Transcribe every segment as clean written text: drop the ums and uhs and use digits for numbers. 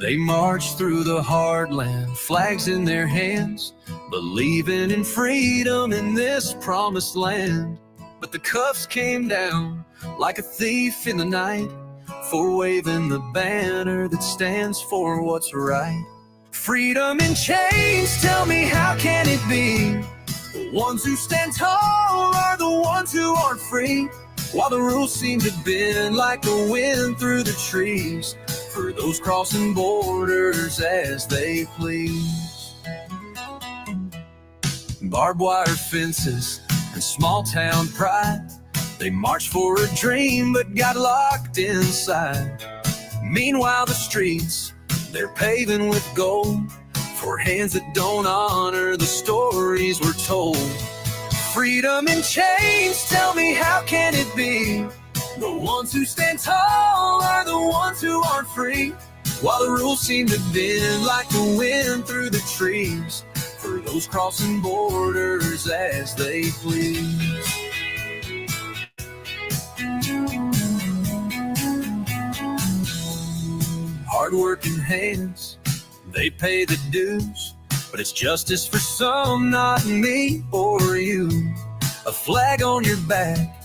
They marched through the heartland, flags in their hands, believing in freedom in this promised land. But the cuffs came down like a thief in the night for waving the banner that stands for what's right. Freedom in chains, tell me how can it be? The ones who stand tall are the ones who aren't free, while the rules seem to bend like the wind through the trees for those crossing borders as they please. Barbed wire fences and small town pride, they marched for a dream but got locked inside. Meanwhile the streets, they're paving with gold for hands that don't honor the stories we're told. Freedom in chains, tell me how can it be? The ones who stand tall are the ones who aren't free, while the rules seem to bend like the wind through the trees for those crossing borders as they please. Hard-working hands, they pay the dues, but it's justice for some, not me or you. A flag on your back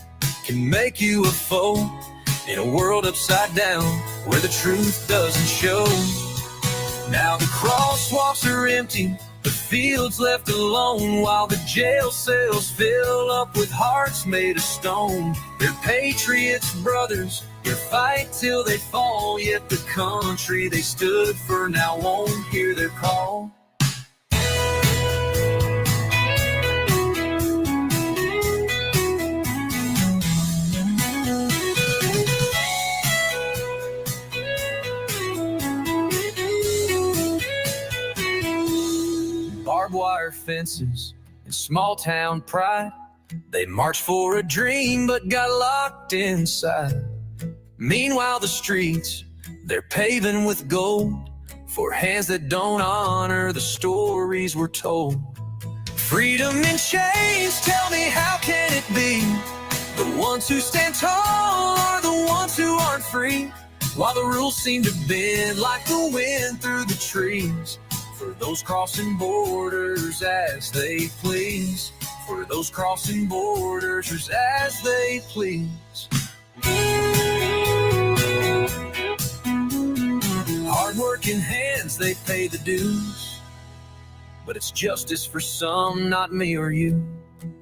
can make you a foe in a world upside down where the truth doesn't show. Now the crosswalks are empty, the fields left alone, while the jail cells fill up with hearts made of stone. They're patriots, brothers, you fight till they fall, yet the country they stood for now won't hear their call. Barbed wire fences and small town pride, they marched for a dream but got locked inside. Meanwhile the streets, they're paving with gold for hands that don't honor the stories we're told. Freedom in chains, tell me how can it be? The ones who stand tall are the ones who aren't free, while the rules seem to bend like the wind through the trees for those crossing borders as they please. For those crossing borders as they please. Hard-working hands, they pay the dues, but it's justice for some, not me or you.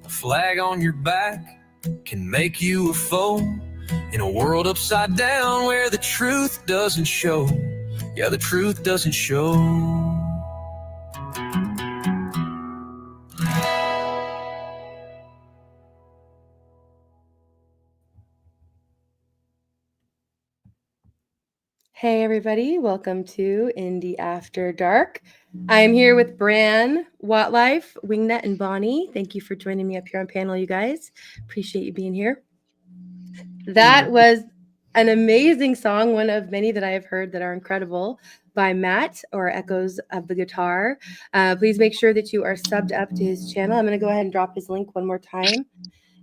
A flag on your back can make you a foe in a world upside down where the truth doesn't show. Yeah, the truth doesn't show. Hey everybody, welcome to Indy After Dark. I'm here with Bran, Wattlife, Wingnut, and Bonnie. Thank you for joining me up here on panel, you guys. Appreciate you being here. That was an amazing song, one of many that I have heard that are incredible, by Matt, or Echoes of the Guitar. Please make sure that you are subbed up to his channel. I'm going to go ahead and drop his link one more time.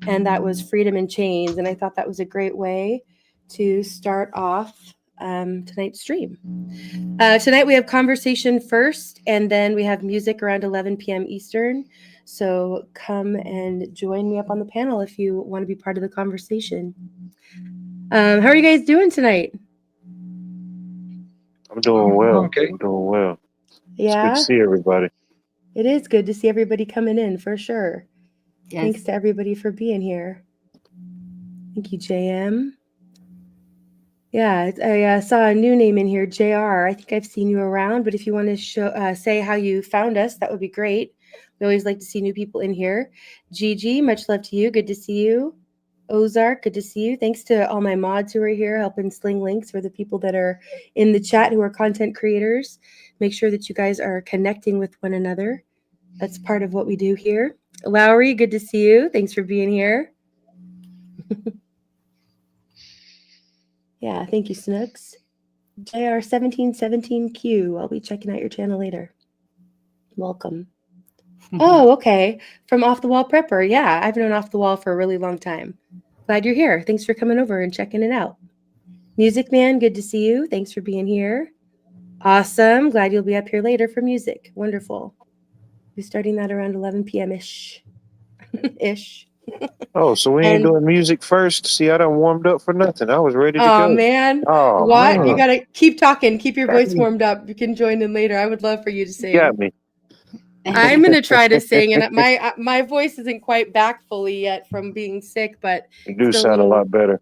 And that was Freedom in Chains. And I thought that was a great way to start off tonight's stream. Tonight we have conversation first, and then we have music around 11 p.m. Eastern. So come and join me up on the panel if you want to be part of the conversation. How are you guys doing tonight? I'm doing well. Okay. I'm doing well. Yeah. It's good to see everybody. It is good to see everybody coming in for sure. Yes. Thanks to everybody for being here. Thank you, JM. Yeah, I saw a new name in here, JR. I think I've seen you around, but if you want to say how you found us, that would be great. We always like to see new people in here. Gigi, much love to you. Good to see you. Ozark, good to see you. Thanks to all my mods who are here helping sling links for the people that are in the chat who are content creators. Make sure that you guys are connecting with one another. That's part of what we do here. Lowry, good to see you. Thanks for being here. Yeah, thank you, Snooks. JR1717Q. I'll be checking out your channel later. Welcome. Oh, okay. From Off the Wall Prepper. Yeah, I've known Off the Wall for a really long time. Glad you're here. Thanks for coming over and checking it out. Music Man, good to see you. Thanks for being here. Awesome. Glad you'll be up here later for music. Wonderful. We're starting that around 11 p.m. ish. Ish. Oh, so we ain't And doing music first? See, I done warmed up for nothing. I was ready to oh go. man, Oh, what? You man. gotta keep talking. Keep your voice You warmed up. You can join in later. I would love for you to sing. got me. I'm gonna try to sing, and my voice isn't quite back fully yet from being sick, but You do still a sound a little. lot better.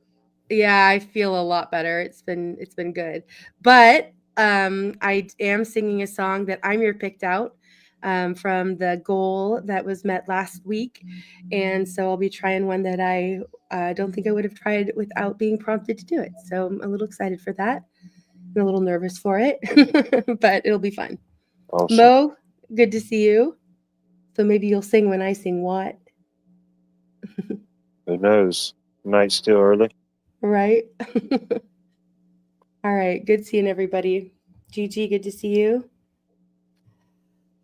Yeah, I feel a lot better. It's been good. But I am singing a song that I'm your picked out from the goal that was met last week. And so I'll be trying one that I don't think I would have tried without being prompted to do it. So I'm a little excited for that. I'm a little nervous for it, but it'll be fun. Awesome. Mo, good to see you. So maybe you'll sing when I sing what? Who knows? Night's still early. Right? All right. Good seeing everybody. Gigi, good to see you.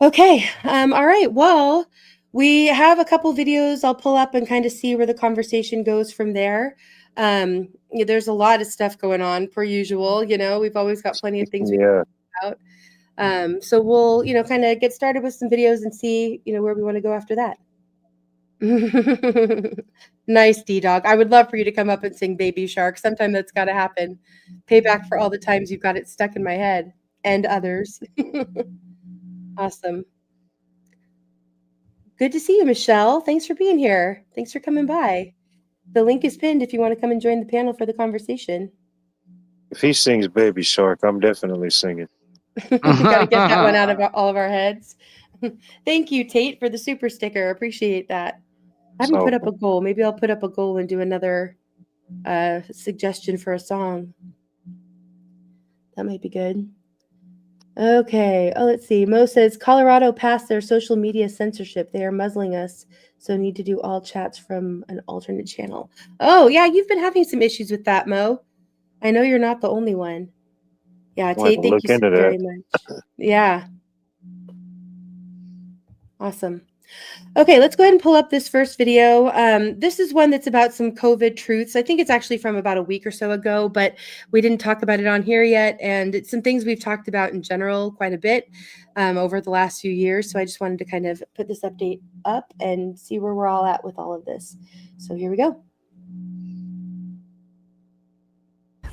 Okay. All right. Well, we have a couple videos I'll pull up and kind of see where the conversation goes from there. There's a lot of stuff going on per usual. We've always got plenty of things we can talk about. So we'll, kind of get started with some videos and see, where we want to go after that. Nice, D-Dog. I would love for you to come up and sing Baby Shark. Sometime that's got to happen. Payback for all the times you've got it stuck in my head and others. Awesome. Good to see you, Michelle. Thanks for being here. Thanks for coming by. The link is pinned if you want to come and join the panel for the conversation. If he sings Baby Shark, I'm definitely singing. We got to get that one out of all of our heads. Thank you, Tate, for the super sticker. Appreciate that. I haven't put up a goal. Maybe I'll put up a goal and do another suggestion for a song. That might be good. Okay. Oh, let's see. Mo says, Colorado passed their social media censorship. They are muzzling us, so need to do all chats from an alternate channel. Oh, yeah. You've been having some issues with that, Mo. I know you're not the only one. Yeah, Tate, thank you so very much. Yeah. Awesome. Okay, let's go ahead and pull up this first video. This is one that's about some COVID truths. I think it's actually from about a week or so ago, but we didn't talk about it on here yet. And it's some things we've talked about in general quite a bit over the last few years. So I just wanted to kind of put this update up and see where we're all at with all of this. So here we go.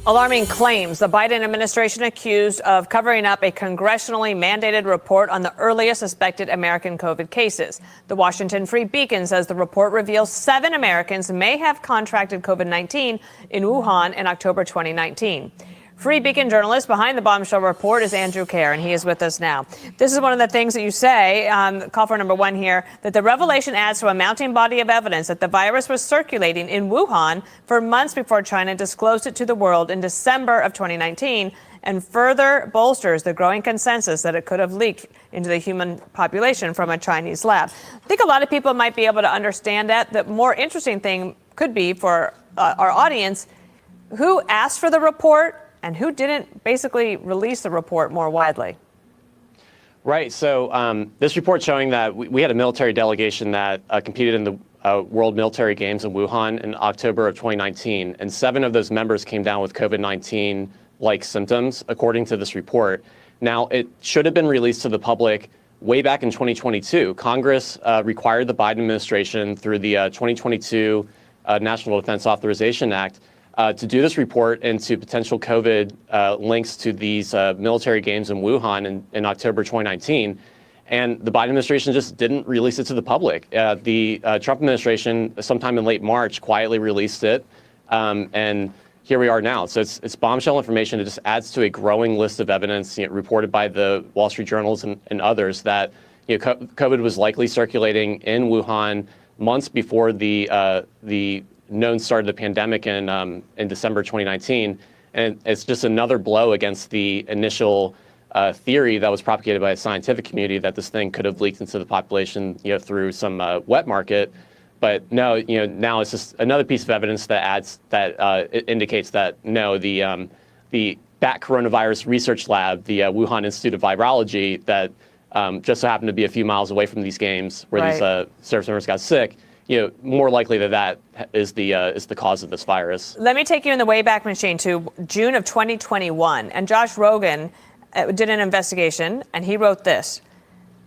Alarming claims. The Biden administration accused of covering up a congressionally mandated report on the earliest suspected American COVID cases. The Washington Free Beacon says the report reveals 7 Americans may have contracted COVID-19 in Wuhan in October 2019. Free Beacon journalist behind the bombshell report is Andrew Kerr, and he is with us now. This is one of the things that you say, call for number 1 here, that the revelation adds to a mounting body of evidence that the virus was circulating in Wuhan for months before China disclosed it to the world in December of 2019, and further bolsters the growing consensus that it could have leaked into the human population from a Chinese lab. I think a lot of people might be able to understand that. The more interesting thing could be for our audience, who asked for the report and who didn't basically release the report more widely? Right. So this report showing that we had a military delegation that competed in the World Military Games in Wuhan in October of 2019, and 7 of those members came down with COVID-19-like symptoms, according to this report. Now, it should have been released to the public way back in 2022. Congress required the Biden administration through the 2022 National Defense Authorization Act to do this report into potential COVID links to these military games in Wuhan in October 2019. And the Biden administration just didn't release it to the public. The Trump administration, sometime in late March, quietly released it. And here we are now. So it's bombshell information. It just adds to a growing list of evidence reported by the Wall Street Journals and others that COVID was likely circulating in Wuhan months before the known start of the pandemic in December 2019. And it's just another blow against the initial theory that was propagated by the scientific community that this thing could have leaked into the population through some wet market. But no, now it's just another piece of evidence that it indicates that no, the bat coronavirus research lab, the Wuhan Institute of Virology, that just so happened to be a few miles away from these games where these service members got sick, more likely that is the cause of this virus. Let me take you in the Wayback Machine to June of 2021. And Josh Rogan did an investigation, and he wrote this.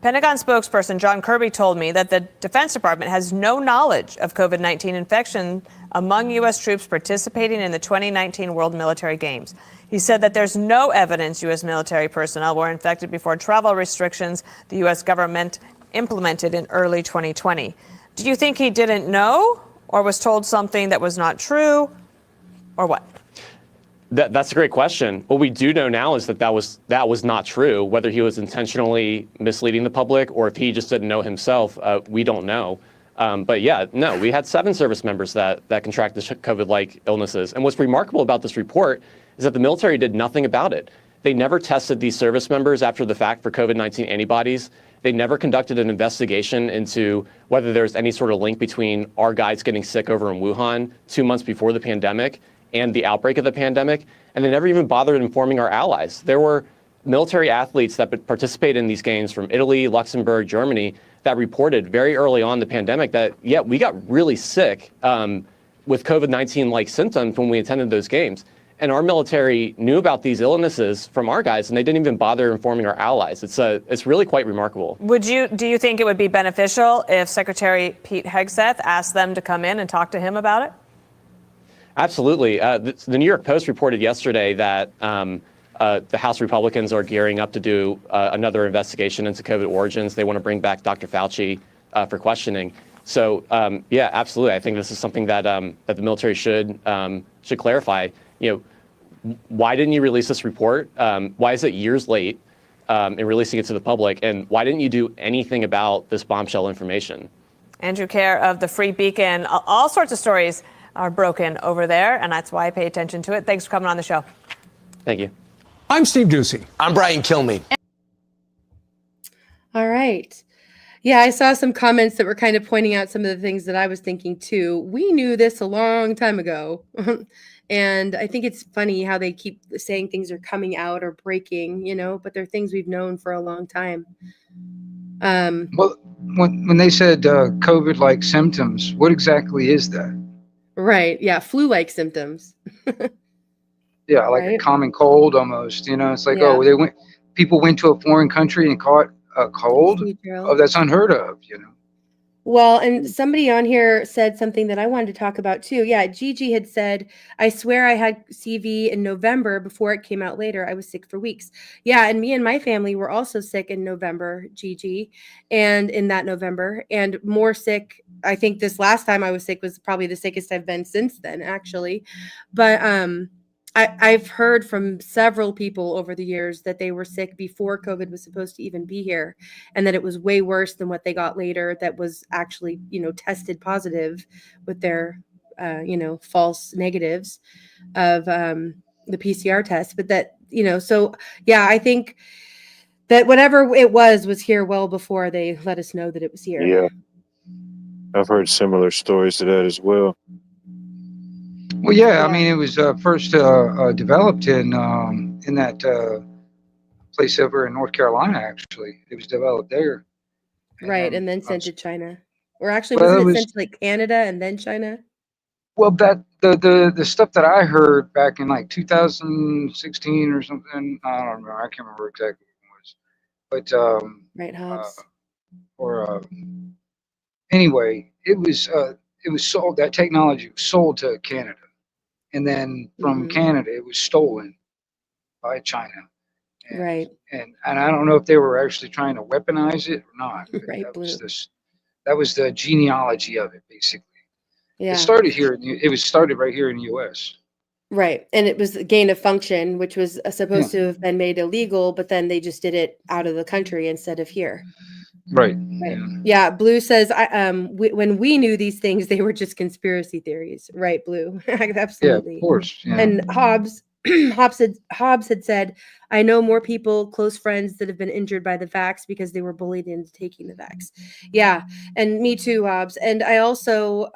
Pentagon spokesperson John Kirby told me that the Defense Department has no knowledge of COVID-19 infection among U.S. troops participating in the 2019 World Military Games. He said that there's no evidence U.S. military personnel were infected before travel restrictions the U.S. government implemented in early 2020. Do you think he didn't know, or was told something that was not true, or what? That's a great question. What we do know now is that was not true. Whether he was intentionally misleading the public or if he just didn't know himself, we don't know. But yeah, no, we had 7 service members that contracted COVID-like illnesses. And what's remarkable about this report is that the military did nothing about it. They never tested these service members after the fact for COVID-19 antibodies. They never conducted an investigation into whether there's any sort of link between our guys getting sick over in Wuhan 2 months before the pandemic and the outbreak of the pandemic, and they never even bothered informing our allies. There were military athletes that participated in these games from Italy, Luxembourg, Germany that reported very early on the pandemic that, yeah, we got really sick with COVID-19-like symptoms when we attended those games. And our military knew about these illnesses from our guys, and they didn't even bother informing our allies. It's really quite remarkable. Do you think it would be beneficial if Secretary Pete Hegseth asked them to come in and talk to him about it? Absolutely. The New York Post reported yesterday that the House Republicans are gearing up to do another investigation into COVID origins. They want to bring back Dr. Fauci for questioning. So, yeah, absolutely. I think this is something that that the military should clarify. You know, why didn't you release this report? Why is it years late in releasing it to the public? And why didn't you do anything about this bombshell information? Andrew Kerr of the Free Beacon. All sorts of stories are broken over there, and that's why I pay attention to it. Thanks for coming on the show. Thank you. I'm Steve Doocy. I'm Brian Kilmeade. All right. Yeah, I saw some comments that were kind of pointing out some of the things that I was thinking too. We knew this a long time ago. And I think it's funny how they keep saying things are coming out or breaking, but they're things we've known for a long time. Well, when they said COVID-like symptoms, what exactly is that? Right. Yeah. Flu-like symptoms. Yeah, like Right? a common cold almost. It's like, Yeah. people went to a foreign country and caught a cold. See, Gerald? Oh, that's unheard of. Well, and somebody on here said something that I wanted to talk about too. Yeah, Gigi had said, I swear I had CV in November before it came out later. I was sick for weeks. Yeah, and me and my family were also sick in November, Gigi, and in that November, and more sick. I think this last time I was sick was probably the sickest I've been since then, actually. But I've heard from several people over the years that they were sick before COVID was supposed to even be here, and that it was way worse than what they got later that was actually, tested positive with their, false negatives of the PCR test. But that, so yeah, I think that whatever it was here well before they let us know that it was here. Yeah. I've heard similar stories to that as well. Well, yeah, I Yeah. mean, it was first developed in that place over in North Carolina. Actually, it was developed there. Right. And then sent to China. Or actually, Well, wasn't it it was- sent to like Canada and then China? Well, that the stuff that I heard back in like 2016 or something, I don't remember. I can't remember exactly what it was, but Right, Hobbs. anyway, it was sold. That technology was sold to Canada, and then from Mhm. Canada, it was stolen by China. And, Right. And I don't know if they were actually trying to weaponize it or not. but Right, that was the genealogy of it, basically. Yeah. It started here. It was started right here in the U.S. Right. And it was a gain of function, which was supposed to have been made illegal, but then they just did it out of the country instead of here. Right. Right. Yeah. Blue says, when we knew these things, they were just conspiracy theories. Right, Blue. Yeah, Absolutely. of course. Yeah. And Hobbs had said, I know more people, close friends that have been injured by the vax because they were bullied into taking the vax. Yeah. And me too, Hobbs. And I also,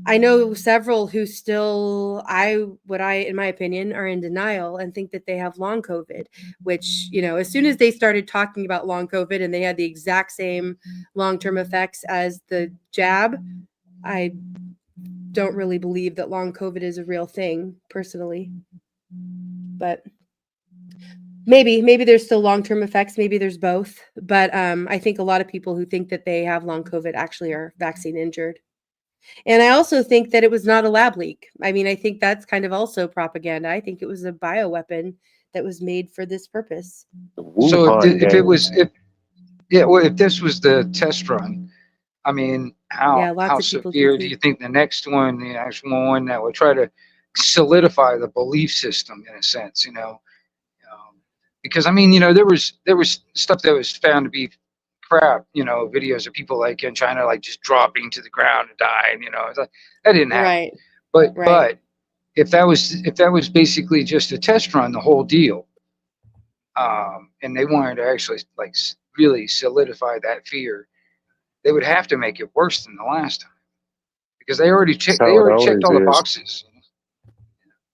I know several who still, in my opinion, are in denial and think that they have long COVID, which, as soon as they started talking about long COVID and they had the exact same long-term effects as the jab, I don't really believe that long COVID is a real thing personally. But Maybe there's still long-term effects. Maybe there's both. But I think a lot of people who think that they have long COVID actually are vaccine injured. And I also think that it was not a lab leak. I mean, I think that's kind of also propaganda. I think it was a bioweapon that was made for this purpose. The So Wuhan if it game. was, if this was the test run, I mean, Yeah, how lots of people do severe do you think the next one, the actual one that would try to solidify the belief system in a sense, because I mean, there was stuff that was found to be crap, videos of people like in China like just dropping to the ground and dying, it's like, that didn't happen. Right. But Right. if that was basically just a test run, the whole deal, and they wanted to actually like really solidify that fear, they would have to make it worse than the last time because they already That's checked. They how it already checked always all the is. boxes.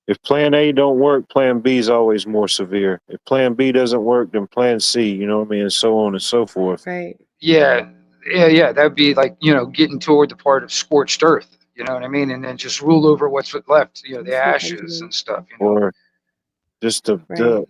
If plan A don't work, plan B is always more severe. If plan B doesn't work, then plan C, you know what I mean, and so on and so forth. Right. Yeah, yeah. That'd be like getting toward the part of scorched earth. You know what I mean, and then just rule over what's left. The This is the ashes pendulum. and stuff. Or just Right.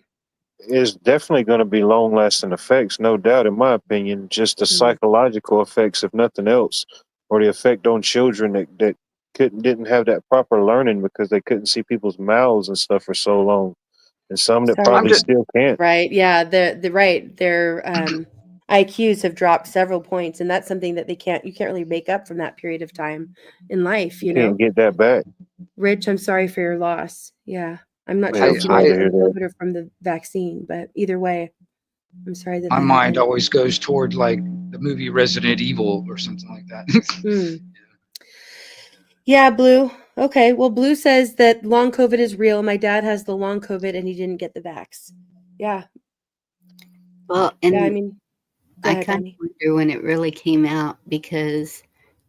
it's definitely going to be long lasting effects, no doubt, in my opinion. Just the psychological effects, if nothing else, or the effect on children that didn't have that proper learning because they couldn't see people's mouths and stuff for so long, and some that Sorry. probably just- still can't. Right. Yeah. The right. Their IQs have dropped several points, and that's something that you can't really make up from that period of time in life, You can't get that back. Rich, I'm sorry for your loss. Yeah. I'm not Yeah, sure I'm if you sorry know to that hear from that. COVID or from the vaccine, but either way, I'm sorry that my that mind happened. always goes toward like the movie Resident Evil or something like that. Yeah, Blue. Okay. Well, Blue says that long COVID is real. My dad has the long COVID and he didn't get the vax. Yeah. Well, and Yeah. I mean, go I ahead, kind Bonnie. of wonder when it really came out because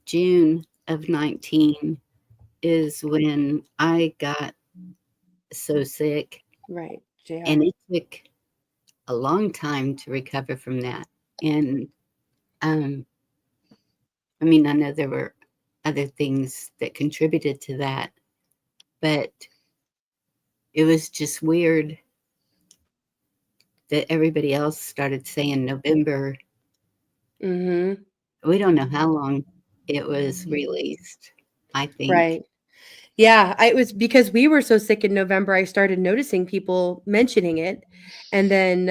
June of 19 is when I got so sick, Right. JR. and it took a long time to recover from that. And I mean, I know there were other things that contributed to that, but it was just weird that everybody else started saying November. Mm-hmm. We don't know how long it was released, I think. Right. Yeah, it was because we were so sick in November, I started noticing people mentioning it. And then,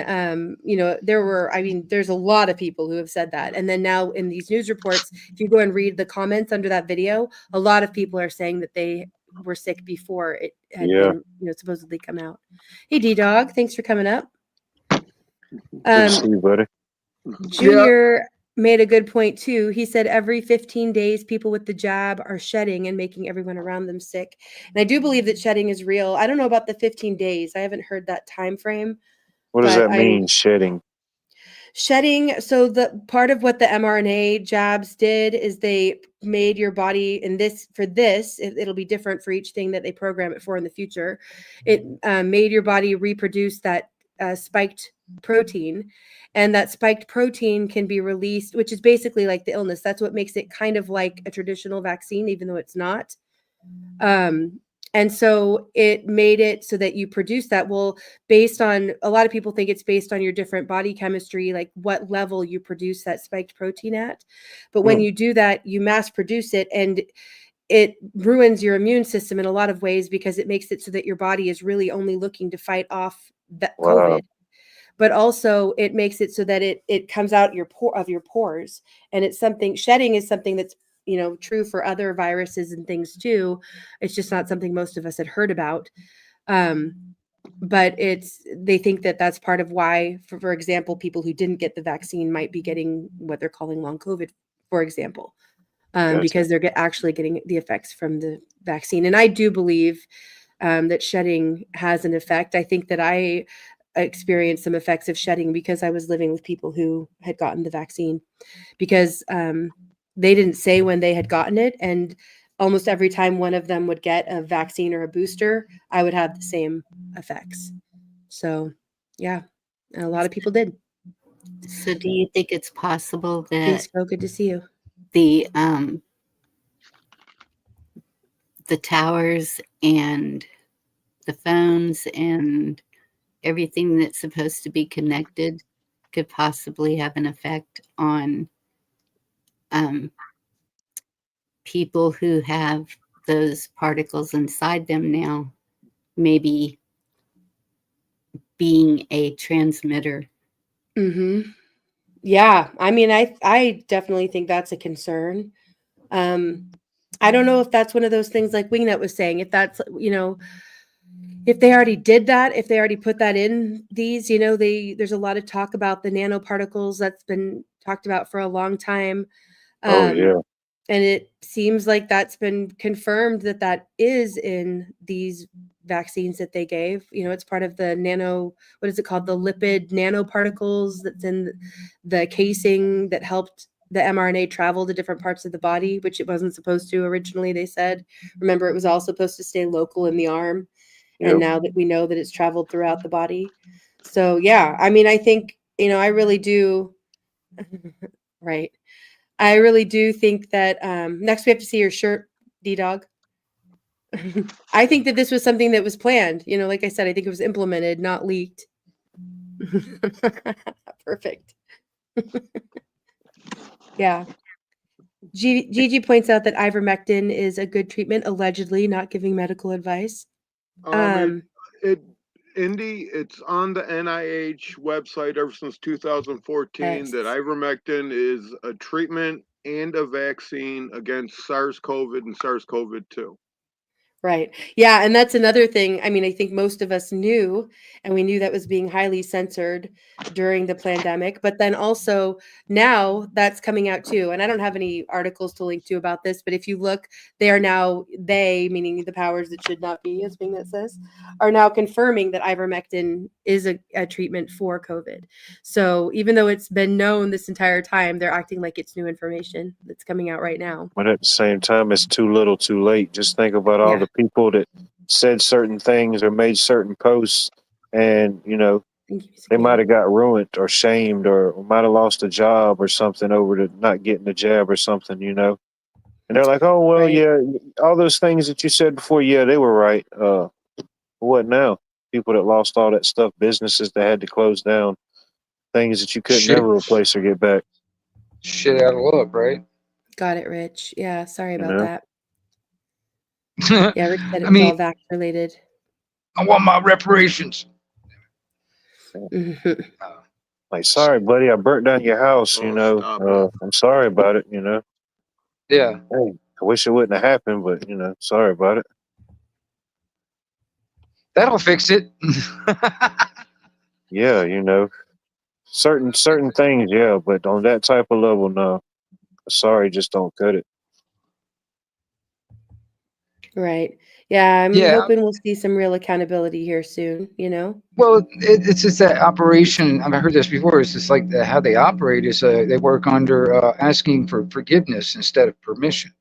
there's a lot of people who have said that. And then now in these news reports, if you go and read the comments under that video, a lot of people are saying that they were sick before it had Yeah. been, supposedly come out. Hey, D-Dog, thanks for coming up. Good to see you, buddy. Junior made a good point too. He said every 15 days, people with the jab are shedding and making everyone around them sick. And I do believe that shedding is real. I don't know about the 15 days. I haven't heard that time frame. What does but that mean, shedding? Shedding. So the part of what the mRNA jabs did is they made your body it'll be different for each thing that they program it for in the future. It made your body reproduce that spiked protein, and that spiked protein can be released, which is basically like the illness. That's what makes it kind of like a traditional vaccine, even though it's not. And so it made it so that you produce that. Well, based on, a lot of people think it's based on your different body chemistry, like what level you produce that spiked protein at. But when you do that, you mass produce it, and it ruins your immune system in a lot of ways because it makes it so that your body is really only looking to fight off that COVID. But also it makes it so that it comes out your pores. And it's something, shedding is something that's true for other viruses and things too. It's just not something most of us had heard about. But they think that that's part of why, for example, people who didn't get the vaccine might be getting what they're calling long COVID, for example, because they're actually getting the effects from the vaccine. And I do believe that shedding has an effect. I think that I experienced some effects of shedding because I was living with people who had gotten the vaccine, because they didn't say when they had gotten it. And almost every time one of them would get a vaccine or a booster, I would have the same effects. So, yeah, and a lot of people did. So do you think it's possible Thanks, that Phil. Good to see you. The towers and the phones and everything that's supposed to be connected could possibly have an effect on people who have those particles inside them now, maybe being a transmitter. Mm-hmm. Yeah, I mean, I definitely think that's a concern. I don't know if that's one of those things like Wingnut was saying, if that's, if they already did that, if they already put that in these, there's a lot of talk about the nanoparticles that's been talked about for a long time. Oh yeah. And it seems like that's been confirmed that is in these vaccines that they gave. It's part of the what is it called? The lipid nanoparticles that's in the casing that helped the mRNA travel to different parts of the body, which it wasn't supposed to originally, they said. Remember, it was all supposed to stay local in the arm. Yep. And now that we know that it's traveled throughout the body. So, yeah, I mean, I think, I really do. Right. I really do think that next we have to see your shirt, D-Dog. I think that this was something that was planned. Like I said, I think it was implemented, not leaked. Perfect. Yeah. Gigi points out that ivermectin is a good treatment, allegedly, not giving medical advice. Indy, it's on the NIH website ever since 2014 Yes. that ivermectin is a treatment and a vaccine against SARS-CoV and SARS-CoV-2. Right. Yeah. And that's another thing. I mean, I think most of us knew, and we knew that was being highly censored during the pandemic. But then also now that's coming out too. And I don't have any articles to link to about this, but if you look, they, meaning the powers that should not be, as Wingnut says, are now confirming that ivermectin is a treatment for COVID. So even though it's been known this entire time, they're acting like it's new information that's coming out right now. But at the same time, it's too little too late. Just think about all the people that said certain things or made certain posts, and they might have got ruined or shamed or might have lost a job or something over the not getting the jab or something, and they're like, oh well, Right. yeah, all those things that you said before, yeah, they were right. What now? People that lost all that stuff, businesses that had to close down, things that you couldn't never replace or get back. Shit out of luck, right? Got it, Rich. Yeah, sorry about know? that. Yeah, Rich said it I was mean, all vax related. I want my reparations. Mhm. Like, sorry, buddy, I burnt down your house. Stop it. I'm sorry about it. Yeah. Hey, I wish it wouldn't have happened, but sorry about it. That'll fix it. Yeah, certain things, yeah, but on that type of level, no. Sorry, just don't cut it. Right. Yeah, I'm Yeah. hoping we'll see some real accountability here soon, Well, it's just that operation. I've heard this before. It's just like how they operate is they work under asking for forgiveness instead of permission.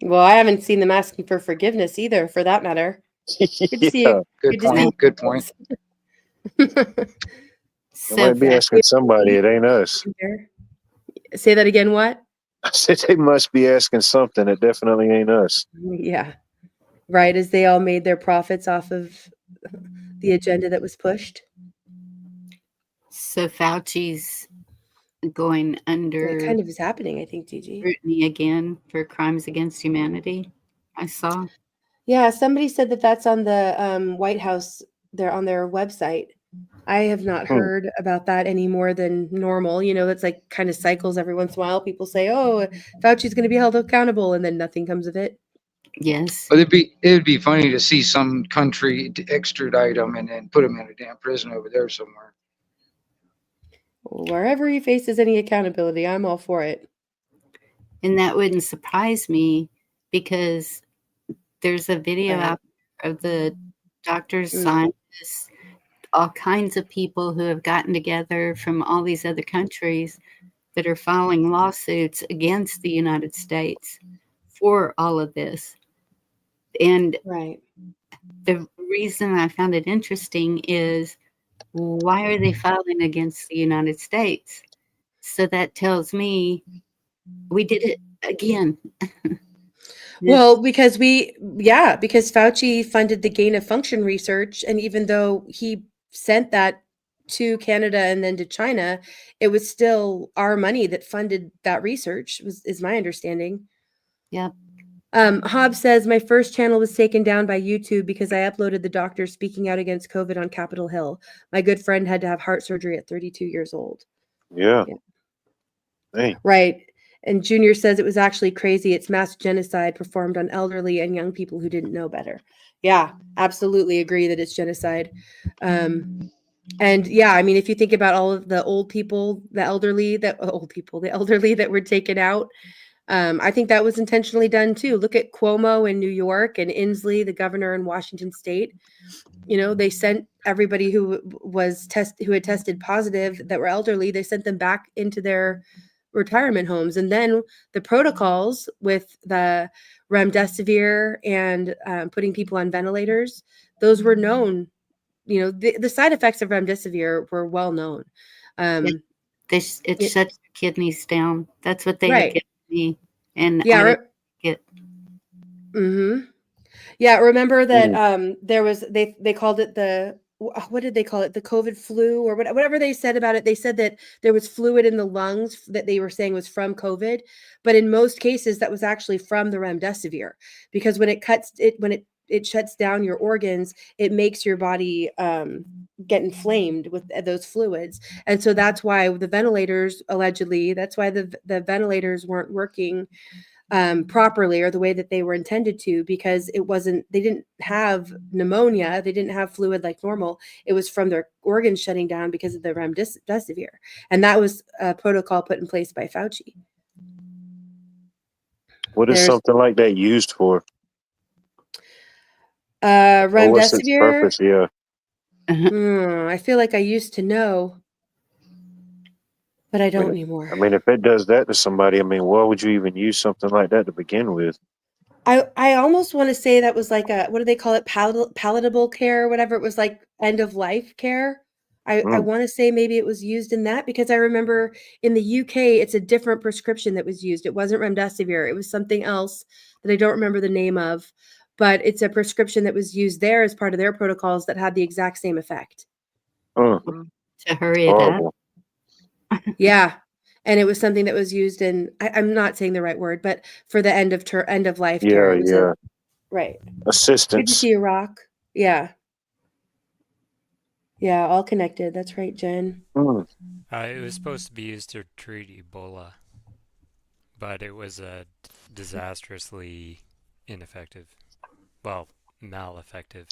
Well, I haven't seen them asking for forgiveness either, for that matter. Good to see you. Good to see point. Good point. They So might be asking somebody. It ain't us. Say that again, what? I said they must be asking something. It definitely ain't us. Yeah. Right, as they all made their profits off of the agenda that was pushed. So Fauci's going under That kind of is happening, I think, Gigi. scrutiny again for crimes against humanity. I saw. Yeah, somebody said that that's on the White House. They're on their website. I have not heard about that any more than normal. That's like kind of cycles every once in a while. People say, "Oh, Fauci's going to be held accountable," and then nothing comes of it. Yes. But it'd be funny to see some country to extradite him and then put him in a damn prison over there somewhere. Wherever he faces any accountability, I'm all for it. And that wouldn't surprise me because there's a video out of the doctors, scientists, all kinds of people who have gotten together from all these other countries that are filing lawsuits against the United States for all of this. And the reason I found it interesting is, why are they filing against the United States? So that tells me we did it again. Well, because because Fauci funded the gain of function research, and even though he sent that to Canada and then to China, it was still our money that funded that research, is my understanding. Yep. Hobbs says, my first channel was taken down by YouTube because I uploaded the doctor speaking out against COVID on Capitol Hill. My good friend had to have heart surgery at 32 years old. Yeah. Hey. Right. And Junior says it was actually crazy. It's mass genocide performed on elderly and young people who didn't know better. Yeah, absolutely agree that it's genocide. And yeah, I mean, if you think about all of the old people, the elderly that were taken out, I think that was intentionally done too. Look at Cuomo in New York and Inslee, the governor in Washington State. You know, they sent everybody who had tested positive that were elderly. They sent them back into their retirement homes, and then the protocols with the remdesivir and putting people on ventilators, those were known. You know, the side effects of remdesivir were well known. It shuts your kidneys down. That's what they had Right. given me, and Yeah. I didn't get. Mm-hmm. Yeah, remember that there was they called it what did they call it? The COVID flu or whatever they said about it. They said that there was fluid in the lungs that they were saying was from COVID, but in most cases that was actually from the remdesivir, because when it shuts down your organs, it makes your body get inflamed with those fluids. And so that's why the ventilators, allegedly, that's why the ventilators weren't working properly or the way that they were intended to, because they didn't have pneumonia, they didn't have fluid like normal. It was from their organs shutting down because of the remdesivir, and that was a protocol put in place by Fauci. What is something like that used for? Remdesivir. What's its purpose? Yeah. I feel like I used to know, but I don't anymore. I mean, if it does that to somebody, I mean, why would you even use something like that to begin with? I almost want to say that was like what do they call it? Palatable care or whatever. It was like end of life care. I want to say maybe it was used in that, because I remember in the UK, it's a different prescription that was used. It wasn't remdesivir. It was something else that I don't remember the name of, but it's a prescription that was used there as part of their protocols that had the exact same effect. To hurry it up. Yeah. And it was something that was used in, I'm not saying the right word, but for the end of life care. It was right. Assistance. Good to see you, Rock. Yeah. Yeah, all connected. That's right, Jen. It was supposed to be used to treat Ebola, but it was disastrously ineffective. Well, maleffective.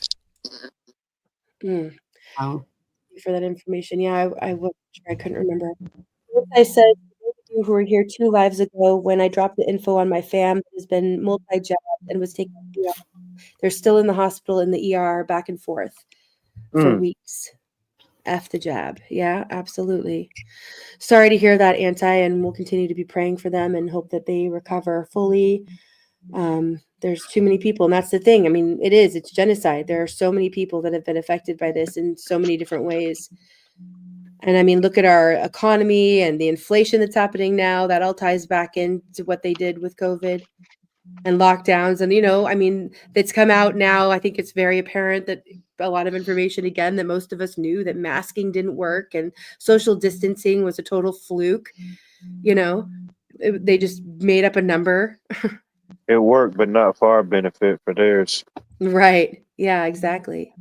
Oh. Thank you for that information. Yeah, I couldn't remember. I said you who were here 2 lives ago when I dropped the info on my fam that has been multi-jabbed and was taken to the ER. They're still in the hospital in the ER back and forth for weeks. F the jab. Yeah, absolutely. Sorry to hear that, and we'll continue to be praying for them and hope that they recover fully. There's too many people, and that's the thing. I mean, it's genocide. There are so many people that have been affected by this in so many different ways. And I mean, look at our economy and the inflation that's happening now. That all ties back into what they did with COVID and lockdowns. And, I mean, it's come out now. I think it's very apparent that a lot of information, again, that most of us knew, that masking didn't work and social distancing was a total fluke. They just made up a number. It worked, but not for our benefit, for theirs. Right. Yeah, exactly.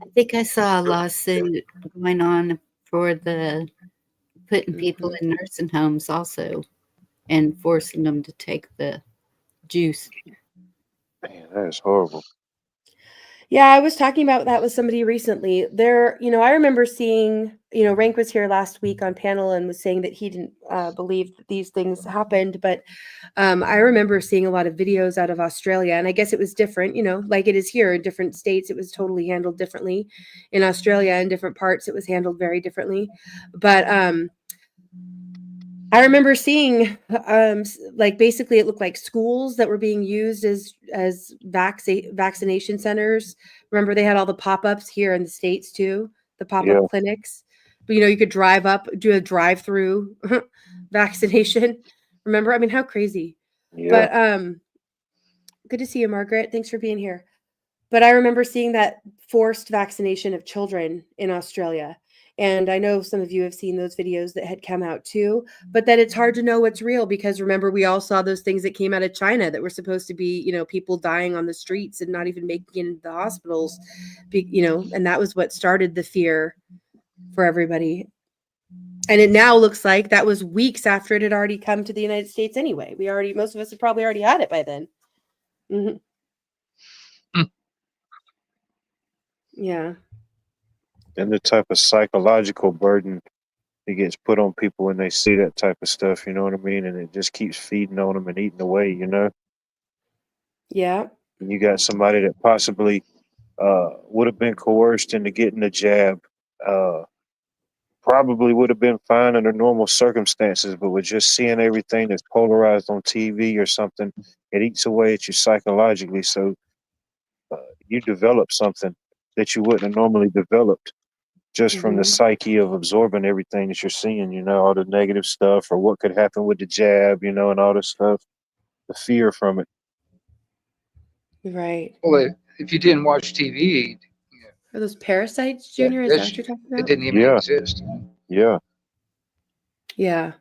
I think I saw a lawsuit going on for putting people in nursing homes also and forcing them to take the juice. Man, that is horrible. Yeah, I was talking about that with somebody recently. I remember seeing, Rank was here last week on panel and was saying that he didn't believe that these things happened. But I remember seeing a lot of videos out of Australia, and I guess it was different, like it is here in different states. It was totally handled differently. In Australia, in different parts, it was handled very differently. But I remember seeing, basically it looked like schools that were being used as vaccination centers. Remember, they had all the pop-ups here in the States too, the pop-up clinics. But, you could drive up, do a drive-through vaccination. Remember? I mean, how crazy. Yeah. But Good to see you, Margaret. Thanks for being here. But I remember seeing that forced vaccination of children in Australia. And I know some of you have seen those videos that had come out too, but that it's hard to know what's real because remember, we all saw those things that came out of China that were supposed to be, people dying on the streets and not even making it into the hospitals, and that was what started the fear for everybody. And it now looks like that was weeks after it had already come to the United States anyway. Most of us had probably already had it by then. Mm-hmm. Yeah. And the type of psychological burden that gets put on people when they see that type of stuff, you know what I mean? And it just keeps feeding on them and eating away, Yeah. And you got somebody that possibly would have been coerced into getting the jab, probably would have been fine under normal circumstances, but with just seeing everything that's polarized on TV or something, it eats away at you psychologically. So you develop something that you wouldn't have normally developed just from the psyche of absorbing everything that you're seeing, all the negative stuff or what could happen with the jab, and all this stuff, the fear from it. Right. Well, if you didn't watch TV, Are those parasites, Junior? Is that what you're talking it about? didn't even exist. Yeah. Yeah.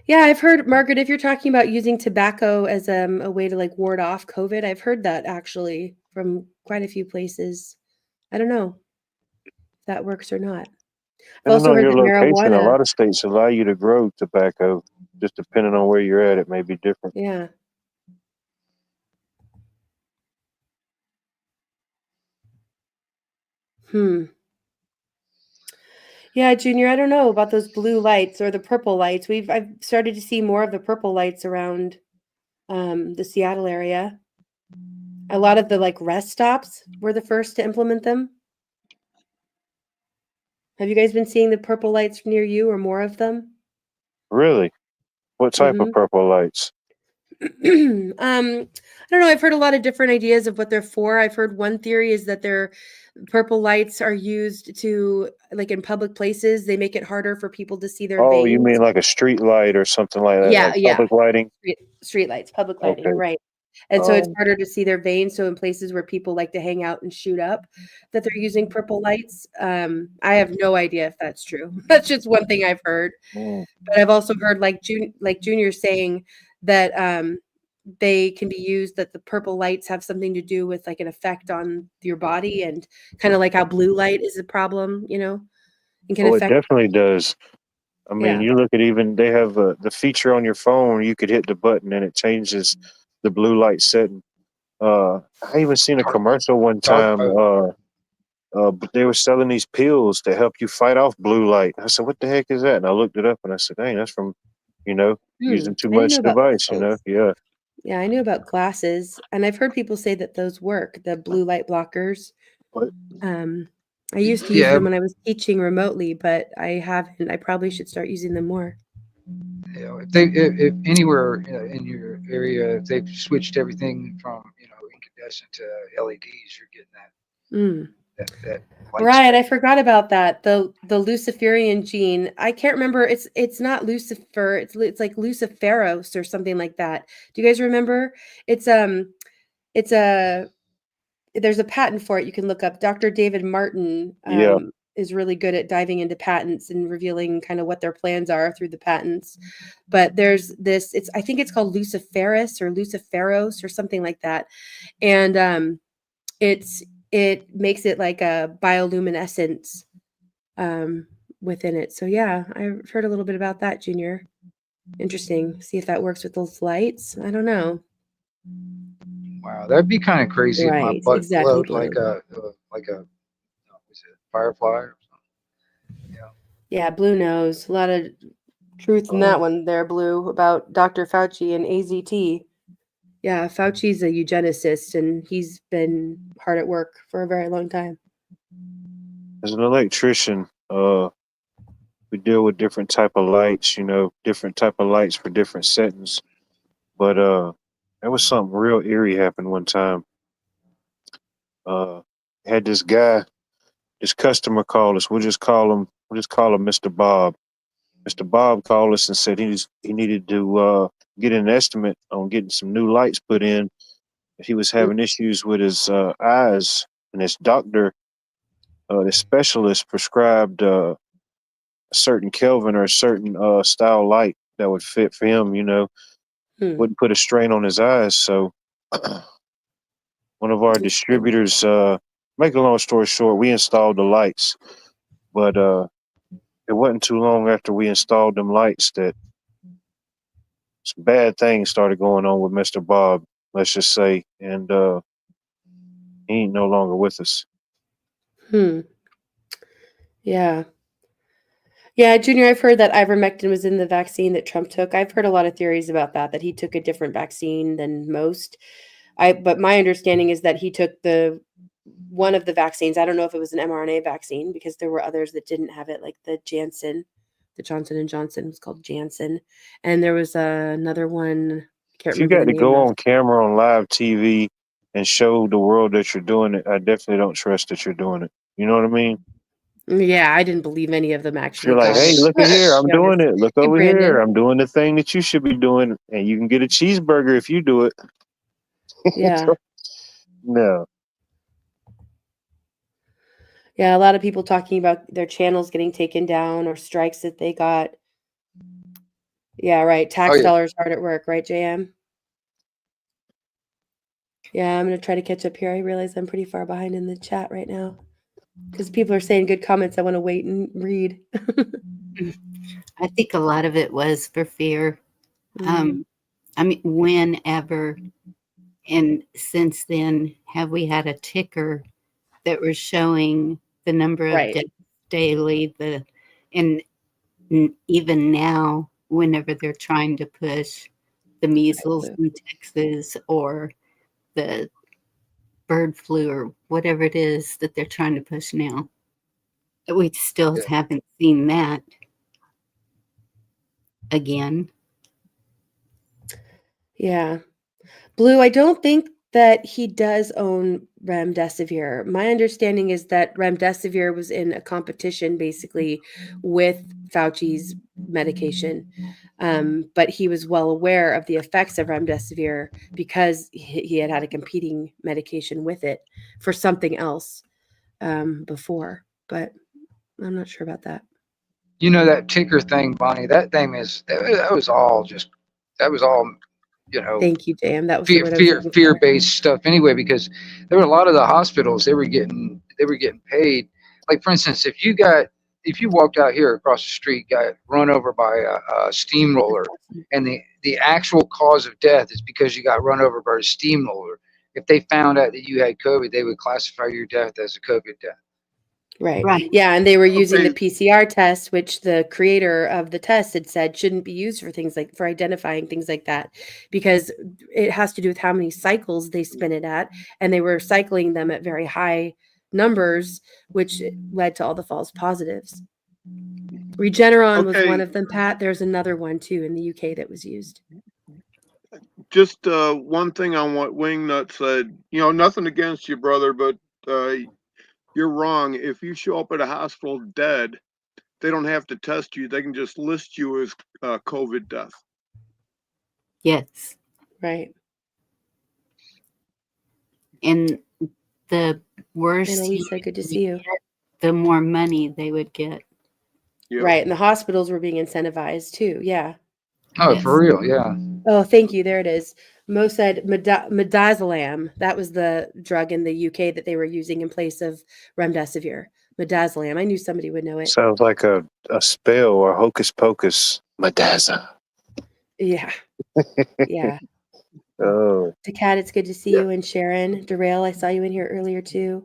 Yeah, I've heard, Margaret, if you're talking about using tobacco as a way to like ward off COVID, I've heard that actually from quite a few places. I don't know if that works or not. I've Depending also on heard your that location, a marijuana. lot of states allow you to grow tobacco. Just depending on where you're at, it may be different. Yeah. Yeah, Junior, I don't know about those blue lights or the purple lights. I've started to see more of the purple lights around the Seattle area. A lot of the like rest stops were the first to implement them. Have you guys been seeing the purple lights near you or more of them? Really? What type of purple lights? I don't know. I've heard a lot of different ideas of what they're for. I've heard one theory is that their purple lights are used to, like in public places, they make it harder for people to see their Oh, veins. you mean like a street light or something like that, Yeah, like public lighting? Street lights, public lighting, Okay. right. And so it's harder to see their veins. So in places where people like to hang out and shoot up, that they're using purple lights. I have no idea if that's true. That's just one thing I've heard. But I've also heard like Junior saying that they can be used, that the purple lights have something to do with like an effect on your body, and kind of like how blue light is a problem, and can It affect. definitely does. I mean, you look at they have the feature on your phone, you could hit the button and it changes the blue light setting. I even seen a commercial one time. But they were selling these pills to help you fight off blue light. I said, "What the heck is that?" And I looked it up, and I said, "Dang, that's from, using too I didn't much know about device." pills. Yeah. Yeah, I knew about glasses, and I've heard people say that those work, the blue light blockers. I used to use them when I was teaching remotely, but I haven't. I probably should start using them more. If anywhere in your area, if they've switched everything from incandescent to LEDs, you're getting that right. I forgot about that. The Luciferian gene. I can't remember. It's not Lucifer. It's like Luciferos or something like that. Do you guys remember? It's there's a patent for it. You can look up. Dr. David Martin is really good at diving into patents and revealing kind of what their plans are through the patents. But there's this. I think it's called Luciferus or Luciferos or something like that, and it makes it like a bioluminescence within it. So yeah, I've heard a little bit about that, Junior. Interesting. See if that works with those lights. I don't know. Wow, that'd be kind of crazy if my butt glowed like a firefly or something. Yeah, Blue knows. A lot of truth in that one there, Blue, about Dr. Fauci and AZT. Yeah, Fauci's a eugenicist, and he's been hard at work for a very long time. As an electrician, we deal with different type of lights, different type of lights for different settings. But there was something real eerie happened one time. Had this customer call us. We'll just call him Mr. Bob. Mr. Bob called us and said he needed to get an estimate on getting some new lights put in. He was having issues with his eyes, and his doctor, the specialist, prescribed a certain Kelvin or a certain style light that would fit for him. Wouldn't put a strain on his eyes. So one of our distributors, make a long story short, we installed the lights, but it wasn't too long after we installed them lights that some bad things started going on with Mr. Bob, let's just say, and he ain't no longer with us. Yeah. Yeah, Junior, I've heard that ivermectin was in the vaccine that Trump took. I've heard a lot of theories about that he took a different vaccine than most. But my understanding is that he took one of the vaccines. I don't know if it was an mRNA vaccine because there were others that didn't have it, like the Johnson & Johnson was called Janssen. And there was another one. I can't If you remember got the to name go of. on camera on live TV and show the world that you're doing it, I definitely don't trust that you're doing it. You know what I mean? Yeah, I didn't believe any of them If actually. you're like, hey, look at here, I'm doing it. Look Hey, over here, Brandon. I'm doing the thing that you should be doing, and you can get a cheeseburger if you do it. Yeah. No. Yeah, a lot of people talking about their channels getting taken down or strikes that they got. Yeah, right. Tax dollars hard at work, right, JM? Yeah, I'm going to try to catch up here. I realize I'm pretty far behind in the chat right now because people are saying good comments. I want to wait and read. I think a lot of it was for fear. I mean, whenever, and since then, have we had a ticker that was showing the number of deaths daily? And even now, whenever they're trying to push the measles in Texas or the bird flu or whatever it is that they're trying to push now, we still haven't seen that again. Yeah. Blue, I don't think that he does own remdesivir. My understanding is that remdesivir was in a competition basically with Fauci's medication. But he was well aware of the effects of remdesivir because he had a competing medication with it for something else before. But I'm not sure about that. You know, that ticker thing, Bonnie, that was all, Thank you, JM. That was the word I was looking for. fear-based stuff anyway, because there were a lot of the hospitals, they were getting paid. Like, for instance, if you walked out here across the street, got run over by a steamroller, and the actual cause of death is because you got run over by a steamroller, if they found out that you had COVID, they would classify your death as a COVID death. Right. Yeah, and they were using the PCR test, which the creator of the test had said shouldn't be used for identifying things like that, because it has to do with how many cycles they spin it at, and they were cycling them at very high numbers, which led to all the false positives. Regeneron was one of them, Pat. There's another one too in the UK that was used. Just one thing on what Wingnut said. Nothing against you, brother, but you're wrong. If you show up at a hospital dead, they don't have to test you. They can just list you as COVID death. Yes. Right. And the worse, Annalisa, good to see you. The more money they would get. Yep. Right. And the hospitals were being incentivized too. Yeah. Oh, yes. For real. Yeah. Oh, thank you. There it is. Mo said midazolam. That was the drug in the UK that they were using in place of remdesivir. Midazolam. I knew somebody would know it. Sounds like a spell or hocus pocus. Midaza. Yeah. Yeah. Oh. Decat, it's good to see you. And Sharon, Derail, I saw you in here earlier too.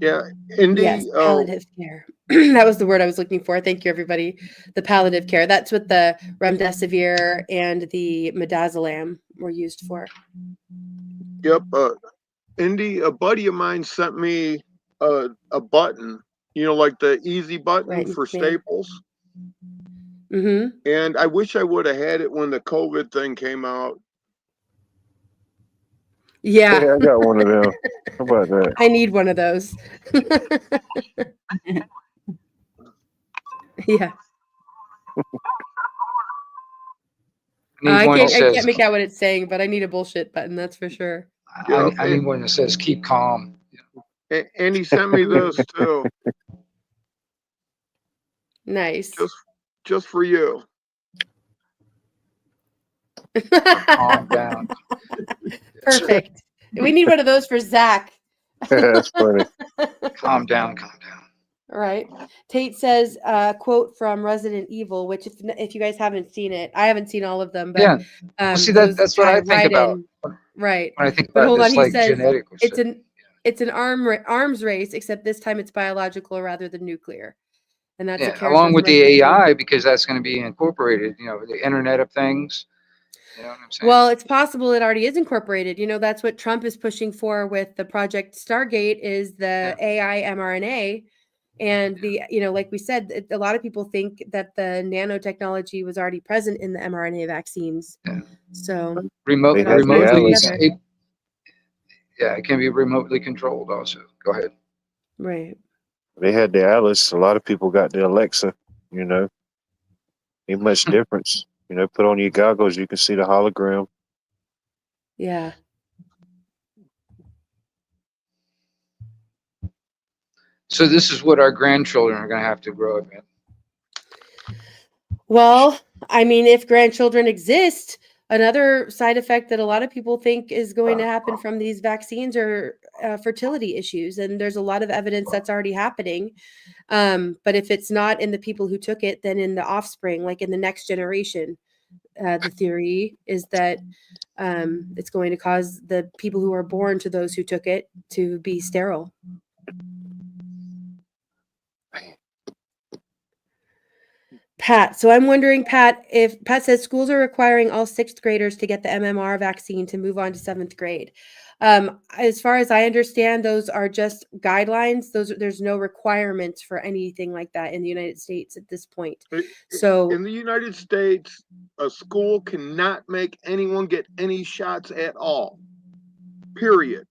Yeah. Indy. Yes, palliative care. That was the word I was looking for. Thank you, everybody. The palliative care. That's what the remdesivir and the midazolam were used for. Yep. Indy, a buddy of mine sent me a button, like the easy button for Staples. Mm-hmm. And I wish I would have had it when the COVID thing came out. Yeah. I got one of them. How about that? I need one of those. Yeah. need I one that can't. I says, can't make out what it's saying, but I need a bullshit button. That's for sure. I need one that says keep calm. And he sent me this too, Nice. just for you. Calm down. Perfect. We need one of those for Zach. That's funny. Calm down. Calm down. All right. Tate says, quote from Resident Evil, which if you guys haven't seen it, I haven't seen all of them, but Yeah. Well, see, that's what I think about right. when I think But about hold on, this, he like says genetic. it's an arms race, except this time it's biological rather than nuclear. And that's a character along with from the Resident Evil. AI, because that's going to be incorporated, the Internet of Things. You know what I'm saying? Well, it's possible it already is incorporated. That's what Trump is pushing for with the Project Stargate is the AI mRNA. And the, like we said, a lot of people think that the nanotechnology was already present in the mRNA vaccines. Yeah. So They had the remotely, Alice. it can be remotely controlled also. Go ahead. Right. They had the Alice. A lot of people got the Alexa. Ain't much difference. Put on your goggles, you can see the hologram. Yeah. So this is what our grandchildren are going to have to grow up in. Well, I mean, if grandchildren exist, another side effect that a lot of people think is going to happen from these vaccines are fertility issues. And there's a lot of evidence that's already happening. But if it's not in the people who took it, then in the offspring, like in the next generation, the theory is that it's going to cause the people who are born to those who took it to be sterile. Pat, so I'm wondering, Pat, if Pat says schools are requiring all 6th graders to get the MMR vaccine to move on to 7th grade. As far as I understand, those are just guidelines. There's no requirements for anything like that in the United States at this point. So in the United States, a school cannot make anyone get any shots at all. Period.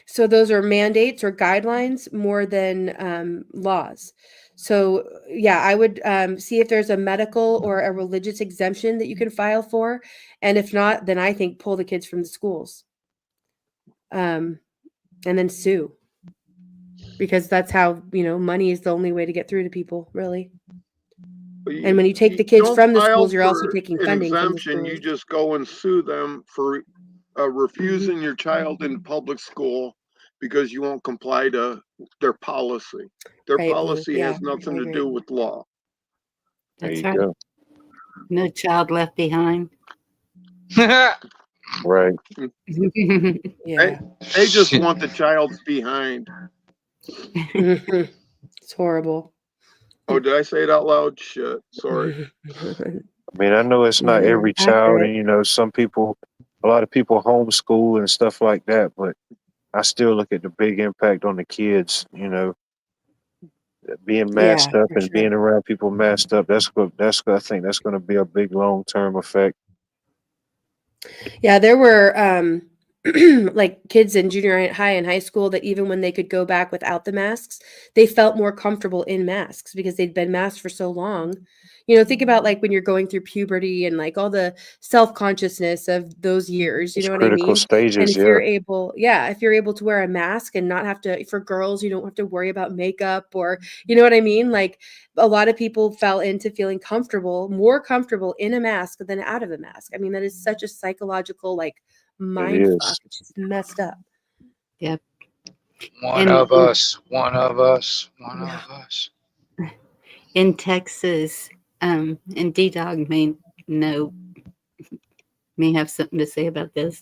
So those are mandates or guidelines more than laws. So yeah, I would see if there's a medical or a religious exemption that you can file for. And if not, then I think pull the kids from the schools. And then sue. Because that's how, money is the only way to get through to people, really. And when you take the kids from the schools, you're also taking funding from the schools. You just go and sue them for refusing your child in public school because you won't comply to their policy. Their policy has nothing to do with law. That's right. Go. No child left behind. Right. Yeah. They just want the child behind. It's horrible. Oh, did I say it out loud? Shit. Sorry. I mean, I know it's not every child, and a lot of people homeschool and stuff like that, but I still look at the big impact on the kids, being masked up and being around people masked up. I think that's going to be a big long-term effect. Yeah, there were like kids in junior high and high school that even when they could go back without the masks, they felt more comfortable in masks because they'd been masked for so long. Think about like when you're going through puberty and like all the self-consciousness of those years, you know what I mean? Stages, and if you're able to wear a mask and not have to, for girls, you don't have to worry about makeup or, you know what I mean? Like a lot of people fell into feeling more comfortable in a mask than out of a mask. I mean, that is such a psychological, like, mind fuck. It's just messed up. Yep. One of us. In Texas, and D-Dog may have something to say about this,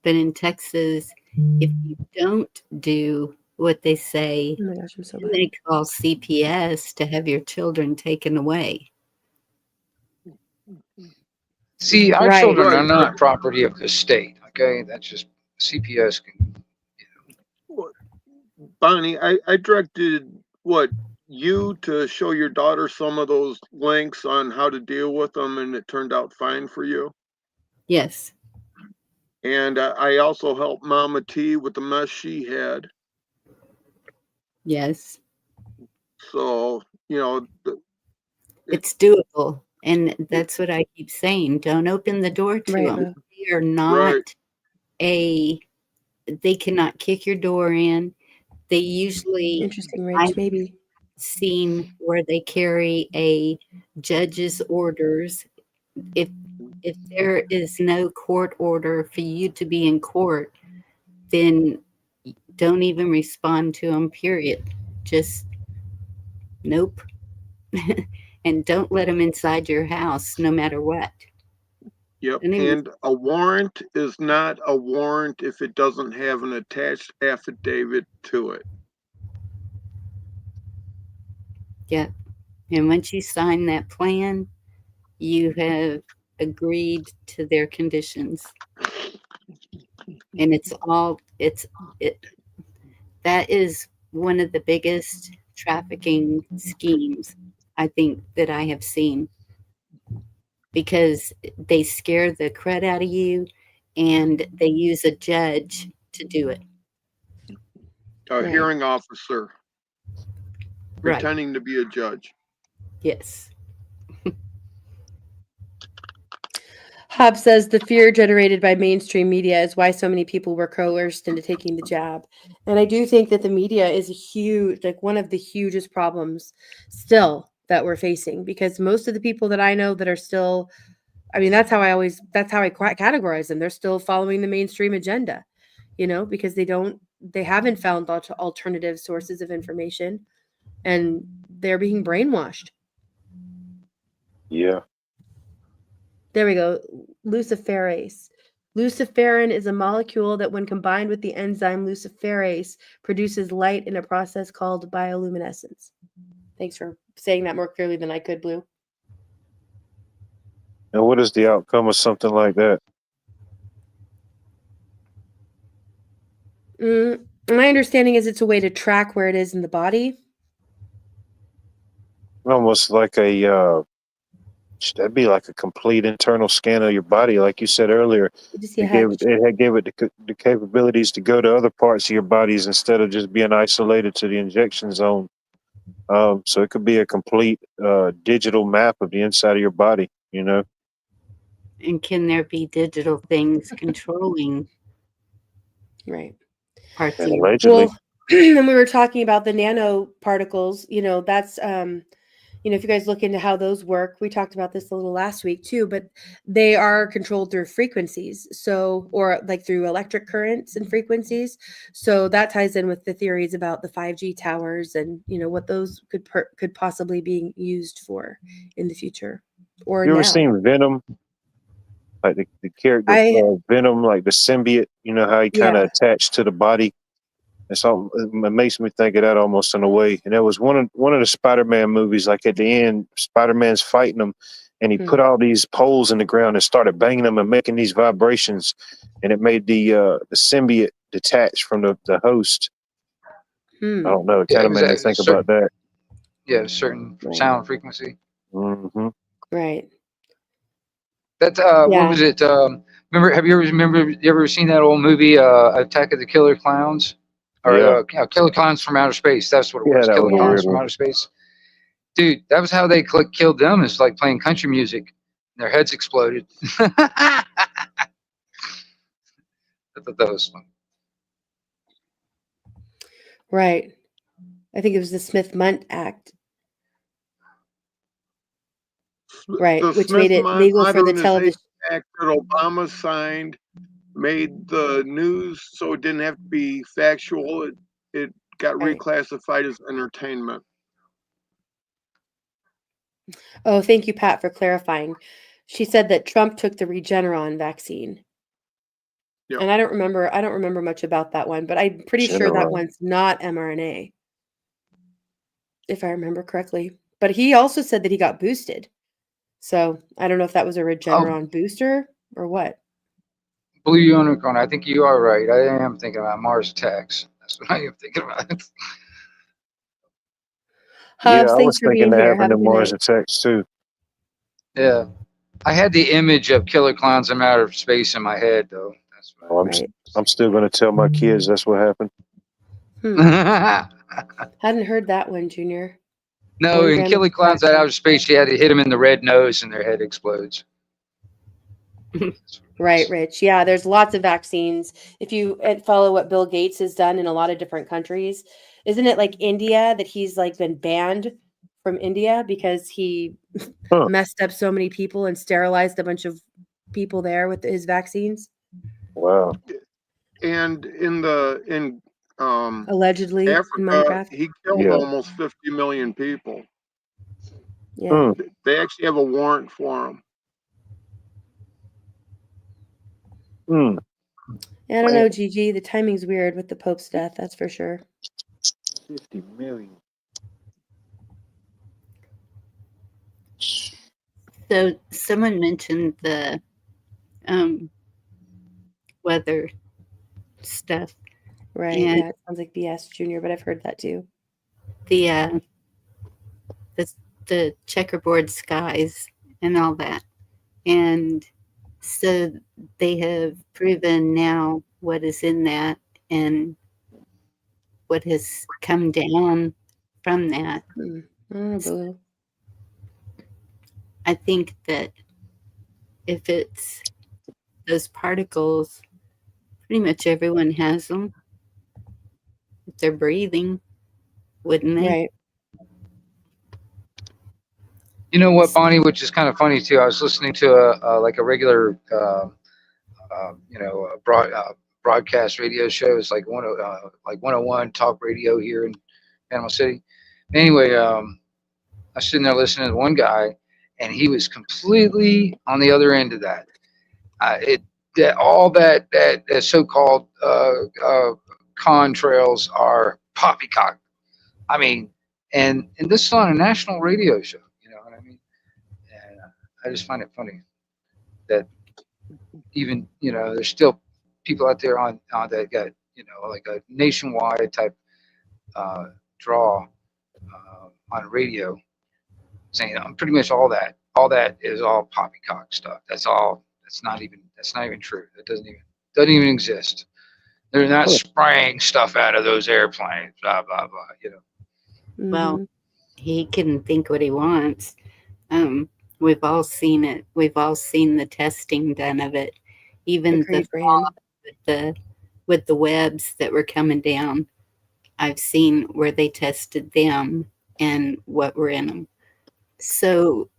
but in Texas, if you don't do what they say, oh my gosh, I'm so bad. They call CPS to have your children taken away. See, our children are not property of the state. Okay, that's just CPS can. Bonnie, I directed you to show your daughter some of those links on how to deal with them, and it turned out fine for you. Yes. And I also helped Mama T with the mess she had. Yes. So, it's doable. And that's what I keep saying. Don't open the door to Right, them. Mo. They are not they cannot kick your door in. They usually, Interesting, I've Rich. Maybe. seen where they carry a judge's orders. If there is no court order for you to be in court, then don't even respond to them, period. Just nope. And don't let them inside your house no matter what. Yep. Don't even, And a warrant is not a warrant if it doesn't have an attached affidavit to it. yeah. And once you sign that plan, you have agreed to their conditions. And that is one of the biggest trafficking schemes I think that I have seen, because they scare the crud out of you and they use a judge to do it. A Right. hearing officer Right. pretending to be a judge. Yes. Hobb says the fear generated by mainstream media is why so many people were coerced into taking the jab. And I do think that the media is a huge, like one of the hugest problems still that we're facing, because most of the people that I know that are still, I mean, that's how I categorize them. They're still following the mainstream agenda, because they haven't found alternative sources of information, and they're being brainwashed. Yeah. There we go. Luciferase. Luciferin is a molecule that, when combined with the enzyme luciferase, produces light in a process called bioluminescence. Thanks for saying that more clearly than I could, Blue. And what is the outcome of something like that? My understanding is it's a way to track where it is in the body. Almost like that'd be like a complete internal scan of your body, like you said earlier. It gave it the capabilities to go to other parts of your bodies instead of just being isolated to the injection zone. So it could be a complete digital map of the inside of your body. And can there be digital things controlling Right. parts of And your allegedly, Well, and we were talking about the nanoparticles, that's if you guys look into how those work, we talked about this a little last week too, but they are controlled through frequencies. So, or like through electric currents and frequencies. So that ties in with the theories about the 5G towers and, what those could possibly be used for in the future or you ever now. seen Venom? Like the character Venom, like the symbiote, how he kind of attached to the body. It makes me think of that almost in a way. And that was one of the Spider-Man movies. Like at the end, Spider-Man's fighting them, and he put all these poles in the ground and started banging them and making these vibrations, and it made the symbiote detach from the host. I don't know. It kind of made me think about that. Yeah, a certain sound frequency. Mm-hmm. Right. That's what was it? Have you ever seen that old movie, Attack of the Killer Clowns? Or Killer Clowns from Outer Space. That's what it was. That Killer was a Clowns weird from one. Outer Space. Dude, that was how they killed them. Is like playing country music. Their heads exploded. I thought that was fun. Right. I think it was the Smith-Mundt Act. Right, which made it legal for the television act that Obama signed made the news so it didn't have to be factual. It got reclassified as entertainment. Oh, thank you, Pat, for clarifying. She said that Trump took the Regeneron vaccine. Yep. And I don't remember much about that one, but I'm pretty sure that one's not mRNA, if I remember correctly. But he also said that he got boosted. So I don't know if that was a Regeneron booster or what. Blue Unicorn, I think you are right. I am thinking about Mars attacks. That's what I am thinking about. Hobbs, I was thinking of having the Mars attacks too. Yeah. I had the image of Killer Clowns from Outer Space in my head, though. That's what I'm still going to tell my kids that's what happened. Hadn't heard that one, Junior. No, 1 in gram of Killing Clowns at fraction. Outer Space, you had to hit them in the red nose and their head explodes. Right, Rich. Yeah, there's lots of vaccines. If you follow what Bill Gates has done in a lot of different countries, isn't it like India that he's like been banned from India because he Huh. messed up so many people and sterilized a bunch of people there with his vaccines? Wow. And in Allegedly in Africa, Minecraft. he killed Yeah. almost 50 million people. Yeah. They actually have a warrant for him. Hmm. Yeah, I don't know, Gigi. The timing's weird with the Pope's death, that's for sure. 50 million. So someone mentioned the weather stuff. Right. And Yeah, it sounds like BS Junior, but I've heard that too. the the checkerboard skies and all that. And so they have proven now what is in that and what has come down from that. Boo. I think that if it's those particles, pretty much everyone has them. If they're breathing, wouldn't they? Right. You know what, Bonnie? Which is kind of funny too. I was listening to a regular, broadcast radio shows like 101 Talk Radio here in Panama City. Anyway, I was sitting there listening to one guy, and he was completely on the other end of that. That so-called contrails are poppycock. I mean, and this is on a national radio show. You know what I mean? And I just find it funny that even there's still people out there on that got like a nationwide type draw on radio saying pretty much all that is all poppycock stuff. That's all. That's not even true. It doesn't even exist. They're not spraying stuff out of those airplanes. Blah blah blah. Well, he can think what he wants. We've all seen it. We've all seen the testing done of it. Even with the webs that were coming down. I've seen where they tested them and what were in them. So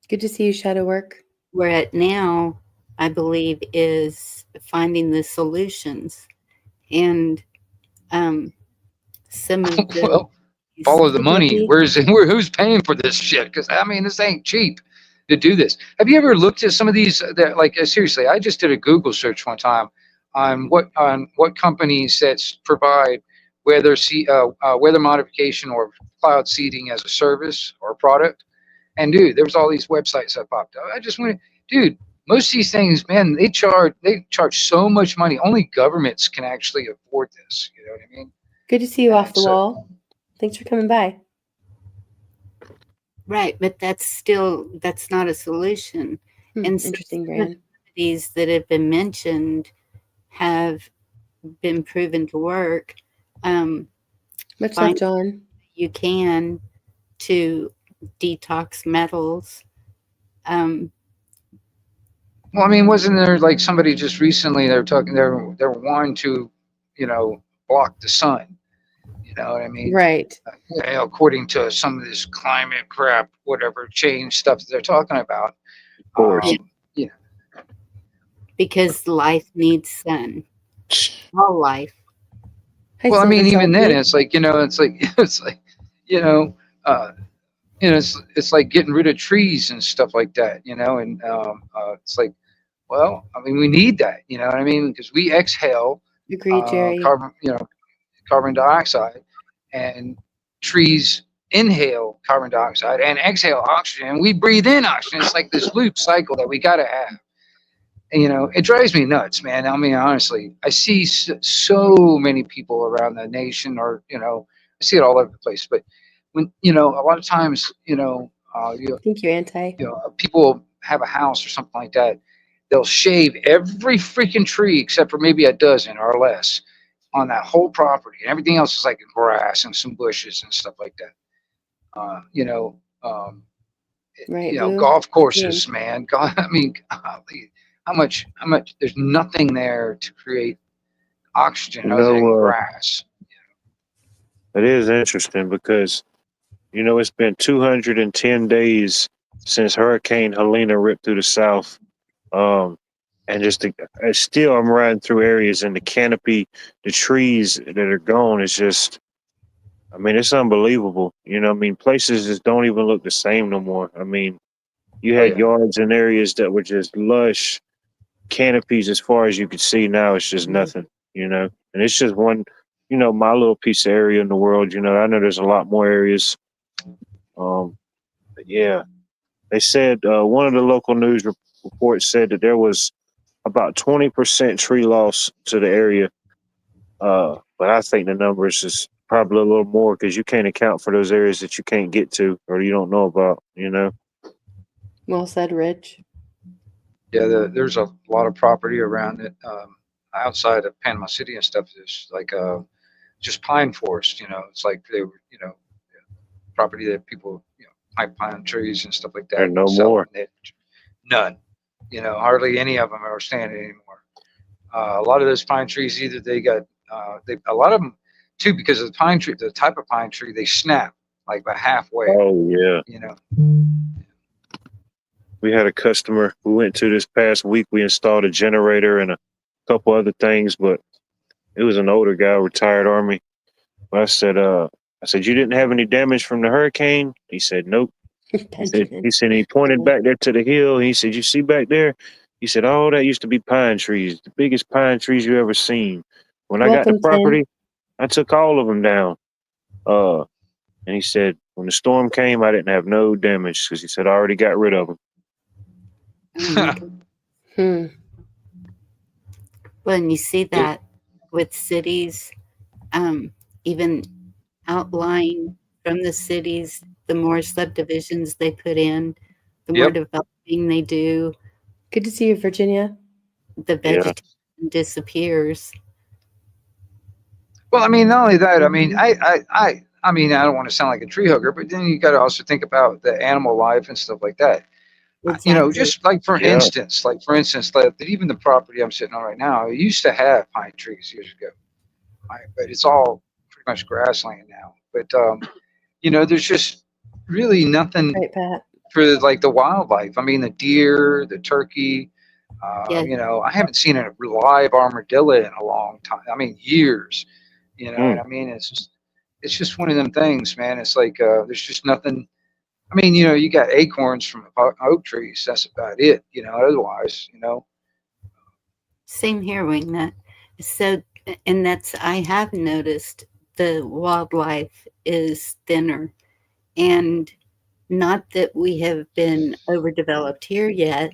good to see you, Shadow Work. We're at now, I believe, is finding the solutions. And some of the well, follow the money. Who's paying for this shit? Because I mean, this ain't cheap to do this. Have you ever looked at some of these? Seriously, I just did a Google search one time on what companies that provide weather modification or cloud seeding as a service or a product. And dude, there was all these websites that popped up. I just went, dude. Most of these things, man, they charge so much money. Only governments can actually afford this. You know what I mean? Good to see you off the wall. Thanks for coming by. Right, but that's not a solution. And interesting, Brand. These that have been mentioned have been proven to work. Much like John. You can to detox metals. Well, I mean, wasn't there like somebody just recently? They were wanting to, block the sun. You know what I mean? Right. According to some of this climate crap, whatever change stuff that they're talking about. Yeah. Because life needs sun. All life. Well, I mean, even then, it's like it's like getting rid of trees and stuff like that, and it's like, well, I mean, we need that, you know what I mean? Because we exhale Jerry. carbon dioxide, and trees inhale carbon dioxide and exhale oxygen, and we breathe in oxygen. It's like this loop cycle that we got to have. And, it drives me nuts, man. I mean, honestly, I see so many people around the nation, or, I see it all over the place. But when, a lot of times, I think you're anti. People have a house or something like that. They'll shave every freaking tree except for maybe a dozen or less on that whole property. And everything else is like grass and some bushes and stuff like that. You know, Right, golf Blue? courses, man. God, I mean, golly, how much? There's nothing there to create oxygen You other than know, grass. it is interesting because it's been 210 days since Hurricane Helena ripped through the South. Um, and still, I'm riding through areas and the canopy, the trees that are gone is just, I mean, it's unbelievable. I mean, places just don't even look the same no more. I mean, you Oh had yeah. yards and areas that were just lush canopies as far as you could see. Now it's just nothing, and it's just one, my little piece of area in the world. I know there's a lot more areas. But yeah, they said one of the local news reports said that there was about 20% tree loss to the area. But I think the numbers is probably a little more because you can't account for those areas that you can't get to or you don't know about. Well said, Rich. Yeah, there's a lot of property around it, outside of Panama City and stuff. There's like just pine forest. It's like they were, property that people, high pine trees and stuff like There that, no sell more. them. None. Hardly any of them are standing anymore. A lot of those pine trees, either they got, a lot of them too, because of the pine tree, the type of pine tree, they snap like about halfway. Oh yeah. We had a customer who went to this past week. We installed a generator and a couple other things, but it was an older guy, retired Army. But I said, you didn't have any damage from the hurricane? He said, nope. Benjamin. He pointed back there to the hill. He said, you see back there? He said, oh, that used to be pine trees, the biggest pine trees you ever seen. When I got the Welcome, Tim. property, I took all of them down. And he said, when the storm came, I didn't have no damage because he said, I already got rid of them. Hmm. Well, and you see that with cities, even outlying from the cities, the more subdivisions they put in, the more Yep. developing they do, Good to see you, Virginia. the vegetation disappears. Well, I mean, not only that. I mean, I mean, I don't want to sound like a tree hugger, but then you got to also think about the animal life and stuff like that. Exactly. Just like for Yeah. instance, that even the property I'm sitting on right now, it used to have pine trees years ago, right? But it's all pretty much grassland now. But there's just really nothing Right, Pat. for like the wildlife. I mean, the deer, the turkey. Yeah. I haven't seen a live armadillo in a long time. I mean, years. Mm. And I mean, it's just one of them things, man. It's like there's just nothing. I mean, you got acorns from oak trees. That's about it. Otherwise, Same here, Wingnut. So, and I have noticed the wildlife is thinner. And not that we have been overdeveloped here yet.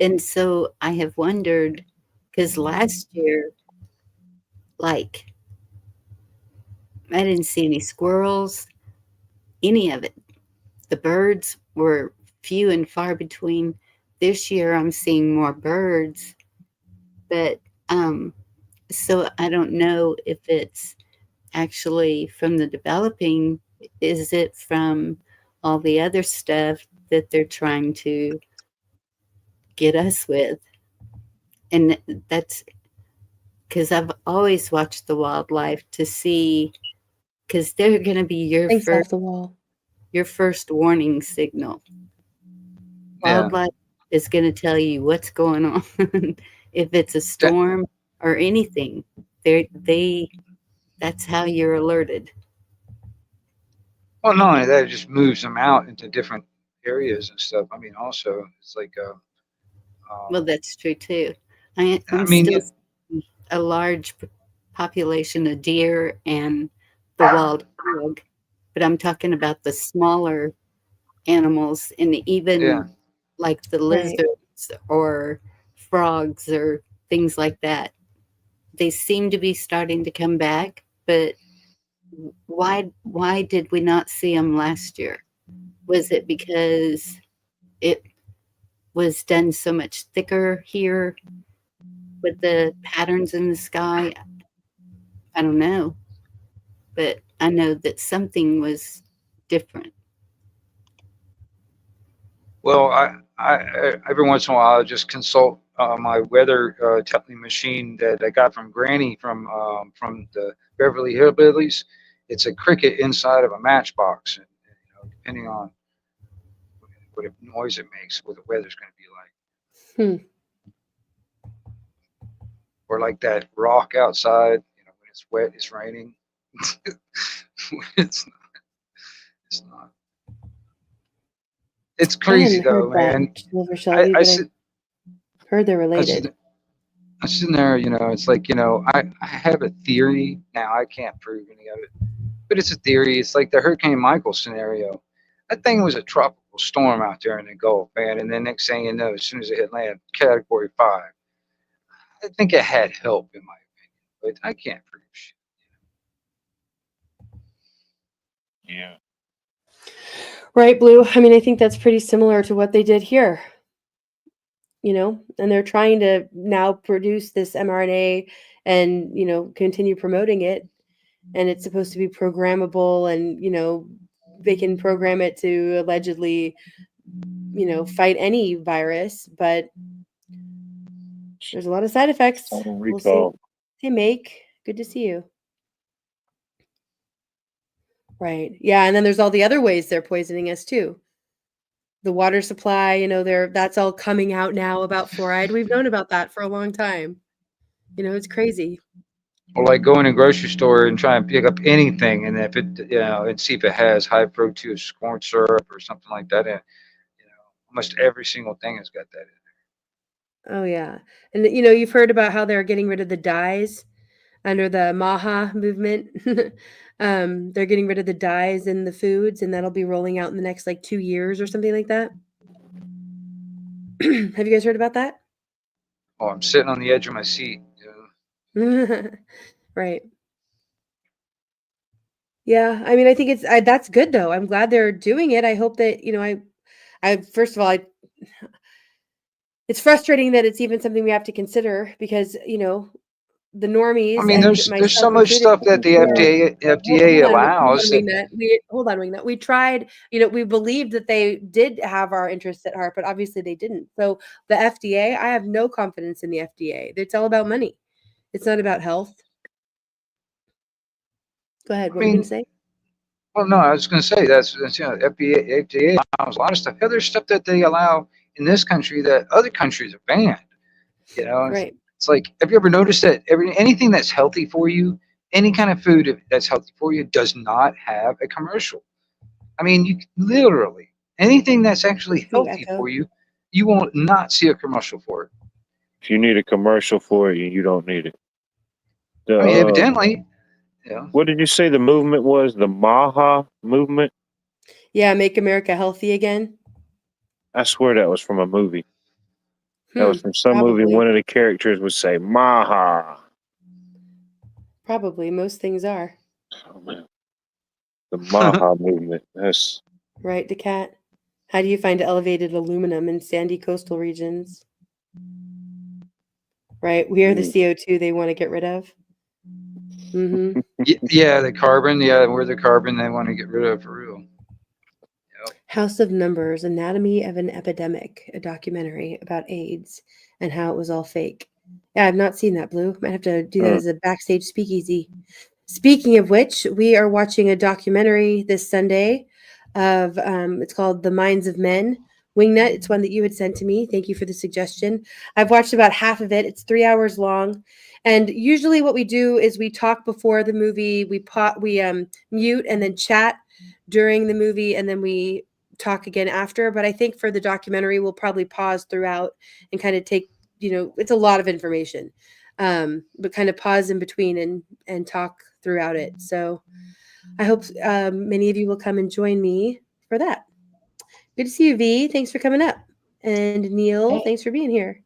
And so I have wondered, because last year, like, I didn't see any squirrels, any of it. The birds were few and far between. This year, I'm seeing more birds. But so I don't know if it's actually from the developing, is it from all the other stuff that they're trying to get us with? And that's because I've always watched the wildlife to see, because they're going to be Thanks off the wall. your first warning signal. Yeah. Wildlife is going to tell you what's going on. If it's a storm or anything, that's how you're alerted. Well, not only that, it just moves them out into different areas and stuff. I mean, also it's like Well, that's true too. I'm I mean, still seeing a large population of deer and the wild hog, but I'm talking about the smaller animals and even yeah. like the Right. lizards or frogs or things like that. They seem to be starting to come back, but why did we not see them last year? Was it because it was done so much thicker here with the patterns in the sky? I don't know, but I know that something was different? Well, I every once in a while I just consult my weather telling machine that I got from Granny from the Beverly Hillbillies. It's a cricket inside of a matchbox, and depending on what noise it makes, what the weather's going to be like. Or like that rock outside, when it's wet, it's raining. it's not. It's I crazy hadn't heard though, that, man. Silver Shelby, but I've heard they're related. I'm sitting there, it's like, I have a theory. Now, I can't prove any of it, but it's a theory. It's like the Hurricane Michael scenario. That thing was a tropical storm out there in the Gulf, man. And then next thing you know, as soon as it hit land, Category 5. I think it had help, in my opinion, but I can't prove shit. Yeah. Right, Blue. I mean, I think that's pretty similar to what they did here. And they're trying to now produce this mRNA and, continue promoting it. And it's supposed to be programmable and, they can program it to allegedly, fight any virus, but there's a lot of side effects. We'll see. Hey, Make, good to see you. Right. Yeah. And then there's all the other ways they're poisoning us too. The water supply, that's all coming out now about fluoride. We've known about that for a long time. It's crazy. Or like go in a grocery store and try and pick up anything, and if it, and see if it has high fructose corn syrup or something like that. And almost every single thing has got that in Oh yeah, and you've heard about how they're getting rid of the dyes under the MAHA movement. They're getting rid of the dyes in the foods, and that'll be rolling out in the next 2 years or something like that. Have you guys heard about that? Oh, I'm sitting on the edge of my seat. Right. Yeah, I mean, I think that's good though. I'm glad they're doing it. I hope that I first of all, it's frustrating that it's even something we have to consider because the normies. I mean, there's so much stuff that the FDA allows. Hold on, Wingnut. We tried. We believed that they did have our interests at heart, but obviously they didn't. So the FDA, I have no confidence in the FDA. It's all about money. It's not about health. Go ahead. What were you going to say? Well, no, I was going to say that's FDA allows a lot of stuff. There's stuff that they allow in this country that other countries have banned. Right. It's like, have you ever noticed that anything that's healthy for you, any kind of food that's healthy for you, does not have a commercial? I mean, you literally anything that's actually healthy for you, you will not see a commercial for it. If you need a commercial for it, you don't need it. I mean, evidently. Yeah. What did you say the movement was? The MAHA movement? Yeah, Make America Healthy Again. I swear that was from a movie. That was from some movie. One of the characters would say MAHA. Probably. Most things are. Oh, man. The MAHA movement. That's right, DeCat. How do you find elevated aluminum in sandy coastal regions? Right. We are the CO2 they want to get rid of. Mm-hmm. Yeah, the carbon. Yeah, we're the carbon they want to get rid of for real. Yep. House of Numbers, Anatomy of an Epidemic, a documentary about AIDS and how it was all fake. Yeah, I've not seen that, Blue. Might have to do that as a backstage speakeasy. Speaking of which, we are watching a documentary this Sunday of, it's called The Minds of Men. Wingnut, it's one that you had sent to me. Thank you for the suggestion. I've watched about half of it. It's 3 hours long. And usually what we do is we talk before the movie, we mute and then chat during the movie, and then we talk again after. But I think for the documentary, we'll probably pause throughout and kind of take, it's a lot of information, but kind of pause in between and talk throughout it. So I hope many of you will come and join me for that. Good to see you, V. Thanks for coming up. And Neil, thanks for being here.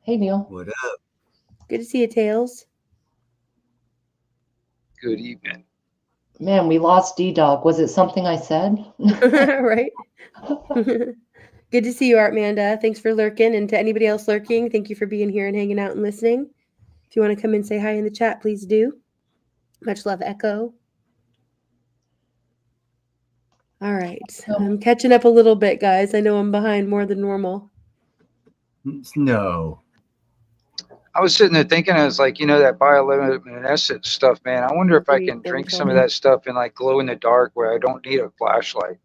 Hey, Neil. What up? Good to see you, Tails. Good evening. Man, we lost D-Dog. Was it something I said? Right. Good to see you, Artmanda. Thanks for lurking. And to anybody else lurking, thank you for being here and hanging out and listening. If you want to come and say hi in the chat, please do. Much love, Echo. All right. I'm catching up a little bit, guys. I know I'm behind more than normal. No. I was sitting there thinking, I was like, that bioluminescent stuff, man. I wonder if I You can get in drink some of trouble. that stuff and like glow in the dark where I don't need a flashlight.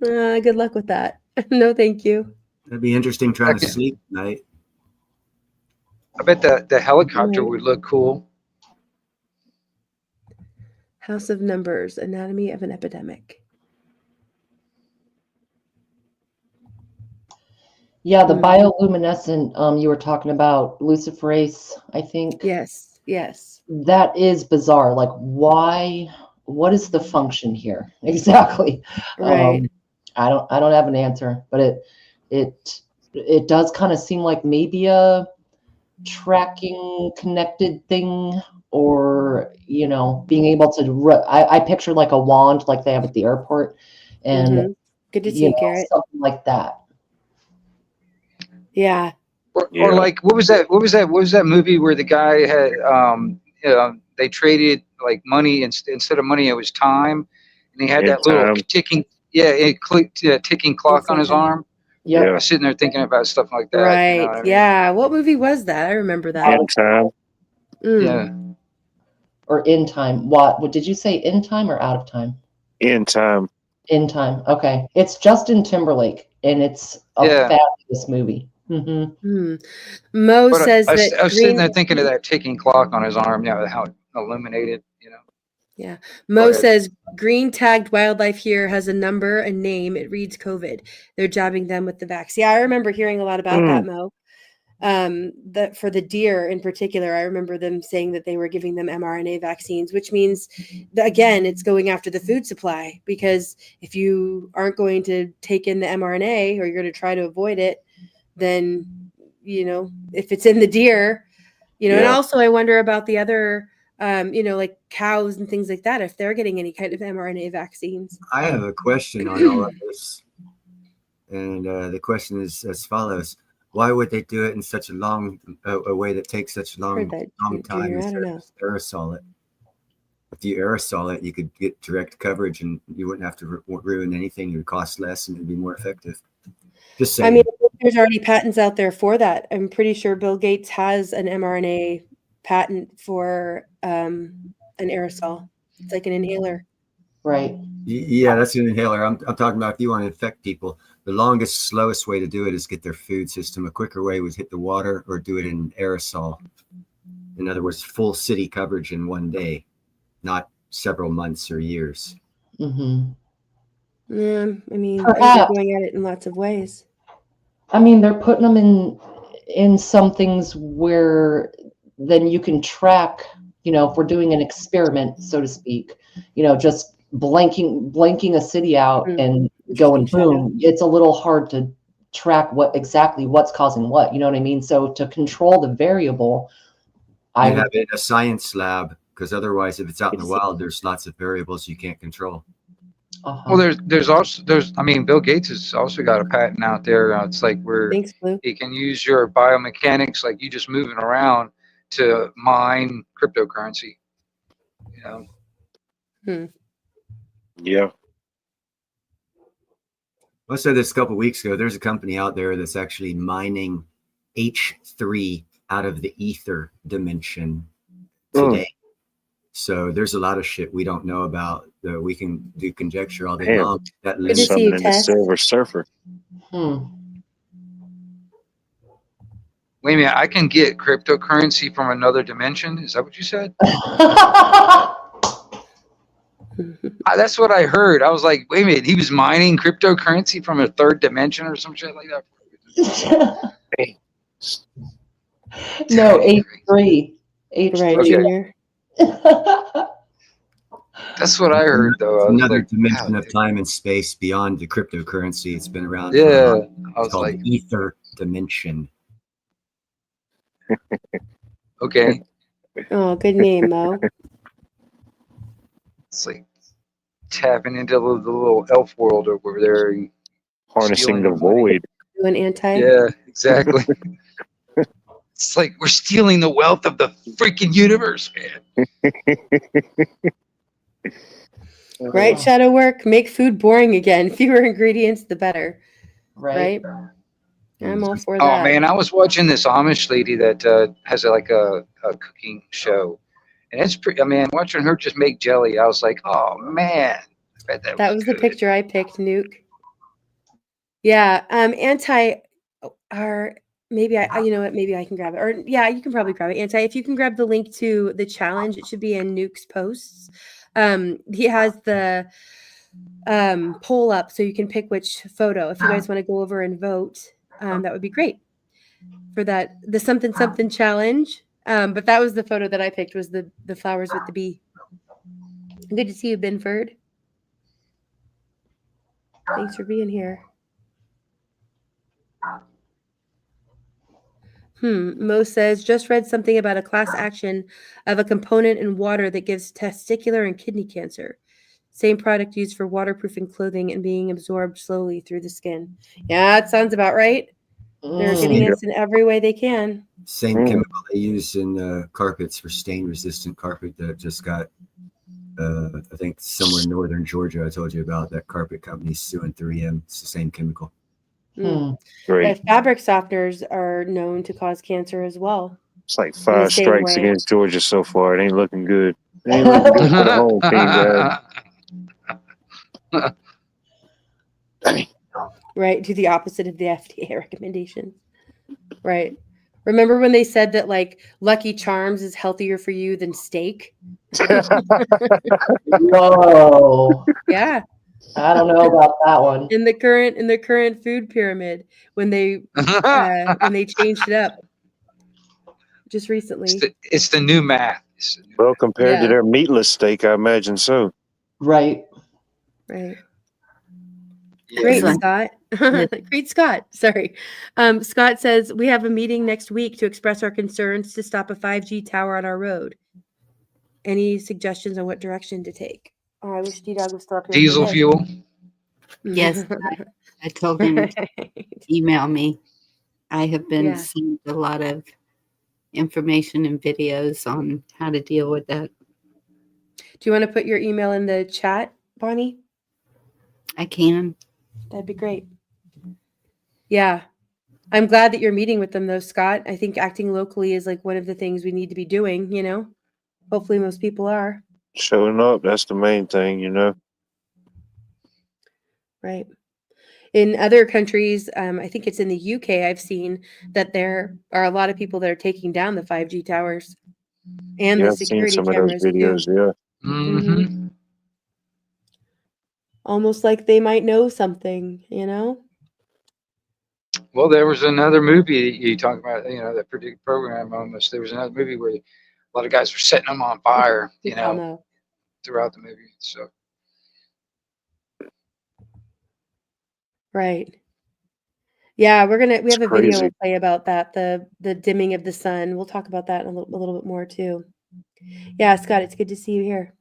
Good luck with that. No, thank you. That'd be interesting trying to Okay. sleep at night. I bet the helicopter Right. would look cool. House of Numbers, Anatomy of an Epidemic. Yeah, the bioluminescent you were talking about, luciferase, I think. Yes, yes. That is bizarre. Like, why? What is the function here exactly? Right. I don't have an answer, but it does kind of seem like maybe a tracking connected thing, or being able to. I picture like a wand, like they have at the airport, and Good to see you, Garrett. something like that. Yeah. Or like, what was that movie where the guy had, they traded like money instead of money, it was time. And he had In that little time. ticking, ticking clock on his arm. Yep. I was sitting there thinking about stuff like that. Right. You know what I mean? Yeah. What movie was that? I remember that. In time. Yeah. Or in time. What did you say? In time or out of time? In time. In time. Okay. It's Justin Timberlake, and it's a fabulous movie. Mo But says I that was sitting there thinking of that ticking clock on his arm. Yeah, how it illuminated. Yeah. Mo says green tagged wildlife here has a number and name. It reads COVID. They're jabbing them with the vaccine. Yeah, I remember hearing a lot about that, Mo. That for the deer in particular, I remember them saying that they were giving them mRNA vaccines, which means that, again, it's going after the food supply, because if you aren't going to take in the mRNA, or you're going to try to avoid it, then, if it's in the deer, and also I wonder about the other, like cows and things like that, if they're getting any kind of mRNA vaccines. I have a question on all of this. And the question is as follows. Why would they do it in such a way that takes such a long time instead of just aerosol it? If you aerosol it, you could get direct coverage and you wouldn't have to ruin anything. It would cost less and it'd be more effective. Just saying. I mean, there's already patents out there for that. I'm pretty sure Bill Gates has an mRNA patent for an aerosol. It's like an inhaler. Right. Yeah, that's an inhaler. I'm talking about if you want to infect people. The longest, slowest way to do it is get their food system. A quicker way was hit the water or do it in aerosol. In other words, full city coverage in one day, not several months or years. Mm-hmm. Yeah, I mean, Perhaps. they're going at it in lots of ways. I mean, they're putting them in some things where then you can track, if we're doing an experiment, so to speak, just blanking a city out and going boom, it's a little hard to track what's causing what, you know what I mean? So to control the variable, You have it in a science lab, because otherwise if it's out in the wild, there's lots of variables you can't control. Well, I mean, Bill Gates has also got a patent out there. It's like where he can use your biomechanics, like you just moving around, to mine cryptocurrency. Yeah. I said this a couple of weeks ago. There's a company out there that's actually mining H3 out of the ether dimension today. So there's a lot of shit we don't know about that we can do conjecture all day long. That limits something in the Silver Surfer. Wait a minute, I can get cryptocurrency from another dimension? Is that what you said? That's what I heard. I was like, wait a minute, he was mining cryptocurrency from a third dimension or some shit like that? No, H3. Right, Junior. That's what I heard, though. It's another dimension of time and space beyond the cryptocurrency. It's been around. Yeah, it's called the ether dimension. Okay. Oh, good name, Mo. It's like tapping into the little elf world over there. And harnessing the void. Doing anti? Yeah, exactly. It's like we're stealing the wealth of the freaking universe, man. Right, shadow work. Make food boring again. Fewer ingredients, the better. Right? I'm all for that. Oh man, I was watching this Amish lady that has a cooking show, and it's pretty. I mean, watching her just make jelly, I was like, oh man, I bet that was the picture I picked, Nuke. Yeah, or maybe you know what? Maybe I can grab it. Or yeah, you can probably grab it. If you can grab the link to the challenge, it should be in Nuke's posts. He has the poll up, so you can pick which photo. If you guys want to go over and vote, that would be great for the something challenge. But that was the photo that I picked, was the flowers with the bee. Good to see you, Binford. Thanks for being here. Mo says, just read something about a class action of a component in water that gives testicular and kidney cancer. Same product used for waterproofing clothing and being absorbed slowly through the skin. Yeah, it sounds about right. They're getting us in every way they can. Same chemical they use in carpets for stain-resistant carpet that just got, I think, somewhere in northern Georgia. I told you about that carpet company suing 3M. It's the same chemical. Great. Fabric softeners are known to cause cancer as well. It's like 5 strikes against Georgia so far. It ain't looking good. It ain't looking good for the home team, guys. Right. Do the opposite of the FDA recommendation. Right. Remember when they said that like Lucky Charms is healthier for you than steak? Whoa. Yeah. I don't know about that one. In the current food pyramid, when they changed it up just recently. It's the new math. Well, compared to their meatless steak, I imagine so. Right. Right. Yeah. Great, Scott. Great, Scott. Sorry. Scott says, we have a meeting next week to express our concerns to stop a 5G tower on our road. Any suggestions on what direction to take? Oh, I wish D-Dog was still up here. Diesel fuel. Yes. I told him to email me. I have been seeing a lot of information and videos on how to deal with that. Do you want to put your email in the chat, Bonnie? I can. That'd be great. Yeah. I'm glad that you're meeting with them though, Scott. I think acting locally is like one of the things we need to be doing, you know? Hopefully most people are. Showing up, that's the main thing, you know? Right. In other countries, I think it's in the UK, I've seen that there are a lot of people that are taking down the 5G towers and the security cameras too. Yeah. Mm-hmm. Almost like they might know something, you know? Well, there was another movie you talk about, you know, that predictive program almost. There was another movie where a lot of guys were setting them on fire, you know, throughout the movie. So. Right. Yeah, we have a video we'll play about that, the dimming of the sun. We'll talk about that in a little bit more too. Yeah, Scott, it's good to see you here.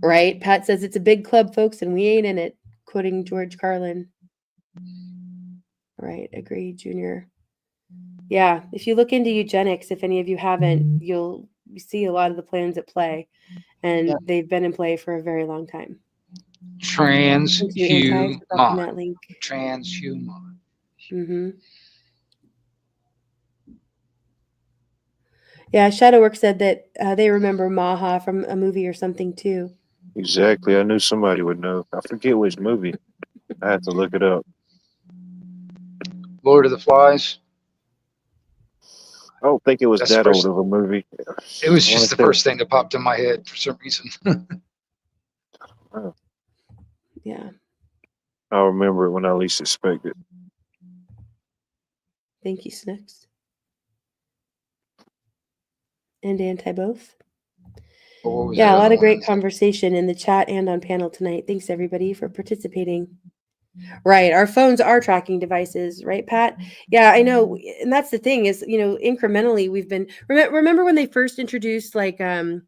Right. Pat says it's a big club, folks, and we ain't in it. Quoting George Carlin. Right. Agreed, Junior. Yeah. If you look into eugenics, if any of you haven't, you'll see a lot of the plans at play. And they've been in play for a very long time. Transhuman. Mm-hmm. Yeah, Shadowwork said that they remember Maha from a movie or something too. Exactly. I knew somebody would know. I forget which movie. I had to look it up. Lord of the Flies. I don't think it was that old of a movie. It was just the first thing that popped in my head for some reason. Yeah. I'll remember it when I least expect it. Thank you, Snooks. And Anti both. Yeah, a lot of great conversation in the chat and on panel tonight. Thanks everybody for participating. Right, our phones are tracking devices, right, Pat? Yeah, I know, and that's the thing is, you know, incrementally we've been. Remember when they first introduced like, I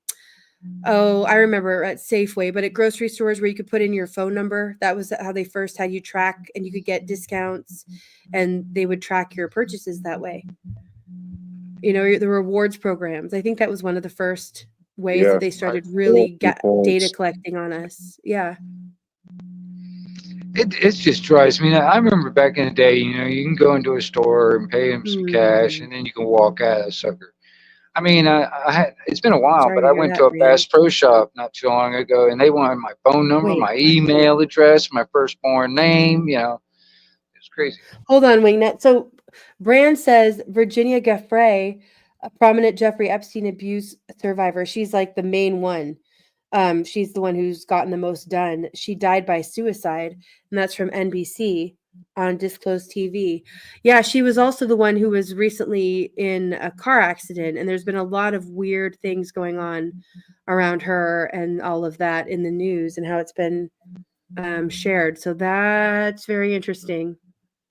remember at Safeway, but at grocery stores where you could put in your phone number. That was how they first had you track, and you could get discounts, and they would track your purchases that way. You know, the rewards programs. I think that was one of the first ways that they started really data collecting on us. Yeah. It just drives me nuts. I remember back in the day, you know, you can go into a store and pay them some cash, and then you can walk out, sucker. I mean, it's been a while, Sorry but to I hear went that, to a Brian. Bass Pro Shop not too long ago, and they wanted my phone number, Wait, my what? email address, my firstborn name. You know, it's crazy. Hold on, Wingnut. So Brand says Virginia Giuffre, a prominent Jeffrey Epstein abuse survivor. She's like the main one. She's the one who's gotten the most done. She died by suicide, and that's from NBC on Disclosed TV. Yeah, she was also the one who was recently in a car accident, and there's been a lot of weird things going on around her and all of that in the news and how it's been shared. So that's very interesting.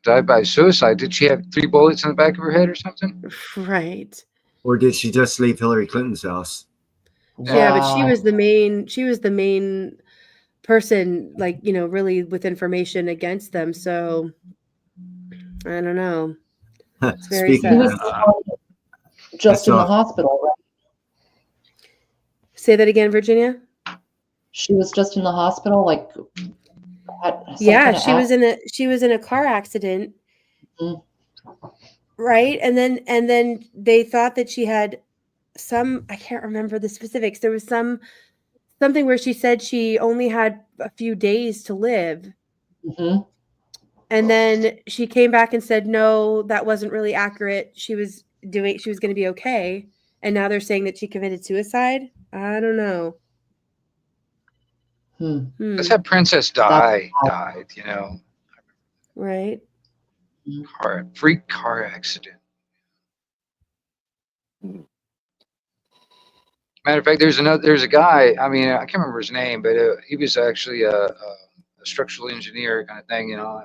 Died by suicide. Did she have 3 bullets in the back of her head or something? Right. Or did she just leave Hillary Clinton's house? Yeah, but she was the main person, like, you know, really with information against them. So I don't know. It's very He was sad. just in the hospital, right? Say that again, Virginia. She was just in the hospital, like yeah, she was in a car accident. Right? And then they thought that she had I can't remember the specifics. There was something where she said she only had a few days to live. Mm-hmm. And then she came back and said, no, that wasn't really accurate. She was going to be okay. And now they're saying that she committed suicide. I don't know. Let's have Princess Di died, you know. Right. Freak car accident. Matter of fact, there's a guy. I mean, I can't remember his name, but he was actually a structural engineer kind of thing, you know.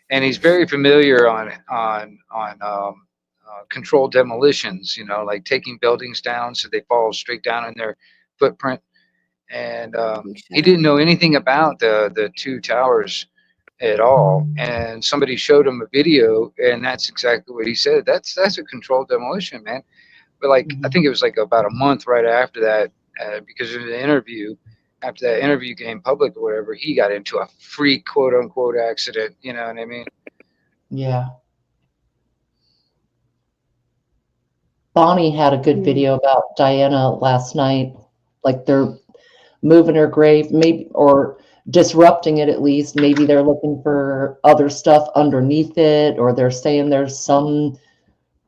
And he's very familiar on controlled demolitions, you know, like taking buildings down so they fall straight down in their footprint. And he didn't know anything about the 2 towers at all. And somebody showed him a video, and that's exactly what he said. That's a controlled demolition, man. But like, I think it was like about a month right after that, because of the interview. After that interview came public or whatever, he got into a freak quote unquote accident. You know what I mean? Yeah. Bonnie had a good video about Diana last night. Like they're moving her grave, maybe, or disrupting it at least. Maybe they're looking for other stuff underneath it, or they're saying there's some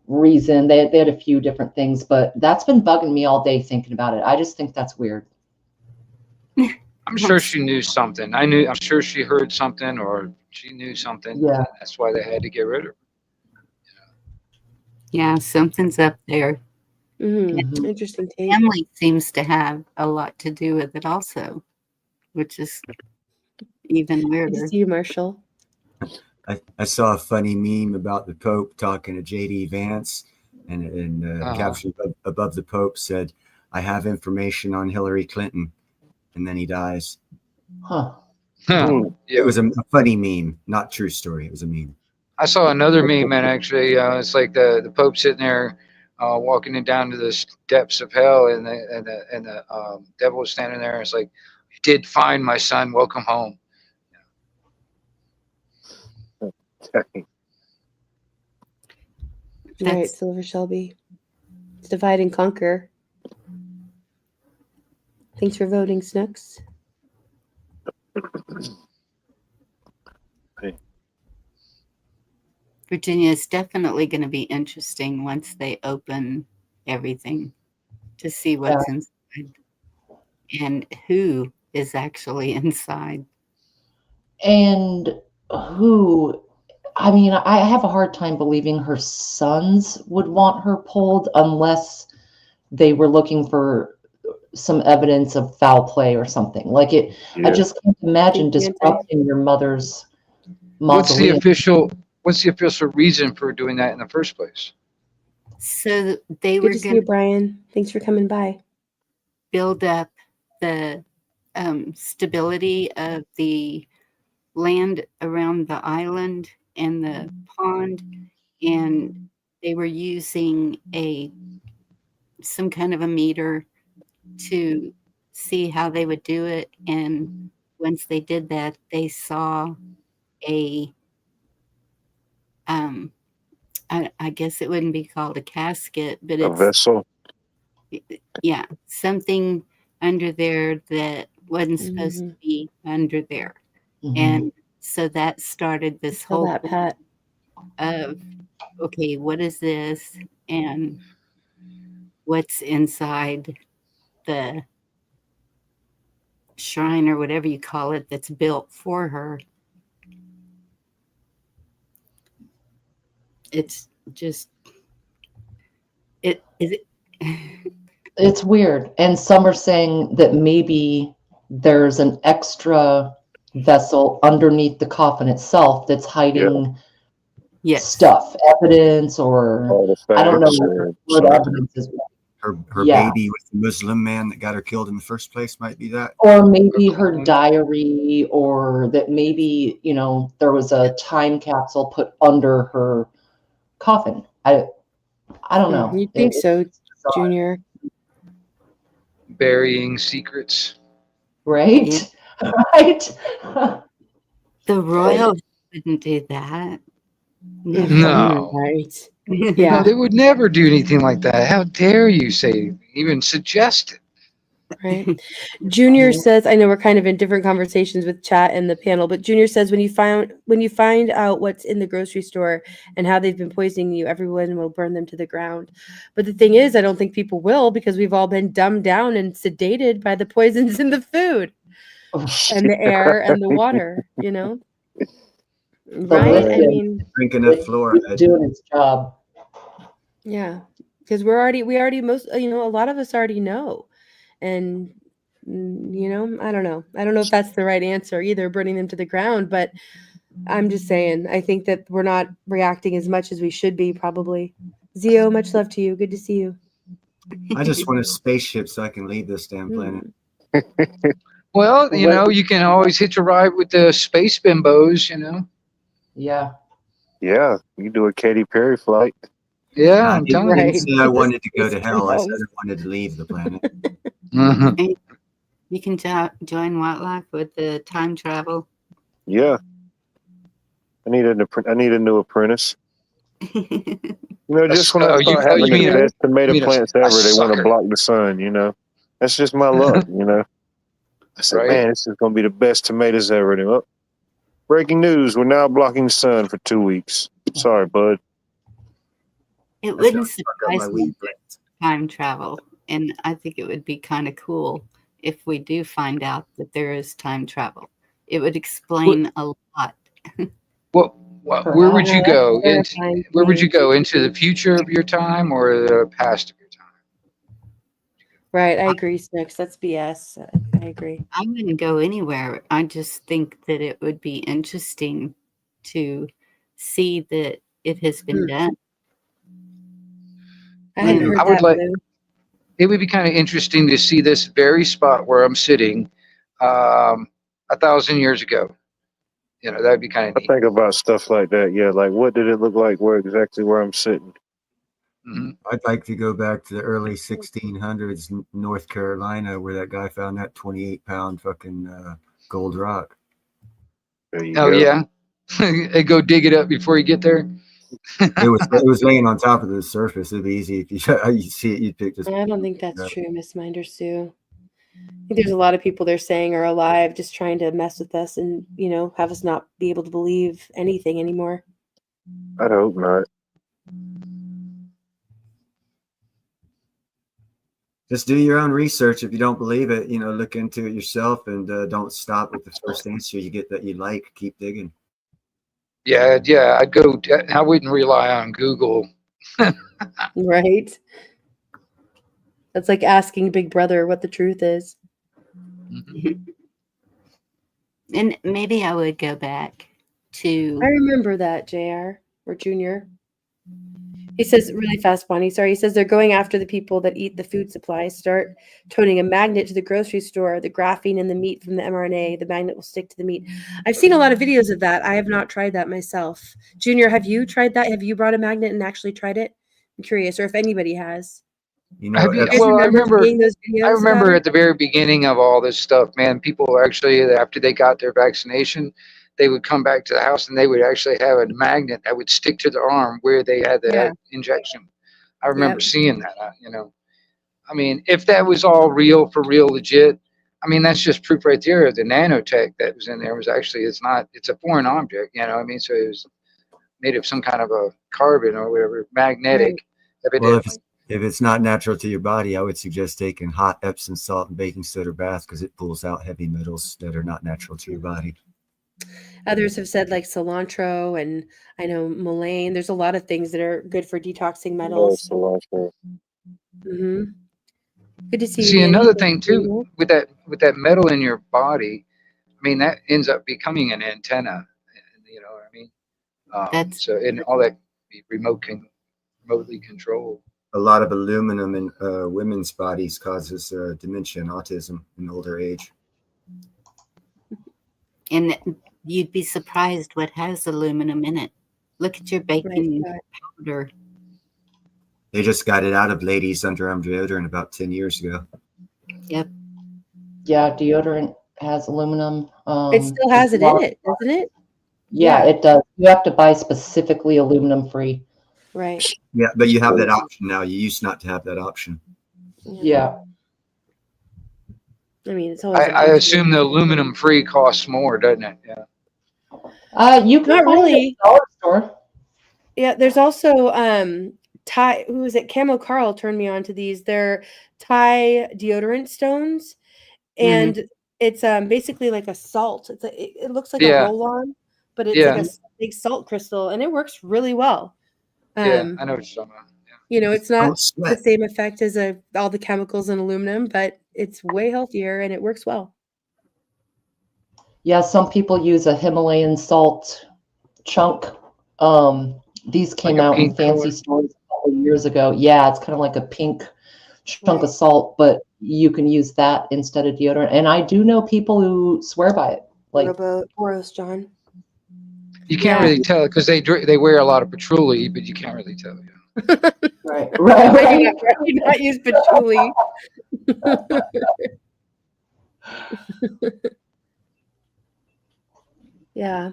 reason. They had a few different things, but that's been bugging me all day thinking about it. I just think that's weird. I'm sure she knew something. I'm sure she heard something, or she knew something. Yeah. That's why they had to get rid of her. Yeah, something's up there. Mm-hmm. Interesting take. Family seems to have a lot to do with it also, which is even weirder. Good to see you, Marshall. I saw a funny meme about the Pope talking to J.D. Vance, and caption above the Pope said, "I have information on Hillary Clinton," and then he dies. Huh. It was a funny meme, not true story. It was a meme. I saw another meme, man. Actually, it's like the Pope sitting there, walking it down to the depths of hell, and the devil is standing there. It's like, "You did fine, my son. Welcome home." Right, Silver Shelby. It's divide and conquer. Thanks for voting, Snooks. Virginia is definitely going to be interesting once they open everything to see what's inside and who is actually inside. And who, I mean, I have a hard time believing her sons would want her pulled unless they were looking for some evidence of foul play or something. Like it, I just can't imagine disrupting your mother's mausoleum. What's the official reason for doing that in the first place? So they Good were to see you, Brian. Thanks for coming by. Build up the stability of the land around the island and the pond, and they were using some kind of a meter to see how they would do it. And once they did that, they saw a, I guess it wouldn't be called a casket, but A it's, vessel. yeah, something under there that wasn't supposed to be under there. And so that started this Feel whole that, thing Pat. of, okay, what is this? And what's inside the shrine or whatever you call it that's built for her. It's just, it is it. It's weird. And some are saying that maybe there's an extra vessel underneath the coffin itself that's hiding stuff, evidence, or I don't know what evidence is. Her baby with the Muslim man that got her killed in the first place might be that. Or maybe her diary, or that maybe, you know, there was a time capsule put under her coffin. I don't know. You think so, Junior? Burying secrets. Right? Right? The royals wouldn't do that. No. Right. Yeah. No, they would never do anything like that. How dare you even suggest it? Right. Junior says, I know we're kind of in different conversations with chat and the panel, but Junior says when you find out what's in the grocery store and how they've been poisoning you, everyone will burn them to the ground. But the thing is, I don't think people will, because we've all been dumbed down and sedated by the poisons in the food and the air and the water, you know? Right? I mean, drinking enough fluoride. Doing its job. Yeah. Because we already a lot of us already know. And, you know, I don't know if that's the right answer either, burning them to the ground, but I'm just saying, I think that we're not reacting as much as we should be, probably. Zio, much love to you. Good to see you. I just want a spaceship so I can leave this damn planet. Well, you know, you can always hitch a ride with the space bimbos, you know. Yeah. Yeah, you can do a Katy Perry flight. Yeah, I'm telling you. I didn't say I wanted to go to hell. I said I wanted to leave the planet. You can join Wildlife with the time travel. Yeah. I need a new apprentice. You know, just when I start having the best tomato plants ever, they want to block the sun, you know. That's just my luck, you know. I said, man, this is going to be the best tomatoes ever. And oh, breaking news, we're now blocking the sun for 2 weeks. Sorry, bud. It wouldn't surprise me if time travel, and I think it would be kind of cool if we do find out that there is time travel. It would explain a lot. Well, where would you go? Where would you go? Into the future of your time or the past of your time? Right, I agree, Snooks. That's BS. I agree. I wouldn't go anywhere. I just think that it would be interesting to see that it has been done. I hadn't heard that. It would be kind of interesting to see this very spot where I'm sitting 1,000 years ago. You know, that'd be kind of neat. I think about stuff like that. Yeah, like what did it look like where I'm sitting? Mm-hmm. I'd like to go back to the early 1600s, North Carolina, where that guy found that 28-pound fucking gold rock. Yeah, and go dig it up before you get there. It was laying on top of the surface. It'd be easy if you see it, you'd pick this. I don't think that's true, Miss Minder Sue. I think there's a lot of people they're saying are alive, just trying to mess with us and, you know, have us not be able to believe anything anymore. I'd hope not. Just do your own research. If you don't believe it, you know, look into it yourself, and don't stop with the first answer you get that you like. Keep digging. Yeah, I wouldn't rely on Google. Right. That's like asking Big Brother what the truth is. And maybe I would go back to... I remember that, JR or Junior. He says really fast, Bonnie. Sorry. He says they're going after the people that eat the food supplies. Start toting a magnet to the grocery store, the graphene in the meat from the mRNA. The magnet will stick to the meat. I've seen a lot of videos of that. I have not tried that myself. Junior, have you tried that? Have you brought a magnet and actually tried it? I'm curious, or if anybody has. You know, You guys remember seeing those videos? I remember about at the very beginning of all this stuff, man, people actually, after they got their vaccination, they would come back to the house and they would actually have a magnet that would stick to their arm where they had the injection. I remember seeing that, you know. I mean, if that was all real, for real, legit, I mean, that's just proof right there. The nanotech that was in there was actually, it's a foreign object, you know what I mean? So it was made of some kind of a carbon or whatever, magnetic, evidently. Well, if it's not natural to your body, I would suggest taking hot Epsom salt and baking soda bath because it pulls out heavy metals that are not natural to your body. Others have said like cilantro, and I know mullein. There's a lot of things that are good for detoxing metals. Mm-hmm. Good to see you. See, another thing too, with that metal in your body, I mean, that ends up becoming an antenna. You know what I mean? So, and all that remotely controlled. A lot of aluminum in women's bodies causes dementia and autism in older age. And you'd be surprised what has aluminum in it. Look at your baking powder. They just got it out of ladies' underarm deodorant about 10 years ago. Yep. Yeah, deodorant has aluminum. It still has it in it, doesn't it? Yeah, it does. You have to buy specifically aluminum free. Right. Yeah, but you have that option now. You used not to have that option. Yeah. I mean, it's always. I assume the aluminum free costs more, doesn't it? Yeah. You can not find really. it at the dollar store. Yeah, there's also Thai. Who is it? Camo Carl turned me on to these. They're Thai deodorant stones, and it's basically like a salt. It looks like a roll-on, but it's like a big salt crystal, and it works really well. I know what you're talking about. You know, it's not the same effect as all the chemicals in aluminum, but it's way healthier and it works well. Yeah, some people use a Himalayan salt chunk. These came out in fancy stores a couple of years ago. Yeah, it's kind of like a pink chunk of salt, but you can use that instead of deodorant. And I do know people who swear by it. Like Boros, John. You can't really tell because they wear a lot of patchouli, but you can't really tell. Right. I do not use patchouli. Yeah.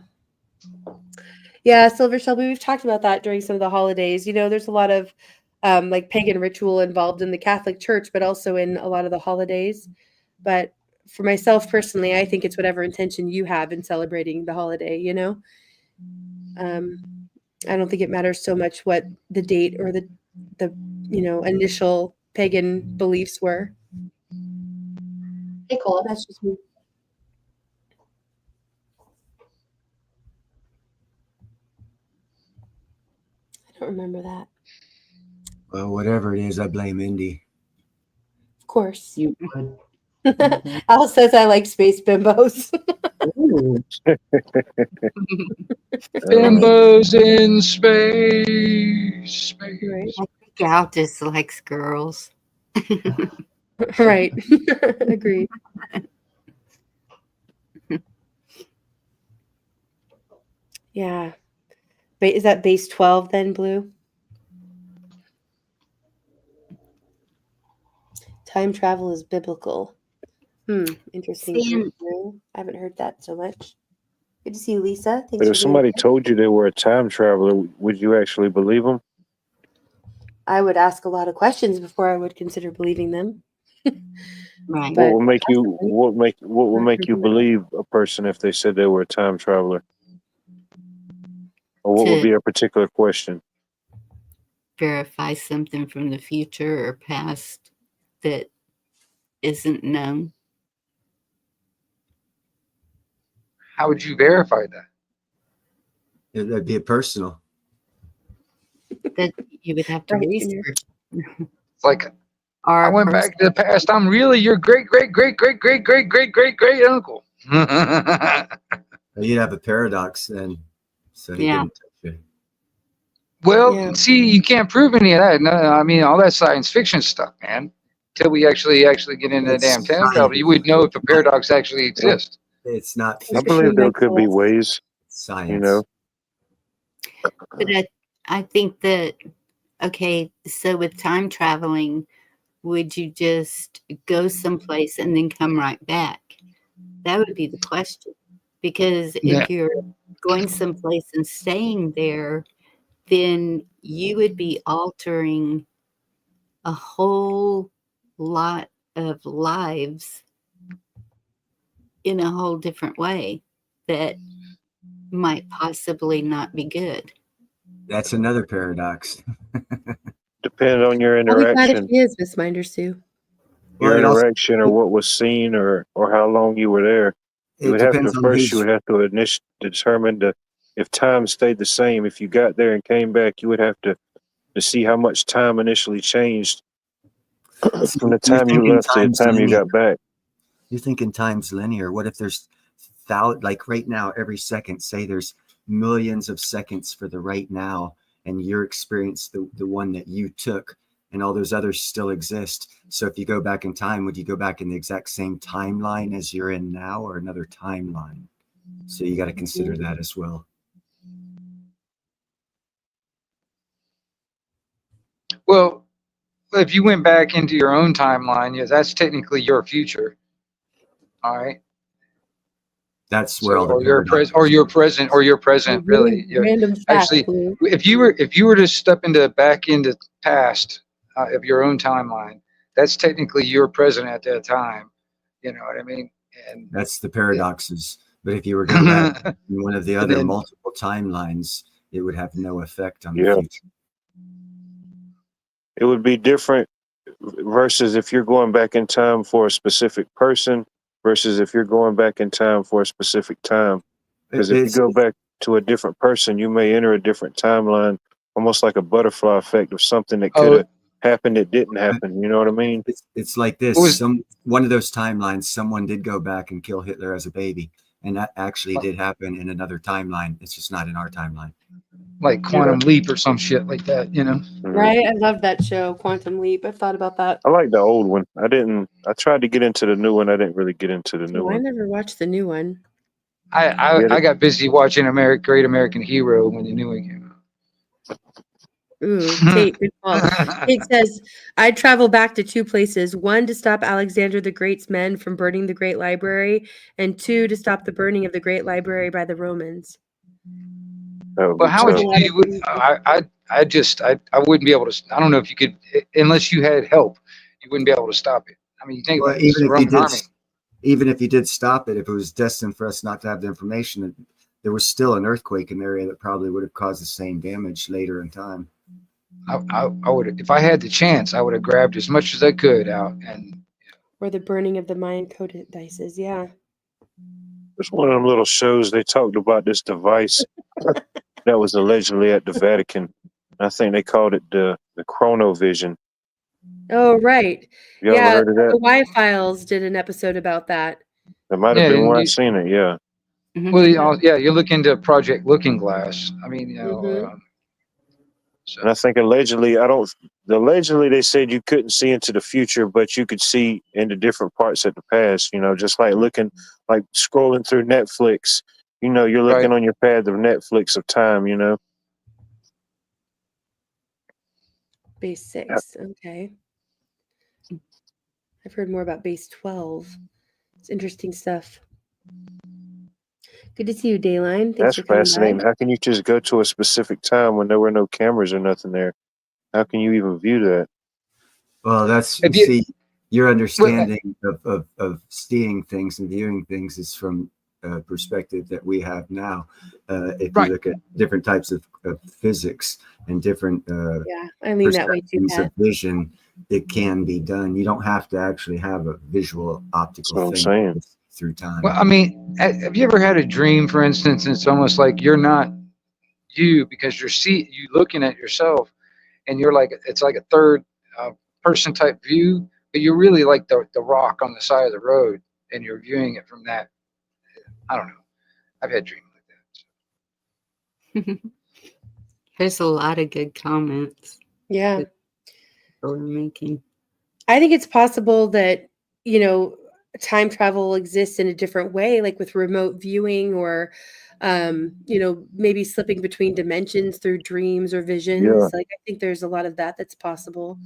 Yeah, Silver Shelby, we've talked about that during some of the holidays. You know, there's a lot of like pagan ritual involved in the Catholic Church, but also in a lot of the holidays. But for myself personally, I think it's whatever intention you have in celebrating the holiday, you know? I don't think it matters so much what the date or the initial pagan beliefs were. Hey, Cole. That's just me. I don't remember that. Well, whatever it is, I blame Indy. Of course. You would. Al says I like space bimbos. Bimbos in space. Right. I think Al just likes girls. Right. Agreed. Yeah. Is that base 12 then, Blue? Time travel is biblical. Interesting. I haven't heard that so much. Good to see you, Lisa. Thanks But if somebody told you they were a time traveler, would you actually believe them? I would ask a lot of questions before I would consider believing them. Right. What would make you believe a person if they said they were a time traveler? Or what would be a particular question? Verify something from the future or past that isn't known. How would you verify that? That'd be personal. That you would have to research. It's like I went back to the past. I'm really your great uncle. You'd have a paradox then. So he couldn't touch you. Well, see, you can't prove any of that. No, I mean all that science fiction stuff, man. Until we actually get into the damn time travel, you would know if a paradox actually exists. It's not. I believe there could be ways. Science. You know. But I think that, okay, so with time traveling, would you just go someplace and then come right back? That would be the question. Because if you're going someplace and staying there, then you would be altering a whole lot of lives in a whole different way that might possibly not be good. That's another paradox. Depends on your I'll be glad if interaction, she is, Miss Minder Sue. your Well, it also interaction, or what was seen, or how long you were there. You it would have to depends on first. You who's would have to determine if time stayed the same. If you got there and came back, you would have to see how much time initially changed from the you're time you thinking left to the time's time you linear. got back. You're thinking time's linear. What if there's like right now, every second, say there's millions of seconds for the right now, and your experience, the one that you took, and all those others still exist. So if you go back in time, would you go back in the exact same timeline as you're in now, or another timeline? So you got to consider that as well. Well, if you went back into your own timeline, yeah, that's technically your future. All right. That's where all the Or your present, really. Random fact, Actually, Blue. if you were to step back into past of your own timeline, that's technically your present at that time. You know what I mean? And that's the paradoxes. But if you were to go back in one of the other multiple timelines, it would have no effect on the future. It would be different versus if you're going back in time for a specific person versus if you're going back in time for a specific time. Because if you go back to a different person, you may enter a different timeline, almost like a butterfly effect of something that could have happened that didn't happen. You know what I mean? It's like this. One of those timelines, someone did go back and kill Hitler as a baby. And that actually did happen in another timeline. It's just not in our timeline. Like Quantum Leap or some shit like that, you know? Right? I love that show, Quantum Leap. I've thought about that. I like the old one. I tried to get into the new one. I didn't really get into the new one. I never watched the new one. I got busy watching Great American Hero when the new one came out. Ooh, Tate, good call. Tate says, I'd travel back to two places. One, to stop Alexander the Great's men from burning the Great Library, and two, to stop the burning of the Great Library by the Romans. But how would you? I wouldn't be able to. I don't know if you could, unless you had help, you wouldn't be able to stop it. I mean, you think about it, it's the Roman army. Even if you did stop it, if it was destined for us not to have the information, there was still an earthquake in the area that probably would have caused the same damage later in time. I would, if I had the chance, I would have grabbed as much as I could out and. Or the burning of the Mayan codices, yeah. It's one of them little shows they talked about this device that was allegedly at the Vatican. I think they called it the Chronovision. Oh, right. You ever heard of that? The Y-Files did an episode about that. That might have been where I seen it, yeah. Well, you look into Project Looking Glass. I mean, you know. And I think allegedly they said you couldn't see into the future, but you could see into different parts of the past, you know, just like scrolling through Netflix, you know, you're looking on your path of Netflix of time, you know. Base 6, okay. I've heard more about base 12. It's interesting stuff. Good to see you, Dayline. Thanks That's for coming fascinating. by. How can you just go to a specific time when there were no cameras or nothing there? How can you even view that? Well, that's your understanding of seeing things and viewing things is from a perspective that we have now. If you look at different types of physics and different I lean that way too, Pat. of vision, it can be done. You don't have to actually have a visual optical thing through time. Well, I mean, have you ever had a dream, for instance, it's almost like you're not you because you looking at yourself and you're like, it's like a third person type view, but you're really like the rock on the side of the road and you're viewing it from that. I don't know. I've had dreams like that. There's a lot of good comments. Yeah. People are making. I think it's possible that, you know, time travel exists in a different way, like with remote viewing or, maybe slipping between dimensions through dreams or visions. Like, I think there's a lot of that that's possible.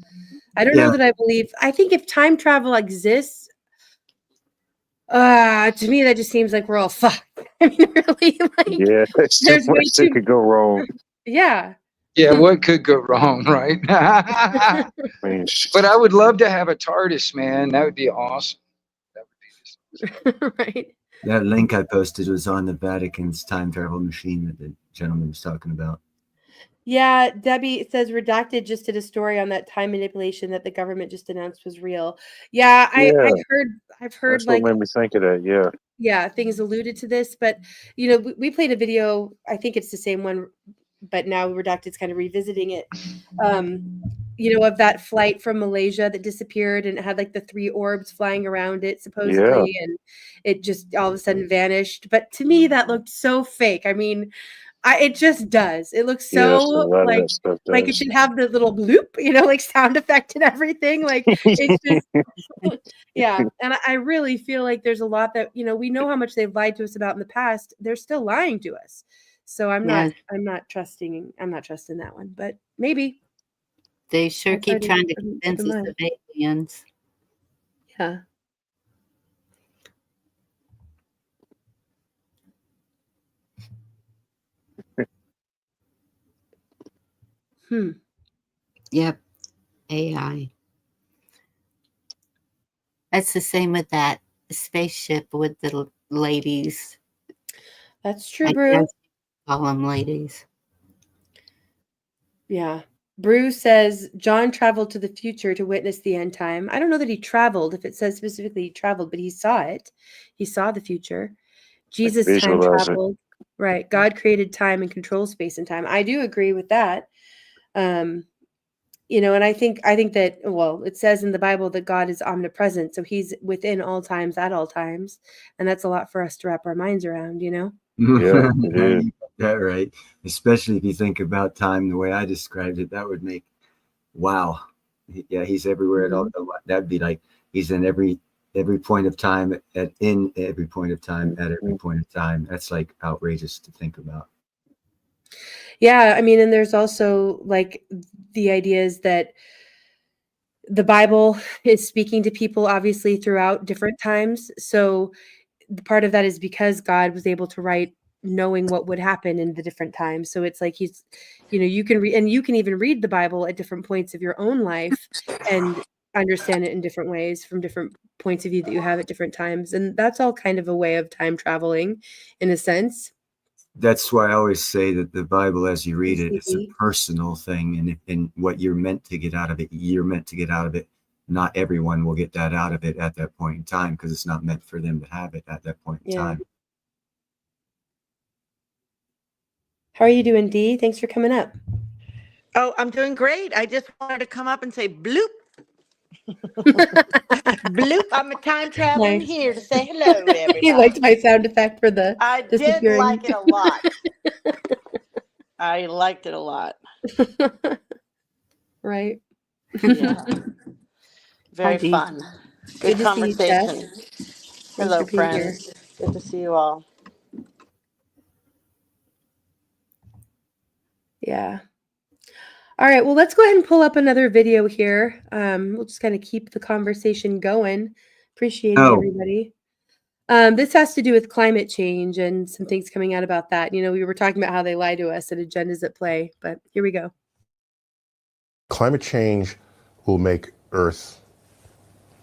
I don't know that I think if time travel exists, to me, that just seems like we're all fucked. I mean, really, like, there's too there's way much that too, could go wrong. yeah. Yeah, what could go wrong, right? I mean, But I would love to have a TARDIS, man. That would be awesome. That would be just Right. That link I posted was on the Vatican's time travel machine that the gentleman was talking about. Yeah, Debbie says redacted just did a story on that time manipulation that the government just announced was real. Yeah, I've heard that's what like, made me think of that. yeah, things alluded to this, but we played a video. I think it's the same one, but now Redacted's kind of revisiting it. Of that flight from Malaysia that disappeared and it had like the 3 orbs flying around it supposedly, and it just all of a sudden vanished. But to me, that looked so fake. I mean, it just does. It looks Yeah, so so a lot of like that stuff like it does. should have the little bloop, like sound effect and everything. Like it's just yeah. And I really feel like there's a lot that, we know how much they've lied to us about in the past. They're still lying to us. So I'm not trusting that one, but maybe. They sure keep trying to convince us of aliens. Yeah. Yep. AI. That's the same with that spaceship with the ladies. That's true, Brew. Call them ladies. Yeah. Brew says John traveled to the future to witness the end time. I don't know that he traveled, if it says specifically he traveled, but he saw it. He saw the future. Jesus time traveled. Right. God created time and controls space and time. I do agree with that. And I think that, well, it says in the Bible that God is omnipresent. So he's within all times at all times. And that's a lot for us to wrap our minds around, Yeah, it is. That right. Especially if you think about time the way I described it, that would make, wow. Yeah, he's everywhere at all. That'd be like he's in every point of time at every point of time. That's like outrageous to think about. Yeah, I mean, and there's also like the ideas that the Bible is speaking to people obviously throughout different times. So part of that is because God was able to write knowing what would happen in the different times. So it's like he's, you can read, and you can even read the Bible at different points of your own life and understand it in different ways from different points of view that you have at different times. And that's all kind of a way of time traveling in a sense. That's why I always say that the Bible, as you read it, it's a personal thing. And what you're meant to get out of it, you're meant to get out of it. Not everyone will get that out of it at that point in time because it's not meant for them to have it at that point in time. How are you doing, Dee? Thanks for coming up. Oh, I'm doing great. I just wanted to come up and say bloop. Bloop. I'm a time traveling here to say hello to everybody. You liked my sound effect for the I did like it a lot. I liked it a lot. Right. Yeah. Very fun. Good conversation. Hello, friends. Good to see you all. Yeah. All right. Well, let's go ahead and pull up another video here. We'll just kind of keep the conversation going. Appreciate it, everybody. This has to do with climate change and some things coming out about that. We were talking about how they lie to us and agendas at play, but here we go. Climate change will make Earth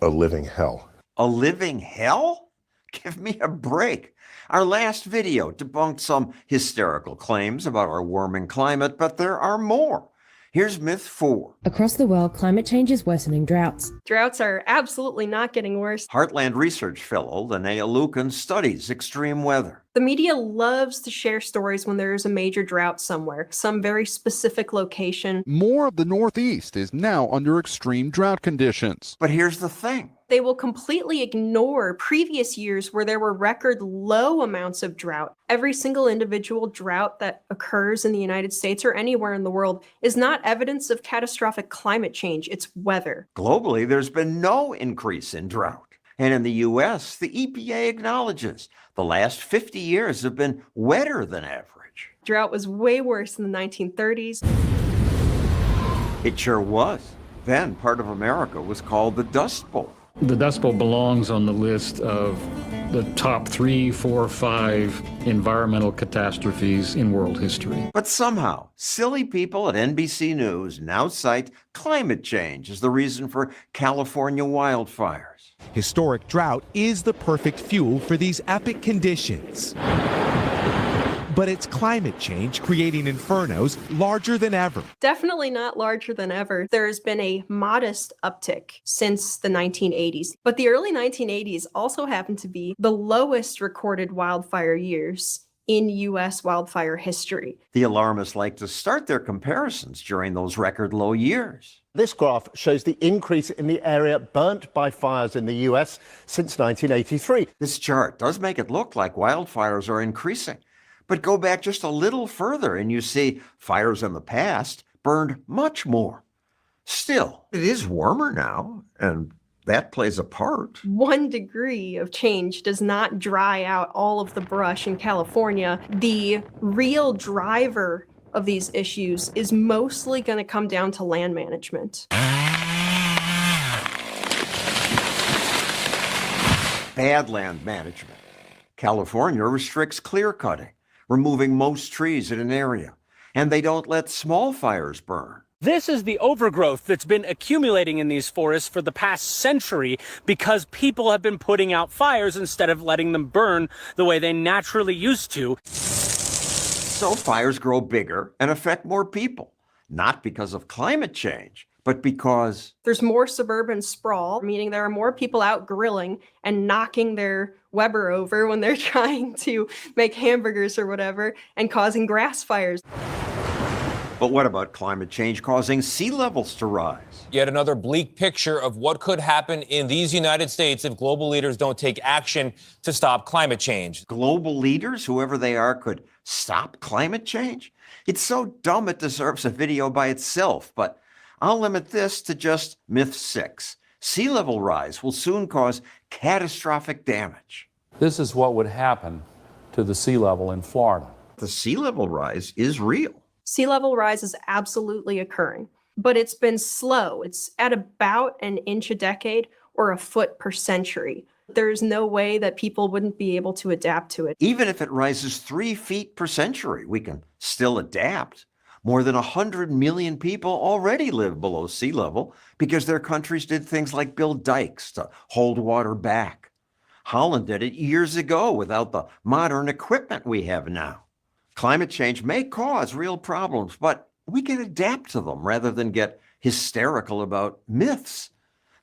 a living hell. A living hell? Give me a break. Our last video debunked some hysterical claims about our warming climate, but there are more. Here's myth 4. Across the world, climate change is worsening droughts. Droughts are absolutely not getting worse. Heartland Research Fellow Linnea Lucan studies extreme weather. The media loves to share stories when there is a major drought somewhere, some very specific location. More of the Northeast is now under extreme drought conditions. But here's the thing. They will completely ignore previous years where there were record low amounts of drought. Every single individual drought that occurs in the United States or anywhere in the world is not evidence of catastrophic climate change. It's weather. Globally, there's been no increase in drought. And in the U.S., the EPA acknowledges the last 50 years have been wetter than average. Drought was way worse in the 1930s. It sure was. Then part of America was called the Dust Bowl. The Dust Bowl belongs on the list of the top 3, 4, 5 environmental catastrophes in world history. But somehow, silly people at NBC News now cite climate change as the reason for California wildfires. Historic drought is the perfect fuel for these epic conditions. But it's climate change creating infernos larger than ever. Definitely not larger than ever. There's been a modest uptick since the 1980s, but the early 1980s also happened to be the lowest recorded wildfire years in U.S. wildfire history. The alarmists like to start their comparisons during those record low years. This graph shows the increase in the area burnt by fires in the U.S. since 1983. This chart does make it look like wildfires are increasing. But go back just a little further and you see fires in the past burned much more. Still, it is warmer now, and that plays a part. 1 degree of change does not dry out all of the brush in California. The real driver of these issues is mostly going to come down to land management. Bad land management. California restricts clear cutting, removing most trees in an area, and they don't let small fires burn. This is the overgrowth that's been accumulating in these forests for the past century because people have been putting out fires instead of letting them burn the way they naturally used to. So fires grow bigger and affect more people, not because of climate change, but because there's more suburban sprawl, meaning there are more people out grilling and knocking their Weber over when they're trying to make hamburgers or whatever, and causing grass fires. But what about climate change causing sea levels to rise? Yet another bleak picture of what could happen in these United States if global leaders don't take action to stop climate change. Global leaders, whoever they are, could stop climate change? It's so dumb it deserves a video by itself, but I'll limit this to just myth 6. Sea level rise will soon cause catastrophic damage. This is what would happen to the sea level in Florida. The sea level rise is real. Sea level rise is absolutely occurring, but it's been slow. It's at about an inch a decade or a foot per century. There's no way that people wouldn't be able to adapt to it. Even if it rises 3 feet per century, we can still adapt. More than 100 million people already live below sea level because their countries did things like build dikes to hold water back. Holland did it years ago without the modern equipment we have now. Climate change may cause real problems, but we can adapt to them rather than get hysterical about myths.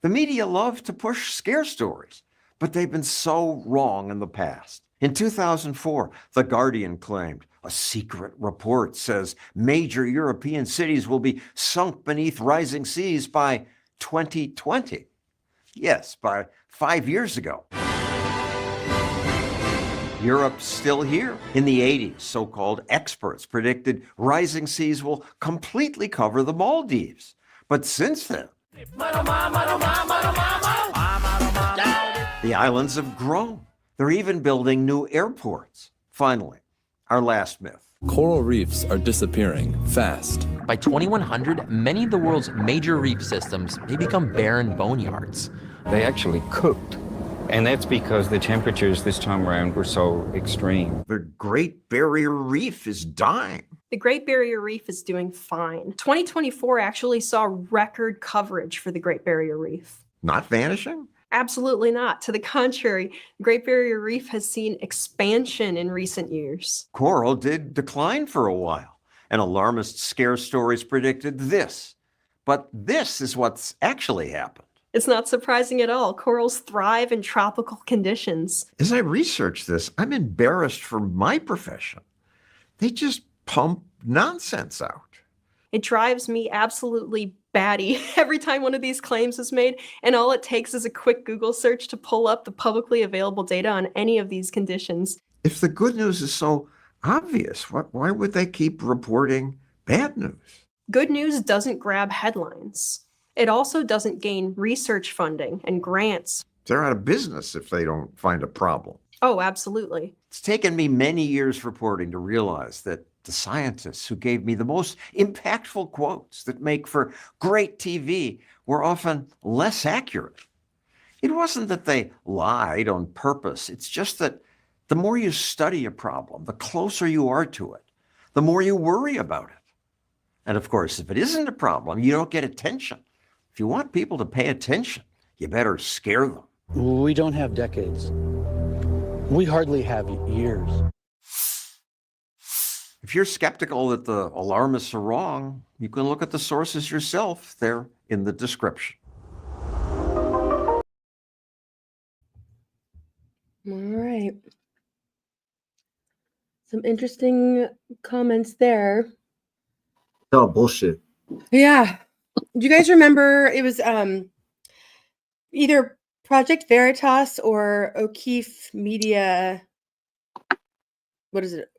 The media love to push scare stories, but they've been so wrong in the past. In 2004, The Guardian claimed a secret report says major European cities will be sunk beneath rising seas by 2020. Yes, by 5 years ago. Europe's still here. In the 80s, so-called experts predicted rising seas will completely cover the Maldives. But since then, the islands have grown. They're even building new airports. Finally, our last myth. Coral reefs are disappearing fast. By 2100, many of the world's major reef systems may become barren boneyards. They actually cooked. And that's because the temperatures this time around were so extreme. The Great Barrier Reef is dying. The Great Barrier Reef is doing fine. 2024 actually saw record coverage for the Great Barrier Reef. Not vanishing? Absolutely not. To the contrary, the Great Barrier Reef has seen expansion in recent years. Coral did decline for a while, and alarmist scare stories predicted this. But this is what's actually happened. It's not surprising at all. Corals thrive in tropical conditions. As I research this, I'm embarrassed for my profession. They just pump nonsense out. It drives me absolutely batty every time one of these claims is made, and all it takes is a quick Google search to pull up the publicly available data on any of these conditions. If the good news is so obvious, why would they keep reporting bad news? Good news doesn't grab headlines. It also doesn't gain research funding and grants. They're out of business if they don't find a problem. Oh, absolutely. It's taken me many years reporting to realize that the scientists who gave me the most impactful quotes that make for great TV were often less accurate. It wasn't that they lied on purpose. It's just that the more you study a problem, the closer you are to it, the more you worry about it. And of course, if it isn't a problem, you don't get attention. If you want people to pay attention, you better scare them. We don't have decades. We hardly have years. If you're skeptical that the alarmists are wrong, you can look at the sources yourself. They're in the description. All right. Some interesting comments there. It's all bullshit. Yeah. Do you guys remember it was either Project Veritas or O'Keefe Media? What is it?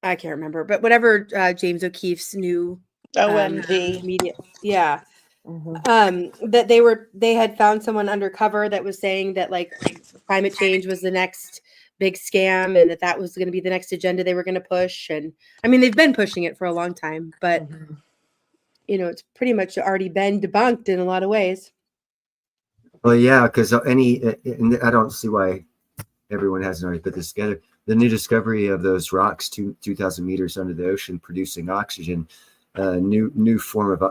I can't remember, but whatever James O'Keefe's new OMG media. Yeah. That they had found someone undercover that was saying that like climate change was the next big scam and that was going to be the next agenda they were going to push. And I mean, they've been pushing it for a long time, but you know, it's pretty much already been debunked in a lot of ways. Well, yeah, because and I don't see why everyone hasn't already put this together. The new discovery of those rocks 2,000 meters under the ocean producing oxygen, new form of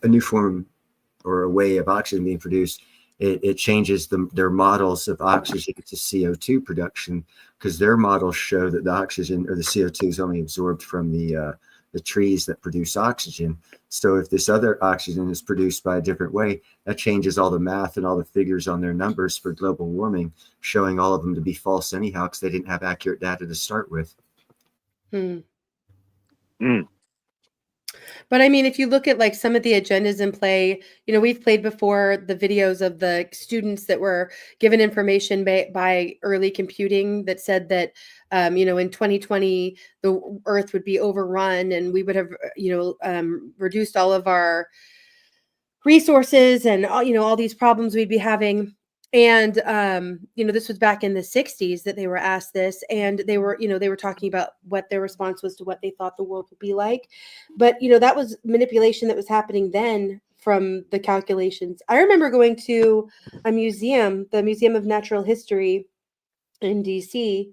a new form or a way of oxygen being produced. It changes their models of oxygen to CO2 production, because their models show that the oxygen or the CO2 is only absorbed from the trees that produce oxygen. So if this other oxygen is produced by a different way, that changes all the math and all the figures on their numbers for global warming, showing all of them to be false anyhow, because they didn't have accurate data to start with. But I mean, if you look at like some of the agendas in play, you know, we've played before the videos of the students that were given information by early computing that said that, you know, in 2020, the Earth would be overrun and we would have, you know, reduced all of our resources and, you know, all these problems we'd be having. And, you know, this was back in the 60s that they were asked this, and they were, you know, they were talking about what their response was to what they thought the world would be like. But, you know, that was manipulation that was happening then from the calculations. I remember going to a museum, the Museum of Natural History in DC,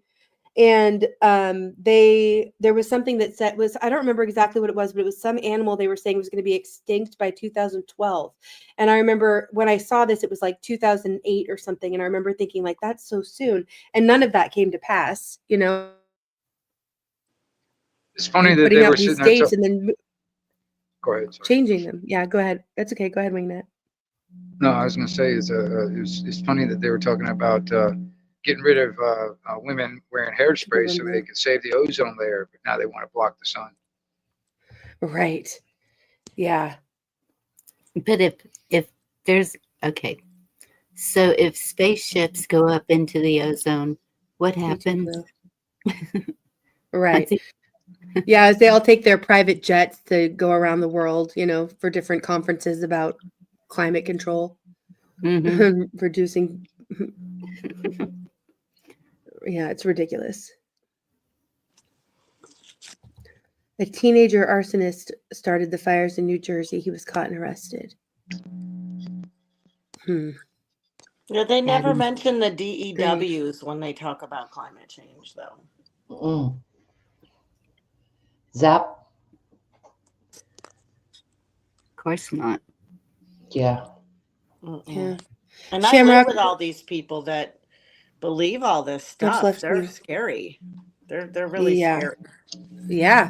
and there was something that said I don't remember exactly what it was, but it was some animal they were saying was going to be extinct by 2012. And I remember when I saw this, it was like 2008 or something, and I remember thinking like, that's so soon, and none of that came to pass, you know. It's funny that putting they out were these sitting there dates and then go ahead, sorry. changing them. Yeah, go ahead. That's okay. Go ahead, Wingnut. No, I was going to say it's funny that they were talking about getting rid of women wearing hairspray so they could save the ozone layer, but now they want to block the sun. Right. Yeah. But if there's so if spaceships go up into the ozone, what happens? Right. Yeah, as they all take their private jets to go around the world, you know, for different conferences about climate control, reducing. Yeah, it's ridiculous. A teenager arsonist started the fires in New Jersey. He was caught and arrested. Yeah, they never mention the DEWs when they talk about climate change, though. Zap? Of course not. Yeah. Yeah. And I live with all these people that believe all this stuff. They're scary. They're really scary. Yeah.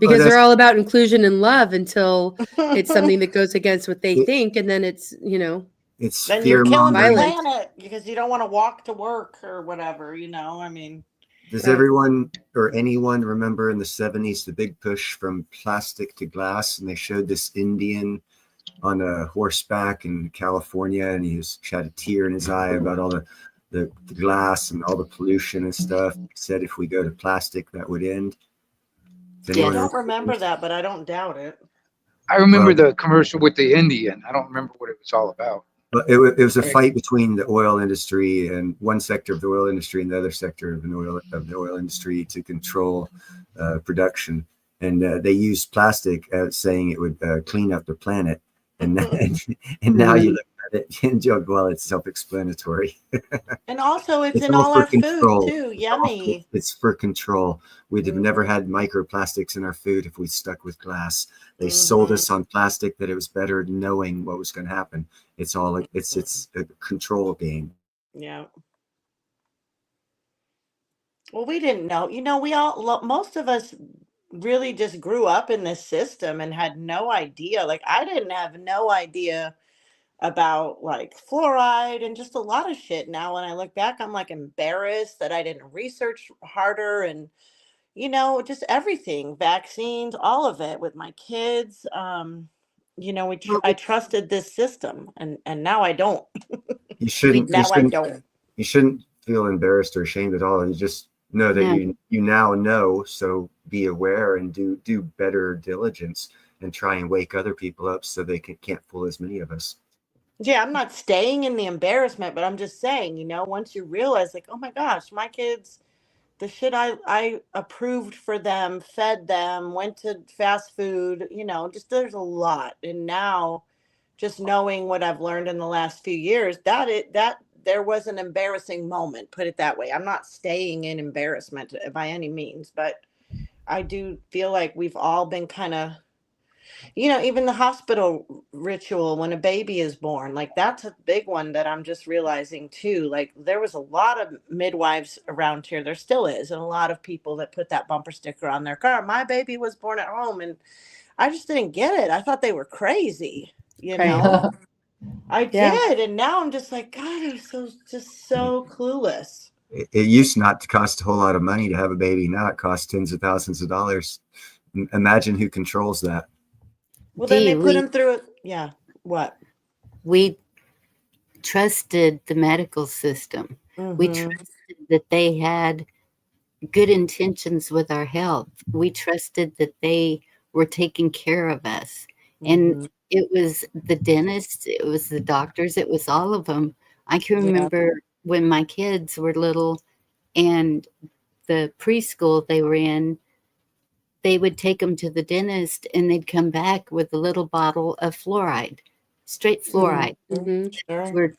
Because they're all about inclusion and love until it's something that goes against what they think, and then it's, you know, then you're killing the planet because you don't want to walk to work or whatever, you know. I mean, does everyone or anyone remember in the 70s the big push from plastic to glass, and they showed this Indian on a horseback in California, and he had a tear in his eye about all the glass and all the pollution and stuff. He said if we go to plastic, that would end. I don't remember that, but I don't doubt it. I remember the commercial with the Indian. I don't remember what it was all about. But it was a fight between the oil industry and one sector of the oil industry and the other sector of the oil industry to control production. And they used plastic saying it would clean up the planet. And now you look at it and joke, well, it's self-explanatory. And also it's It's in all all for our food control. too. Yummy. It's for control. We'd have never had microplastics in our food if we stuck with glass. They sold us on plastic that it was better knowing what was going to happen. It's a control game. Yeah. Well, we didn't know. Most of us really just grew up in this system and had no idea. Like I didn't have no idea about like fluoride and just a lot of shit. Now when I look back, I'm like embarrassed that I didn't research harder and just everything, vaccines, all of it with my kids. I trusted this system and now I don't. You shouldn't I don't. You shouldn't feel embarrassed or ashamed at all. You just know that you now know, so be aware and do better diligence and try and wake other people up so they can't fool as many of us. Yeah, I'm not staying in the embarrassment, but I'm just saying, once you realize like, oh my gosh, my kids, the shit I approved for them, fed them, went to fast food, just there's a lot. And now just knowing what I've learned in the last few years, that there was an embarrassing moment, put it that way. I'm not staying in embarrassment by any means, but I do feel like we've all been kind of, even the hospital ritual when a baby is born, like that's a big one that I'm just realizing too. Like there was a lot of midwives around here. There still is. And a lot of people that put that bumper sticker on their car. My baby was born at home. And I just didn't get it. I thought they were crazy, I did. And now I'm just like, God, I'm so clueless. It used not to cost a whole lot of money to have a baby. Now it costs tens of thousands of dollars. Imagine who controls that. Well, then they put them through it. Yeah. What? We trusted the medical system. We trusted that they had good intentions with our health. We trusted that they were taking care of us. And it was the dentists, it was the doctors, it was all of them. I can remember when my kids were little and the preschool they were in, they would take them to the dentist and they'd come back with a little bottle of fluoride, straight fluoride. Were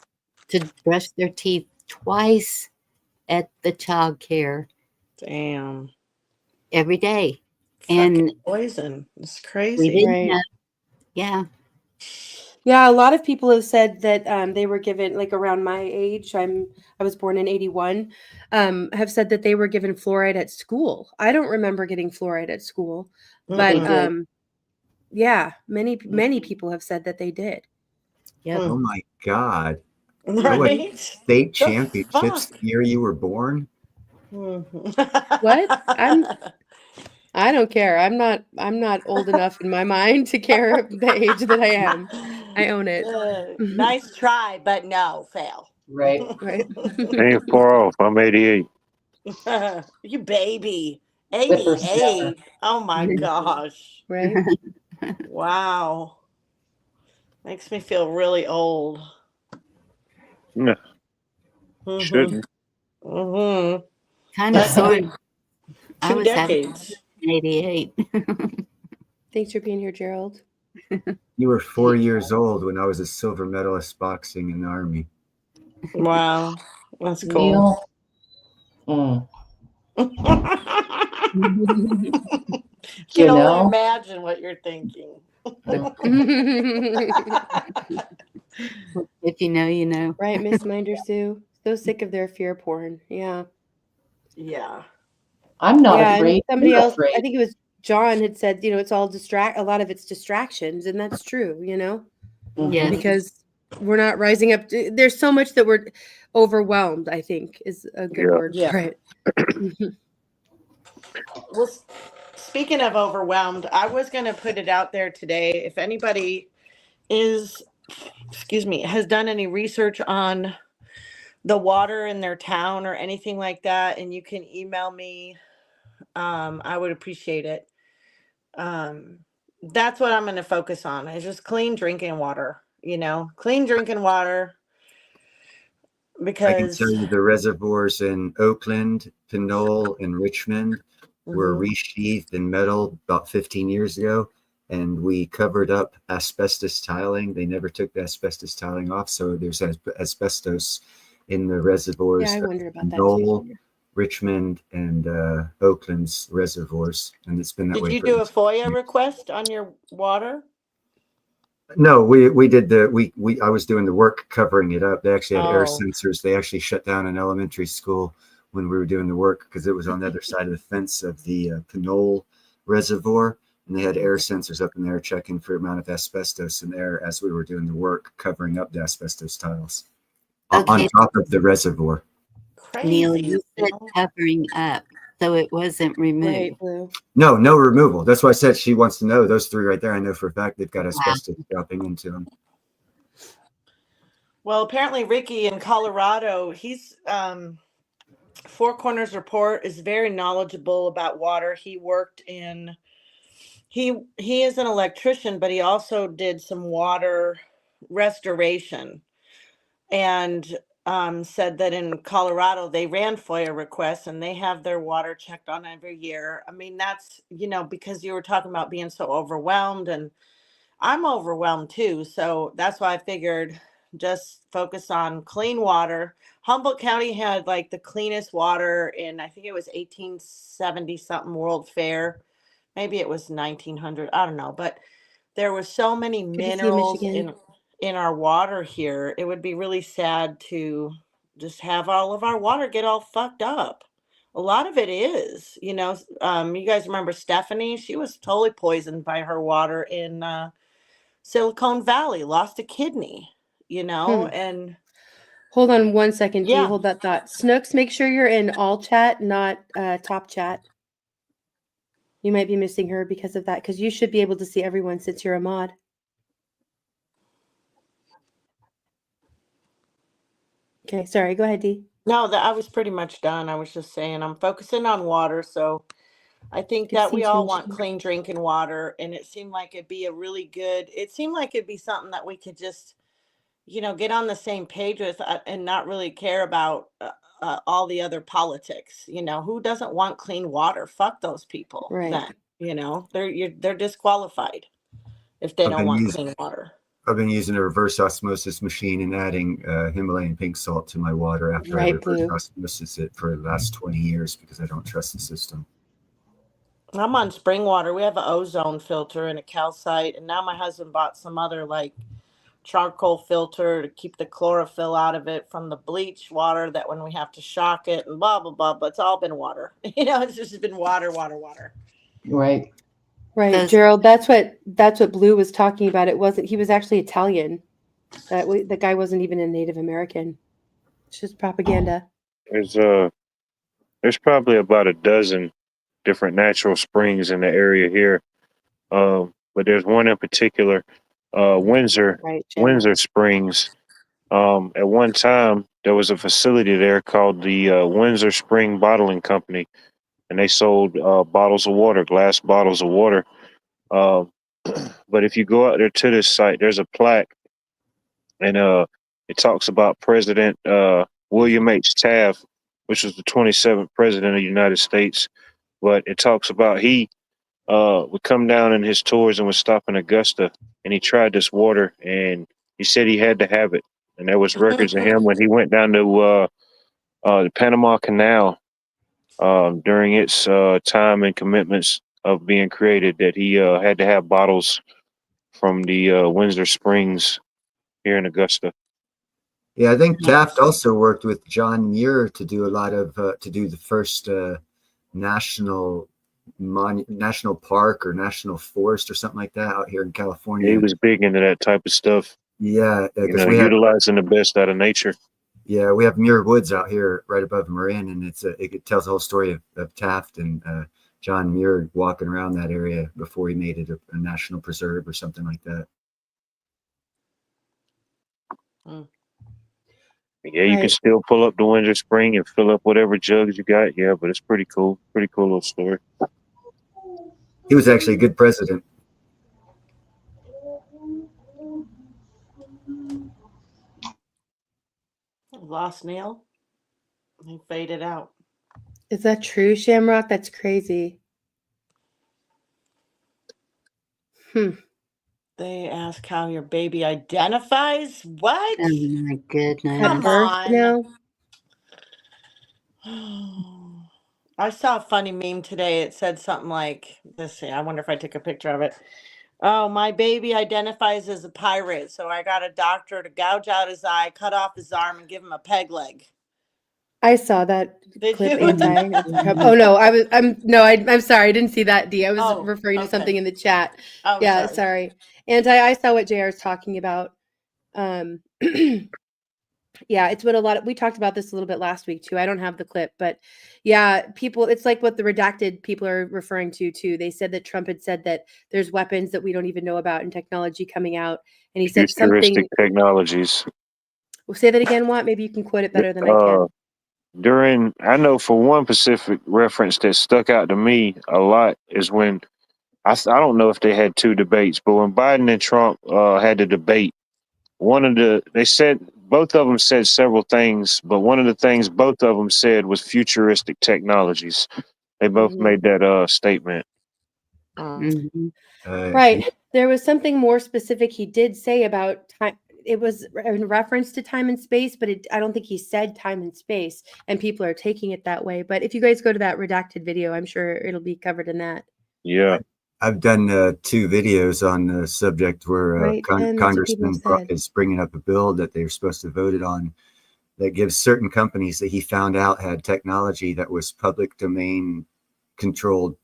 to brush their teeth twice at the child care. Damn. Every day. And poison. It's crazy. We didn't have, yeah. Yeah, a lot of people have said that they were given, like around my age, I was born in 81, have said that they were given fluoride at school. I don't remember getting fluoride at school, but yeah, many people have said that they did. Yep. Oh my God. Right? State championships the year you were born? What? I don't care. I'm not old enough in my mind to care the age that I am. I own it. Nice try, but no, fail. Right. Right. Ain't far off. I'm 88. You baby. 88. Oh my gosh. Right. Wow. Makes me feel really old. No. Shouldn't. Kind of sort of. I 2 was decades. 88. Thanks for being here, Gerald. You were 4 years old when I was a silver medalist boxing in the Army. Wow. That's cool. Can only imagine what you're thinking. If you know, you know. Right, Miss Minder Sue. So sick of their fear porn. Yeah. Yeah. I'm not afraid. Somebody You're else, afraid. I think it was John, had said, it's all a lot of it's distractions, and that's true, Yes. because we're not rising up. There's so much that we're overwhelmed, I think is a good word for it. Well, speaking of overwhelmed, I was going to put it out there today. If anybody has done any research on the water in their town or anything like that, and you can email me, I would appreciate it. That's what I'm going to focus on, is just clean drinking water. clean drinking water. I can tell Because you the reservoirs in Oakland, Pinole, and Richmond were Mhm. resheathed in metal about 15 years ago, and we covered up asbestos tiling. They never took the asbestos tiling off, so there's asbestos in the reservoirs Yeah, I of wonder about that Pinole, too. Richmond, and Oakland's reservoirs, and it's been that did way you for do a FOIA request on your water? No, we did I was doing the work covering it up. They actually had air Oh. sensors. They actually shut down an elementary school when we were doing the work because it was on the other side of the fence of the Pinole Reservoir, and they had air sensors up in there checking for amount of asbestos in there as we were doing the work covering up the asbestos tiles on top of the reservoir. Neil, Crazy. you said covering up, so it wasn't removed. Right, Blue. No removal. That's why I said she wants to know those three right there. I know for a fact they've got asbestos dropping into them. Well, apparently Ricky in Colorado, he's Four Corners Report is very knowledgeable about water. He worked in he is an electrician, but he also did some water restoration, and said that in Colorado they ran FOIA requests and they have their water checked on every year. I mean, that's because you were talking about being so overwhelmed, and I'm overwhelmed too. So that's why I figured just focus on clean water. Humboldt County had like the cleanest water in, I think it was 1870 something World Fair. Maybe it was 1900. I don't know. But there were so many Good to see you, minerals Michigan. in our water here. It would be really sad to just have all of our water get all fucked up. A lot of it is, you guys remember Stephanie? She was totally poisoned by her water in Silicon Valley, lost a kidney, and Hold on one second, Dee. yeah. Hold that thought. Snooks, make sure you're in all chat, not top chat. You might be missing her because of that, because you should be able to see everyone since you're a mod. Okay, sorry. Go ahead, Dee. No, that I was pretty much done. I was just saying I'm focusing on water, so I think Good to that see we you too, all want Michigan. clean drinking water, and it seemed like it'd be it seemed like it'd be something that we could just get on the same page with, and not really care about all the other politics. Who doesn't want clean water? Fuck those people. Right. Then they're disqualified if they don't want clean water. I've been using a reverse osmosis machine and adding Himalayan pink salt to my water after I Right, reverse Blue. osmosis it for the last 20 years because I don't trust the system. I'm on spring water. We have an ozone filter and a calcite, and now my husband bought some other like charcoal filter to keep the chlorophyll out of it from the bleach water, that when we have to shock it and blah blah blah. But it's all been water. It's just been water. Right. Right, Gerald. That's what Blue was talking about. It wasn't. He was actually Italian. The guy wasn't even a Native American. It's just propaganda. There's probably about a dozen different natural springs in the area here, but there's one in particular, Windsor Springs. At one time, there was a facility there called the Windsor Spring Bottling Company, and they sold bottles of water, glass bottles of water. But if you go out there to this site, there's a plaque, and it talks about President William H. Taft, which was the 27th president of the United States. But it talks about he would come down in his tours and would stop in Augusta, and he tried this water, and he said he had to have it. And there was records of him when he went down to the Panama Canal during its time and commitments of being created, that he had to have bottles from the Windsor Springs here in Augusta. Yeah, I think Taft also worked with John Muir to do a lot of to do the first national park or national forest or something like that out here in California. Yeah, he was big into that type of stuff. Yeah, because we utilizing the best out of nature. Yeah, we have Muir Woods out here right above Marin, and it tells the whole story of Taft and John Muir walking around that area before he made it a national preserve or something like that. Yeah, you can still pull up the Windsor Spring and fill up whatever jugs you got. Yeah, but it's pretty cool. Pretty cool little story. He was actually a good president. lost Neil. He faded out. Is that true, Shamrock? That's crazy. They ask how your baby identifies. What? Oh my goodness. At birth now? I saw a funny meme today. It said something like, let's see, I wonder if I took a picture of it. Oh, my baby identifies as a pirate, so I got a doctor to gouge out his eye, cut off his arm, and give him a peg leg. I saw that Did clip. you? Oh no, I'm sorry, I didn't see that, D. I was referring to okay. something in the chat. Oh, Yeah, sorry. sorry. And I saw what JR is talking about. Yeah, it's what we talked about this a little bit last week too. I don't have the clip, but yeah, people, it's like what the redacted people are referring to too. They said that Trump had said that there's weapons that we don't even know about and technology coming out. And he said Futuristic something. technologies. Well, say that again, Watt. Maybe you can quote it better than I can. I know for one specific reference that stuck out to me a lot is when I don't know if they had two debates, but when Biden and Trump had the debate, they said both of them said several things, but one of the things both of them said was futuristic technologies. They both made that statement. Right. There was something more specific he did say about time. It was in reference to time and space, but I don't think he said time and space, and people are taking it that way. But if you guys go to that redacted video, I'm sure it'll be covered in that. Yeah. I've done 2 videos on the subject where Right, Congressman is bringing up a bill that they're supposed to vote it on that gives certain companies that he found out had technology that was public domain controlled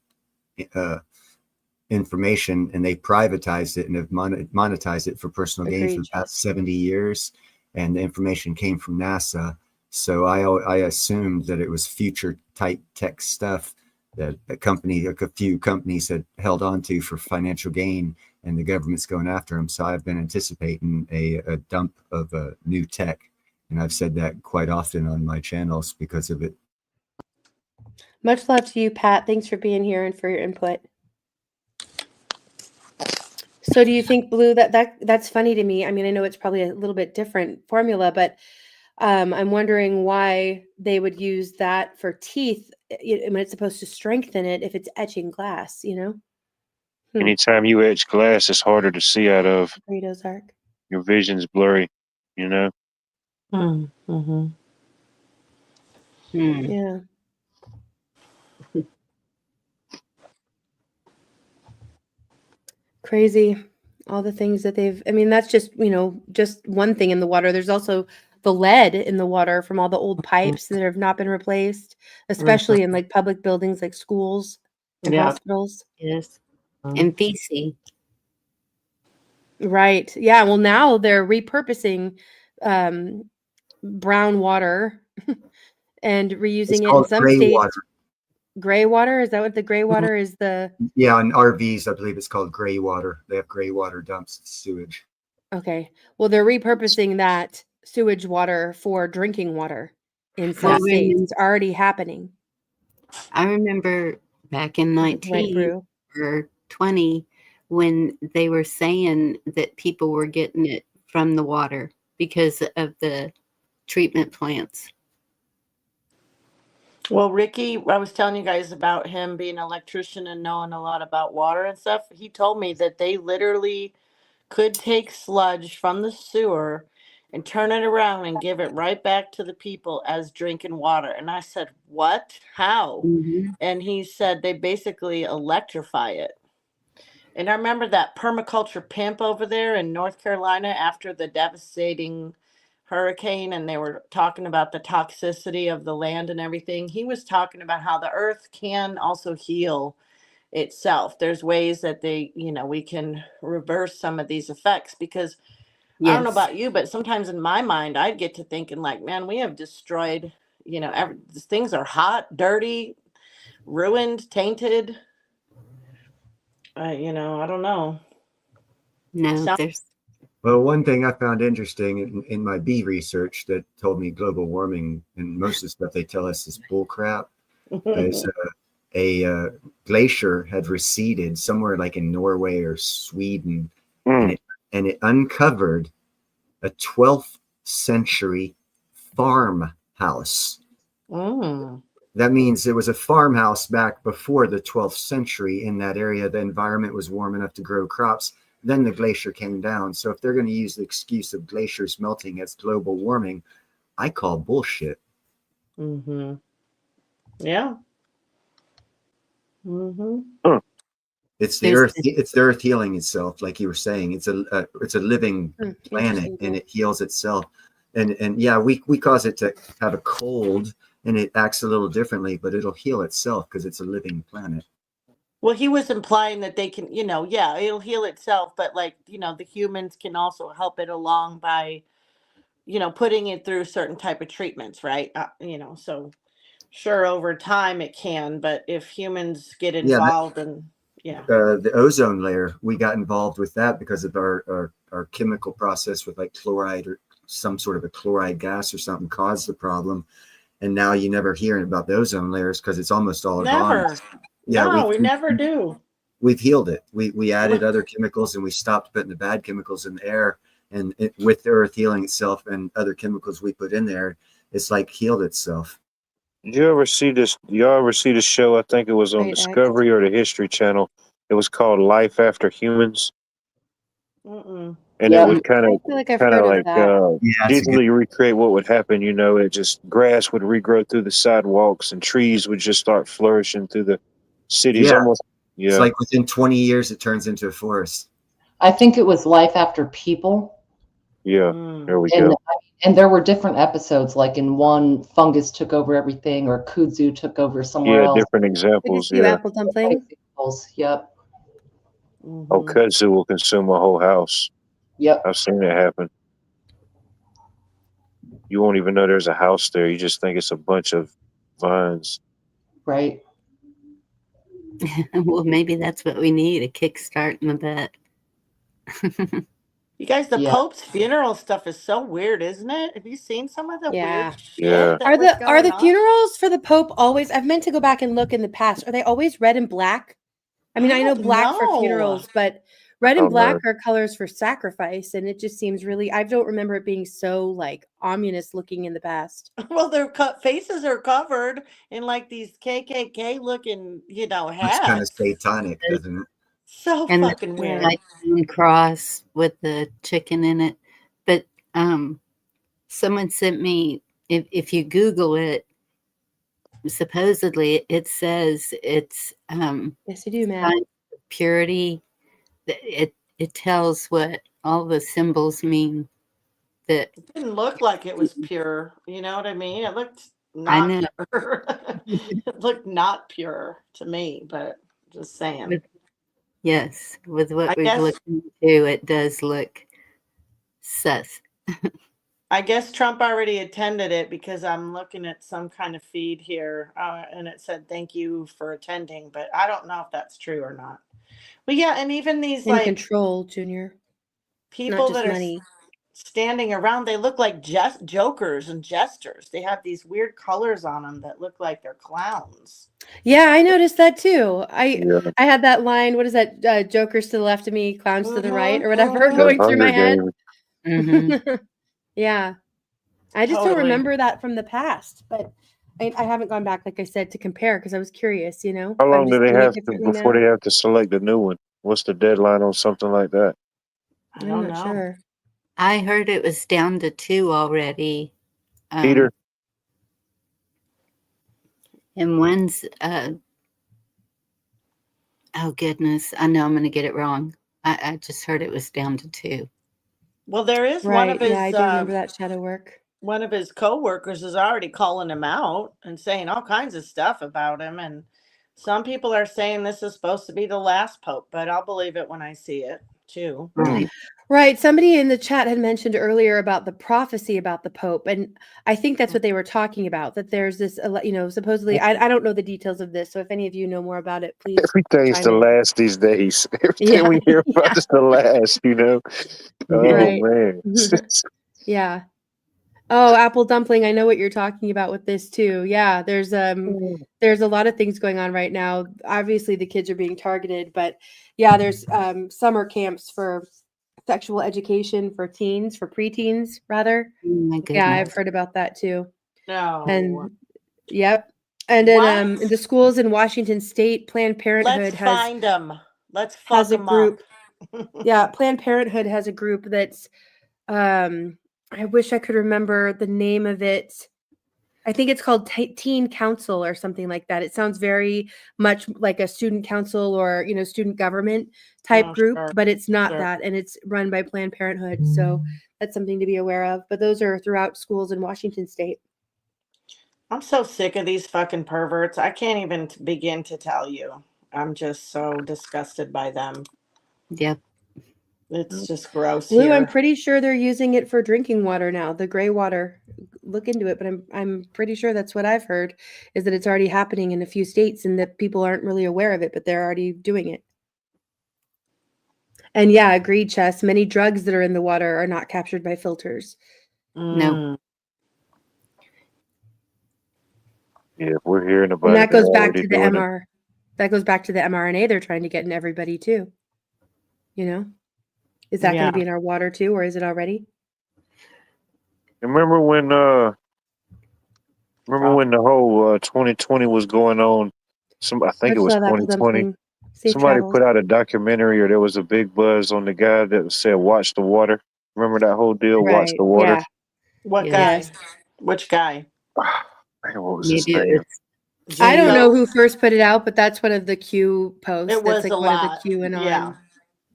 information, and they privatized it and have monetized it for personal gain for the past 70 years. And the information came from NASA. So I assumed that it was future type tech stuff that a few companies had held on to for financial gain, and the government's going after them. So I've been anticipating a dump of new tech. And I've said that quite often on my channels because of it. Much love to you, Pat. Thanks for being here and for your input. So do you think, Blue, that's funny to me? I mean, I know it's probably a little bit different formula, but I'm wondering why they would use that for teeth when it's supposed to strengthen it if it's etching glass, Anytime you etch glass, it's harder to see out of. Burritos Arc. Your vision's blurry, Mm-hmm. Yeah. Crazy. All the things that that's just, just one thing in the water. There's also the lead in the water from all the old pipes that have not been replaced, especially in like public buildings like schools and hospitals. Yes. And feces. Right. Yeah. Well, now they're repurposing brown water and reusing it in some states. Water. Gray water? Is that what the gray water is? Yeah, in RVs, I believe it's called gray water. They have gray water dumps, sewage. Okay. Well, they're repurposing that sewage water for drinking water in some states. It's already happening. I remember back in 19 or 20 when they were saying that people were getting it from the water because of the treatment plants. Well, Ricky, I was telling you guys about him being an electrician and knowing a lot about water and stuff. He told me that they literally could take sludge from the sewer and turn it around and give it right back to the people as drinking water. And I said, what? How? And he said they basically electrify it. And I remember that permaculture pimp over there in North Carolina after the devastating hurricane, and they were talking about the toxicity of the land and everything. He was talking about how the earth can also heal itself. There's ways that we can reverse some of these effects because I don't know about you, but sometimes in my mind, I'd get to thinking like, man, we have destroyed, things are hot, dirty, ruined, tainted. I don't know. No, Well, one thing I found interesting in my bee research that told me global warming and most of the stuff they tell us is bull crap is a glacier had receded somewhere like in Norway or Sweden, and it uncovered a 12th century farmhouse. Mm. That means it was a farmhouse back before the 12th century in that area. The environment was warm enough to grow crops. Then the glacier came down. So if they're going to use the excuse of glaciers melting as global warming, I call bullshit. Mm-hmm. Yeah. Mm-hmm. It's the earth. It's the earth healing itself, like you were saying. It's a living planet, and it heals itself. And yeah, we cause it to have a cold, and it acts a little differently, but it'll heal itself because it's a living planet. Well, he was implying that they can, yeah, it'll heal itself, but like, the humans can also help it along by, putting it through certain type of treatments, right? So sure, over time it can, but if humans get Yeah, involved and the ozone layer, we got involved with that because of our chemical process with like chloride or some sort of a chloride gas or something caused the problem. And now you never hear about the ozone layers because it's almost all never. gone. Yeah, No, we never do. We've healed it. We added other chemicals and we stopped putting the bad chemicals in the air. And with the earth healing itself and other chemicals we put in there, it's like healed itself. Did you ever see this? Y'all ever see the show? I think it was on Discovery or the History Channel. It was called Life After Humans. Mm-mm. And it would kind of like I've heard of that. digitally recreate what would happen. It just grass would regrow through the sidewalks and trees would just start flourishing through the cities. Yeah. Almost. Yeah. It's like within 20 years, it turns into a forest. I think it was Life After People. Yeah, there we go. And there were different episodes, like in one, fungus took over everything, or kudzu took over somewhere else. Different examples. Did you apple dumpling? Yep. Oh, kudzu will consume a whole house. Yep. I've seen it happen. You won't even know there's a house there. You just think it's a bunch of vines. Right. Well, maybe that's what we need, a kickstart in the butt. You guys, the Pope's funeral stuff is so weird, isn't it? Have you seen some of the weird shit? Yeah. That was Are the going on? funerals for the Pope always? I've meant to go back and look in the past. Are they always red and black? I mean, I know black for funerals, but red and black are colors for sacrifice, and it just seems really. I don't remember it being so like ominous looking in the past. Well, their faces are covered in like these KKK looking, It's hats. kind of satanic, doesn't it? So And fucking weird. like cross with the chicken in it. But someone sent me, if you Google it, supposedly it says it's yes, you do, man. Purity. It tells what all the symbols mean. That it didn't look like it was pure. You know what I mean? It looked not pure. It looked not pure to me, but just saying. Yes, with what I we've guess- looked into, it does look sus. I guess Trump already attended it because I'm looking at some kind of feed here and it said, thank you for attending, but I don't know if that's true or not. But yeah, and even these In control, Junior. people not just that are money. standing around, they look like jokers and jesters. They have these weird colors on them that look like they're clowns. Yeah, I noticed that too. I had that line. What is that? Jokers to the left of me, clowns to the right, or whatever, going through my head. Yeah, I just don't remember that from the past, but I haven't gone back, like I said, to compare because I was curious. How long do they have before they have to select a new one? What's the deadline on something like that? I don't know. Sure. I heard it was down to 2 already. Peter? And one's, oh goodness, I know I'm going to get it wrong. I just heard it was down to 2. Well, there is one Right. of his Yeah, I do remember that shadow work. one of his coworkers is already calling him out and saying all kinds of stuff about him. And some people are saying this is supposed to be the last pope, but I'll believe it when I see it too. Right. Somebody in the chat had mentioned earlier about the prophecy about the Pope. And I think that's what they were talking about, that there's this, supposedly, I don't know the details of this. So if any of you know more about it, please. Everything's the chime in. last these days. Everything we hear about is the last, Oh, Right. man. Yeah. Oh, apple dumpling. I know what you're talking about with this too. Yeah, there's a lot of things going on right now. Obviously the kids are being targeted, but yeah, there's summer camps for sexual education for teens, for preteens, rather. Oh my goodness. Yeah, I've heard about that too. No. And yep. And then in the schools in Washington State, Planned Parenthood Let's find them. Let's fuck has a them group. up. Yeah, Planned Parenthood has a group that's I wish I could remember the name of it. I think it's called Teen Council or something like that. It sounds very much like a student council or, student government type group, sure, but it's not sure. that. And it's run by Planned Parenthood. So that's something to be aware of. But those are throughout schools in Washington State. I'm so sick of these fucking perverts. I can't even begin to tell you. I'm just so disgusted by them. Yep. It's just gross Lou, here. I'm pretty sure they're using it for drinking water now, the gray water. Look into it, but I'm pretty sure that's what I've heard, is that it's already happening in a few states and that people aren't really aware of it, but they're already doing it. And yeah, agreed, Chess. Many drugs that are in the water are not captured by filters. No. Yeah, we're hearing about And it. that goes They're back already to the doing it. that goes back to the mRNA they're trying to get in everybody too. Is that going Yeah. to be in our water too, or is it already? Remember when the whole 2020 was going on? I think it was Watch that apple 2020. dumpling. Safe Somebody travels. put out a documentary, or there was a big buzz on the guy that said, "Watch the water." Remember that whole deal? Watch Right. the water. Yeah. What guy? Yes. Which guy? Man, what was his Maybe name? I don't know Jesus. who first put it out, but that's one of the Q posts. It That's was like a one of lot. the QAnon. Yeah.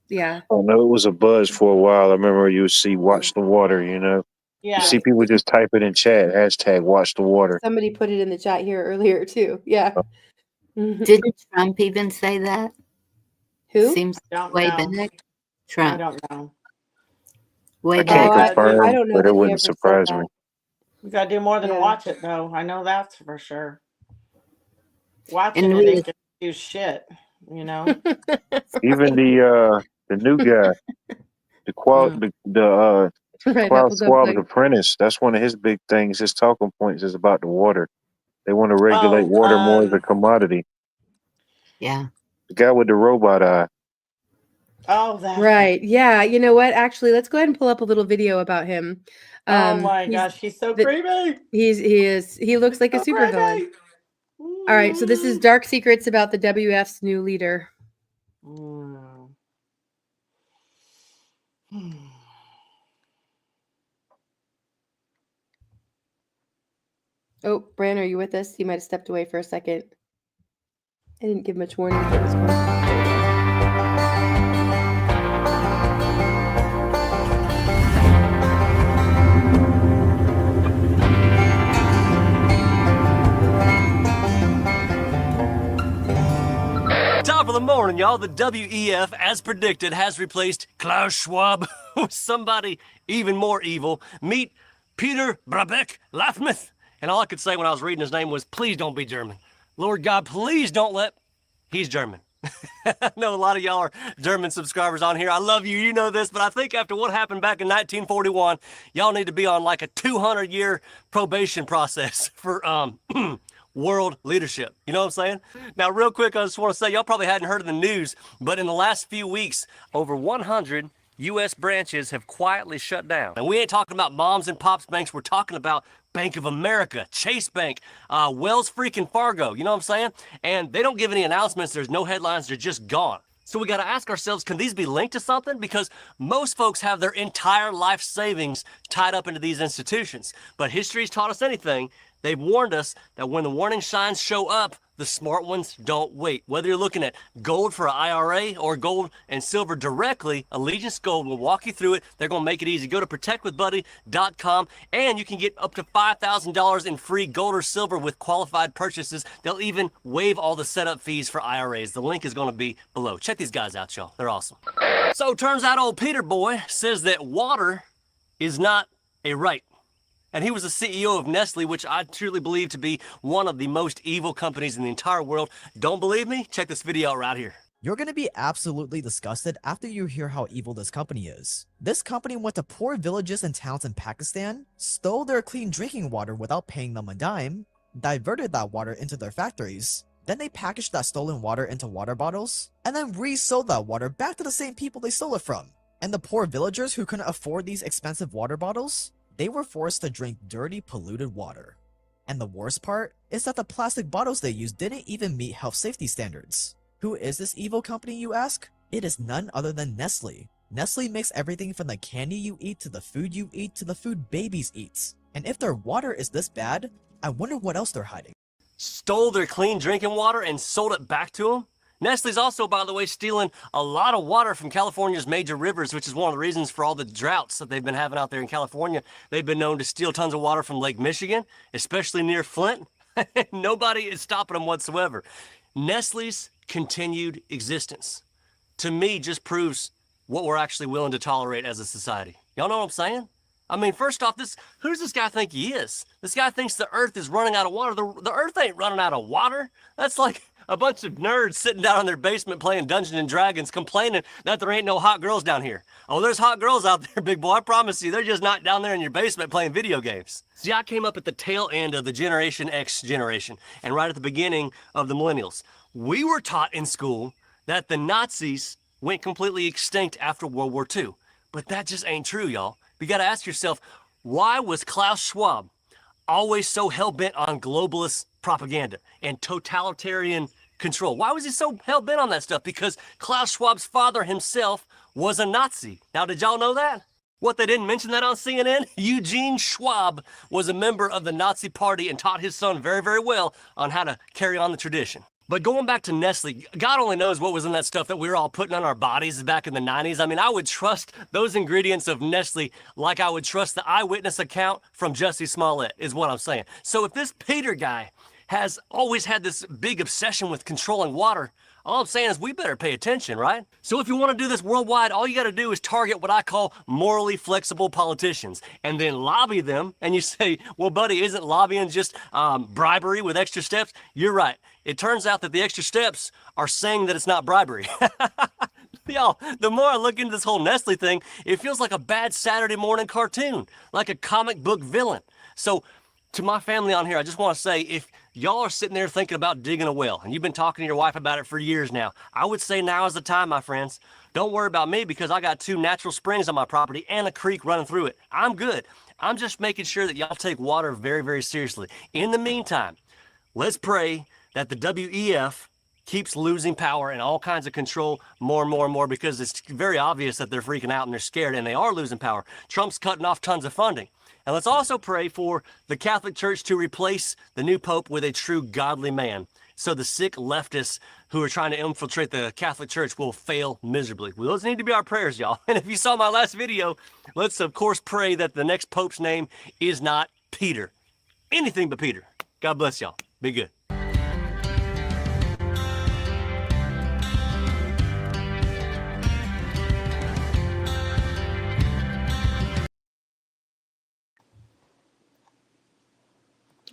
Yeah. Oh no, it was a buzz for a while. I remember you would see "Watch the water." You Yeah. see people just type it in chat, hashtag "Watch the water." Somebody put it in the chat here earlier too. Yeah. Didn't Trump even say that? Who? Seems Don't way know. back. I Trump. don't know. Way I can't back. confirm, I don't know but that it he wouldn't ever said surprise me. that. You gotta do more than Yeah. watch it, though. I know that's for sure. Watching And it we ain't gonna do shit. Even the new guy, the Right, Klaus apple Schwab's dumpling. apprentice. That's one of his big things. His talking points is about the water. They want to regulate water more as a commodity. Yeah. The guy with the robot eye. Oh, that. Right. Yeah. You know what? Actually, let's go ahead and pull up a little video about him. Oh my gosh, he's so creepy. He looks like a So supervillain. creepy. All right. So this is Dark Secrets about the WF's new leader. Oh, Bran, are you with us? You might have stepped away for a second. I didn't give much warning for this one. Top of the morning, y'all. The WEF, as predicted, has replaced Klaus Schwab with somebody even more evil. Meet Peter Brabeck Lathmith. And all I could say when I was reading his name was, please don't be German. Lord God, please don't let... He's German. I know a lot of y'all are German subscribers on here. I love you, you know this, but I think after what happened back in 1941, y'all need to be on like a 200-year probation process for world leadership. You know what I'm saying? Now, real quick, I just want to say, y'all probably hadn't heard of the news, but in the last few weeks, over 100 U.S. branches have quietly shut down. And we ain't talking about moms and pops banks. We're talking about Bank of America, Chase Bank, Wells freaking Fargo. You know what I'm saying? And they don't give any announcements. There's no headlines. They're just gone. So we got to ask ourselves, can these be linked to something? Because most folks have their entire life savings tied up into these institutions. But history's taught us anything. They've warned us that when the warning signs show up, the smart ones don't wait. Whether you're looking at gold for an IRA or gold and silver directly, Allegiance Gold will walk you through it. They're going to make it easy. Go to protectwithbuddy.com and you can get up to $5,000 in free gold or silver with qualified purchases. They'll even waive all the setup fees for IRAs. The link is going to be below. Check these guys out, y'all. They're awesome. So turns out old Peter boy says that water is not a right. And he was the CEO of Nestle, which I truly believe to be one of the most evil companies in the entire world. Don't believe me? Check this video out right here. You're gonna be absolutely disgusted after you hear how evil this company is. This company went to poor villages and towns in Pakistan, stole their clean drinking water without paying them a dime, diverted that water into their factories, then they packaged that stolen water into water bottles, and then resold that water back to the same people they stole it from. And the poor villagers who couldn't afford these expensive water bottles, they were forced to drink dirty, polluted water. And the worst part is that the plastic bottles they used didn't even meet health safety standards. Who is this evil company, you ask? It is none other than Nestle. Nestle makes everything from the candy you eat to the food you eat to the food babies eat. And if their water is this bad, I wonder what else they're hiding. Stole their clean drinking water and sold it back to them? Nestle's also, by the way, stealing a lot of water from California's major rivers, which is one of the reasons for all the droughts that they've been having out there in California. They've been known to steal tons of water from Lake Michigan, especially near Flint. Nobody is stopping them whatsoever. Nestle's continued existence, to me, just proves what we're actually willing to tolerate as a society. Y'all know what I'm saying? I mean, first off, who does this guy think he is? This guy thinks the earth is running out of water. The earth ain't running out of water. That's like a bunch of nerds sitting down in their basement playing Dungeons and Dragons complaining that there ain't no hot girls down here. Oh, there's hot girls out there, big boy. I promise you, they're just not down there in your basement playing video games. See, I came up at the tail end of the Generation X generation and right at the beginning of the millennials. We were taught in school that the Nazis went completely extinct after World War II. But that just ain't true, y'all. You got to ask yourself, why was Klaus Schwab always so hell-bent on globalist propaganda and totalitarian control? Why was he so hell-bent on that stuff? Because Klaus Schwab's father himself was a Nazi. Now, did y'all know that? What, they didn't mention that on CNN? Eugene Schwab was a member of the Nazi Party and taught his son very, very well on how to carry on the tradition. But going back to Nestle, God only knows what was in that stuff that we were all putting on our bodies back in the 90s. I mean, I would trust those ingredients of Nestle like I would trust the eyewitness account from Jussie Smollett, is what I'm saying. So if this Peter guy has always had this big obsession with controlling water, all I'm saying is we better pay attention, right? So if you want to do this worldwide, all you got to do is target what I call morally flexible politicians and then lobby them. And you say, well, buddy, isn't lobbying just bribery with extra steps? You're right. It turns out that the extra steps are saying that it's not bribery. Y'all, the more I look into this whole Nestle thing, it feels like a bad Saturday morning cartoon, like a comic book villain. So to my family on here, I just want to say, if y'all are sitting there thinking about digging a well, and you've been talking to your wife about it for years now, I would say now is the time, my friends. Don't worry about me because I got 2 natural springs on my property and a creek running through it. I'm good. I'm just making sure that y'all take water very, very seriously. In the meantime, let's pray that the WEF keeps losing power and all kinds of control more and more and more, because it's very obvious that they're freaking out and they're scared and they are losing power. Trump's cutting off tons of funding. And let's also pray for the Catholic Church to replace the new Pope with a true godly man, so the sick leftists who are trying to infiltrate the Catholic Church will fail miserably. Well, those need to be our prayers, y'all. And if you saw my last video, let's of course pray that the next Pope's name is not Peter. Anything but Peter. God bless y'all. Be good.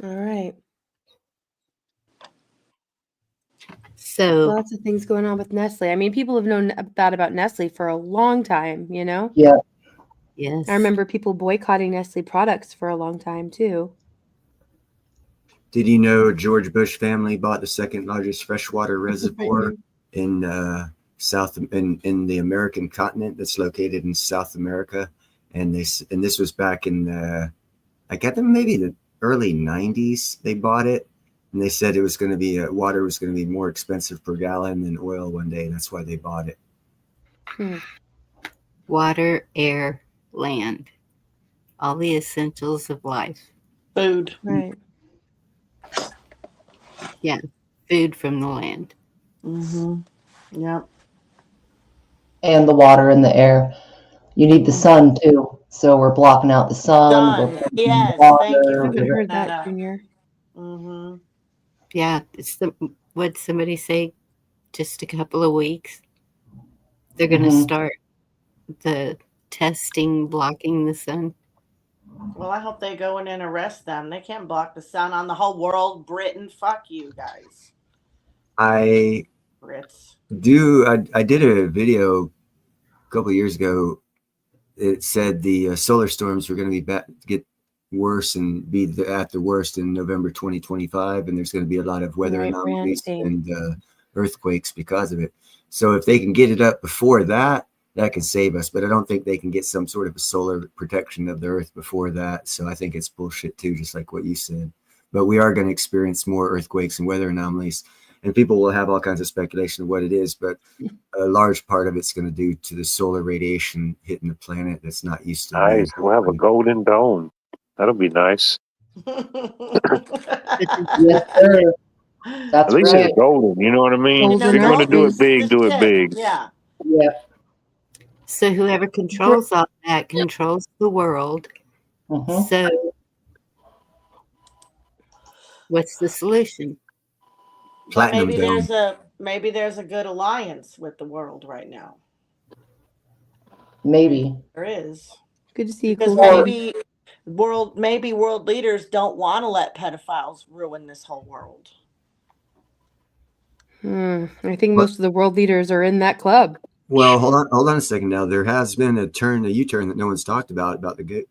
All right. So lots of things going on with Nestle. I mean, people have known that about Nestle for a long time, you know? Yeah. Yes. I remember people boycotting Nestle products for a long time too. Did you know George Bush family bought the second largest freshwater reservoir in in the American continent that's located in South America? And this was back in I got them maybe the early 90s. They bought it, and they said it was going to be water was going to be more expensive per gallon than oil one day. That's why they bought it. Water, air, land, all the essentials of life. Food. Right. Yeah, food from the land. Mm-hmm. Yep. And the water and the air. You need the sun too. So we're blocking out the sun. We're putting Yes, water, thank you for I haven't bringing heard that that, up. Junior. Mm-hmm. Yeah, it's what'd somebody say? Just a couple of weeks. They're going to start the testing blocking the sun. Well, I hope they go in and arrest them. They can't block the sun on the whole world. Britain, fuck you guys. I Brits. I did a video a couple of years ago. It said the solar storms were going to be get worse and be at the worst in November 2025, and there's going to be a lot of weather anomalies and earthquakes because of it. So if they can get it up before that, that can save us. But I don't think they can get some sort of a solar protection of the Earth before that. So I think it's bullshit too, just like what you said. But we are going to experience more earthquakes and weather anomalies, and people will have all kinds of speculation of what it is. But a large part of it's going to do to the solar radiation hitting the planet that's not used to. Nice. We'll have a golden dome. That'll be nice. Yes, sir. That's At least right. it's golden. You know what I mean? If you're going to do it big, do it big. Yeah. Yeah. So whoever controls all that controls the world. So what's the solution? But maybe there's a good alliance with the world right now. Maybe there is. Good to see you. Because Cool. maybe world leaders don't want to let pedophiles ruin this whole world. I think most of the world leaders are in that club. Well, hold on a second. Now there has been a U-turn that no one's talked about the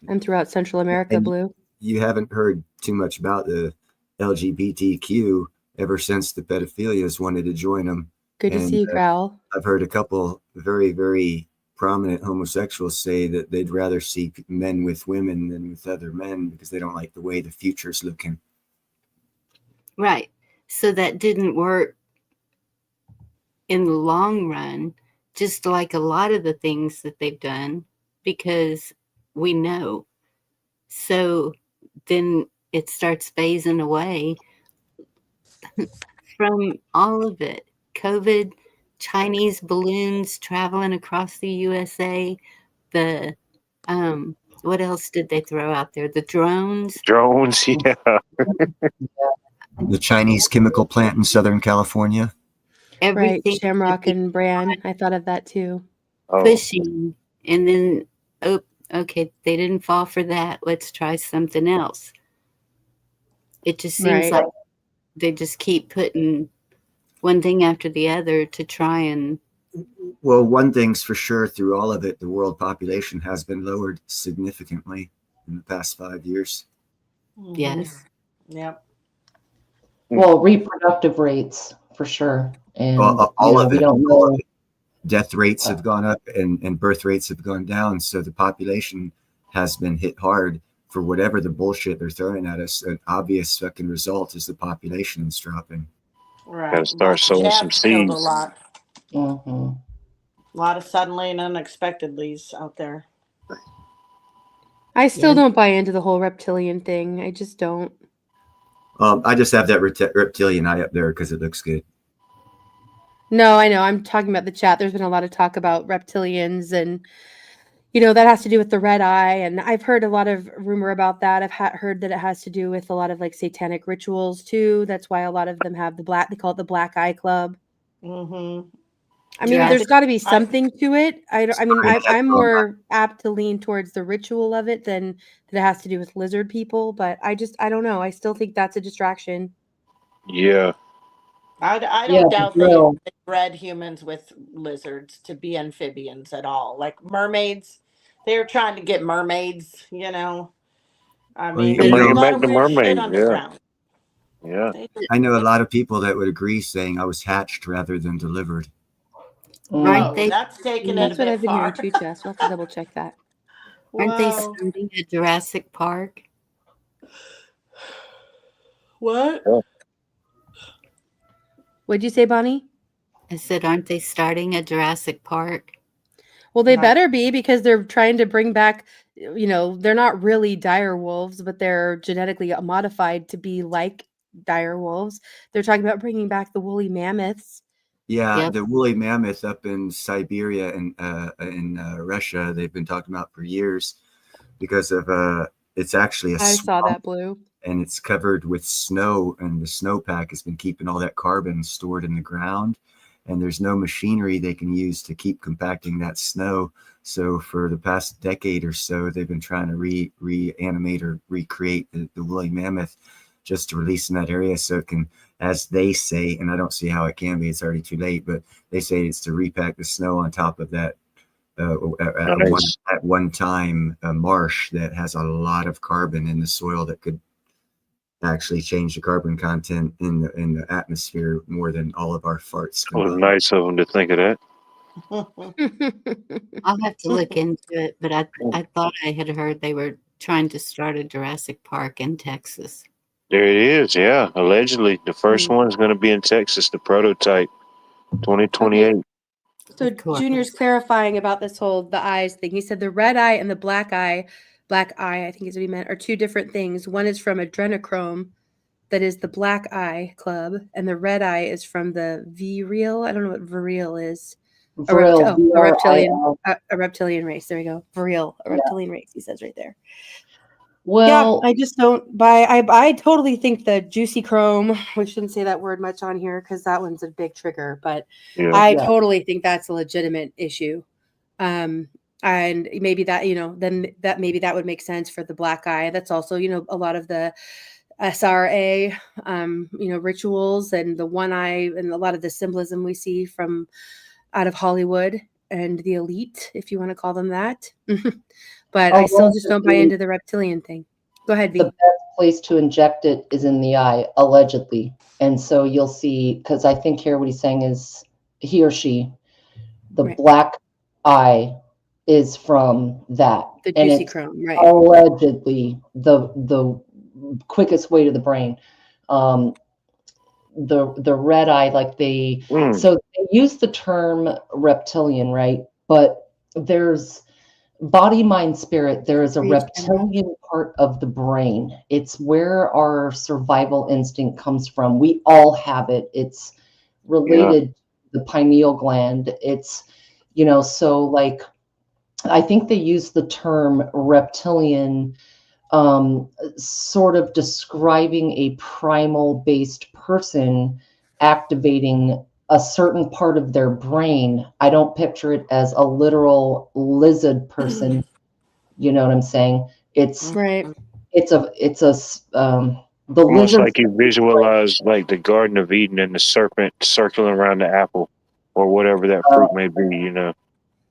And throughout Central America, Blue. You haven't heard too much about the LGBTQ ever since the pedophilias wanted to join them. Good to see you, Cal. I've heard a couple very, very prominent homosexuals say that they'd rather see men with women than with other men because they don't like the way the future's looking. Right. So that didn't work in the long run, just like a lot of the things that they've done, because we know. So then it starts phasing away from all of it. COVID, Chinese balloons traveling across the USA, the what else did they throw out there? The drones. Drones, yeah. The Chinese chemical plant in Southern California. Everything. Right, Shamrock and Bran. I thought of that too. Pushing, and then okay, they didn't fall for that. Let's try something else. It just seems like they just keep putting one thing after the other to try and. Well, one thing's for sure, through all of it, the world population has been lowered significantly in the past 5 years. Yes. Yep. Well, reproductive rates for sure. And all of we it. don't All know. of it. Death rates have gone up and birth rates have gone down. So the population has been hit hard for whatever the bullshit they're throwing at us. An obvious fucking result is the population is dropping. Right. Gotta start sowing some Killed a seeds. lot. Mm-hmm. A lot of suddenly and unexpectedly's out there. I still don't buy into the whole reptilian thing. I just don't. I just have that reptilian eye up there because it looks good. No, I know. I'm talking about the chat. There's been a lot of talk about reptilians, and that has to do with the red eye. And I've heard a lot of rumor about that. I've heard that it has to do with a lot of like satanic rituals too. That's why a lot of them have they call it the Black Eye Club. Mm-hmm. I mean, there's got to be something to it. I'm more apt to lean towards the ritual of it than that it has to do with lizard people. But I don't know. I still think that's a distraction. Yeah. I don't doubt they bred humans with lizards to be amphibians at all. Like mermaids, they were trying to get mermaids. I mean, Bring there's a it lot back of to weird shit mermaids. underground. Yeah. I know a lot of people that would agree, saying I was hatched rather than delivered. Oh, that's taking it a That's what bit I've been far. hearing too, Jess. We'll have to double check that. Aren't they starting a Jurassic Park? What? What'd you say, Bonnie? I said, aren't they starting a Jurassic Park? Well, they better be, because they're trying to bring back, they're not really dire wolves, but they're genetically modified to be like dire wolves. They're talking about bringing back the woolly mammoths. Yeah, the woolly mammoth up in Siberia and in Russia, they've been talking about for years because of it's actually a I saw that, Blue. And it's covered with snow, and the snowpack has been keeping all that carbon stored in the ground, and there's no machinery they can use to keep compacting that snow. So for the past decade or so, they've been trying to reanimate or recreate the woolly mammoth just to release in that area so it can, as they say, and I don't see how it can be, it's already too late, but they say it's to repack the snow on top of that at one time a marsh that has a lot of carbon in the soil that could actually change the carbon content in the atmosphere more than all of our farts. It was nice of them to think of that. I'll have to look into it, but I thought I had heard they were trying to start a Jurassic Park in Texas. There it is. Yeah, allegedly the first one's going to be in Texas. The prototype, 2028. Okay. So Junior's clarifying about the eyes thing. He said the red eye and the black eye, I think is what he meant, are two different things. One is from adrenochrome, that is the black eye club, and the red eye is from the viril. I don't know what viril is. A reptilian race. There we go. Viril, a reptilian race. He says right there. Well, yeah, I just don't buy. I totally think the juicy chrome. We shouldn't say that word much on here because that one's a big trigger. But I totally think that's a legitimate issue. And maybe that then that maybe that would make sense for the black eye. That's also a lot of the SRA rituals and the one eye and a lot of the symbolism we see from out of Hollywood and the elite, if you want to call them that. But I still just don't buy into the reptilian thing. Go ahead, V. The best place to inject it is in the eye, allegedly. And so you'll see, because I think here what he's saying is he or she, the black eye is from that. The and juicy it's chrome, right. allegedly the quickest way to the brain. The red eye, like so they use the term reptilian, right? But there's body, mind, spirit. There is a reptilian part of the brain. It's where our survival instinct comes from. We all have it. It's related to the pineal gland. It's, so like, I think they use the term reptilian sort of describing a primal based person activating a certain part of their brain. I don't picture it as a literal lizard person. You know what I'm saying? It's the Almost lizard. like you visualize like the Garden of Eden and the serpent circling around the apple or whatever that fruit may be,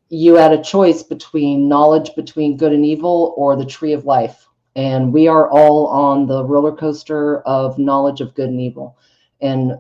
You had a choice between knowledge between good and evil or the tree of life. And we are all on the roller coaster of knowledge of good and evil. And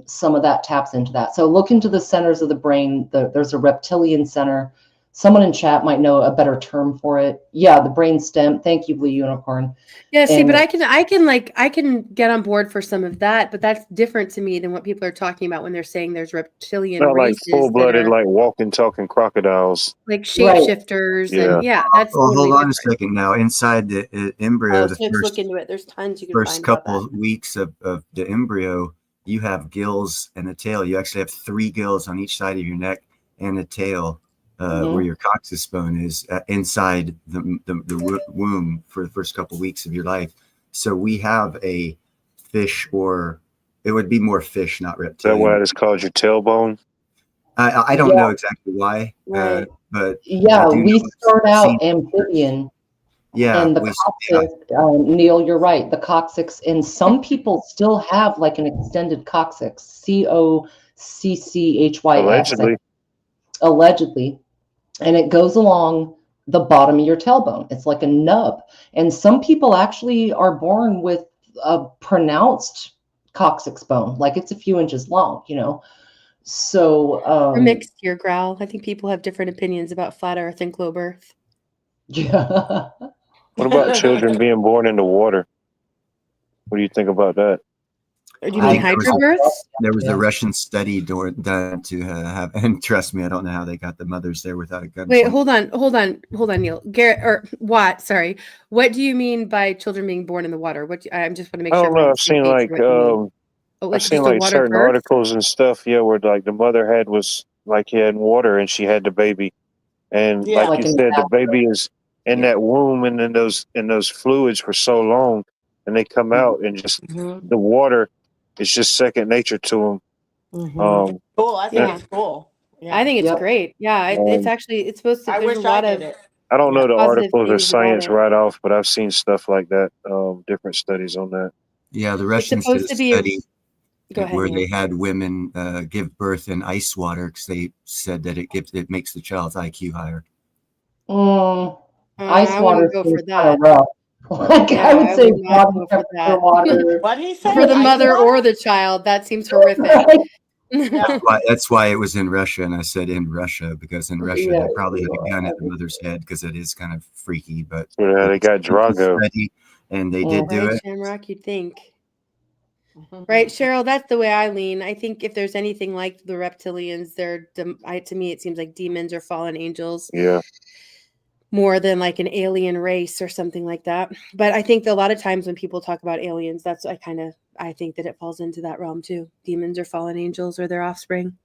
some of that taps into that. So look into the centers of the brain. There's a reptilian center. Someone in chat might know a better term for it. Yeah, the brain stem. Thank you, Blue Unicorn. Yeah, see, but I can get on board for some of that, but that's different to me than what people are talking about when they're saying there's reptilian not like races full-blooded, like walking, talking crocodiles, like shapeshifters, and that's. Well, totally hold on different. a second now. Inside the embryo, the Let's first look into it. There's tons you can first find about couple weeks of the embryo, you have gills and a tail. You actually have 3 gills on each side of your neck and a tail where your coccyx bone is inside the womb for the first couple weeks of your life. So we have a fish, or it would be more fish, not reptilian. Is that why it's called your tailbone? I don't know exactly why, Right. but we start out amphibian. Yeah, and the coccyx, Neil, you're right. The coccyx, and some people still have like an extended coccyx, COCCHYS, allegedly, and it goes along the bottom of your tailbone. It's like a nub, and some people actually are born with a pronounced coccyx bone, like it's a few inches long, So we're mixed here, Growl. I think people have different opinions about flat Earth and globe Earth. Yeah. What about children being born in the water? What do you think about that? Do you mean hydrobirths? There was a Russian study done to have, and trust me, I don't know how they got the mothers there without a gun. Wait, hold on, Neil. Garrett or Watt, sorry. What do you mean by children being born in the water? I just want to make sure. I don't know. I've seen I've seen like certain articles and stuff. Yeah, where like the mother was like in water and she had the baby, and like you said, the baby is in that womb and in those fluids for so long, and they come out and just the water is just second nature to them. Cool. I think it's cool. Yeah. I think it's great. Yeah, it's actually it's supposed to. I There's wish a lot I of. did it. I don't know the positive articles or things about science it. right off, but I've seen stuff like that. Different studies on that. Yeah, the Russians did a study Go ahead, where Neil. they had women give birth in ice water because they said that it makes the child's IQ higher. Ice water go seems for kind of that. rough. Like Yeah, I would say, would not body go for temperature that. water. What he said? For the mother or the child, that seems horrific. That's why it was in Russia, and I said in Russia because in Russia they probably had a gun at the mother's head because it is kind of freaky. But Yeah, they got Drago, and they did do Right, it. Shamrock, you'd think. Right, Cheryl, that's the way I lean. I think if there's anything like the reptilians, to me, it seems like demons or fallen angels. Yeah. More than like an alien race or something like that. But I think that a lot of times when people talk about aliens, I think that it falls into that realm too. Demons or fallen angels or their offspring.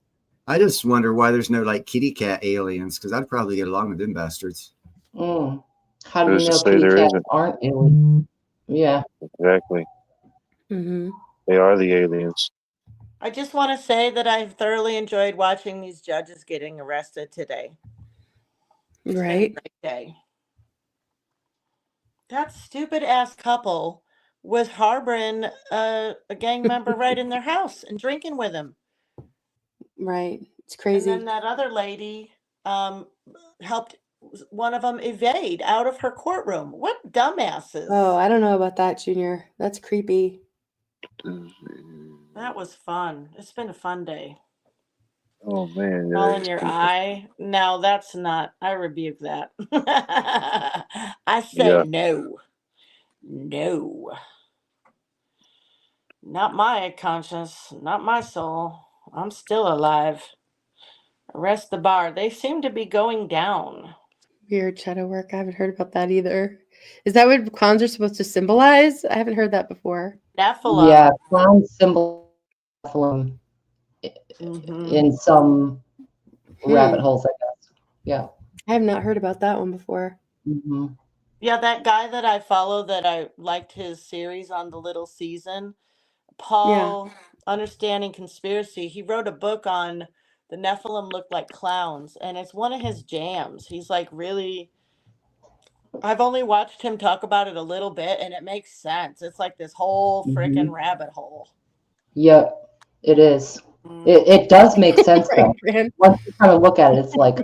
I just wonder why there's no like kitty cat aliens, because I'd probably get along with them bastards. How do you know kitty cats aren't aliens? Yeah. Exactly. Mm-hmm. They are the aliens. I just want to say that I've thoroughly enjoyed watching these judges getting arrested today. It's been a great day. That stupid ass couple was harboring a gang member right in their house and drinking with him. Right. It's crazy. And then that other lady helped one of them evade out of her courtroom. What dumbasses. Oh, I don't know about that, Junior. That's creepy. That was fun. It's been a fun day. Oh man. All in your eye. No, that's not. I rebuke that. I say no. No. Not my conscience. Not my soul. I'm still alive. Arrest the bar. They seem to be going down. Weird shadow work. I haven't heard about that either. Is that what clowns are supposed to symbolize? I haven't heard that before. Nephilim. Yeah, clown symbol Nephilim in some rabbit holes, I guess. Yeah. I have not heard about that one before. Mm-hmm. Yeah, that guy that I follow that I liked his series on the Little Season, Paul, Understanding Conspiracy, he wrote a book on the Nephilim looked like clowns, and it's one of his jams. He's like really, I've only watched him talk about it a little bit, and it makes sense. It's like this whole freaking rabbit hole. Yep, it is. It does make sense, though. Once you kind of look at it, it's like,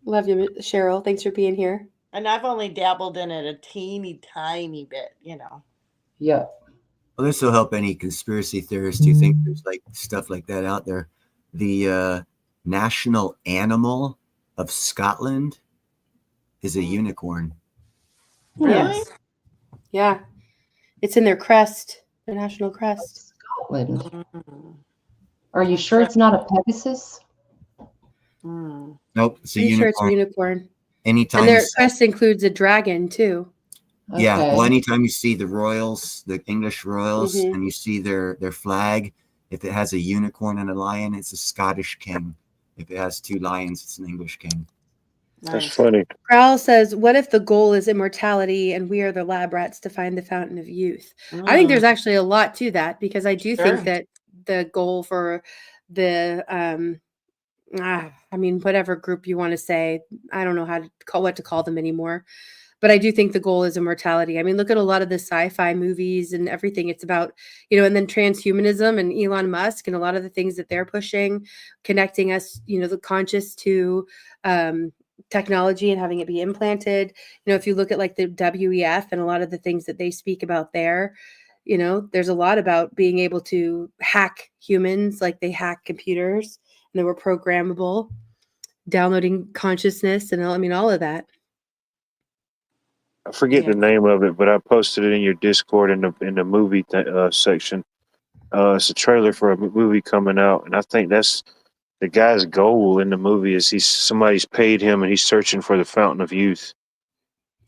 Love you, Cheryl. Thanks for being here. And I've only dabbled in it a teeny tiny bit, you know. Yeah. Well, this will help any conspiracy theorists who think there's like stuff like that out there. The national animal of Scotland is a unicorn. Really? Yes. Yeah. It's in their crest, their national crest. Scotland. Are you sure it's not a Pegasus? Nope, it's a Pretty unicorn. sure it's a unicorn. Anytime And their crest includes a dragon too. Yeah, Okay. well, anytime you see the royals, the English royals, Mhm. and you see their flag, if it has a unicorn and a lion, it's a Scottish king. If it has two lions, it's an English king. That's funny. Growl says, what if the goal is immortality and we are the lab rats to find the fountain of youth? I think there's actually a lot to that, because I do think that the goal for the I mean, whatever group you want to say, I don't know what to call them anymore. But I do think the goal is immortality. I mean, look at a lot of the sci-fi movies and everything. It's about, and then transhumanism and Elon Musk and a lot of the things that they're pushing, connecting us, the conscious to technology and having it be implanted. If you look at like the WEF and a lot of the things that they speak about there, there's a lot about being able to hack humans, like they hack computers and they were programmable, downloading consciousness and all of that. I forget the name of it, but I posted it in your Discord in the movie section. It's a trailer for a movie coming out, and I think that's the guy's goal in the movie is somebody's paid him and he's searching for the fountain of youth.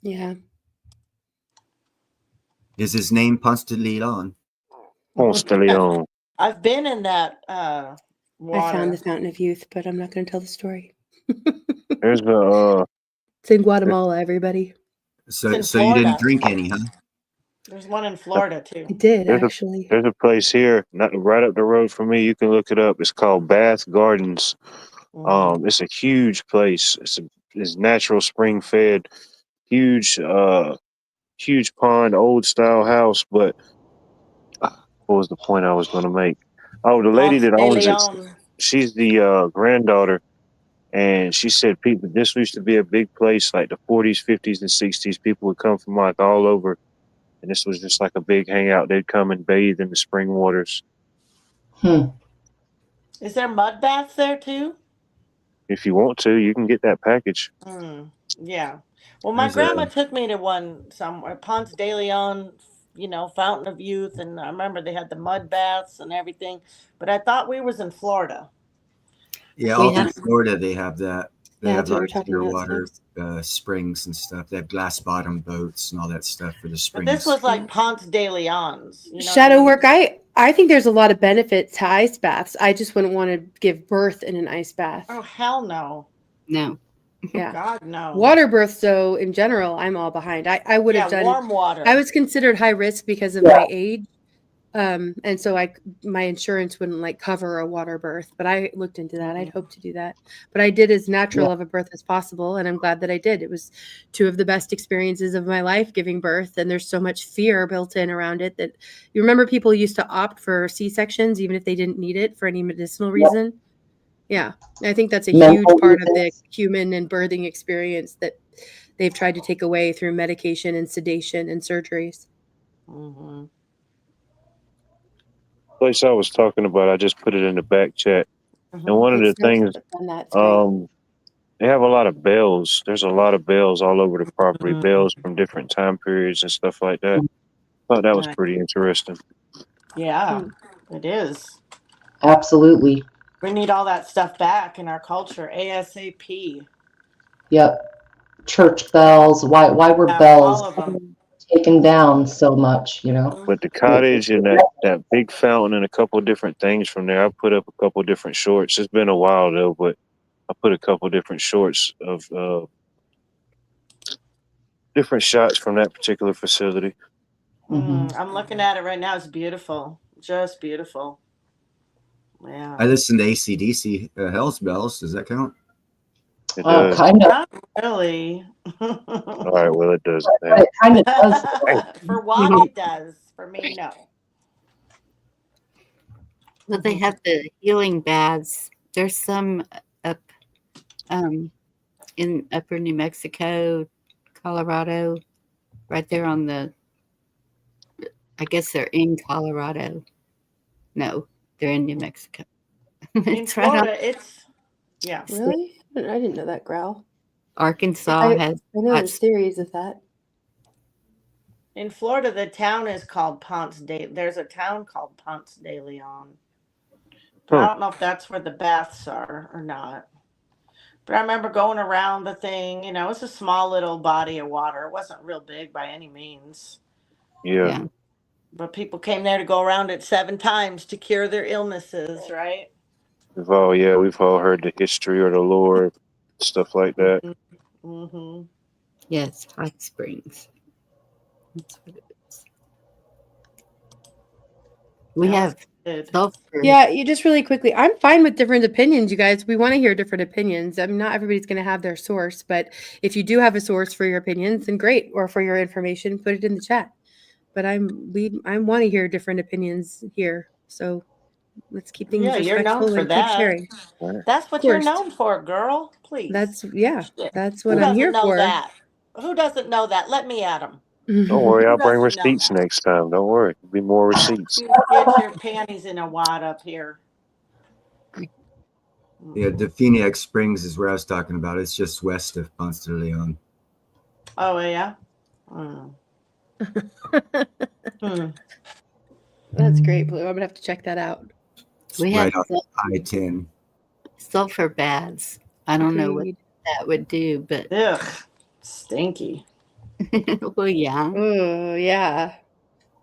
Yeah. Is his name Ponce de Leon? Ponce de Leon. I've been in that water. I found the fountain of youth, but I'm not going to tell the story. There's a. It's in Guatemala, everybody. So you didn't drink any, huh? There's one in Florida too. I did actually. There's a place here, right up the road from me. You can look it up. It's called Bath Gardens. It's a huge place. It's natural spring fed, huge pond, old style house. But what was the point I was going to make? Oh, the lady that owns it, she's the granddaughter. And she said, people, this used to be a big place, like the 40s, 50s, and 60s. People would come from like all over. And this was just like a big hangout. They'd come and bathe in the spring waters. Is there mud baths there too? If you want to, you can get that package. Yeah. Well, my grandma took me to one somewhere, Ponce de Leon, Fountain of Youth, and I remember they had the mud baths and everything. But I thought we was in Florida. Yeah, all through Florida they have that. They have that's what like we're talking clear about, water springs and stuff. They have glass bottom boats and all that stuff for the But springs. this was like Ponce de Leon's. Shadow work. I think there's a lot of benefit to ice baths. I just wouldn't want to give birth in an ice bath. Oh, hell no. No. Yeah. God, no. Water births, though, in general, I'm all behind. I would have done warm water. I was considered high risk because of my age. And so my insurance wouldn't cover a water birth, but I looked into that. I'd hope to do that, but I did as natural of a birth as possible. And I'm glad that I did. It was two of the best experiences of my life, giving birth. And there's so much fear built in around it that you remember people used to opt for C-sections, even if they didn't need it for any medicinal reason. Yeah. I think that's a huge part of the human and birthing experience that they've tried to take away through medication and sedation and surgeries. Place I was talking about, I just put it in the back chat. And one of the things, they have a lot of bells. There's a lot of bells all over the property, bells from different time periods and stuff like that. I thought that was pretty interesting. Yeah, it is. Absolutely. We need all that stuff back in our culture, ASAP. Yep. Church bells. Why were bells taken down so much, But the cottage and that big fountain and a couple of different things from there, I put up a couple of different shorts. It's been a while though, but I put a couple of different shorts of different shots from that particular facility. I'm looking at it right now. It's beautiful. Just beautiful. Yeah. I listened to AC/DC, Hell's Bells. Does that count? It does. Kind of. Not really. All right, well, it does. It kind of does. For Juan, it does. For me, no. Well, they have the healing baths. There's some up in upper New Mexico, Colorado, right there on the, I guess they're in Colorado. No, they're in New Mexico. In Florida, yeah. Really? I didn't know that, Growl. Arkansas has. I know there's theories of that. In Florida, the town is called There's a town called Ponce de Leon. But I don't know if that's where the baths are or not. But I remember going around the thing. It's a small little body of water. It wasn't real big by any means. Yeah. But people came there to go around it 7 times to cure their illnesses, right? We've all heard the history or the lore, stuff like that. Yes, hot springs. That's what it is. We have sulfur. Yeah, you just really quickly. I'm fine with different opinions, you guys. We want to hear different opinions. I mean, not everybody's going to have their source, but if you do have a source for your opinions, then great. Or for your information, put it in the chat. But I want to hear different opinions here. So let's keep things respectful you're known for and that. keep sharing. That's what you're known for, girl. Please. That's what I'm here for. That? Who doesn't know that? Let me at them. Don't worry, I'll bring receipts next time. Don't worry, there'll be more receipts. You get your panties in a wad up here. Yeah, the Phoenix Springs is where I was talking about. It's just west of Ponce de Leon. Oh yeah. That's great, Blue. I'm gonna have to check that out. We right have off I-10. Sulfur baths. I don't know what that would do, but ugh, stinky. Well, yeah. Oh, yeah.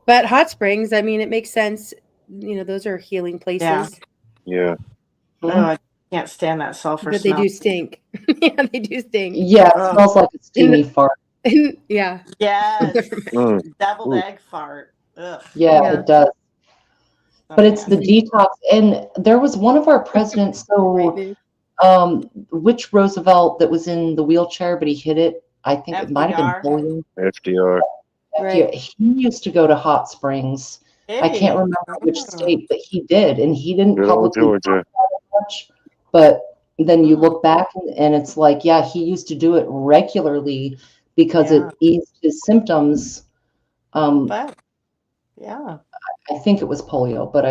But hot springs, I mean, it makes sense. Those are healing places. Yeah. Oh, I can't stand that sulfur But smell. they do stink. Yeah, they do stink. Yeah, it smells like a steamy fart. Yeah. Yes. Deviled egg fart. Ugh. Yeah, it does. But it's the detox. And there was one of our presidents, which Roosevelt that was in the wheelchair, but he hit it. I think it might have been polio. FDR. Right. He used to go to hot springs. I can't remember which state, but he did. And he didn't publicly talk about it much. But then you look back and it's like, yeah, he used to do it regularly because it eased his symptoms. But, yeah. I think it was polio, but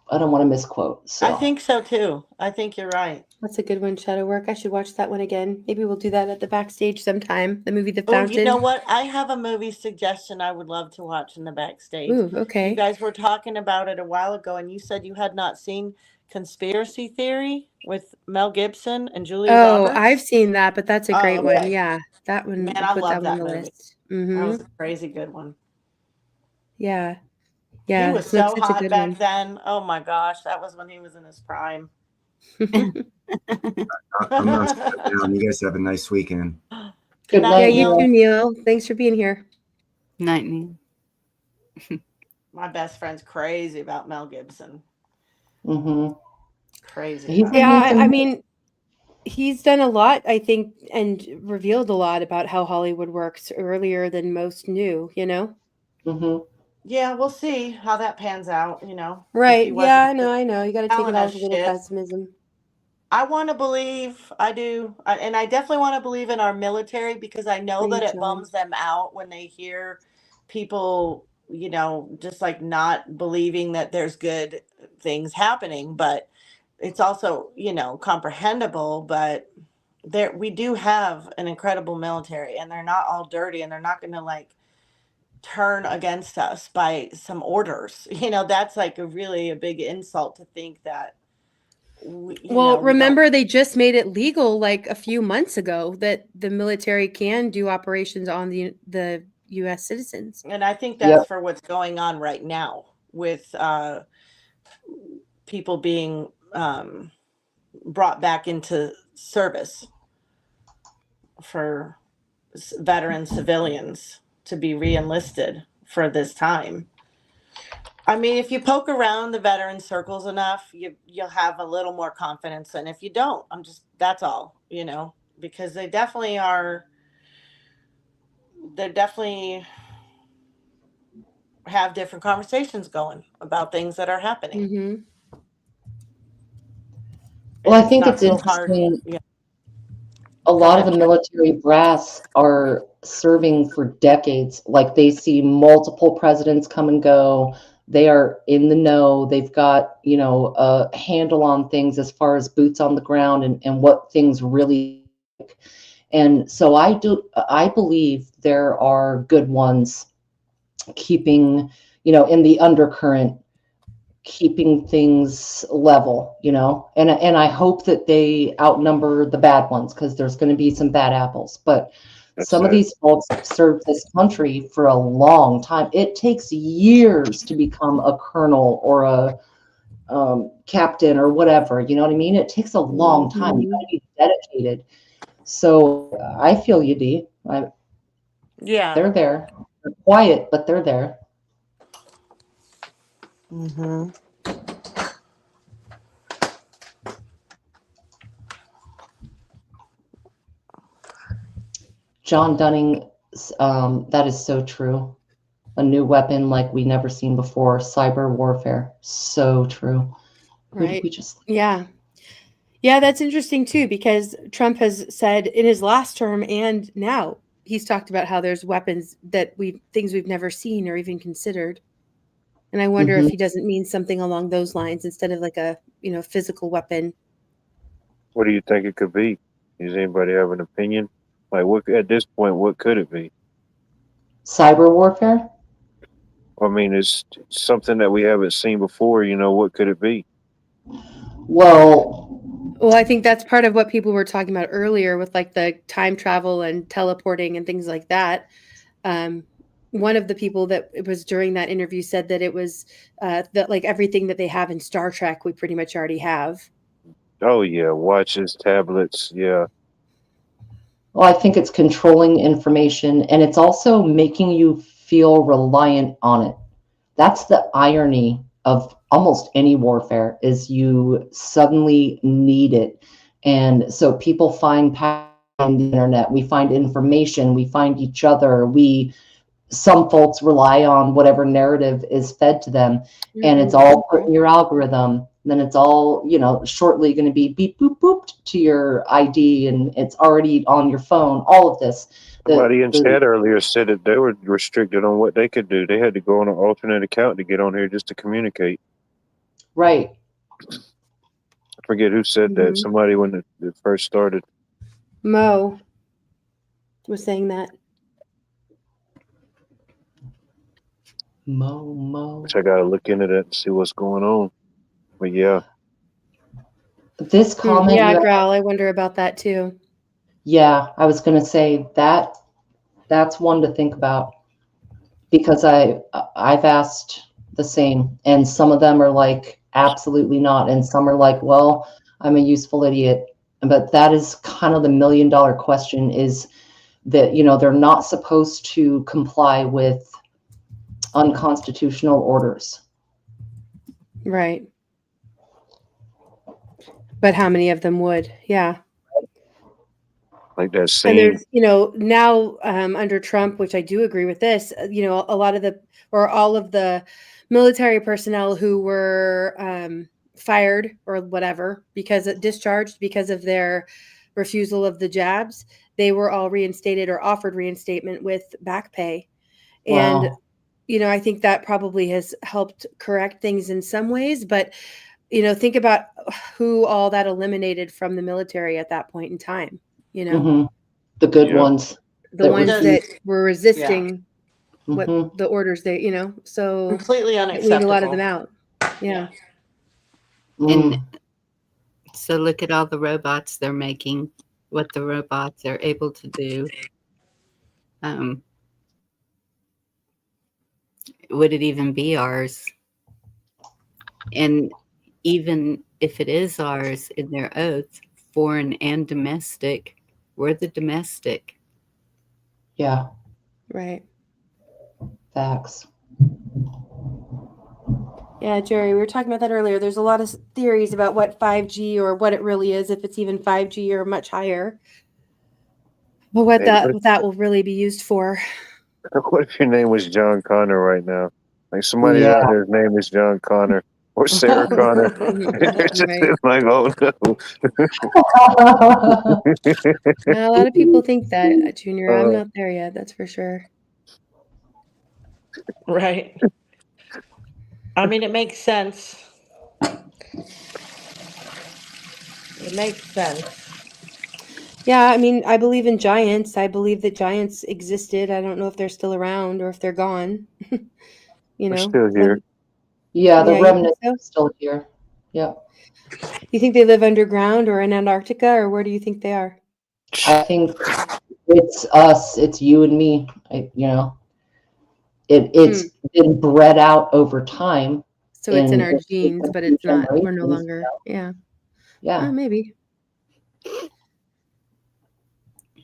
I don't want to misquote. So I think so too. I think you're right. That's a good one, Shadow Work. I should watch that one again. Maybe we'll do that at the backstage sometime. The movie The Oh, you know Fountain. what? I have a movie suggestion I would love to watch in the backstage. Ooh, You okay. guys were talking about it a while ago, and you said you had not seen Conspiracy Theory with Mel Gibson and Julia Oh, I've Roberts. seen that, but that's a Oh, great one. okay. Yeah, that one. Man, We'll I put that love one on that the movie. list. That was Mm-hmm. a crazy good one. Yeah, He yeah. was That's so such a hot good back one. then. Oh my gosh, that was when he was in his prime. I'm going to sit down. You guys have a nice weekend. Good night, Yeah, you Neil. too, Neil. Thanks for being here. Night, Neil. My best friend's crazy about Mel Gibson. Mm-hmm. Crazy. About Yeah, him. I mean, he's done a lot, I think, and revealed a lot about how Hollywood works earlier than most knew, you know? Mm-hmm. Yeah, we'll see how that pans out, you know. If Right. he Yeah, wasn't I know, I know. You got to take it telling all us with a little shit. pessimism. I want to believe, I do, and I definitely want to believe in our military because I know that Thanks, it John. bums them out when they hear people, you know, just like not believing that there's good things happening. But it's also, you know, comprehensible. But we do have an incredible military, and they're not all dirty, and they're not going to like turn against us by some orders. You know, that's like a big insult to think that. Well, We don't. remember they just made it legal like a few months ago that the military can do operations on the U.S. citizens. And I think that's Yep. for what's going on right now with people being brought back into service for veteran civilians to be re-enlisted for this time. I mean, if you poke around the veteran circles enough, you'll have a little more confidence. And if you don't, that's all, you know, because they definitely have different conversations going about things that are happening. Mm-hmm. Well, I It's think not it's so hard. interesting. Yeah. A lot of ahead. the military brass are serving for decades. Like they see multiple presidents come and go. They are in the know. They've got, you know, a handle on things as far as boots on the ground and what things really like. And so I believe there are good ones keeping, you know, in the undercurrent, keeping things level, you know, and I hope that they outnumber the bad ones because there's going to be some bad apples. But some of these folks served this country for a long time. It takes years to become a colonel or a captain or whatever. You know what I mean? It takes a long time. You got to be dedicated. So I feel you, Dee. Yeah. They're there. They're quiet, but they're there. Mm-hmm. John Dunning, that is so true. A new weapon like we never seen before. Cyber warfare. So true. Right. We just Yeah. Yeah, that's interesting too, because Trump has said in his last term and now he's talked about how there's weapons that things we've never seen or even considered. And I wonder if he doesn't mean something along those lines instead of like a, you know, physical weapon. What do you think it could be? Does anybody have an opinion? Like, what at this point, what could it be? Cyber warfare? I mean, it's something that we haven't seen before. You know, what could it be? Well, I think that's part of what people were talking about earlier with like the time travel and teleporting and things like that. One of the people that it was during that interview said that it was that like everything that they have in Star Trek, we pretty much already have. Oh yeah, watches, tablets, yeah. Well, I think it's controlling information and it's also making you feel reliant on it. That's the irony of almost any warfare is you suddenly need it. And so people find power on the internet. We find information, we find each other. Some folks rely on whatever narrative is fed to them, and it's all put in your algorithm. Then it's all, you know, shortly going to be beep boop booped to your ID, and it's already on your phone. All of this. Somebody in chat earlier said that they were restricted on what they could do. They had to go on an alternate account to get on here just to communicate. Right. I forget who said that. Somebody when it first started. Mo was saying that. Mo. Which I gotta look into that and see what's going on. But yeah. This comment. Yeah, Growl. I wonder about that too. Yeah, I was going to say that's one to think about, because I've asked the same, and some of them are like, absolutely not, and some are like, well, I'm a useful idiot. But that is kind of the $1 million question, is that, you know, they're not supposed to comply with unconstitutional orders. Right. But how many of them would? Yeah. Like that scene. And there's, you know, now under Trump, which I do agree with this, you know, a lot of the, or all of the military personnel who were fired or whatever, discharged because of their refusal of the jabs, they were all reinstated or offered reinstatement with back pay. And, Wow. you know, I think that probably has helped correct things in some ways, but, you know, think about who all that eliminated from the military at that point in time, you know, the good ones, the ones that were resisting what Mhm. the orders they, you know, so Completely it weaned a lot of them unacceptable. out. Yeah. And so look at all the robots they're making, what the robots are able to do. Would it even be ours? And even if it is ours in their oath, foreign and domestic, we're the domestic. Yeah. Right. Facts. Yeah, Jerry, we were talking about that earlier. There's a lot of theories about what 5G or what it really is, if it's even 5G or much higher. But what that will really be used for. What if your name was John Connor right now? Like somebody out there's name is John Connor or Sarah Connor. It's just like, oh no. A lot of people think that, Junior. I'm not there yet, that's for sure. Right. I mean, it makes sense. It makes sense. Yeah, I mean, I believe in giants. I believe that giants existed. I don't know if they're still around or if they're gone. You know, still here. Yeah, the you think remnants so? are still here. Yep. You think they live underground or in Antarctica, or where do you think they are? I think it's us, it's you and me. You know, it's been bred out over time. So it's in our in genes, but it's not. We're no longer. Yeah. Yeah. Maybe.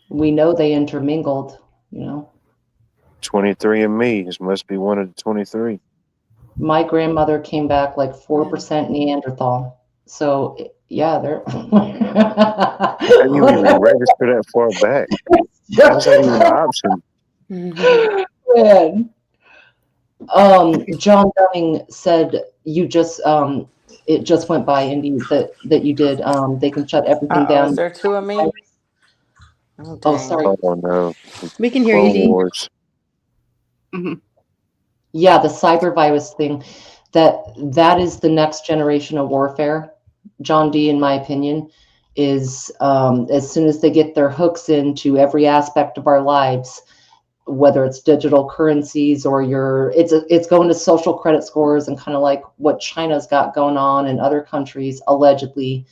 We know they intermingled, you know. 23andMe. This must be one of the 23. My grandmother came back like 4% Neanderthal. So yeah, they're. How do you even register that far back? How's that even an option? Man. John Dunning said you just it just went by, Indy, that you did. They can shut everything down. Is there two of me? Oh, sorry. Oh no. We can hear you, Dee. Yeah, the cyber virus thing, that is the next generation of warfare. John D, in my opinion, is as soon as they get their hooks into every aspect of our lives, whether it's digital currencies or it's going to social credit scores and kind of like what China's got going on in other countries, allegedly.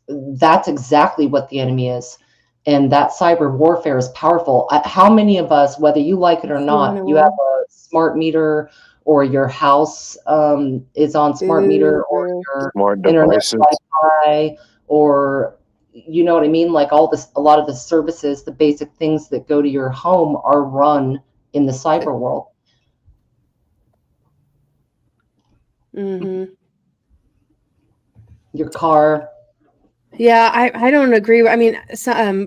That's exactly what the enemy is. And that cyber warfare is powerful. How many of us, whether you like it or not, you have a smart meter or your house is on smart meter or your smart internet devices. Wi-Fi, or you know what I mean? Like all this, a lot of the services, the basic things that go to your home are run in the cyber world. Your car. Yeah, I don't agree. I mean,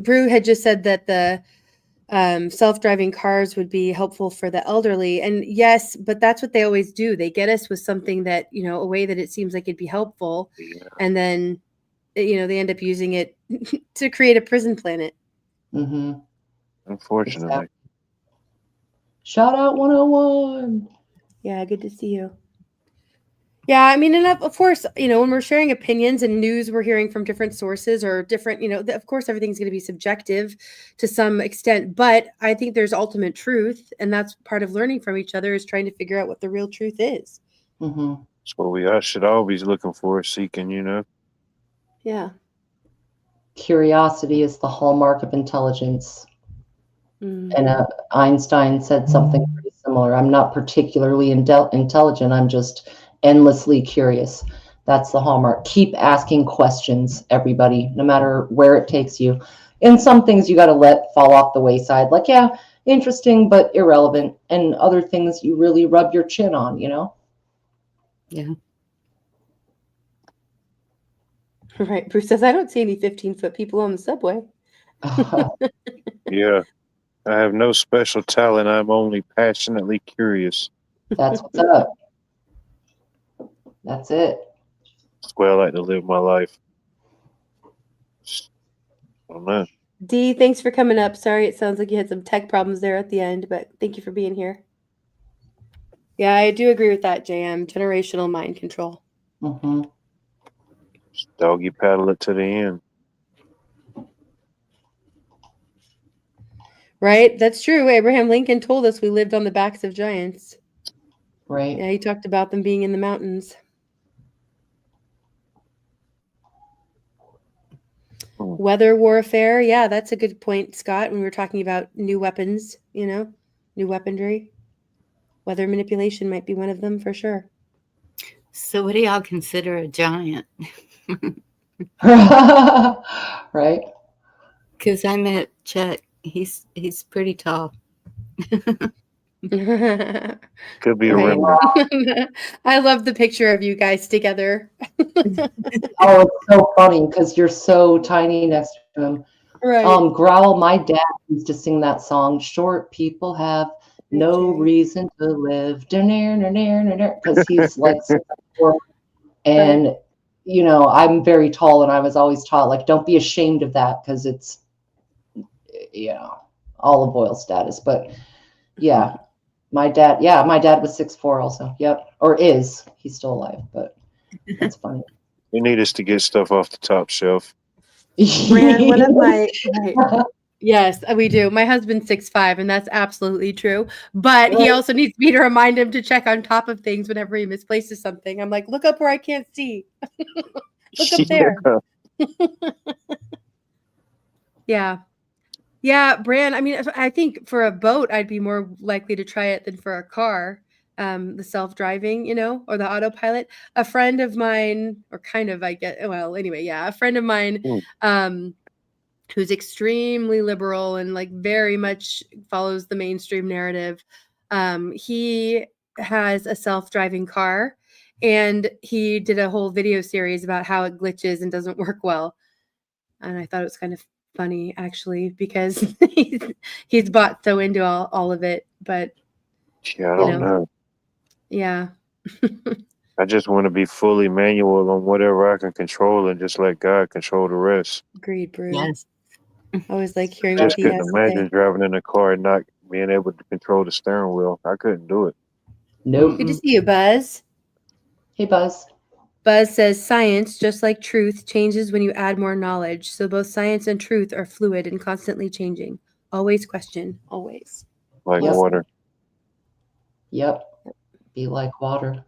Brew had just said that the self-driving cars would be helpful for the elderly, and yes, but that's what they always do. They get us with something that, you know, a way that it seems like it'd be helpful, and then, you know, they end up using it to create a prison planet. Unfortunately. Exactly. Shout out 101. Yeah, good to see you. Yeah, I mean, and of course, when we're sharing opinions and news, we're hearing from different sources or different, of course, everything's going to be subjective to some extent, but I think there's ultimate truth, and that's part of learning from each other is trying to figure out what the real truth is. Mm-hmm. That's what we should always looking for, seeking, Yeah. Curiosity is the hallmark of intelligence. Mm. And Einstein said something pretty similar. I'm not particularly intelligent. I'm just endlessly curious. That's the hallmark. Keep asking questions, everybody, no matter where it takes you. And some things you got to let fall off the wayside. Like, yeah, interesting, but irrelevant. And other things you really rub your chin on, Yeah. Right. Bruce says, I don't see any 15-foot people on the subway. Yeah. I have no special talent. I'm only passionately curious. That's what's up. That's it. That's the way I like to live my life. I don't know. Dee, thanks for coming up. Sorry, it sounds like you had some tech problems there at the end, but thank you for being here. Yeah, I do agree with that, JM. Generational mind control. Mm-hmm. Just doggy paddle it to the end. Right? That's true. Abraham Lincoln told us we lived on the backs of giants. Right. Yeah, he talked about them being in the mountains. Weather warfare. Yeah, that's a good point, Scott, when we were talking about new weapons, new weaponry. Weather manipulation might be one of them for sure. So what do y'all consider a giant? Right? Because I met Chuck. He's pretty tall. Could be a remnant. I love the picture of you guys together. Oh, it's so funny because you're so tiny next to him. Right. Growl, my dad used to sing that song, Short People Have No Reason to Live. Because he's like 6'4", and I'm very tall, and I was always taught, like, don't be ashamed of that because it's olive oil status. But yeah, my dad was 6'4" also. Yep. Or is. He's still alive, but that's funny. We need us to get stuff off the top shelf. Brand, one of my yes, we do. My husband's 6'5", and that's absolutely true. But he also needs me to remind him to check on top of things whenever he misplaces something. I'm like, look up where I can't see. Look up there. Yeah. Yeah, Bran, I mean, I think for a boat, I'd be more likely to try it than for a car. The self-driving, or the autopilot. A friend of mine, or kind of, a friend of mine, who's extremely liberal and like very much follows the mainstream narrative. He has a self-driving car, and he did a whole video series about how it glitches and doesn't work well. And I thought it was kind of funny, actually, because he's bought so into all of it. But yeah, I don't know. Yeah. I just want to be fully manual on whatever I can control and just let God control the rest. Agreed, Bruce. Yes. I always like hearing Just what he couldn't has to imagine say. driving in a car and not being able to control the steering wheel. I couldn't do it. Nope. Good to see you, Buzz. Hey, Buzz. Buzz says science, just like truth, changes when you add more knowledge. So both science and truth are fluid and constantly changing. Always question, always. Like water. Yep. Be like water.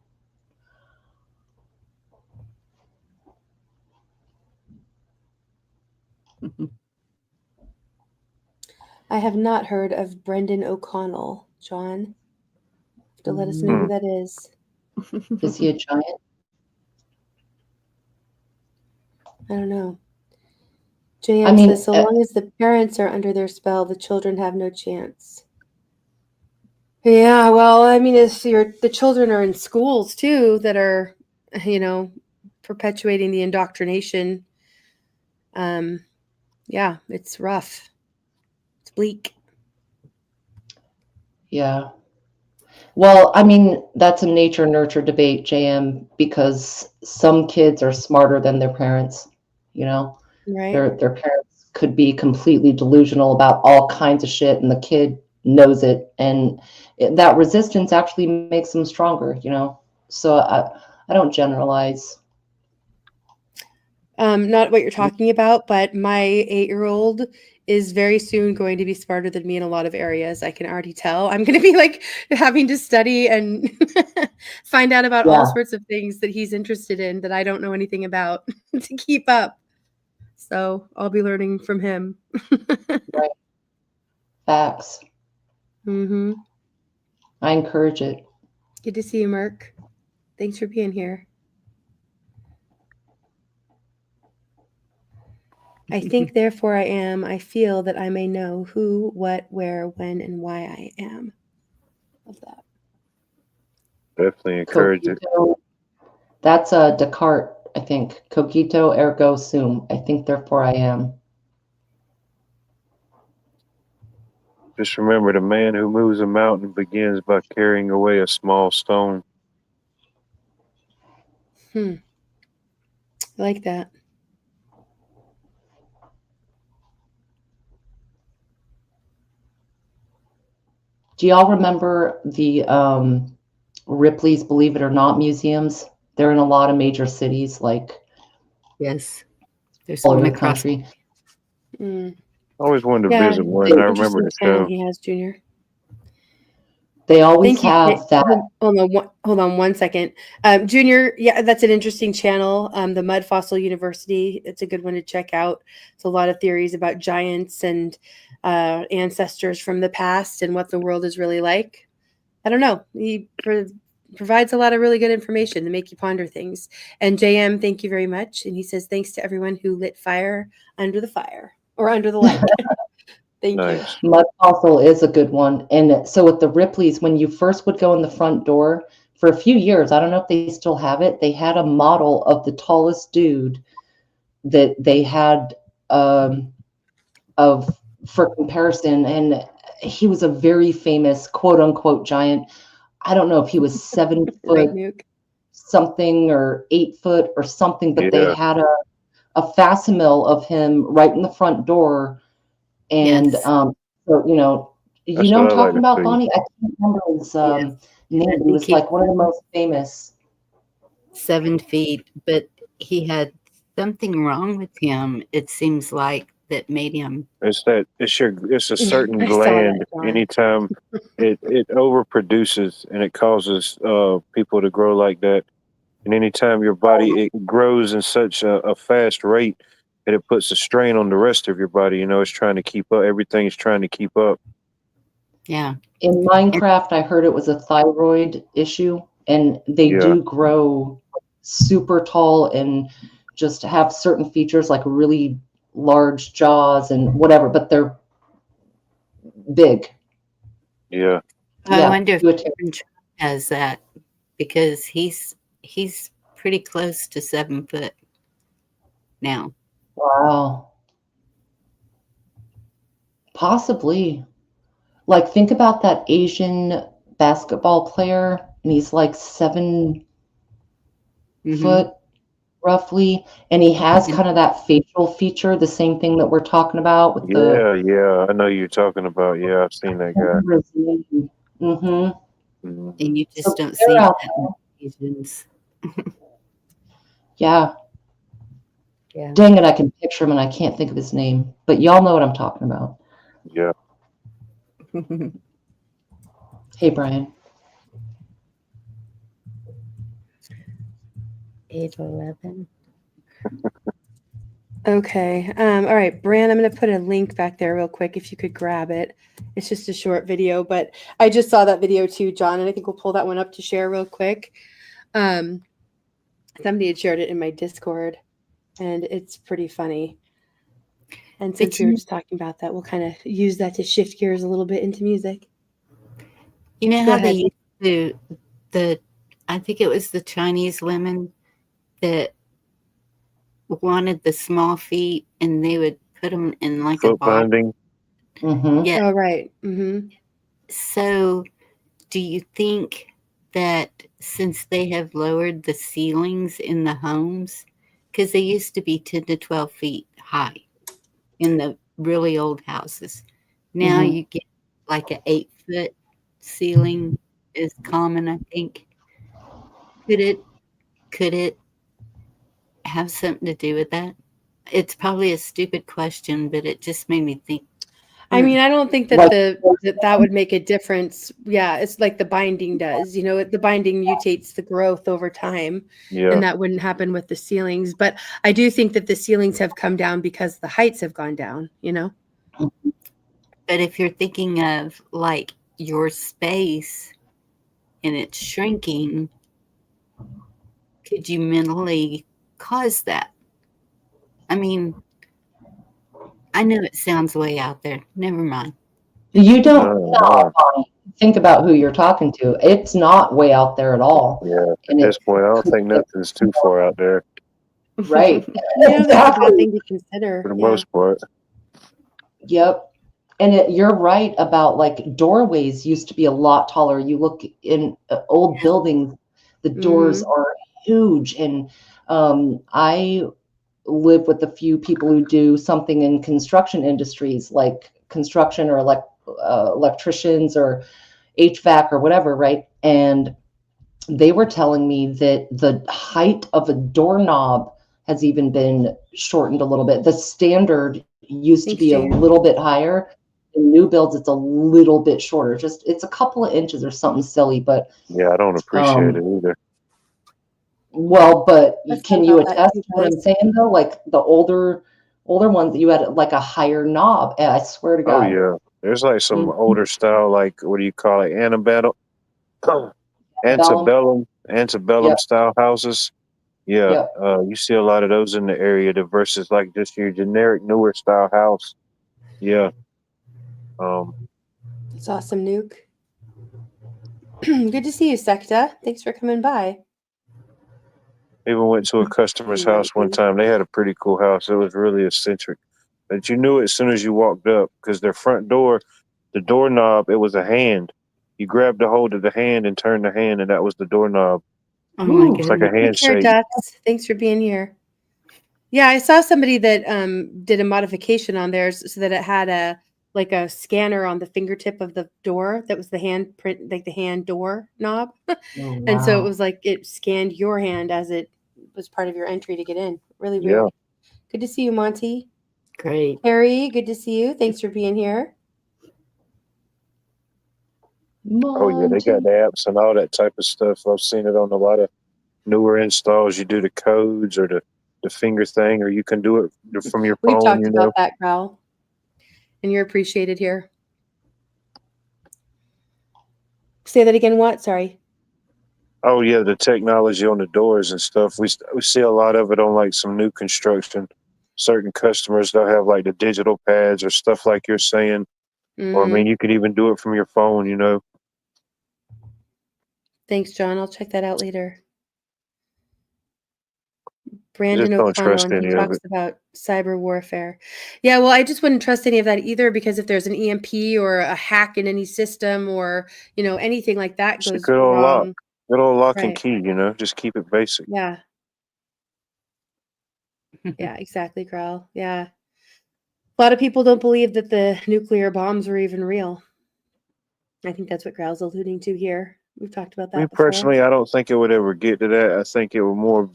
I have not heard of Brendan O'Connell, John. You have to let us know who that is. Is he a giant? I don't know. JM says, so long as the parents are under their spell, the children have no chance. Yeah, well, I mean, if the children are in schools too that are, perpetuating the indoctrination, yeah, it's rough. It's bleak. Yeah. Well, I mean, that's a nature-nurture debate, JM, because some kids are smarter than their parents, Right. Their parents could be completely delusional about all kinds of shit, and the kid knows it, and that resistance actually makes them stronger, So I I don't generalize. Not what you're talking about, but my 8-year-old is very soon going to be smarter than me in a lot of areas. I can already tell. I'm going to be like having to study and find out about all sorts of things that he's interested in that I don't know anything about to keep up. So I'll be learning from him. Right. Facts. Mm-hmm. I encourage it. Good to see you, Mark. Thanks for being here. I think, therefore I am. I feel that I may know who, what, where, when, and why I am. Love that. Definitely encourage it. That's Descartes, I think. Cogito ergo sum. I think, therefore I am. Just remember, the man who moves a mountain begins by carrying away a small stone. I like that. Do y'all remember the Ripley's Believe It or Not museums? They're in a lot of major cities, like there's all one over the across. country. I always wanted to visit one. I remember the show. He has, Junior. They always have that. Hold on 1 second. Junior, yeah, that's an interesting channel. The Mud Fossil University. It's a good one to check out. It's a lot of theories about giants and ancestors from the past and what the world is really like. I don't know. He provides a lot of really good information to make you ponder things. And JM, thank you very much. And he says, thanks to everyone who lit fire under the fire or under the light. Thank you. Mud Fossil is a good one. And so with the Ripley's, when you first would go in the front door, for a few years, I don't know if they still have it, they had a model of the tallest dude that they had for comparison. And he was a very famous quote unquote giant. I don't know if he was 7 foot something or 8 foot or something, but they had a facsimile of him right in the front door. And so, you know what I'm talking about, Bonnie? I can't remember his name. He was like one of the most famous. 7 feet, but he had something wrong with him. It seems like that made him. It's a certain gland. Anytime it overproduces and it causes people to grow like that, and anytime your body it grows in such a fast rate that it puts a strain on the rest of your body. You know, it's trying to keep up. Everything's trying to keep up. Yeah. In Minecraft, I heard it was a thyroid issue, and they do grow super tall and just have certain features like really large jaws and whatever, but they're big. Yeah. I wonder if Trump has that, because he's pretty close to 7 foot now. Wow. Possibly. Like, think about that Asian basketball player, and he's like 7 foot roughly, and he has kind of that facial feature, the same thing that we're talking about with yeah, I know you're talking about. Yeah, I've seen that guy. And you just don't see that in Asians. Yeah. Dang it, I can picture him and I can't think of his name, but y'all know what I'm talking about. Yeah. Hey, Brian. 8:11. Okay. All right, Bran, I'm going to put a link back there real quick if you could grab it. It's just a short video, but I just saw that video too, John, and I think we'll pull that one up to share real quick. Somebody had shared it in my Discord, and it's pretty funny. And since we were just talking about that, we'll kind of use that to shift gears a little bit into music. You know how they used to, I think it was the Chinese women that wanted the small feet, and they would put them in like a box. Yeah. Oh, right. Mm-hmm. So do you think that since they have lowered the ceilings in the homes, because they used to be 10 to 12 feet high in the really old houses, now you get like an 8-foot ceiling is common, I think. Could it Could it have something to do with that? It's probably a stupid question, but it just made me think. I mean, I don't think that Like- that would make a difference. Yeah, it's like the binding does. You know, the binding mutates the growth over time, Yeah. and that wouldn't happen with the ceilings. But I do think that the ceilings have come down because the heights have gone down. You know. But if you're thinking of like your space and it's shrinking, could you mentally cause that? I mean, I know it sounds way out there. Never mind. You don't know. Think about who you're talking to. It's not way out there at all. Yeah. At this point, I don't think nothing's too far out there Right. You know, that's a bad thing to consider. for the Yeah. most part. Yep. And you're right about like doorways used to be a lot taller. You look in old buildings, the doors are huge. And I live with a few people who do something in construction industries, like construction or electricians or HVAC or whatever, right? And they were telling me that the height of a doorknob has even been shortened a little bit. The standard used to be a little bit higher. In new builds, it's a little bit shorter. Just it's a couple of inches or something silly, but Yeah, I don't appreciate it either. well, but can you about that attest too, to what I'm guys. saying though? Like the older ones, you had like a higher knob. I swear to Oh God. yeah. There's like some Mhm. older style, like what do you call it? Antebellum Yep. style houses. Yeah. Yep. You see a lot of those in the area versus like just your generic newer style house. Yeah. It's awesome, Nuke. Good to see you, Sekta. Thanks for coming by. Even went to a customer's house one time. They had a pretty cool house. It was really eccentric. But you knew it as soon as you walked up because their front door, the doorknob, it was a hand. You grabbed a hold of the hand and turned the hand, and that was the doorknob. Oh my It's like a goodness. Take care, handshake. Ducks. Thanks for being here. Yeah, I saw somebody that did a modification on theirs so that it had a scanner on the fingertip of the door that was the hand print, like the hand door knob. Oh, And so it wow. was like it scanned your hand as it was part of your entry to get in. Really Yeah. weird. Good to see you, Monty. Great. Harry, good to see you. Thanks for being here. Oh yeah, they got the apps and all that type of stuff. I've seen it on a lot of newer installs. You do the codes or the finger thing, or you can do it from your We've phone. talked You about know. that, Growl. And you're appreciated here. Say that again, what? Sorry. Oh yeah, the technology on the doors and stuff. We see a lot of it on like some new construction. Certain customers they'll have like the digital pads or stuff like you're saying. Or I mean, you could even do it from your phone. You know. Thanks, John. I'll check that out later. Just Brandon don't O'Connell, trust and he any of talks it. about cyber warfare. Yeah, well, I just wouldn't trust any of that either because if there's an EMP or a hack in any system or, anything like that Just a goes good old lock, wrong. good old lock and Right. key. You know, just keep it basic. Yeah. Yeah, exactly, Growl. Yeah. A lot of people don't believe that the nuclear bombs were even real. I think that's what Growl's alluding to here. We've talked about Me that before. personally, I don't think it would ever get to that. I think it would more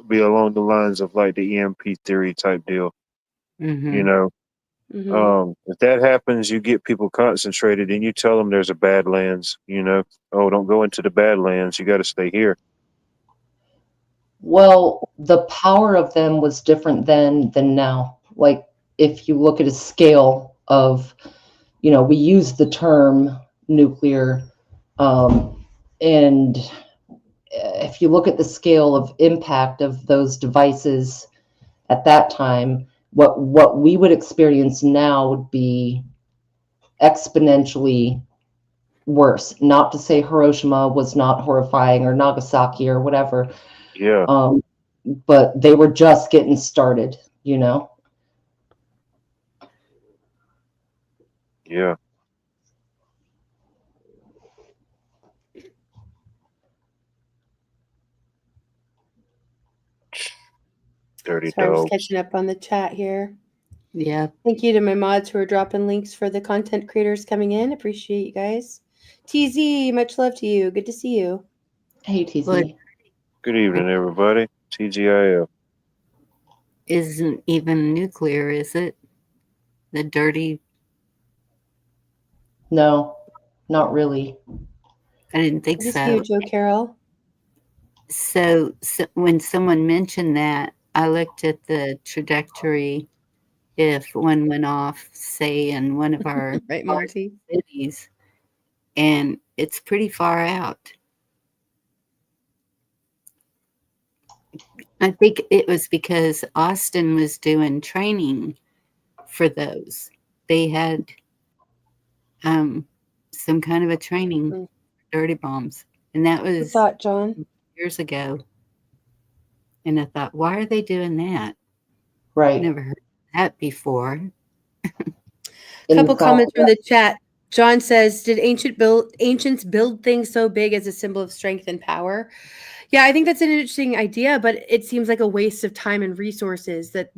be along the lines of like the EMP theory type deal. You know, if that happens, you get people concentrated and you tell them there's a Badlands. You know, oh, don't go into the Badlands. You got to stay here. Well, the power of them was different then than now. Like if you look at a scale of, we use the term nuclear, and if you look at the scale of impact of those devices at that time, what we would experience now would be exponentially worse. Not to say Hiroshima was not horrifying or Nagasaki or whatever. Yeah. But they were just getting started, Yeah. Dirty Sorry, I'm just dogs. catching up on the chat here. Yeah. Thank you to my mods who are dropping links for the content creators coming in. Appreciate you guys. TZ, much love to you. Good to see you. Hey, TZ. Well, Good evening, everybody. TGIF. Isn't even nuclear, is it? The dirty. No, not really. I didn't think Just so. you, Joe Carroll. So when someone mentioned that, I looked at the trajectory if one went off, say, in one of our right, Marty, cities, and it's pretty far out. I think it was because Austin was doing training for those. They had some kind of a training, dirty bombs, and that was John years ago. And I thought, why are they doing that? Right. Never heard that before. Couple comments from the chat. John says, "Did ancients build things so big as a symbol of strength and power?" Yeah, I think that's an interesting idea, but it seems like a waste of time and resources that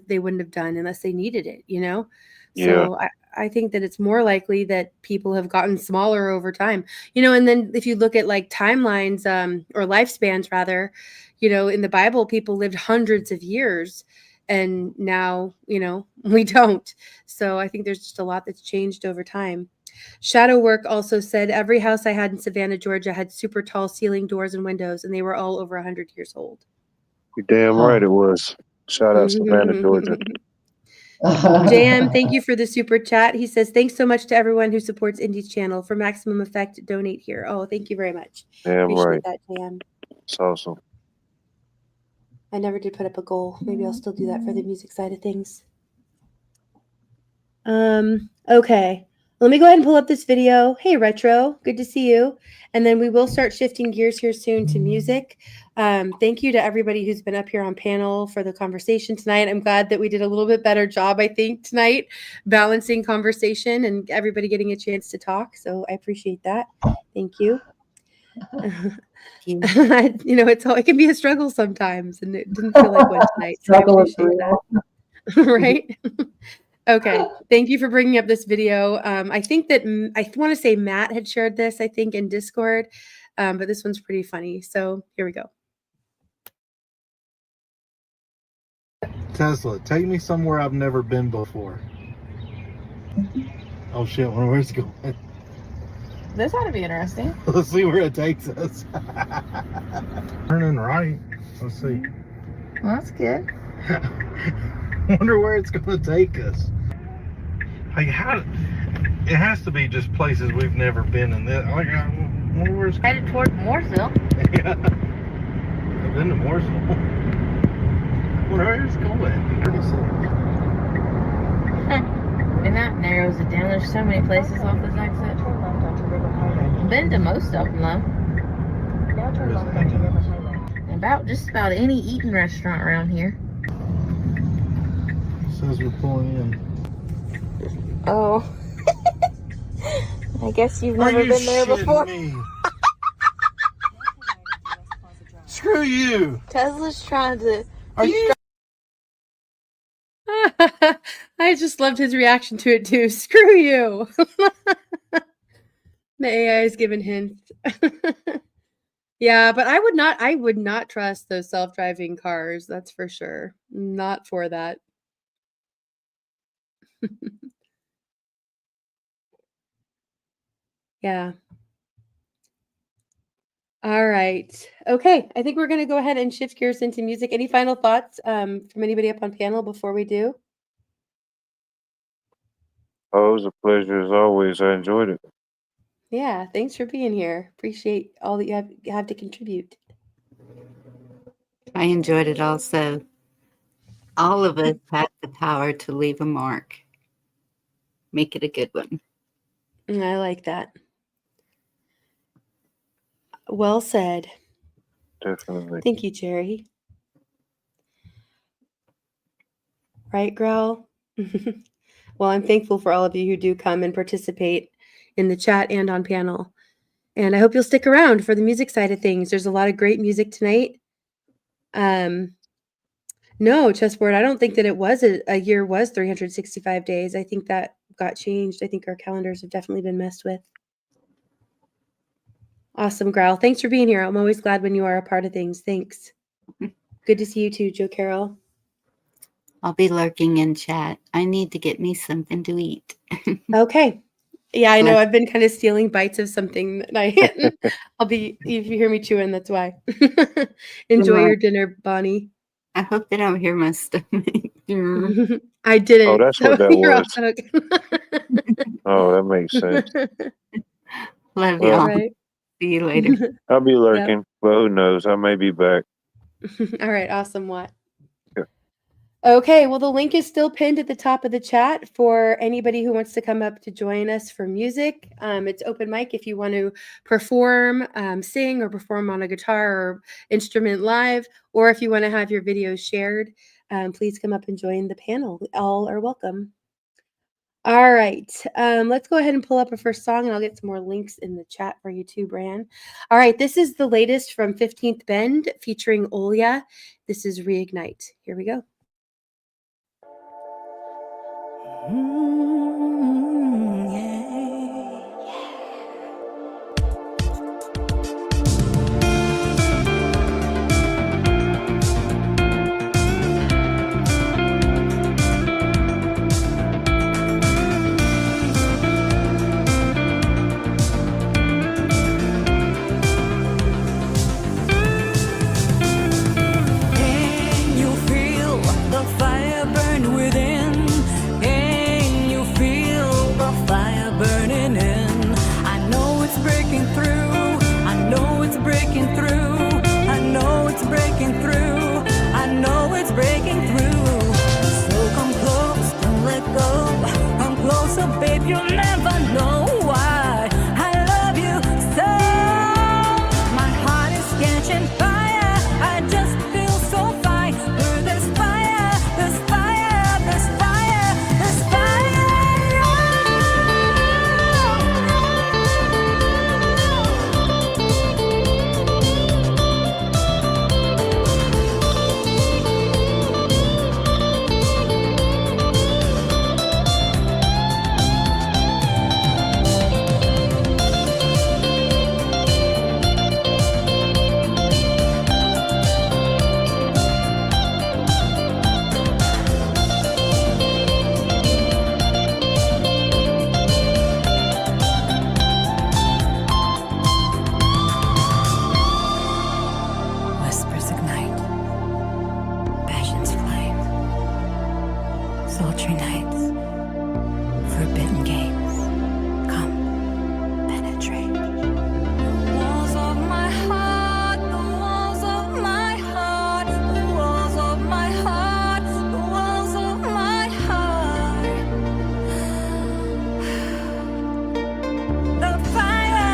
they wouldn't have done unless they needed it, you know? Yeah. So I think that it's more likely that people have gotten smaller over time, you know, and then if you look at like timelines or lifespans rather, you know, in the Bible, people lived hundreds of years and now, you know, we don't. So I think there's just a lot that's changed over time. Shadow Work also said every house I had in Savannah, Georgia had super tall ceiling doors and windows, and they were all over 100 years old. You're damn right it was. Shout out Savannah, Georgia. JM, thank you for the super chat. He says, thanks so much to everyone who supports Indy's channel. For maximum effect, donate here. Oh, thank you very much. Damn Appreciate right. that, JM. It's awesome. I never did put up a goal. Maybe I'll still do that for the music side of things. Okay. Let me go ahead and pull up this video. Hey, Retro, good to see you. And then we will start shifting gears here soon to music. Thank you to everybody who's been up here on panel for the conversation tonight. I'm glad that we did a little bit better job, I think, tonight, balancing conversation and everybody getting a chance to talk. So I appreciate that. Thank you. You know, it can be a struggle sometimes, and it didn't feel like one tonight. So I appreciate that. Right? Okay, thank you for bringing up this video. I think that I want to say Matt had shared this, I think, in Discord, but this one's pretty funny. So here we go. Tesla, take me somewhere I've never been before. Oh shit, where's it going? This ought to be interesting. Let's see where it takes us. Turning right. Let's see. Well, that's good. Wonder where it's going to take us. Like, how? It has to be just places we've never been in. Like, I wonder where it's headed toward Mooresville. Yeah. I've been to Mooresville. Where it's going? Pretty sick. And that narrows it down. There's so many places off this exit. Been to most of them though. Now turn left onto River Highway. About just about any eating restaurant around here. Says we're pulling in. Oh. I guess you've never been there before. Me? Screw you. Tesla's trying to. Are you? I just loved his reaction to it too. Screw you. The AI is giving hints. Yeah, but I would not trust those self-driving cars. That's for sure. Not for that. Yeah. All right. Okay. I think we're going to go ahead and shift gears into music. Any final thoughts from anybody up on panel before we do? Oh, it was a pleasure as always. I enjoyed it. Yeah. Thanks for being here. Appreciate all that you have to contribute. I enjoyed it also. All of us have the power to leave a mark. Make it a good one. I like that. Well said. Definitely. Thank you, Jerry. Right, Growl? Well, I'm thankful for all of you who do come and participate in the chat and on panel. And I hope you'll stick around for the music side of things. There's a lot of great music tonight. No, Chessboard, I don't think that it was a year was 365 days. I think that got changed. I think our calendars have definitely been messed with. Awesome, Growl. Thanks for being here. I'm always glad when you are a part of things. Thanks. Good to see you too, Joe Carroll. I'll be lurking in chat. I need to get me something to eat. Okay. Yeah, I know. I've been kind of stealing bites of something that I I'll be, if you hear me chewing, that's why. Enjoy your dinner, Bonnie. I hope they don't hear my stomach. I didn't. Oh, that's so what that you're off was. the hook. Oh, that makes sense. Love Well, y'all. Right. See you later. I'll be Yep. lurking, but who knows? I may be back. All right. Awesome. What? Yeah. Okay. Well, the link is still pinned at the top of the chat for anybody who wants to come up to join us for music. It's open mic if you want to perform, sing, or perform on a guitar or instrument live, or if you want to have your videos shared, please come up and join the panel. All are welcome. All right, let's go ahead and pull up a first song, and I'll get some more links in the chat for you too, Bran. All right, this is the latest from 15th Bend featuring Olya. This is Reignite. Here we go. Can you feel the fire burn within? Can you feel the fire burning in? I know it's breaking through. I know it's breaking through. I know it's breaking through. I know it's breaking through. So come close, don't let go. Come closer, babe, you'll never know why I love you so. My heart is catching fire. I just feel so fine. There's fire, there's fire, there's fire, there's whispers ignite, passions flame, sultry nights, forbidden games. Come, penetrate. The walls of my heart, the walls of my heart, the walls of my heart, the walls of my heart. The fire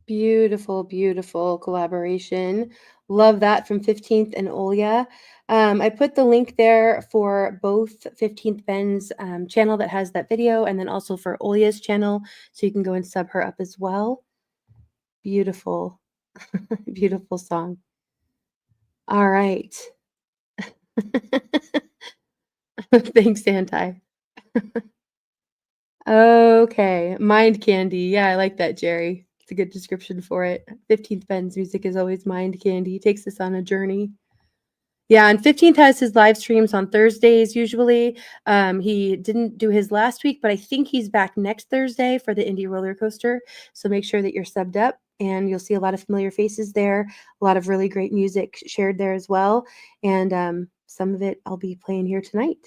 Beautiful, beautiful collaboration. Love that from 15th and Olya. I put the link there for both 15th Ben's channel that has that video, and then also for Olya's channel, so you can go and sub her up as well. Beautiful. Beautiful song. All right. Thanks, Anti. Okay. Mind candy. Yeah, I like that, Jerry. It's a good description for it. 15th Ben's music is always mind candy. He takes us on a journey. Yeah, and 15th has his live streams on Thursdays usually. He didn't do his last week, but I think he's back next Thursday for the Indy roller coaster. So make sure that you're subbed up, and you'll see a lot of familiar faces there. A lot of really great music shared there as well. And some of it I'll be playing here tonight.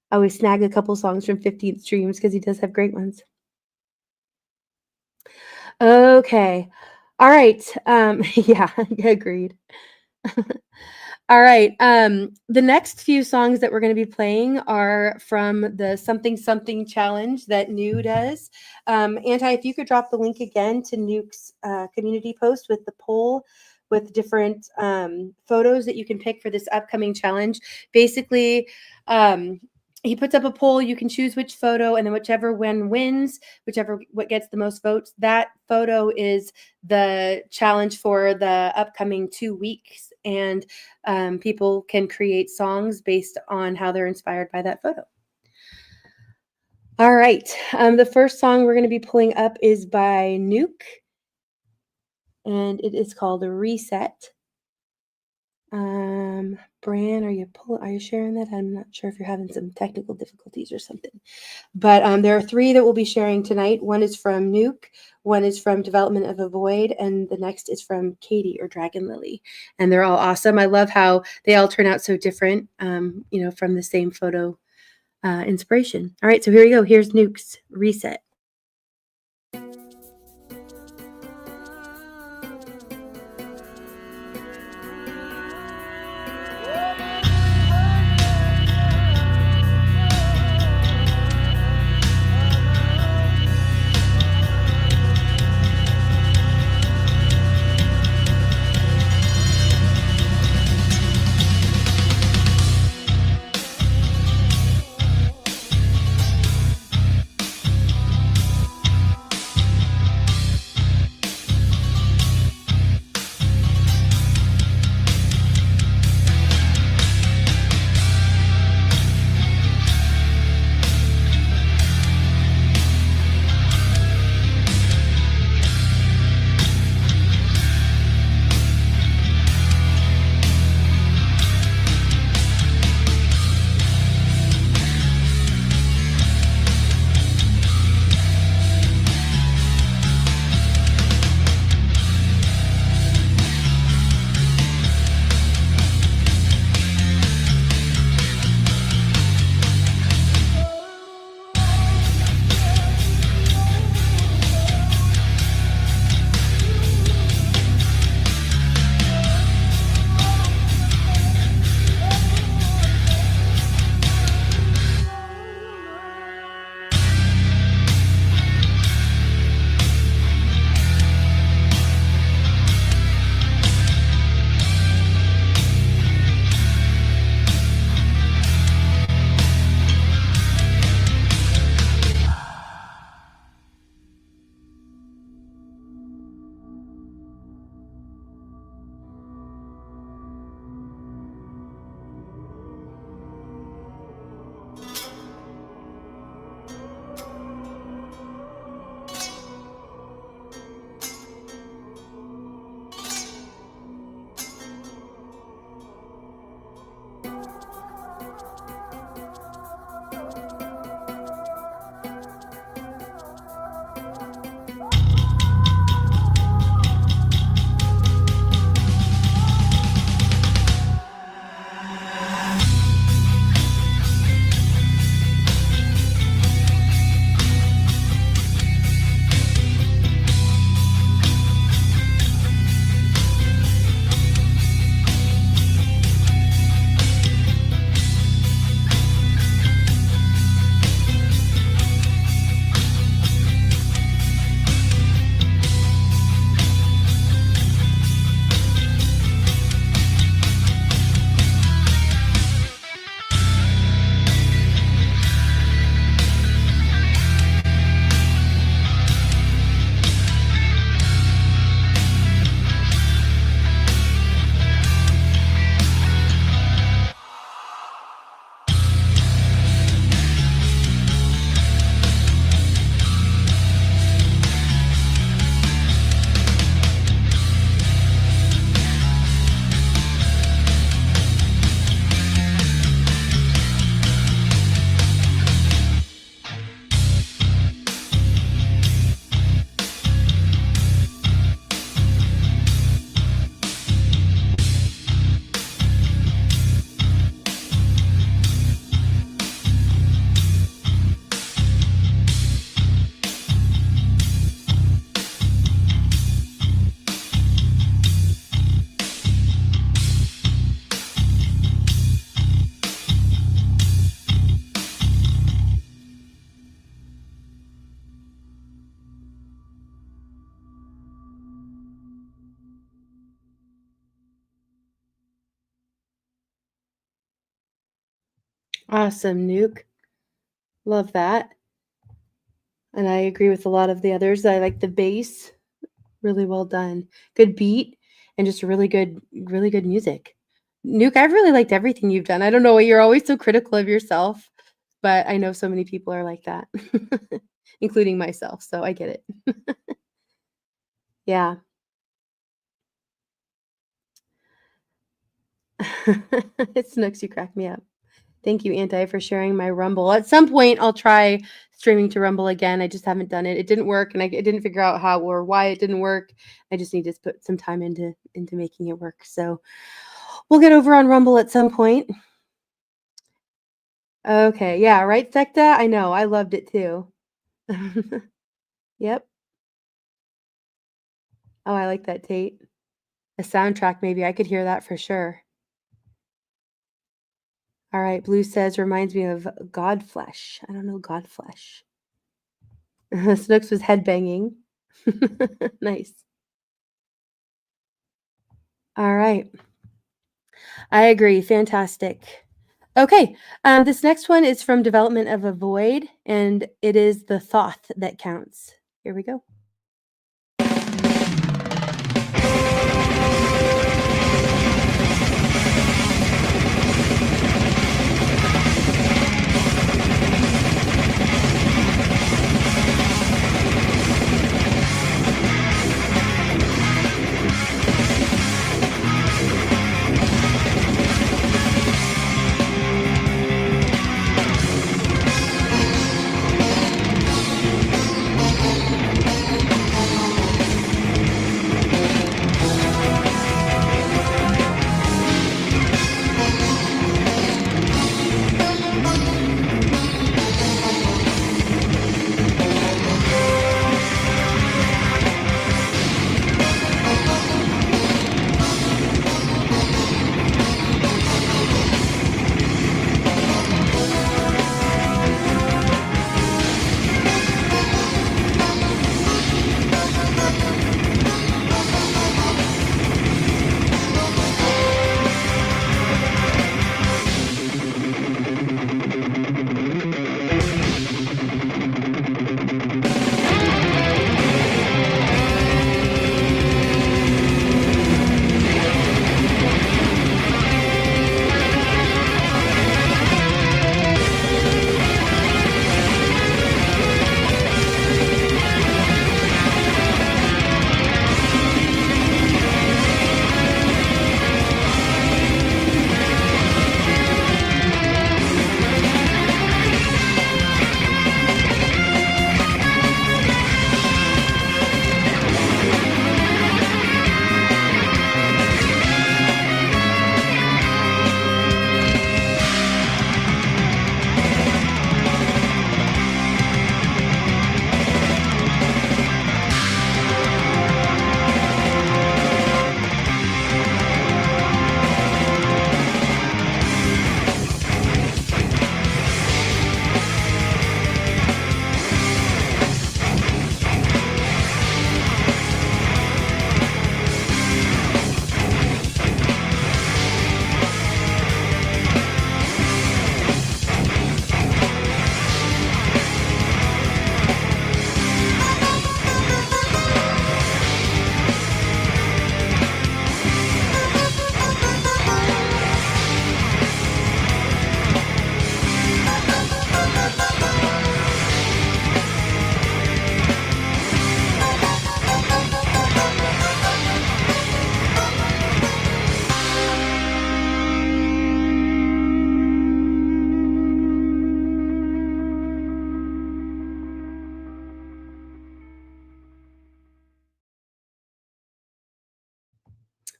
I always snag a couple songs from 15th streams because he does have great ones. Okay. All right. Yeah, agreed. All right. The next few songs that we're going to be playing are from the Something Something Challenge that New does. Anti, if you could drop the link again to Nuke's community post with the poll with different photos that you can pick for this upcoming challenge. Basically, he puts up a poll. You can choose which photo, and then whichever one wins, what gets the most votes, that photo is the challenge for the upcoming 2 weeks. And people can create songs based on how they're inspired by that photo. All right. The first song we're going to be pulling up is by Nuke, and it is called Reset. Bran, are you sharing that? I'm not sure if you're having some technical difficulties or something. But there are 3 that we'll be sharing tonight. One is from Nuke, one is from Development of a Void, and the next is from Katie or Dragon Lily. And they're all awesome. I love how they all turn out so different, from the same photo inspiration. All right, so here we go. Here's Nuke's Reset. Awesome, Nuke. Love that. And I agree with a lot of the others. I like the bass. Really well done. Good beat and just really good music. Nuke, I've really liked everything you've done. I don't know why you're always so critical of yourself, but I know so many people are like that, including myself. So I get it. Yeah. It's Snooks, you crack me up. Thank you, Anti, for sharing my Rumble. At some point, I'll try streaming to Rumble again. I just haven't done it. It didn't work, and I didn't figure out how or why it didn't work. I just need to put some time into making it work. So we'll get over on Rumble at some point. Okay, yeah, right, Secta? I know, I loved it too. Yep. Oh, I like that, Tate. A soundtrack, maybe. I could hear that for sure. All right, Blue says, reminds me of Godflesh. I don't know Godflesh. Snooks was headbanging. Nice. All right. I agree. Fantastic. Okay. This next one is from Development of a Void, and it is the thought that counts. Here we go.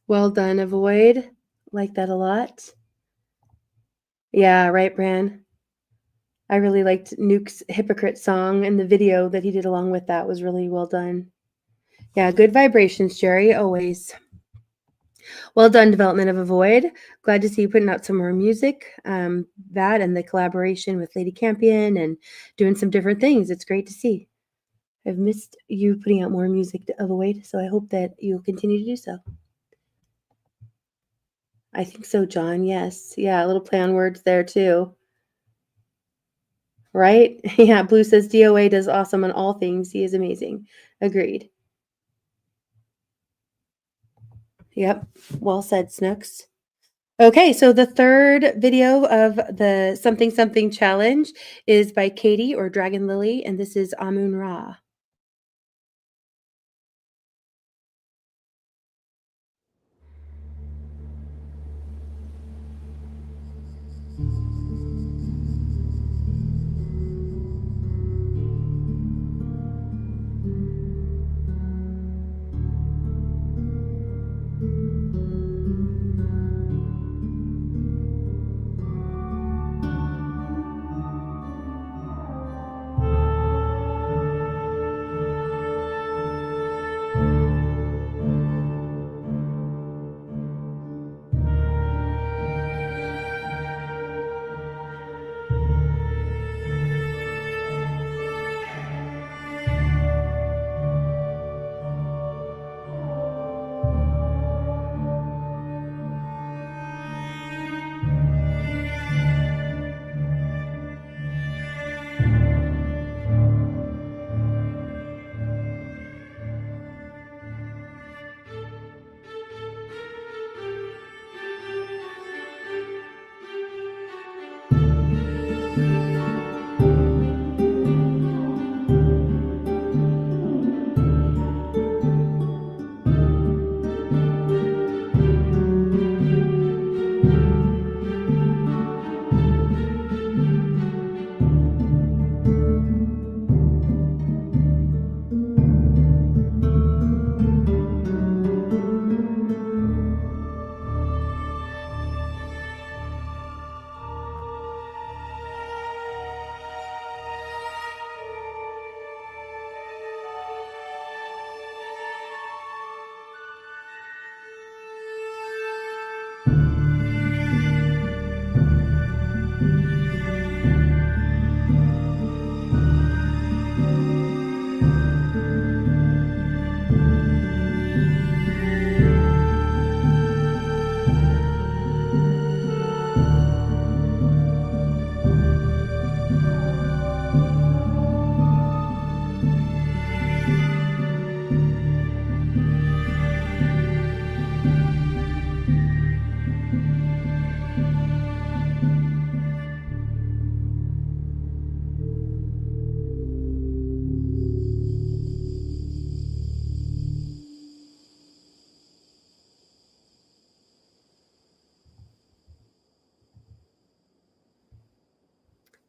Well done, Avoid. Like that a lot. Yeah, right, Bran. I really liked Nuke's Hypocrite song, and the video that he did along with that was really well done. Yeah, good vibrations, Jerry, always. Well done, Development of a Void. Glad to see you putting out some more music. That and the collaboration with Lady Campion and doing some different things. It's great to see. I've missed you putting out more music of a Void, so I hope that you'll continue to do so. I think so, John. Yes. Yeah, a little play on words there too. Right? Yeah, Blue says DOA does awesome on all things. He is amazing. Agreed. Yep. Well said, Snooks. Okay, so the third video of the Something Something Challenge is by Katie or Dragon Lily, and this is Amun Ra.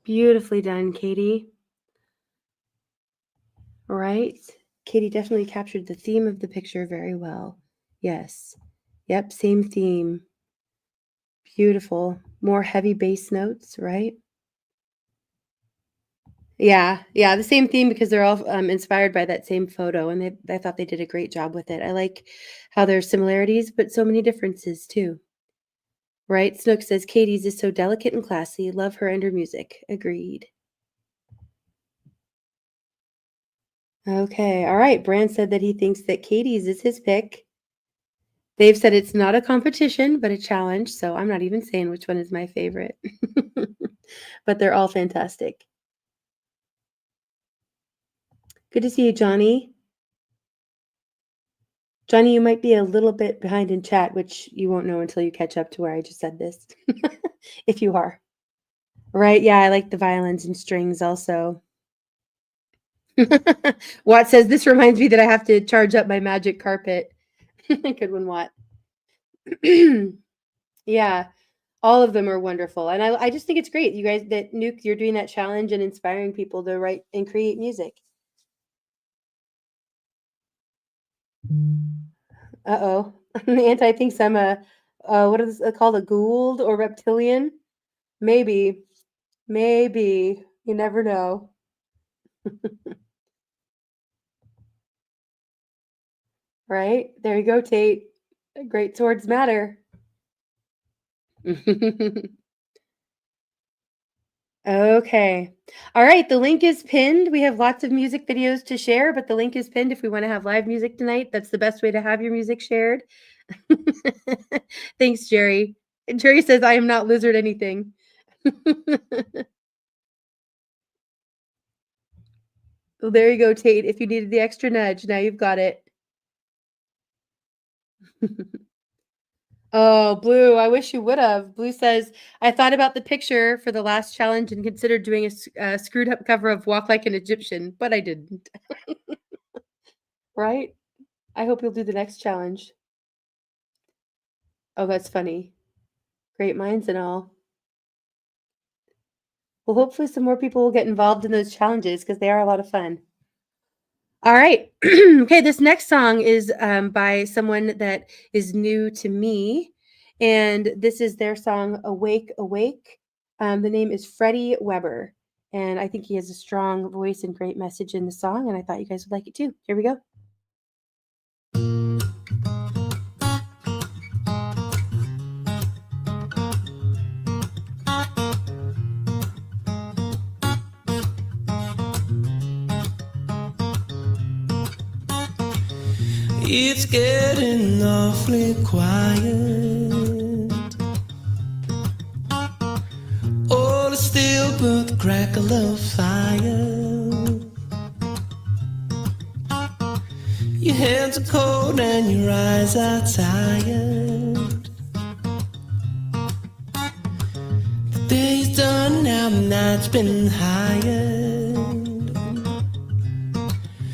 Beautifully done, Katie. Right? Katie definitely captured the theme of the picture very well. Yes. Yep, same theme. Beautiful. More heavy bass notes, right? Yeah, the same theme because they're all inspired by that same photo, and I thought they did a great job with it. I like how there's similarities, but so many differences too. Right? Snook says Katie's is so delicate and classy. Love her and her music. Agreed. Okay, all right. Brand said that he thinks that Katie's is his pick. They've said it's not a competition, but a challenge, so I'm not even saying which one is my favorite. But they're all fantastic. Good to see you, Johnny. Johnny, you might be a little bit behind in chat, which you won't know until you catch up to where I just said this, if you are. Right, yeah, I like the violins and strings also. Watt says, this reminds me that I have to charge up my magic carpet. Good one, Watt. Yeah, all of them are wonderful. And I just think it's great, you guys, that Nuke, you're doing that challenge and inspiring people to write and create music. Uh-oh. The anti thinks I'm what is it called, a Gould or reptilian? Maybe. Maybe. You never know. Right? There you go, Tate. Great swords matter. Okay. All right. The link is pinned. We have lots of music videos to share, but the link is pinned if we want to have live music tonight. That's the best way to have your music shared. Thanks, Jerry. Jerry says, I am not lizard anything. Well, there you go, Tate. If you needed the extra nudge, now you've got it. Oh, Blue, I wish you would have. Blue says, I thought about the picture for the last challenge and considered doing a screwed up cover of Walk Like an Egyptian, but I didn't. Right? I hope you'll do the next challenge. Oh, that's funny. Great minds and all. Well, hopefully some more people will get involved in those challenges because they are a lot of fun. All right. Okay, this next song is by someone that is new to me, and this is their song, Awake, Awake. The name is Freddie Weber, and I think he has a strong voice and great message in the song, and I thought you guys would like it too. Here we go. It's getting awfully quiet. All is still but the crackle of fire. Your hands are cold and your eyes are tired. The day's done now, the night's been hired.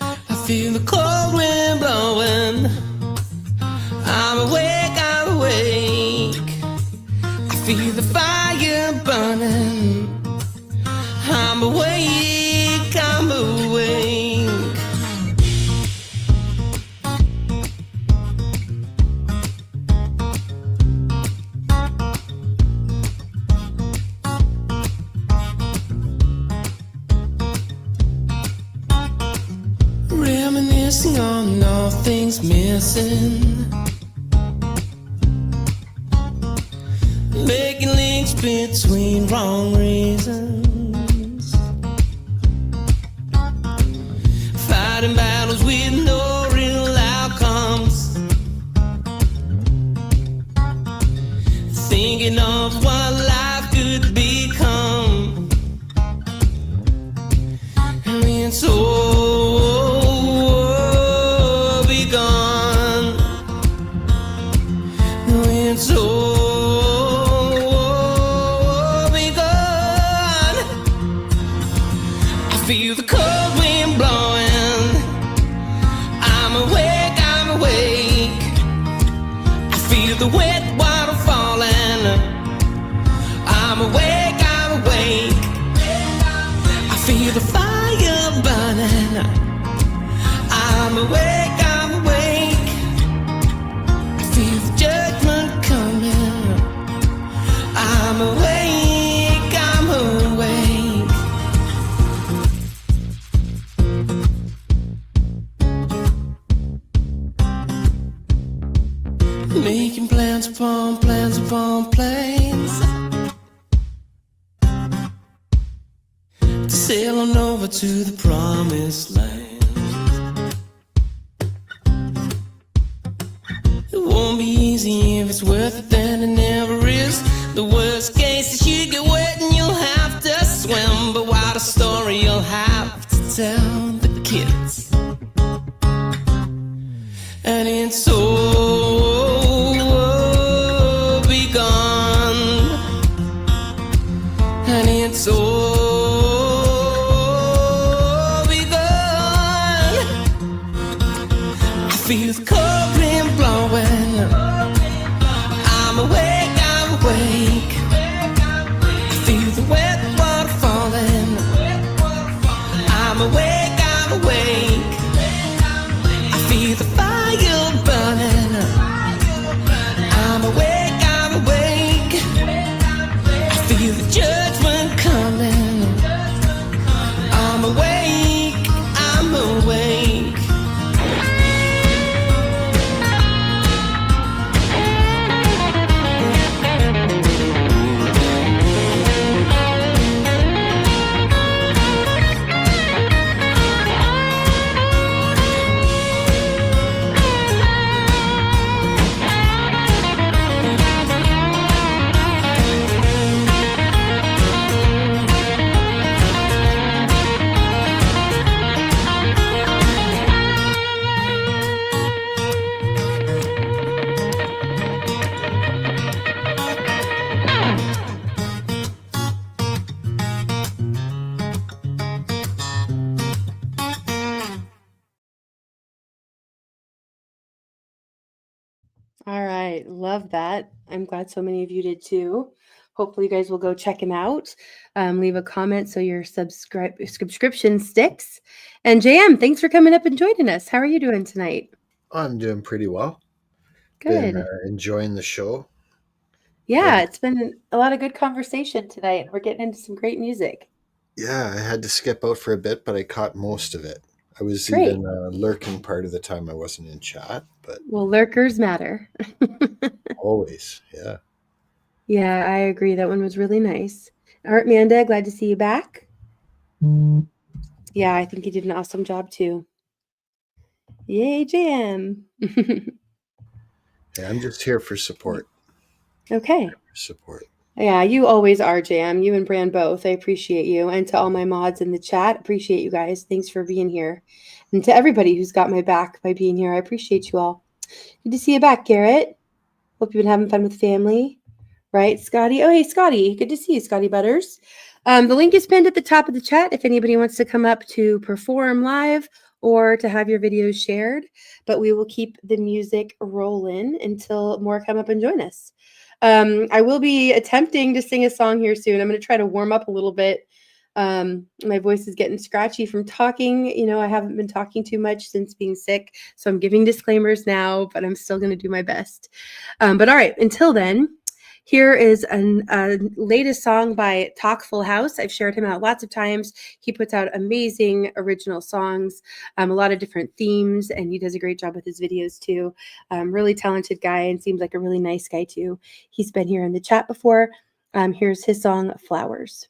I feel the cold wind blowing. I'm awake, I'm awake. I feel the fire burning. I'm awake, I'm awake. Reminiscing on all things missing, making links between wrong reasons, fighting battles with no real outcomes, thinking of what life could become. I mean, so feel the cold wind blowing. I'm awake, I'm awake. I feel the wet water falling. I'm awake, I'm awake. I feel the fire burning. I'm awake, I'm awake. I feel the judgment coming. I'm awake, I'm awake. Making plans upon plans upon plans to sail on over to the promised land. It won't be easy. If it's worth it, then it never is. The worst case is you get wet and you'll have to swim. But what a story you'll have to tell the kids. And it's so it's all begun. I feel the cold wind blowing. I'm awake, I'm awake. I feel the wet water falling. I'm awake, I'm awake. I feel the fire burning. I'm awake, I'm awake. I feel the judgment coming. I'm awake, I'm awake. All right. Love that. I'm glad so many of you did too. Hopefully you guys will go check him out. Leave a comment so your subscription sticks. And JM, thanks for coming up and joining us. How are you doing tonight? I'm doing pretty well. Good. Been enjoying the show. Yeah, it's been a lot of good conversation tonight. We're getting into some great music. Yeah, I had to skip out for a bit, but I caught most of it. I was Great. even lurking part of the time I wasn't in chat, but Well, lurkers matter. always, yeah. Yeah, I agree. That one was really nice. All right, Amanda, glad to see you back. Yeah, I think you did an awesome job too. Yay, JM. Yeah, I'm just here for support. Okay. Support. Yeah, you always are, JM. You and Brand both. I appreciate you. And to all my mods in the chat, appreciate you guys. Thanks for being here. And to everybody who's got my back by being here, I appreciate you all. Good to see you back, Garrett. Hope you've been having fun with family. Right, Scotty? Oh, hey, Scotty. Good to see you, Scotty Butters. The link is pinned at the top of the chat if anybody wants to come up to perform live or to have your videos shared. But we will keep the music rolling until more come up and join us. I will be attempting to sing a song here soon. I'm going to try to warm up a little bit. My voice is getting scratchy from talking. You know, I haven't been talking too much since being sick. So I'm giving disclaimers now, but I'm still going to do my best. But all right, until then. Here is a latest song by Talk Full House. I've shared him out lots of times. He puts out amazing original songs, a lot of different themes, and he does a great job with his videos too. Really talented guy and seems like a really nice guy too. He's been here in the chat before. Here's his song, Flowers.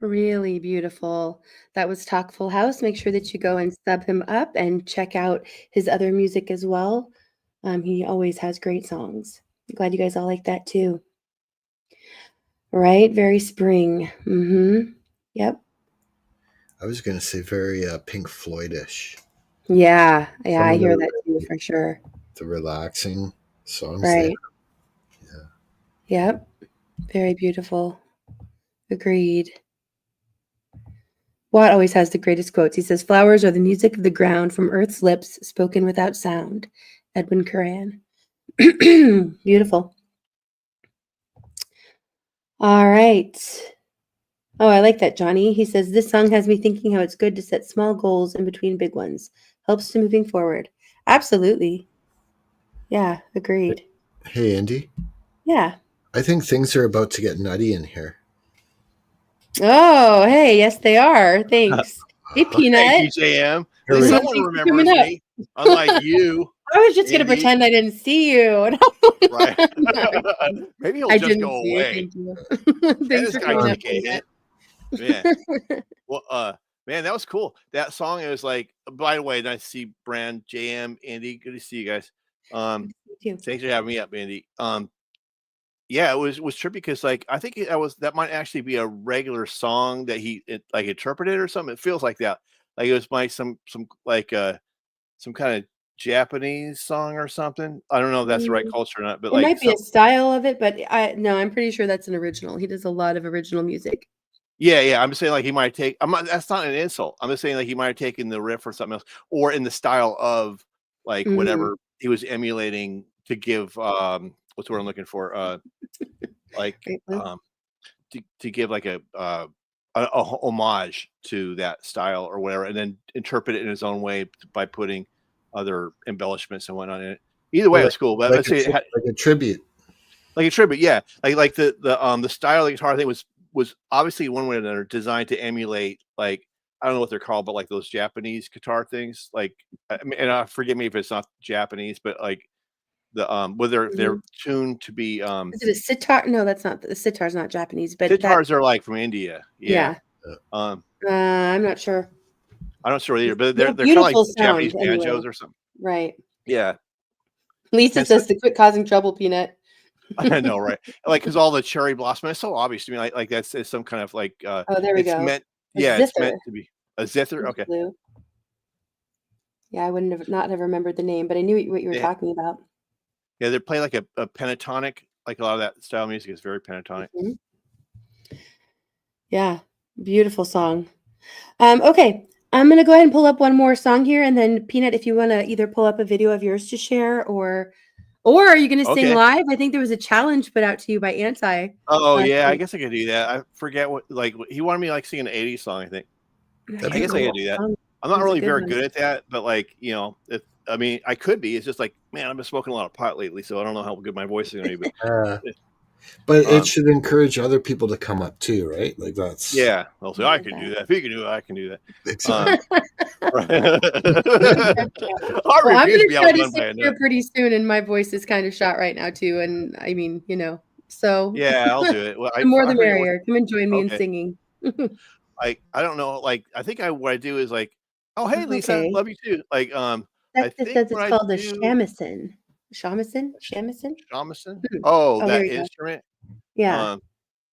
Really beautiful. That was Talk Full House. Make sure that you go and sub him up and check out his other music as well. He always has great songs. I'm glad you guys all like that too. Right? Very spring. Yep. I was going to say very Pink Floyd-ish. Yeah. Some I of hear the- that too for sure. The relaxing songs. Right. Yep. Very beautiful. Agreed. Watt always has the greatest quotes. He says, "Flowers are the music of the ground from Earth's lips, spoken without sound." Edwin Curran. Beautiful. All right. Oh, I like that, Johnny. He says, "This song has me thinking how it's good to set small goals in between big ones. Helps to moving forward." Absolutely. Yeah, agreed. Hey, Indy. Yeah. I think things are about to get nutty in here. Oh, hey, yes, they are. Thanks. Hey, Peanut. Thank you, JM. At Here least we go. someone Thanks for remembers coming up. me, unlike you. I was just going to Indy. pretend I didn't see you. Right. No, Maybe he'll I just didn't go see you. away. Thank you. And Thanks this for guy coming up, TK Peanut. Yeah. Well, man, that was cool. That song is like. By the way, nice to see Brand, JM, Andy. Good to see you guys. Thanks for having me up, Andy. Yeah, it was trippy because like I think that might actually be a regular song that he like interpreted or something. It feels like that. Like it was some kind of Japanese song or something. I don't know if that's the right culture or not, but It like might be a style of it, but I'm pretty sure that's an original. He does a lot of original music. yeah. I'm just saying like he might take. That's not an insult. I'm just saying like he might have taken the riff or something else, or in the style of like whatever he was emulating to give. What's the word I'm looking for? Like to give like a homage to that style or whatever, and then interpret it in his own way by putting other embellishments and whatnot in it. Either way, it's cool. But let's say like a tribute. Like a tribute, yeah. Like the style of the guitar thing was obviously one way or another designed to emulate like I don't know what they're called, but like those Japanese guitar things. Like, I mean, and forgive me if it's not Japanese, but like the whether they're tuned to be Is it a sitar? No, that's not the sitar's not Japanese, but sitars are like from India. Yeah. I'm not sure. I'm not sure either, but they're kind of like Beautiful Japanese sound, banjos anyway. or something. Right. Yeah. Lisa says to quit causing trouble, Peanut. I know, right? Like, because all the cherry blossom is so obvious to me. Like that's it's some kind of like. Oh, there we it's go. Meant, A yeah, it's meant zither. to be a zither. Okay. Blue. Yeah, I wouldn't have remembered the name, but I knew what you were talking about. Yeah, they play like a pentatonic. Like a lot of that style of music is very pentatonic. Yeah, beautiful song. Okay, I'm gonna go ahead and pull up one more song here, and then Peanut, if you want to either pull up a video of yours to share, or are you gonna sing live? I think there was a challenge put out to you by Anti. Oh yeah, I guess I could do that. I forget what he wanted me to like sing an '80s song. I think. I guess I could do that. I'm not really very good at that, but like I mean, I could be. It's just like, man, I've been smoking a lot of pot lately, so I don't know how good my voice is going to be. But it should encourage other people to come up too, right? Like that's I'll say I can do that. If he can do it, I can do that. Exactly. Well, I'm going to try to sing here pretty soon, and my voice is kind of shot right now too. And I mean, so yeah, I'll do it. Well, the more the merrier. Come and join me in singing. I don't know. Like I think what I do is like, oh hey Lisa, love you too. Like It says it's called a shamisen. Shamisen? Oh, that instrument. Yeah.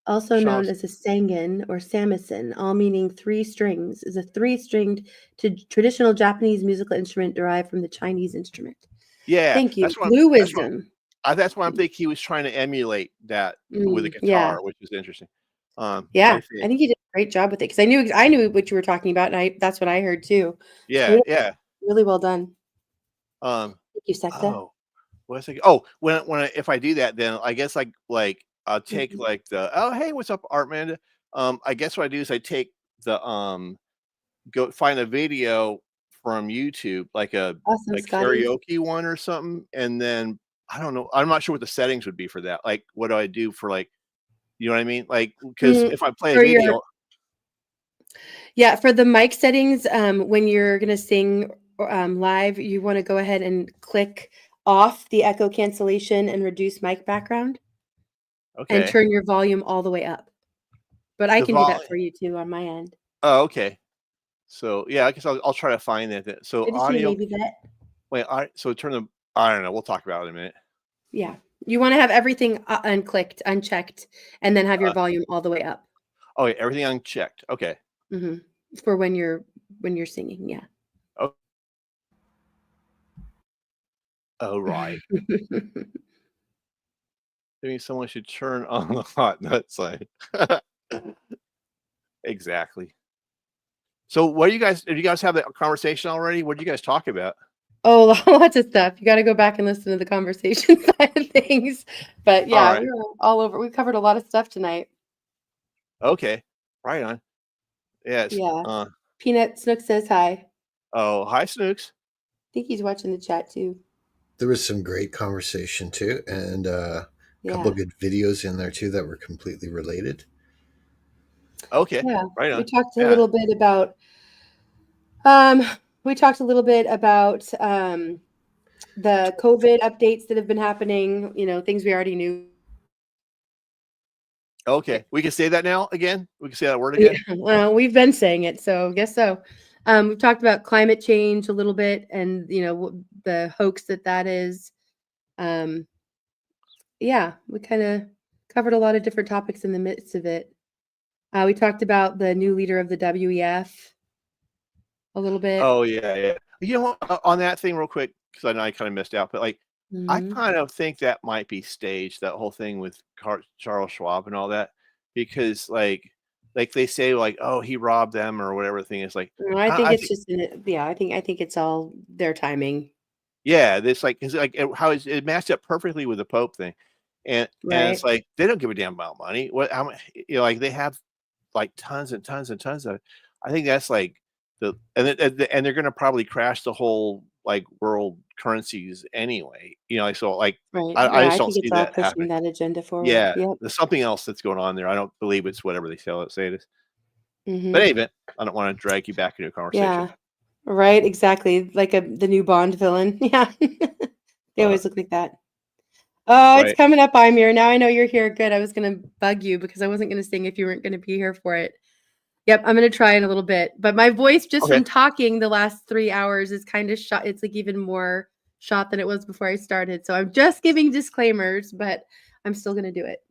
Also known as a sangin or samisen, all meaning 3 strings, is a 3-stringed traditional Japanese musical instrument derived from the Chinese instrument. Yeah. Thank you. Blue Wisdom. That's why I'm thinking he was trying to emulate that with a guitar, which is interesting. I think he did a great job with it because I knew what you were talking about, and that's what I heard too. Yeah, really well done. Thank you, Secta. Oh, what was I? Oh, if I do that, then I guess like I'll take like hey, what's up, Artman? I guess what I do is I take the go find a video from YouTube, like a karaoke one or something, and then I don't know. I'm not sure what the settings would be for that. Like, what do I do for like, you know what I mean? Like, because if I play a video. Yeah, for the mic settings, when you're going to sing live, you want to go ahead and click off the echo cancellation and reduce mic background. Okay. And turn your volume all the way up. but I The can do that vol- for you too on my end. Oh, okay. So yeah, I guess I'll try to find that. So Did you audio. maybe that? Wait, so turn the. I don't know. We'll talk about it in a minute. Yeah. You want to have everything unclicked, unchecked, and then have your volume all the way up. Oh, yeah, everything unchecked. Okay. Hmm. For when you're singing, yeah. Oh, right. Maybe someone should turn on the hot nut side. Exactly. So, what do you guys? Did you guys have that conversation already? What did you guys talk about? Oh, lots of stuff. You got to go back and listen to the conversation side of things. But yeah, right. we were all over. We covered a lot of stuff tonight. Okay, right on. Yes. Yeah. Peanut Snook says hi. Oh, hi, Snooks. I think he's watching the chat too. There was some great conversation too, and a couple of good videos in there too that were completely related. Okay. Yeah. Right on. We talked a little bit about the COVID updates that have been happening, things we already knew. Okay. We can say that now again? We can say that word again? Yeah. Well, we've been saying it, so I guess so. We've talked about climate change a little bit and, the hoax that is. Yeah, we kind of covered a lot of different topics in the midst of it. We talked about the new leader of the WEF a little bit. Oh, yeah. You know what, on that thing real quick, because I know I kind of missed out, but I kind of think that might be staged, that whole thing with Charles Schwab and all that, because like they say oh, he robbed them or whatever the thing is. Like, I think it's just I think it's all their timing. Yeah, this how it matched up perfectly with the Pope thing, and it's like they don't give a damn about money. What how much they have tons and tons and tons of. I think that's and they're going to probably crash the whole world currencies anyway. So I just don't see that happening. That agenda forward. Yeah, there's something else that's going on there. I don't believe it's whatever they say it is. Mm-hmm. But anyway, I don't want to drag you back into a conversation. Yeah. Right, exactly. Like the new Bond villain. Yeah. They always look like that. Oh, it's coming up, Imir. Now I know you're here. Good. I was going to bug you because I wasn't going to sing if you weren't going to be here for it. Yep, I'm going to try in a little bit. But my voice just from talking the last 3 hours is kind of shot. It's even more shot than it was before I started. So I'm just giving disclaimers, but I'm still going to do it.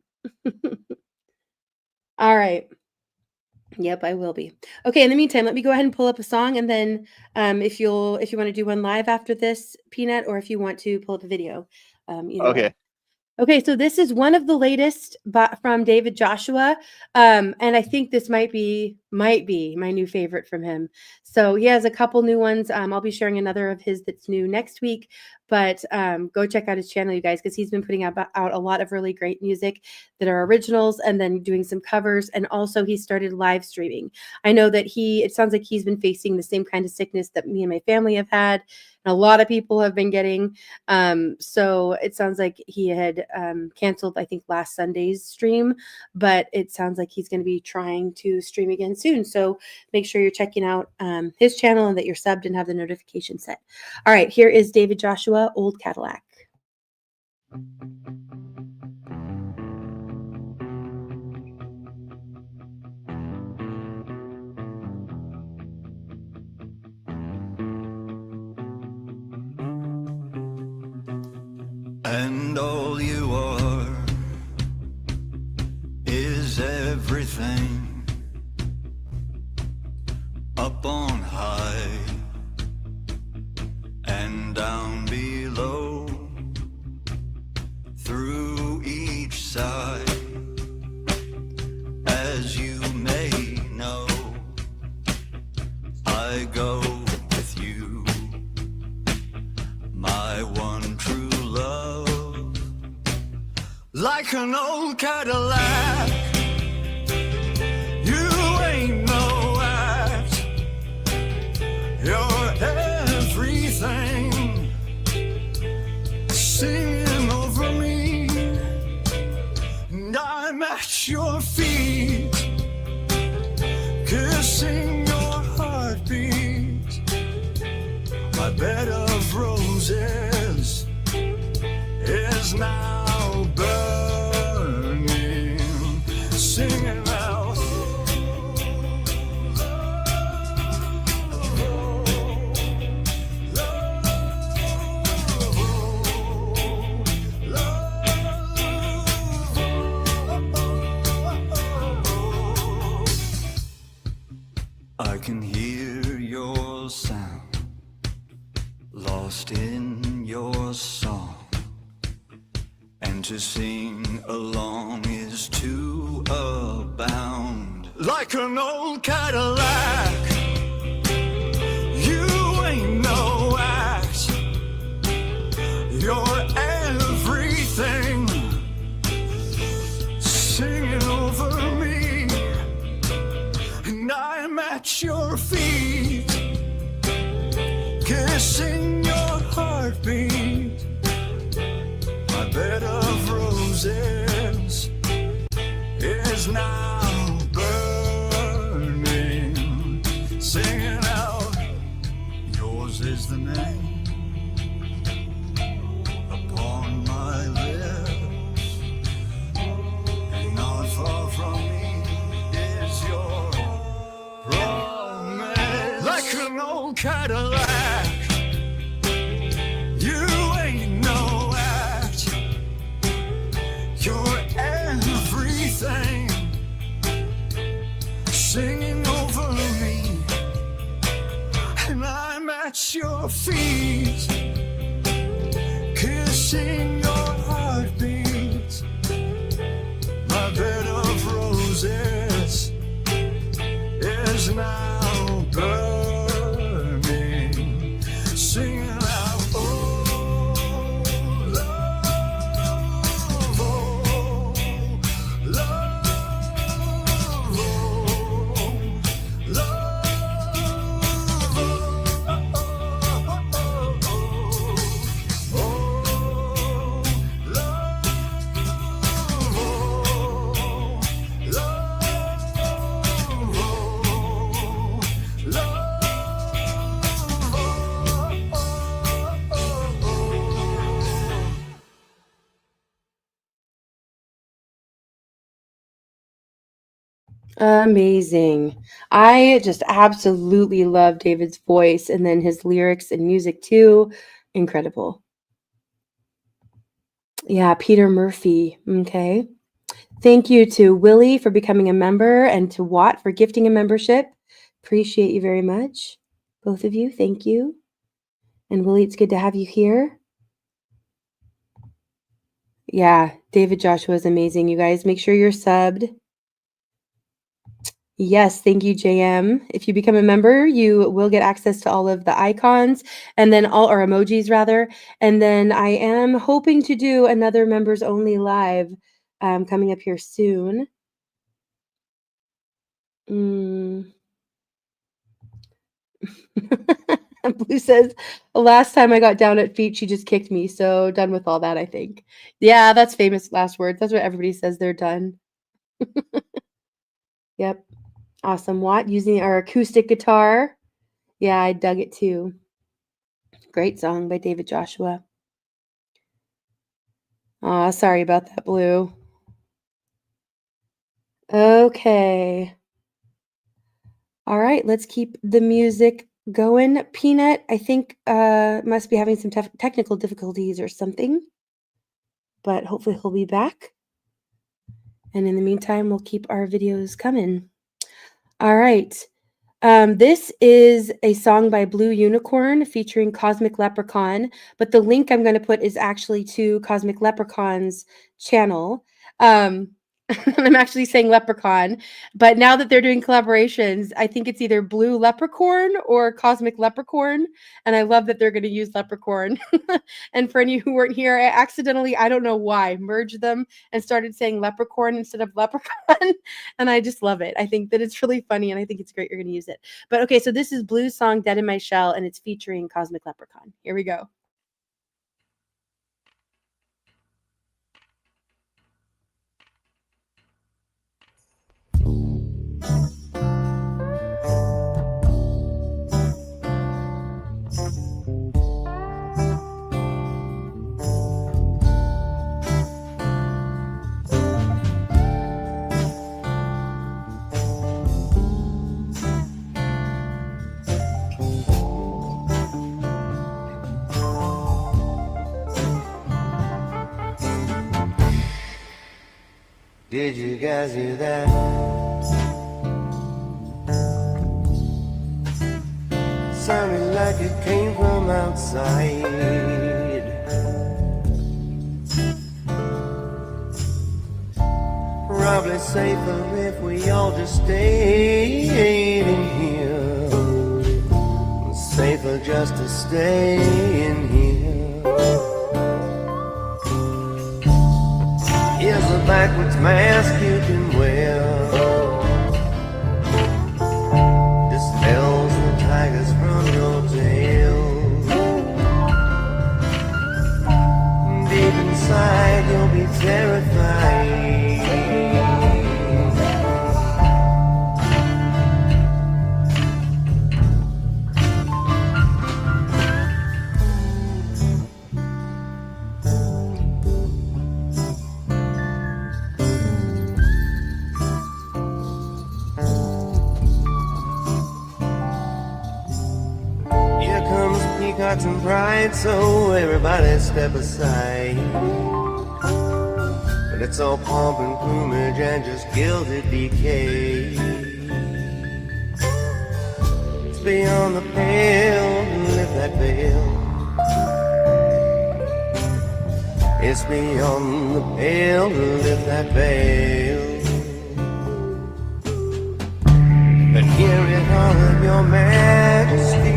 All right. Yep, I will be. Okay, in the meantime, let me go ahead and pull up a song, and then if you want to do one live after this, Peanut, or if you want to pull up a video. Okay. Okay, so this is one of the latest from David Joshua, and I think this might be my new favorite from him. So he has a couple new ones. I'll be sharing another of his that's new next week, but go check out his channel, you guys, because he's been putting out a lot of really great music that are originals and then doing some covers, and also he started live streaming. I know that it sounds like he's been facing the same kind of sickness that me and my family have had, and a lot of people have been getting. So it sounds like he had canceled, I think, last Sunday's stream, but it sounds like he's going to be trying to stream again soon. So make sure you're checking out his channel and that you're subbed and have the notification set. All right, here is David Joshua, Old Cadillac. And all you are is everything up on high and down below, through each side. As you may know, I go with you, my one true love, like an old Cadillac. You ain't no act, you're everything, singing over me, and I'm at your feet, kissing your heartbeat. My bed of roses is now burning, singing out. lost in your song, and to sing along is to abound. Like an old Cadillac, you ain't no act, you're everything, singing over me, and I'm at your feet, kissing your heartbeat. My bed of roses is now burning, singing out, yours is the name upon my lips, and not far from me is your promise. Like an old Cadillac, you ain't no act, you're everything, singing over me, and I'm at your feet, kissing your heartbeat. My bed of roses is now burning, singing out, oh, love, oh, love, oh, love, Amazing. I just absolutely love David's voice and then his lyrics and music too. Incredible. Yeah, Peter Murphy. Okay. Thank you to Willie for becoming a member and to Watt for gifting a membership. Appreciate you very much. Both of you. Thank you. And Willie, it's good to have you here. Yeah, David Joshua is amazing. You guys, make sure you're subbed. Yes, thank you, JM. If you become a member, you will get access to all of the icons and then all our emojis rather. And then I am hoping to do another members only live coming up here soon. Blue says, last time I got down at feet, she just kicked me. So done with all that, I think. Yeah, that's famous last words. That's what everybody says they're done. Yep. Awesome. Watt using our acoustic guitar. Yeah, I dug it too. Great song by David Joshua. Aw, sorry about that, Blue. Okay. All right, let's keep the music going. Peanut, I think, must be having some technical difficulties or something, but hopefully he'll be back. And in the meantime, we'll keep our videos coming. All right. This is a song by Blue Unicorn featuring Cosmic Leprechaun, but the link I'm going to put is actually to Cosmic Leprechaun's channel. I'm actually saying leprechaun, but now that they're doing collaborations, I think it's either Blue Leprechaun or Cosmic Leprechaun, and I love that they're going to use leprechaun. And for any who weren't here, I accidentally, I don't know why, merged them and started saying leprechaun instead of leprechaun, and I just love it. I think that it's really funny, and I think it's great you're going to use it. But okay, so this is Blue's song Dead in My Shell, and it's featuring Cosmic Leprechaun. Here we go. Did you guys hear that? Sounded like it came from out outside. Probably safer if we all just stayed in here. Safer just to stay in here. Here's a backwards mask you can wear. Dispels the tigers from your tail. Deep inside you'll be terrified. Peacocks and pride, so everybody step aside. But it's all pomp and plumage and just gilded decay. It's beyond the pale to lift that veil. It's beyond the pale to lift that veil. But hear it all of your majesty.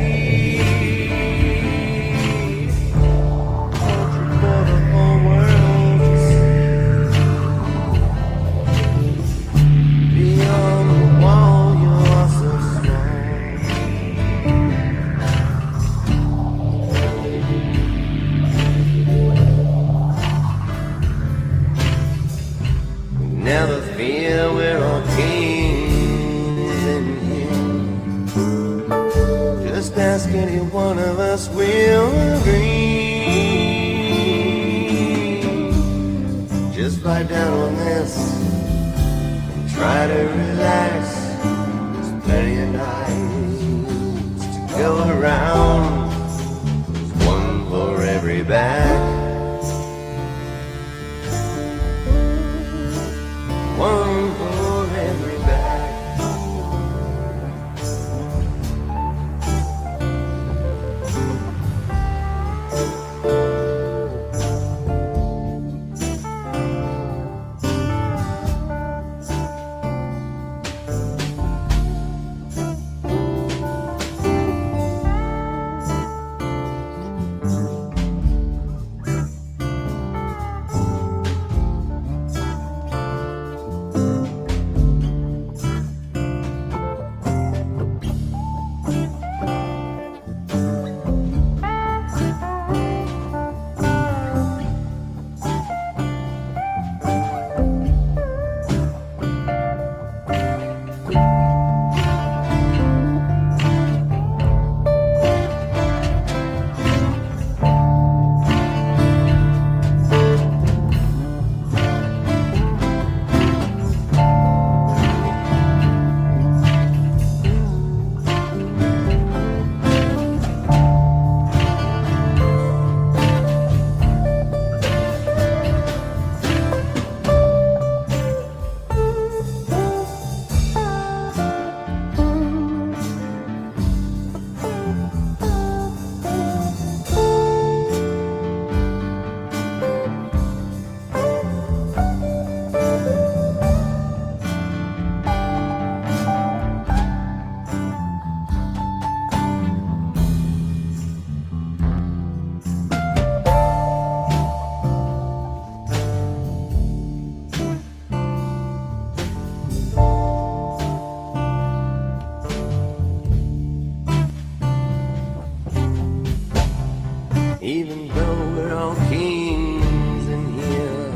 Never fear, we're all kings in here. Just ask any one of us, we'll agree. Just bite down on this and try to relax. There's plenty of nights to go around. There's one for every back. One for every back. Even though we're all kings in here,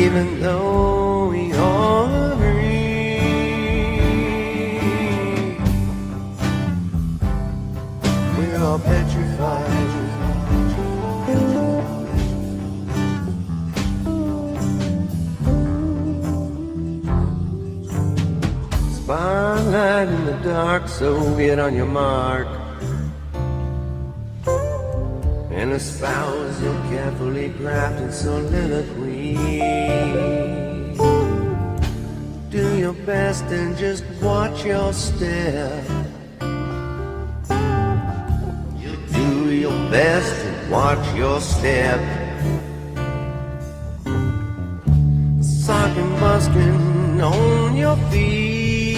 even though we all agree, we're all petrified. Spotlight in the dark, so get on your mark and espouse your carefully crafted soliloquy. Do your best and just watch your step. best to watch your step. Socking, busking on your feet.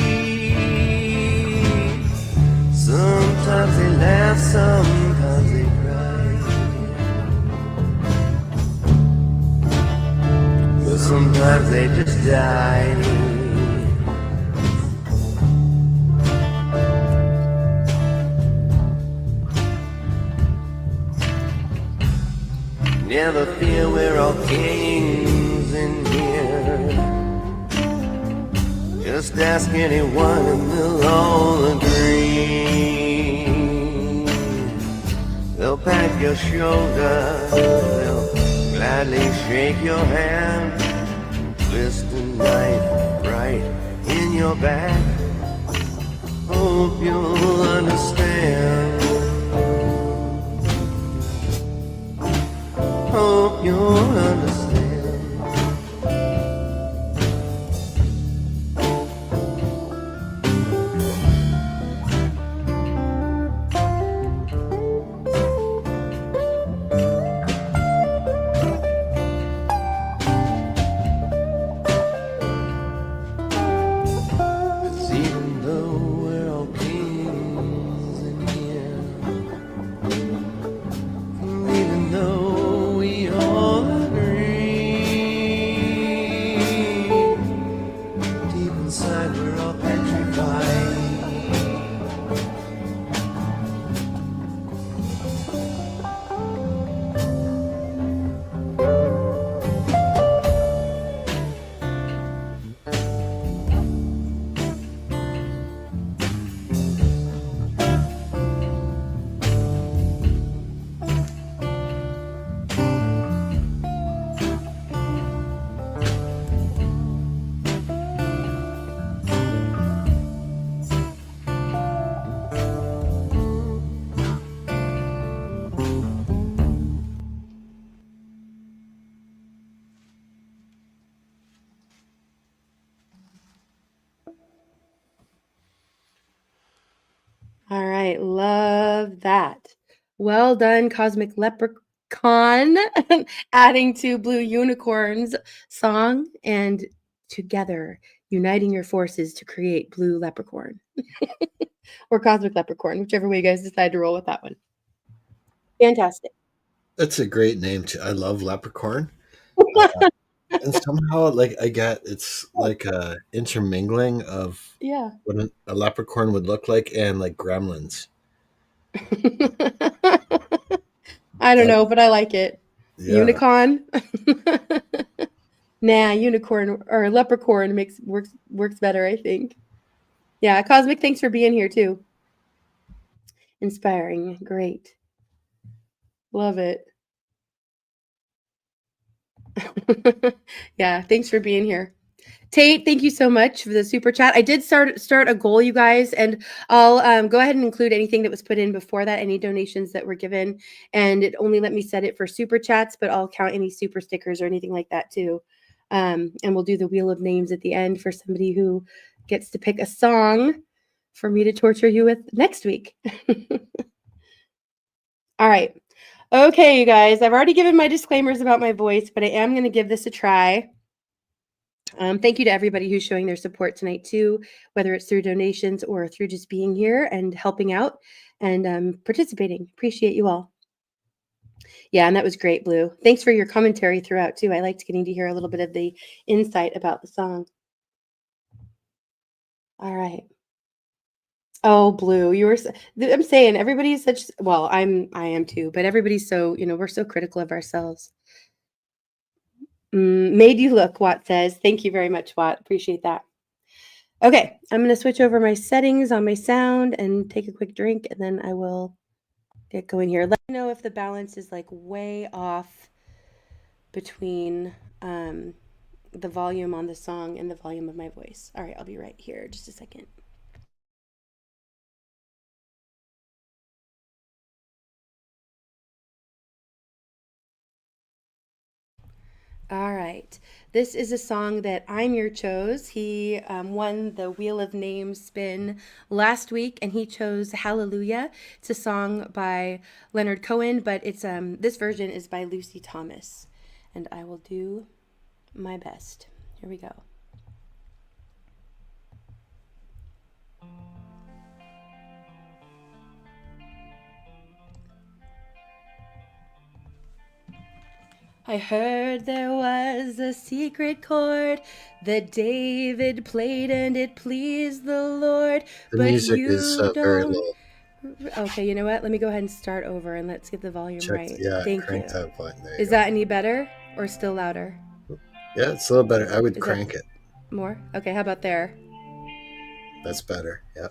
Sometimes they laugh, sometimes they cry. But sometimes they just die. Never fear, we're all kings in here. Just ask anyone and they'll all agree. They'll pat your shoulder, they'll gladly shake your hand, twist a knife right in your back. Hope you'll understand. Hope you'll understand. All right, love that. Well done, Cosmic Leprechaun, adding to Blue Unicorn's song and together uniting your forces to create Blue Leprechaun or Cosmic Leprechaun, whichever way you guys decide to roll with that one. Fantastic. That's a great name too. I love Leprechaun. And somehow, like, I get it's like a intermingling of what a leprechaun would look like and like gremlins. I don't know, but I like it. Yeah. Unicorn. Nah, unicorn or leprechaun works better, I think. Yeah, Cosmic, thanks for being here too. Inspiring. Great. Love it. Yeah, thanks for being here. Tate, thank you so much for the super chat. I did start a goal, you guys, and I'll go ahead and include anything that was put in before that, any donations that were given, and it only let me set it for super chats, but I'll count any super stickers or anything like that too. And we'll do the wheel of names at the end for somebody who gets to pick a song for me to torture you with next week. All right. Okay, you guys, I've already given my disclaimers about my voice, but I am going to give this a try. Thank you to everybody who's showing their support tonight too, whether it's through donations or through just being here and helping out and participating. Appreciate you all. Yeah, and that was great, Blue. Thanks for your commentary throughout too. I liked getting to hear a little bit of the insight about the song. All right. Oh, Blue, I'm saying everybody's such, well, I am too, but everybody's so, we're so critical of ourselves. Made you look, Watt says. Thank you very much, Watt. Appreciate that. Okay, I'm going to switch over my settings on my sound and take a quick drink, and then I will get going here. Let me know if the balance is like way off between the volume on the song and the volume of my voice. All right, I'll be right here. Just a second. All right. This is a song that Imir chose. He won the Wheel of Names spin last week, and he chose Hallelujah. It's a song by Leonard Cohen, but it's this version is by Lucy Thomas. And I will do my best. Here we go. I heard there was a secret chord that David played and it pleased the Lord. The but music you is don't. very low. Okay, you know what? Let me go ahead and start over and let's get the volume right. Thank crank you. that button. There Is that any better or still louder? Yeah, it's a little better. I would Is crank that it. more? Okay, how about there? That's better. Yeah.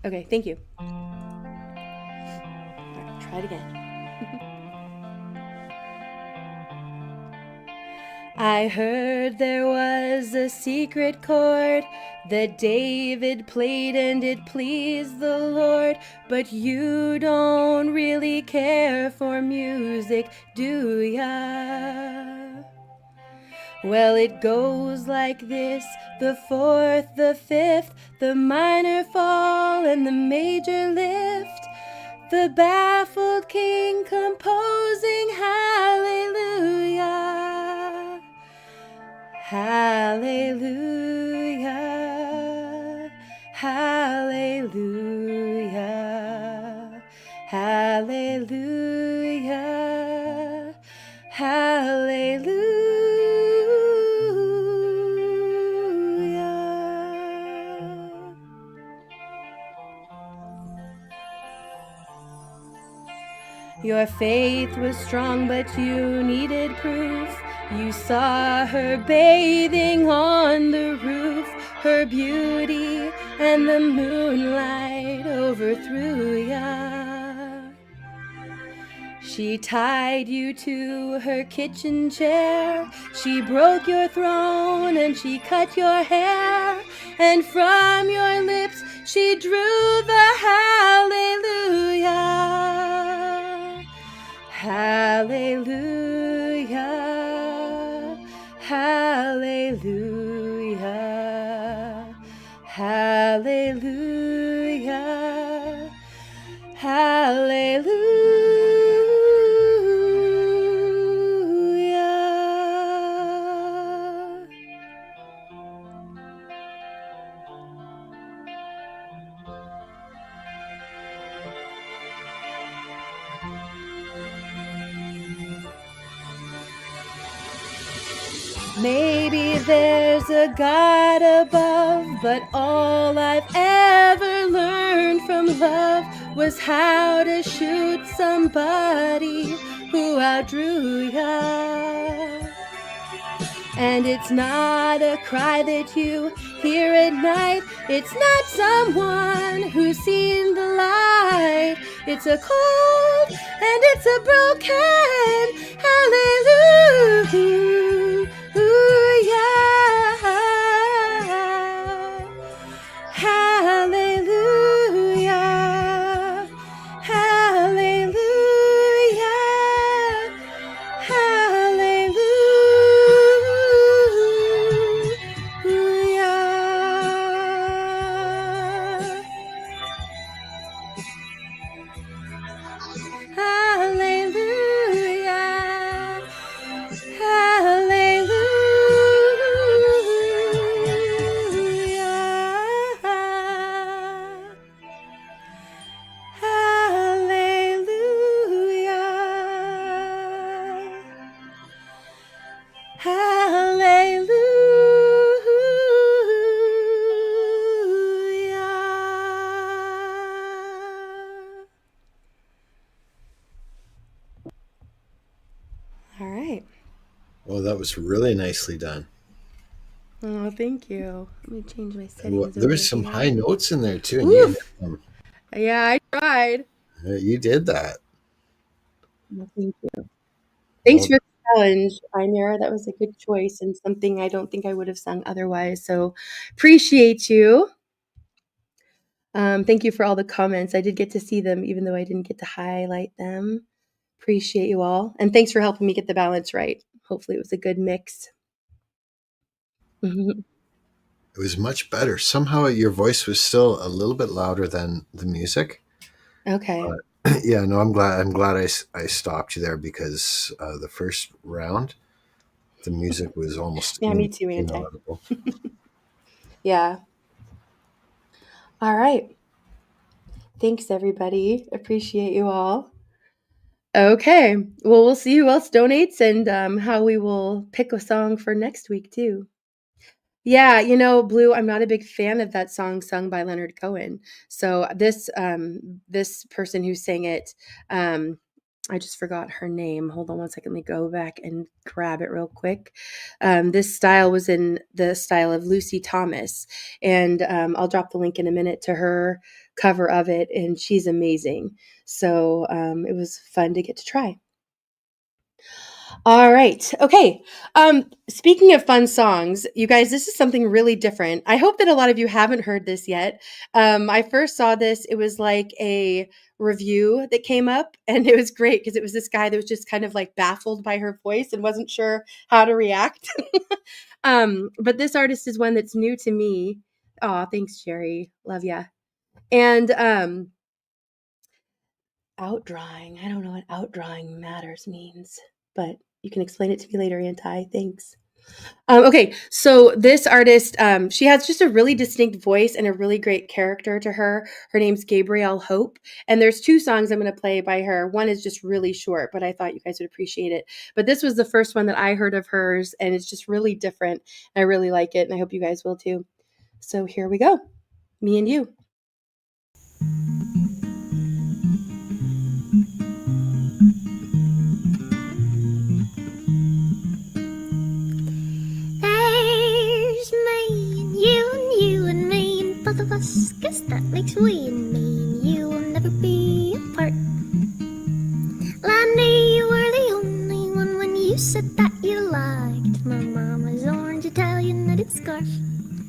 Okay, thank you. All right, try it again. I heard there was a secret chord that David played and it pleased the Lord. But you don't really care for music, do ya? Well, it goes like this: the fourth, the fifth, the minor fall, and the major lift. The baffled king composing hallelujah. Hallelujah, hallelujah, hallelujah, hallelujah. Your faith was strong, but you needed proof. You saw her bathing on the roof. Her beauty and the moonlight overthrew ya. She tied you to her kitchen chair. She broke your throne and she cut your hair. And from your lips she drew the hallelujah. Hallelujah, hallelujah, hallelujah, hallelujah. Maybe there's a God above, but all I've ever learned from love was how to shoot somebody who outdrew ya. And it's not a cry that you hear at night. It's not someone who's seen the light. It's a cold and it's a broken hallelujah. Hallelujah. Hallelujah. Hallelujah. Hallelujah. Hallelujah. Hallelujah. Hallelujah. All right. Well, that was really nicely done. Oh, thank you. Let me change my settings. There over was some here. high notes in there too. And Oof. Yeah, I tried. You did that. Well, thank you. Thanks for the challenge, Imir. That was a good choice and something I don't think I would have sung otherwise. So appreciate you. Thank you for all the comments. I did get to see them, even though I didn't get to highlight them. Appreciate you all. And thanks for helping me get the balance right. hopefully it was a good mix. It was much better. Somehow your voice was still a little bit louder than the music. Okay. Yeah, no, I'm glad I stopped you there, because the first round, the music was almost me too, Anti. inaudible. Yeah. All right. Thanks, everybody. Appreciate you all. Okay. Well, we'll see who else donates and how we will pick a song for next week, too. Yeah, Blue, I'm not a big fan of that song sung by Leonard Cohen. So this person who sang it, I just forgot her name. Hold on one second. Let me go back and grab it real quick. This style was in the style of Lucy Thomas, and I'll drop the link in a minute to her cover of it, and she's amazing. So it was fun to get to try. All right. Okay. Speaking of fun songs, you guys, this is something really different. I hope that a lot of you haven't heard this yet. I first saw this, it was like a review that came up, and it was great because it was this guy that was just kind of like baffled by her voice and wasn't sure how to react. But this artist is one that's new to me. Oh, thanks, Jerry. Love ya. And outdrawing. I don't know what outdrawing matters means, but you can explain it to me later, Anti. Thanks. Okay, so this artist, she has just a really distinct voice and a really great character to her. Her name's Gabrielle Hope, and there's 2 songs I'm going to play by her. One is just really short, but I thought you guys would appreciate it. But this was the first one that I heard of hers, and it's just really different. I really like it, and I hope you guys will too. So here we go. Me and you. Both of us, guess that makes we and me and you will never be apart. Well, I knew you were the only one when you said that you liked my mama's orange Italian knitted scarf.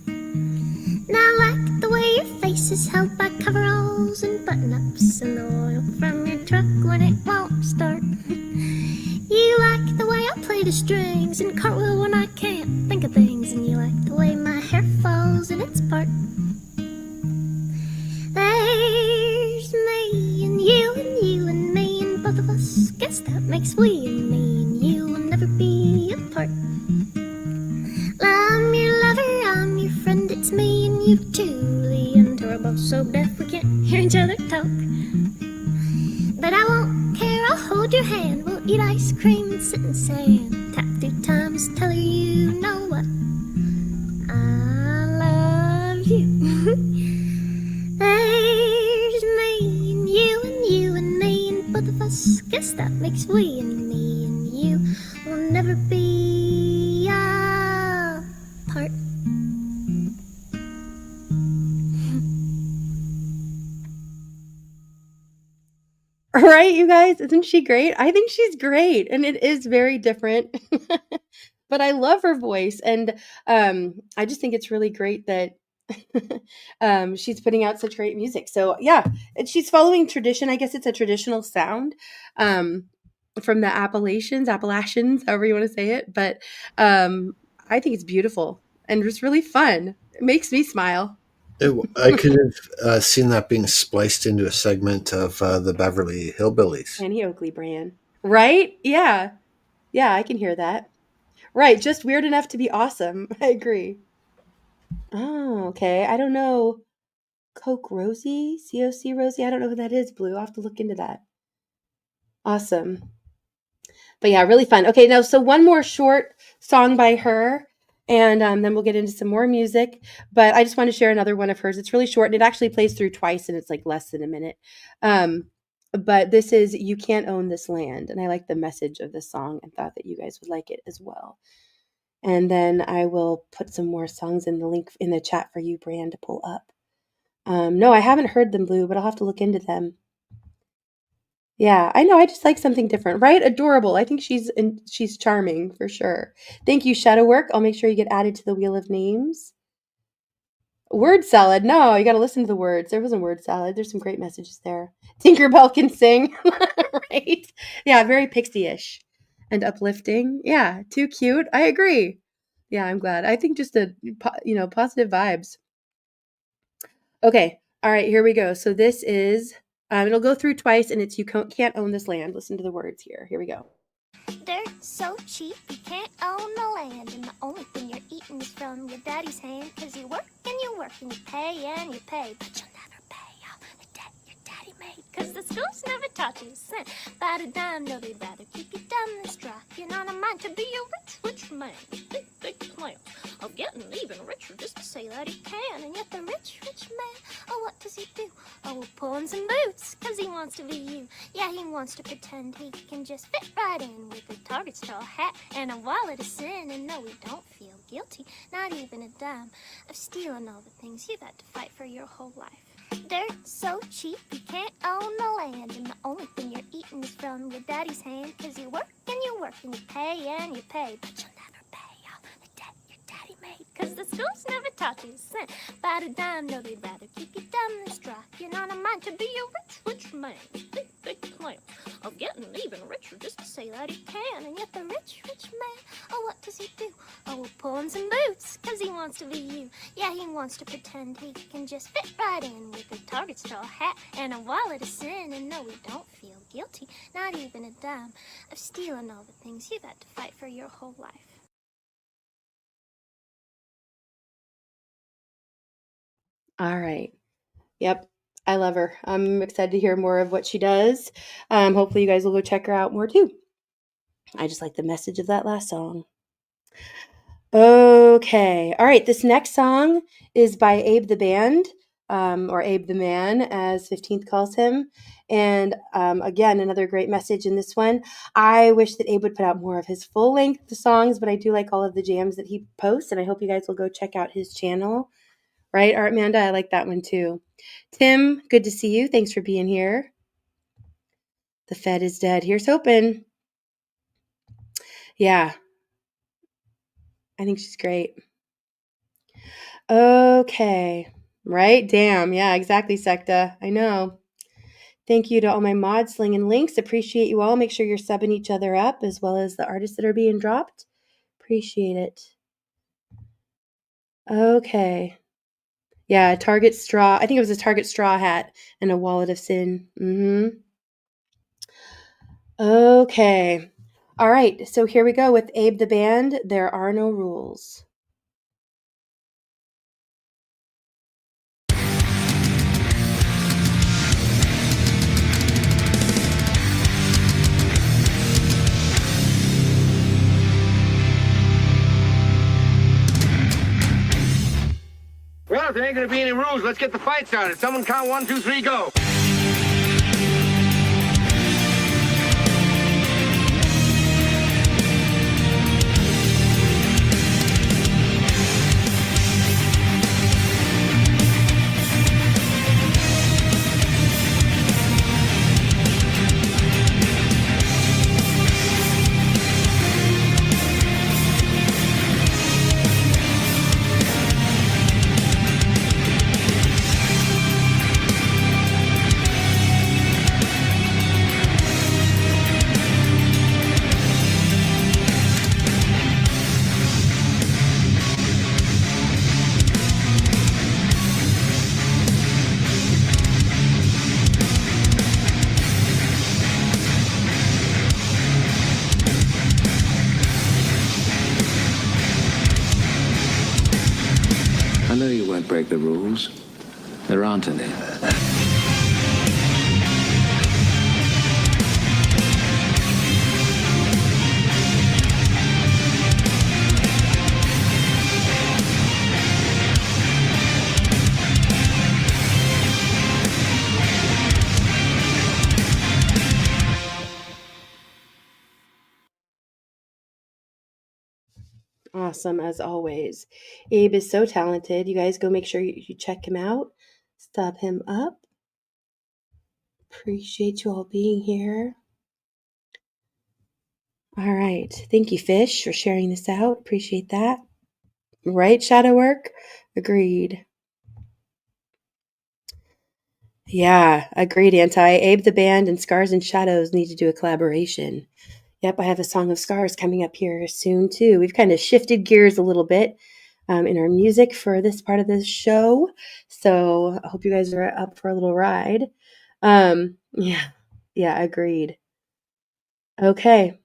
Now I like the way your face is held by coveralls and button-ups and the oil from your truck when it won't start. You like the way I play the strings and cartwheel when I can't think of things, and you like the way my hair falls in its part. There's me and you and me and both of us, guess that makes we and me and you will never be apart. I'm your lover, I'm your friend, it's me and you truly, until we're both so deaf we can't hear each other talk. But I won't care, I'll hold your hand, we'll eat ice cream and sit in sand, tap 2 times, tell her you know what, I love you. There's me and you and me and both of us, guess that makes we and me and you will never be apart. All right, you guys, isn't she great? I think she's great, and it is very different. But I love her voice, and I just think it's really great that she's putting out such great music. So yeah, she's following tradition. I guess it's a traditional sound from the Appalachians, however you want to say it. But I think it's beautiful and it's really fun. It makes me smile. I could have seen that being spliced into a segment of the Beverly Hillbillies. Annie Oakley brand. Right? Yeah. Yeah, I can hear that. Right. Just weird enough to be awesome. I agree. Oh, okay. I don't know. Coke Rosie? COC Rosie? I don't know who that is, Blue. I'll have to look into that. Awesome. But yeah, really fun. Okay, now, so one more short song by her, and then we'll get into some more music. But I just want to share another one of hers. It's really short, and it actually plays through twice, and it's like less than a minute. But this is You Can't Own This Land, and I like the message of this song and thought that you guys would like it as well. And then I will put some more songs in the link in the chat for you, Brand, to pull up. No, I haven't heard them, Blue, but I'll have to look into them. Yeah, I know. I just like something different, right? Adorable. I think she's charming for sure. Thank you, Shadowwork. I'll make sure you get added to the Wheel of Names. Word salad. No, you got to listen to the words. There wasn't word salad. There's some great messages there. Tinkerbell can sing, right? Yeah, very pixie-ish. and uplifting. Yeah, too cute. I agree. Yeah, I'm glad. I think just positive vibes. Okay. All right, here we go. So this is, it'll go through twice, and it's you can't own this land. Listen to the words here. Here we go. Dirt so cheap you can't own the land, and the only thing you're eating is from your daddy's hand. Cause you work and you work and you pay, but you'll never pay off the debt your daddy made. Cause the schools never taught you a cent about a dime. No, they'd rather keep you dumb than strap. You're not a mind to be a rich man. Big plan of getting even richer just to say that he can. And yet the rich man, oh, what does he do? Oh, we'll pull on some boots, cause he wants to be you. Yeah, he wants to pretend he can just fit right in with a Target straw hat and a wallet of sin. And no, we don't feel guilty, not even a dime, of stealing all the things you've had to fight for your whole life. Dirt so cheap you can't own the land, and the only thing you're eating is from your daddy's hand. Cause you work and you work and you pay, but you'll never pay off the debt your daddy made. Cause the schools never taught you a cent about a dime. No, they'd rather keep you dumb than strap. You're not a mind to be a rich man. Big plan of getting even richer just to say that he can. And yet the rich man, oh, what does he do? Oh, we'll pull on some boots, cause he wants to be you. Yeah, he wants to pretend he can just fit right in with a Target straw hat and a wallet of sin. And no, we don't feel guilty, not even a dime, of stealing all the things you've had to fight for your whole life. All right. Yep. I love her. I'm excited to hear more of what she does. Hopefully you guys will go check her out more too. I just like the message of that last song. Okay. All right. This next song is by Abe the Band, or Abe the Man, as 15th calls him. And again, another great message in this one. I wish that Abe would put out more of his full-length songs, but I do like all of the jams that he posts, and I hope you guys will go check out his channel. Right, Art Amanda? I like that one too. Tim, good to see you. Thanks for being here. The Fed is dead. Here's hoping. Yeah. I think she's great. Okay. Right? Damn. Yeah, exactly, Secta. I know. Thank you to all my mods, Sling, and Links. Appreciate you all. Make sure you're subbing each other up, as well as the artists that are being dropped. Appreciate it. Okay. Yeah, Target straw. I think it was a Target straw hat and a wallet of sin. Okay. All right. So here we go with Abe the Band. There are no rules. Well, if there ain't gonna be any rules, let's get the fight started. Someone count 1, 2, 3, go. I know you won't break the rules. There aren't any. Awesome, as always. Abe is so talented. You guys go make sure you check him out. Sub him up. Appreciate you all being here. All right. Thank you, Fish, for sharing this out. Appreciate that. Right, Shadow Work? Agreed. Yeah, agreed, Anti. Abe the Band and Scars and Shadows need to do a collaboration. Yep, I have a Song of Scars coming up here soon too. We've kind of shifted gears a little bit in our music for this part of the show. So I hope you guys are up for a little ride. Yeah, agreed. Okay.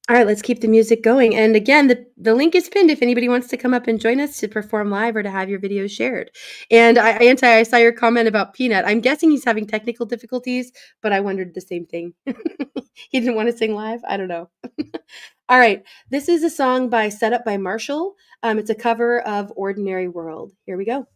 All right, let's keep the music going. And again, the link is pinned if anybody wants to come up and join us to perform live or to have your videos shared. And I saw your comment about Peanut. I'm guessing he's having technical difficulties, but I wondered the same thing. He didn't want to sing live? I don't know. All right, this is a song by Set Up by Marshall. It's a cover of Ordinary World. Here we go.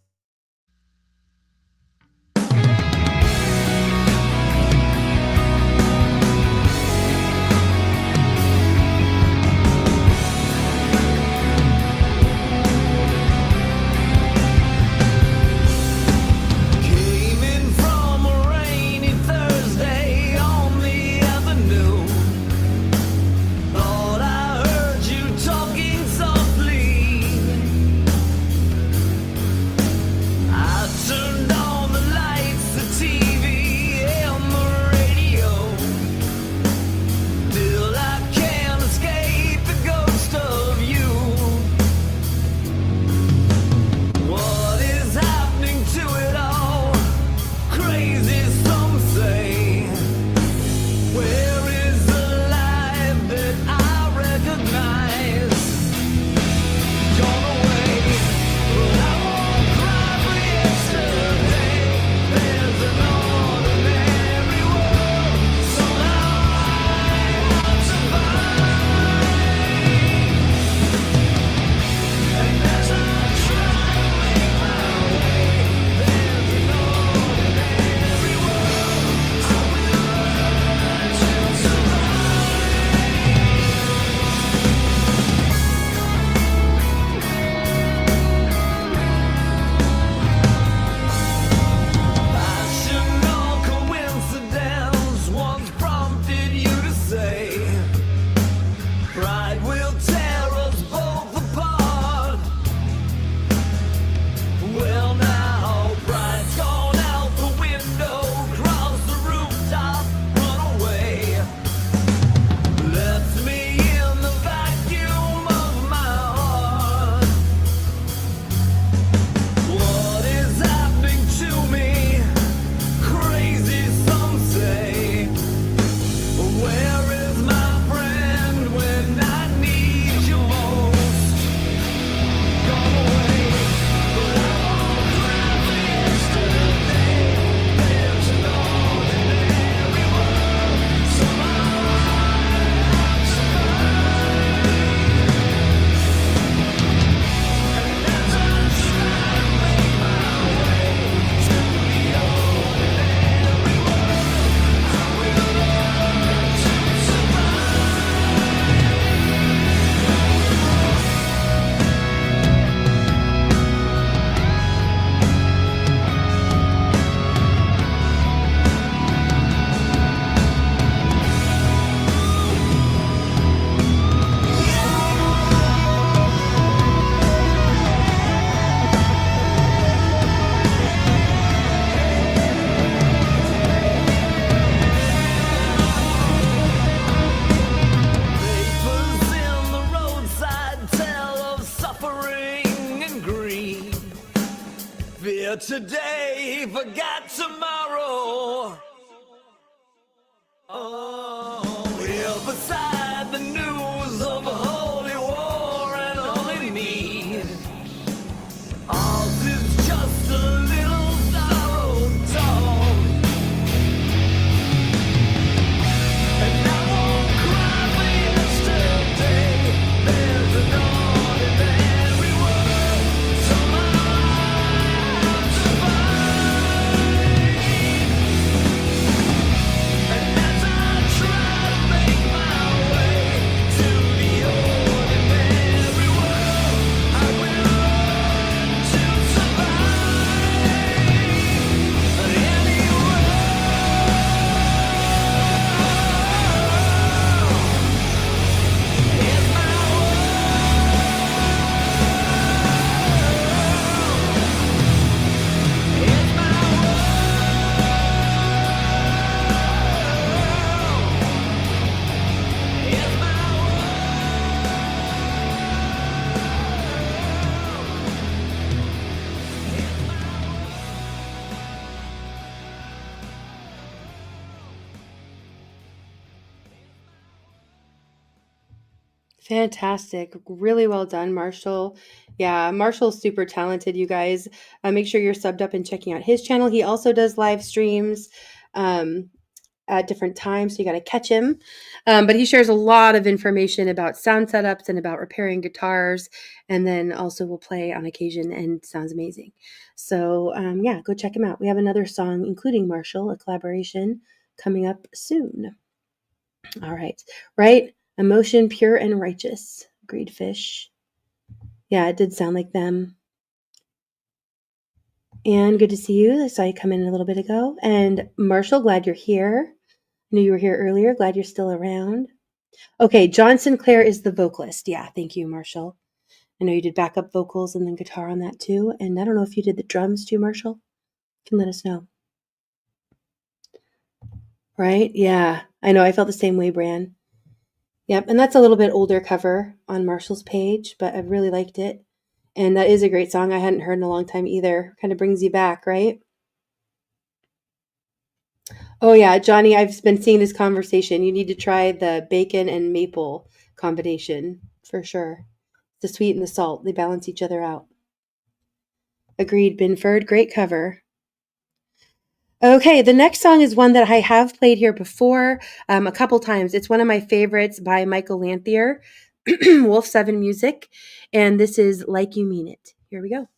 Today, forgot tomorrow. Oh, here beside the news of a holy war and holy need. Ours is just a little sorrow dog. And I won't cry for yesterday. There's an ordinary world somehow. And as I Fantastic. Really well done, Marshall. Yeah, Marshall's super talented, you guys. Make sure you're subbed up and checking out his channel. He also does live streams at different times, so you got to catch him. But he shares a lot of information about sound setups and about repairing guitars, and then also will play on occasion and sounds amazing. So yeah, go check him out. We have another song, including Marshall, a collaboration coming up soon. All right. Right? Emotion, pure and righteous. Agreed, Fish. Yeah, it did sound like them. And good to see you. I saw you come in a little bit ago. And Marshall, glad you're here. Knew you were here earlier. Glad you're still around. Okay, John Sinclair is the vocalist. Yeah, thank you, Marshall. I know you did backup vocals and then guitar on that too. And I don't know if you did the drums too, Marshall. You can let us know. Right? Yeah, I know. I felt the same way, Bran. Yep, and that's a little bit older cover on Marshall's page, but I really liked it. And that is a great song I hadn't heard in a long time either. Kind of brings you back, right? Oh yeah, Johnny, I've been seeing this conversation. You need to try the bacon and maple combination for sure. The sweet and the salt, they balance each other out. Agreed, Binford. Great cover. Okay, the next song is one that I have played here before a couple times. It's one of my favorites by Michael Lanthier, Wolf 7 Music, and this is Like You Mean It. Here we go.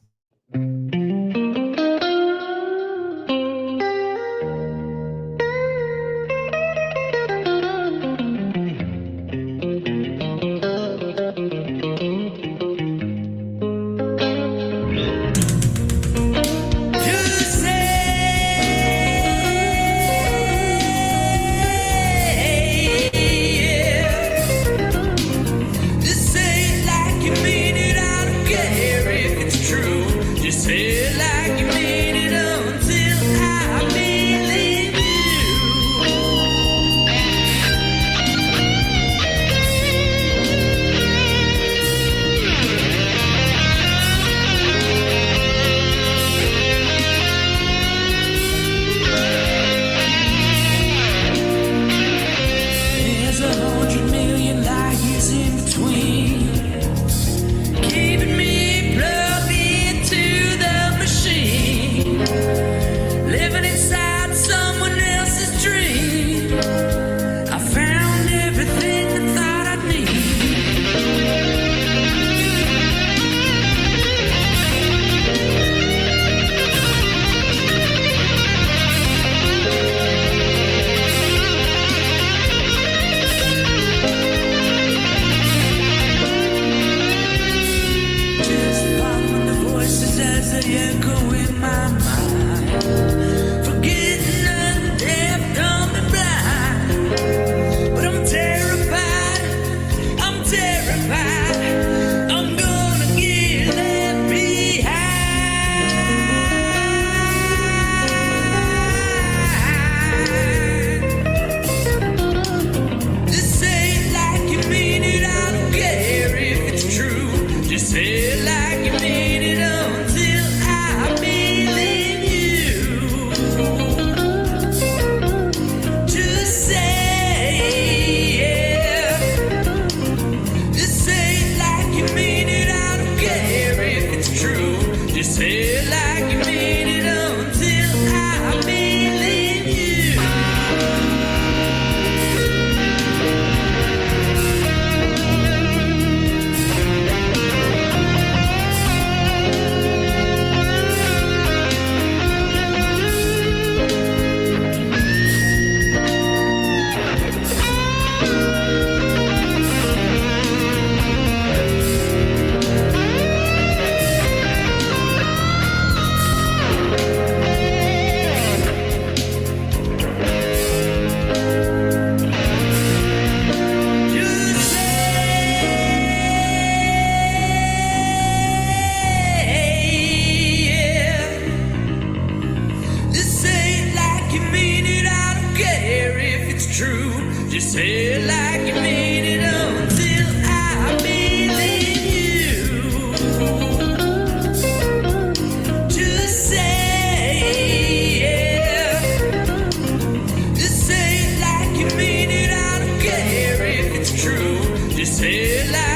Say it like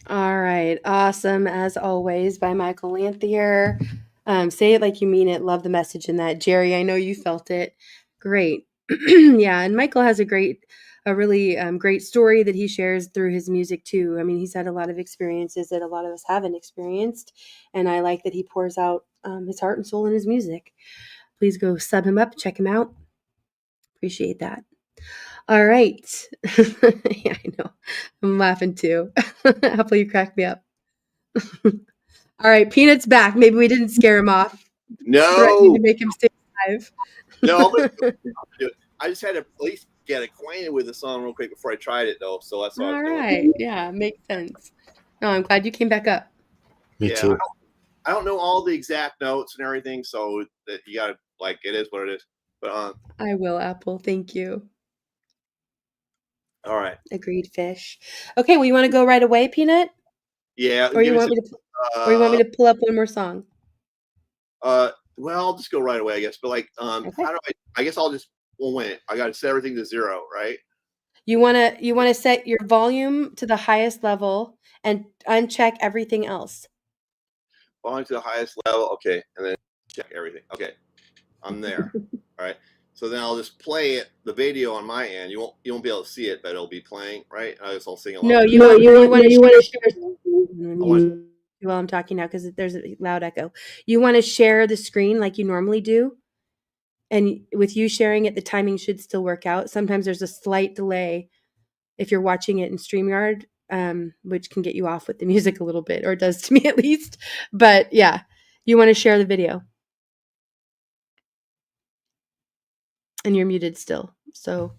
All right. Awesome, as always, by Michael Lanthier. Say it like you mean it. Love the message in that. Jerry, I know you felt it. Great. Yeah, and Michael has a really great story that he shares through his music too. I mean, he's had a lot of experiences that a lot of us haven't experienced, and I like that he pours out his heart and soul in his music. Please go sub him up, check him out. Appreciate that. All right. Yeah, I know. I'm laughing too. Hopefully you crack me up. All right, Peanut's back. Maybe we didn't scare him off. No. Threatening to make him stay alive. No, I just had to at least get acquainted with the song real quick before I tried it, though. So that's all right. Yeah, makes sense. No, I'm glad you came back up. Me too. I don't know all the exact notes and everything, so that you gotta it is what it is. But I will, Apple. Thank you. All right. Agreed, Fish. Okay, well, you want to go right away, Peanut? Yeah. Or you want me to pull up one more song? Well, I'll just go right away, I guess. But okay. How do I guess I'll just win it. I got to set everything to 0, right? You want to set your volume to the highest level and uncheck everything else. Volume to the highest level. Okay, and then check everything. Okay, I'm there. All right. So then I'll just play the video on my end. You won't be able to see it, but it'll be playing, right? I guess I'll sing along. No, you want to share while I'm talking now because there's a loud echo. You want to share the screen like you normally do, and with you sharing it, the timing should still work out. Sometimes there's a slight delay if you're watching it in StreamYard, which can get you off with the music a little bit, or it does to me at least. But yeah, you want to share the video. And you're muted still. So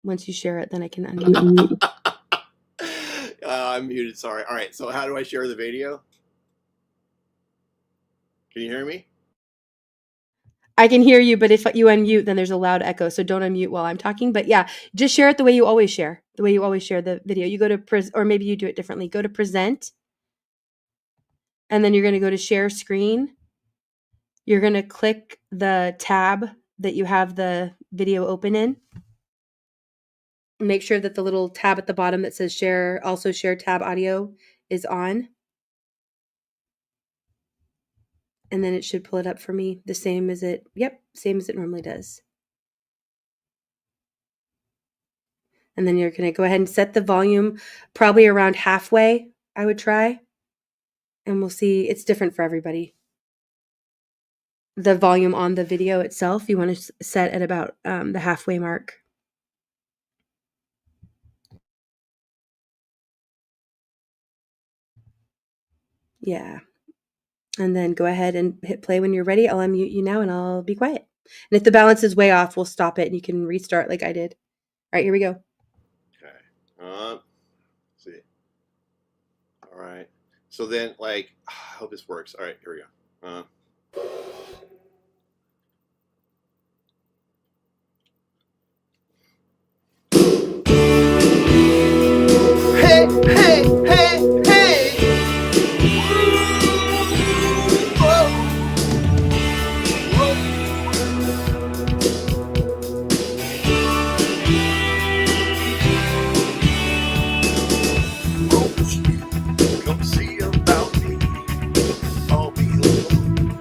once you share it, then I can unmute. I'm muted. Sorry. All right. So how do I share the video? Can you hear me? I can hear you, but if you unmute, then there's a loud echo. So don't unmute while I'm talking. But yeah, just share it the way you always share. The way you always share the video. You go to or maybe you do it differently. Go to present. And then you're going to go to share screen. You're going to click the tab that you have the video open in. Make sure that the little tab at the bottom that says share tab audio is on. And then it should pull it up for me the same as it normally does. And then you're going to go ahead and set the volume probably around halfway, I would try. And we'll see, it's different for everybody. The volume on the video itself, you want to set at about the halfway mark. Yeah. And then go ahead and hit play when you're ready. I'll unmute you now and I'll be quiet. And if the balance is way off, we'll stop it and you can restart like I did. All right, here we go. Okay. Let's see. All right. So then, I hope this works. All right, here we go. Hey, hey, hey, hey. Whoa. Whoa. Come see about me. I'll be alone.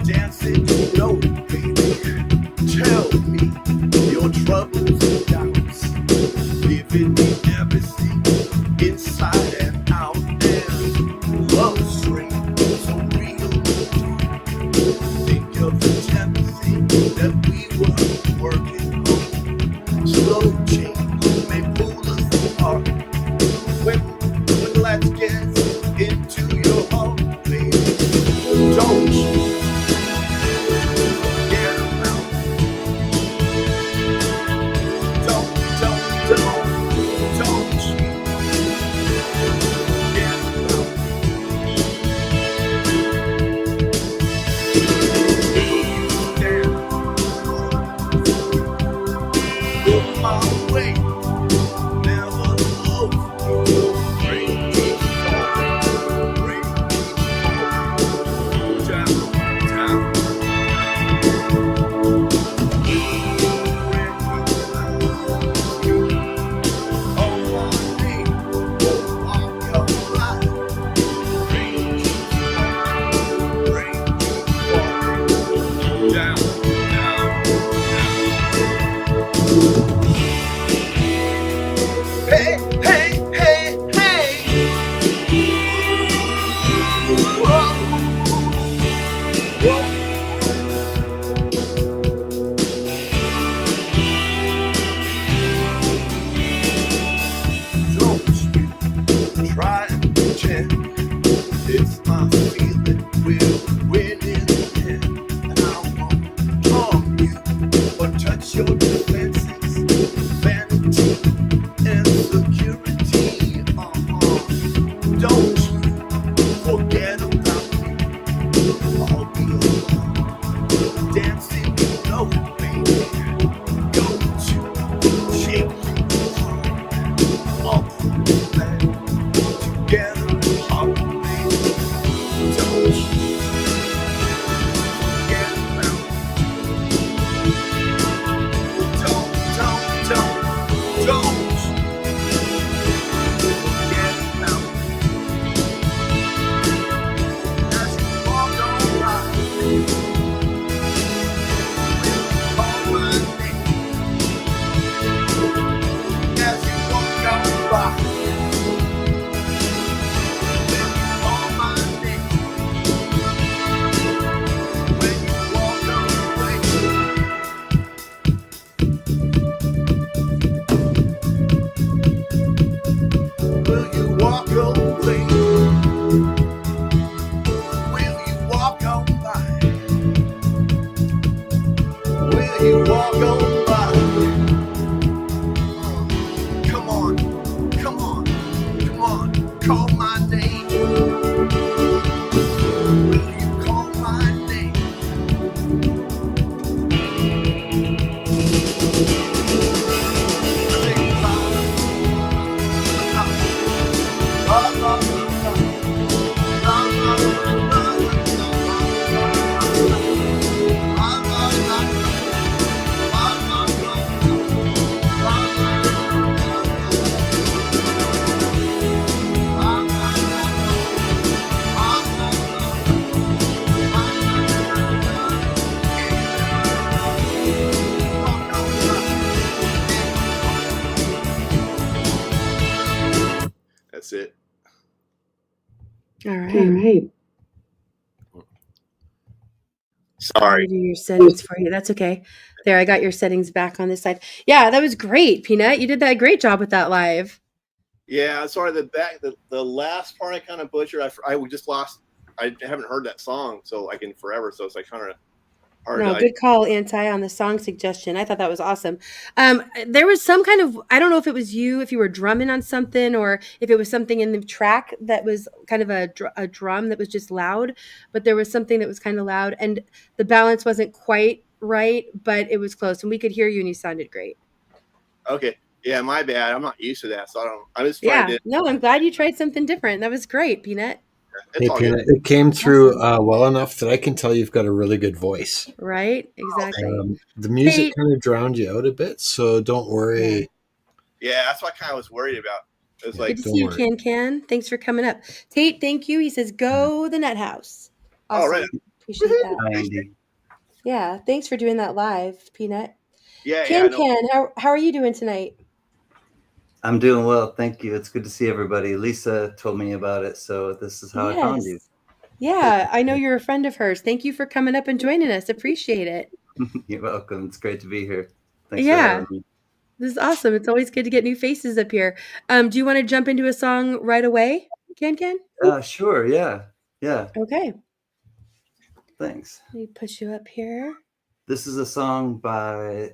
Dancing, baby. Tell me your troubles and doubts. Giving me everything inside and out, and love string so real. Think of the everything that we were working on. Slow change may pull us apart. When let's get into your heart, baby. Don't you forget about me. Don't you forget about me. Go my way, never love you. Bring me home, bring me home. Down. That's it. All right. Sorry. Do your settings for you. That's okay. There, I got your settings back on this side. Yeah, that was great, Peanut. You did that great job with that live. Yeah, sorry. The last part I kind of butchered. I just lost. I haven't heard that song in forever. So it's like kind of hard. No, good call, Anti, on the song suggestion. I thought that was awesome. There was some kind of, I don't know if it was you, if you were drumming on something, or if it was something in the track that was kind of a drum that was just loud, but there was something that was kind of loud, and the balance wasn't quite right, but it was close, and we could hear you, and you sounded great. Okay. Yeah, my bad. I'm not used to that, so I just tried to. No, I'm glad you tried something different. That was great, Peanut. Hey, Peanut, it came through well enough that I can tell you've got a really good voice. Right? Exactly. The music kind of drowned you out a bit, so don't worry. Yeah, that's what I kind of was worried about. It was Good to see you, Can. Thanks for coming up. Tate, thank you. He says, go the Net House. Awesome. All right. Appreciate that. Hi, Indy. Yeah, thanks for doing that live, Peanut. Yeah, Can, how are you doing tonight? I'm doing well, thank you. It's good to see everybody. Lisa told me about it, so this is how I found you. Yeah, I know you're a friend of hers. Thank you for coming up and joining us. Appreciate it. You're welcome. It's great to be here. Thanks for having me. This is awesome. It's always good to get new faces up here. Do you want to jump into a song right away, Can? Sure, yeah. Okay. Thanks. Let me push you up here. This is a song by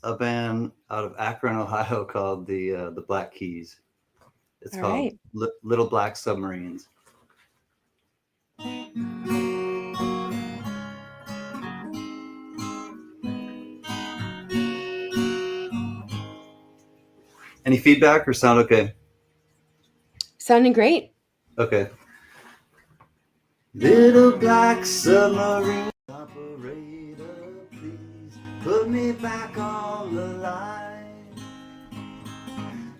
a band out of Akron, Ohio called the Black Keys. It's called Little Black Submarines. Any feedback or sound okay? Sounding great. Okay. Little black submarine operator, please put me back on the line.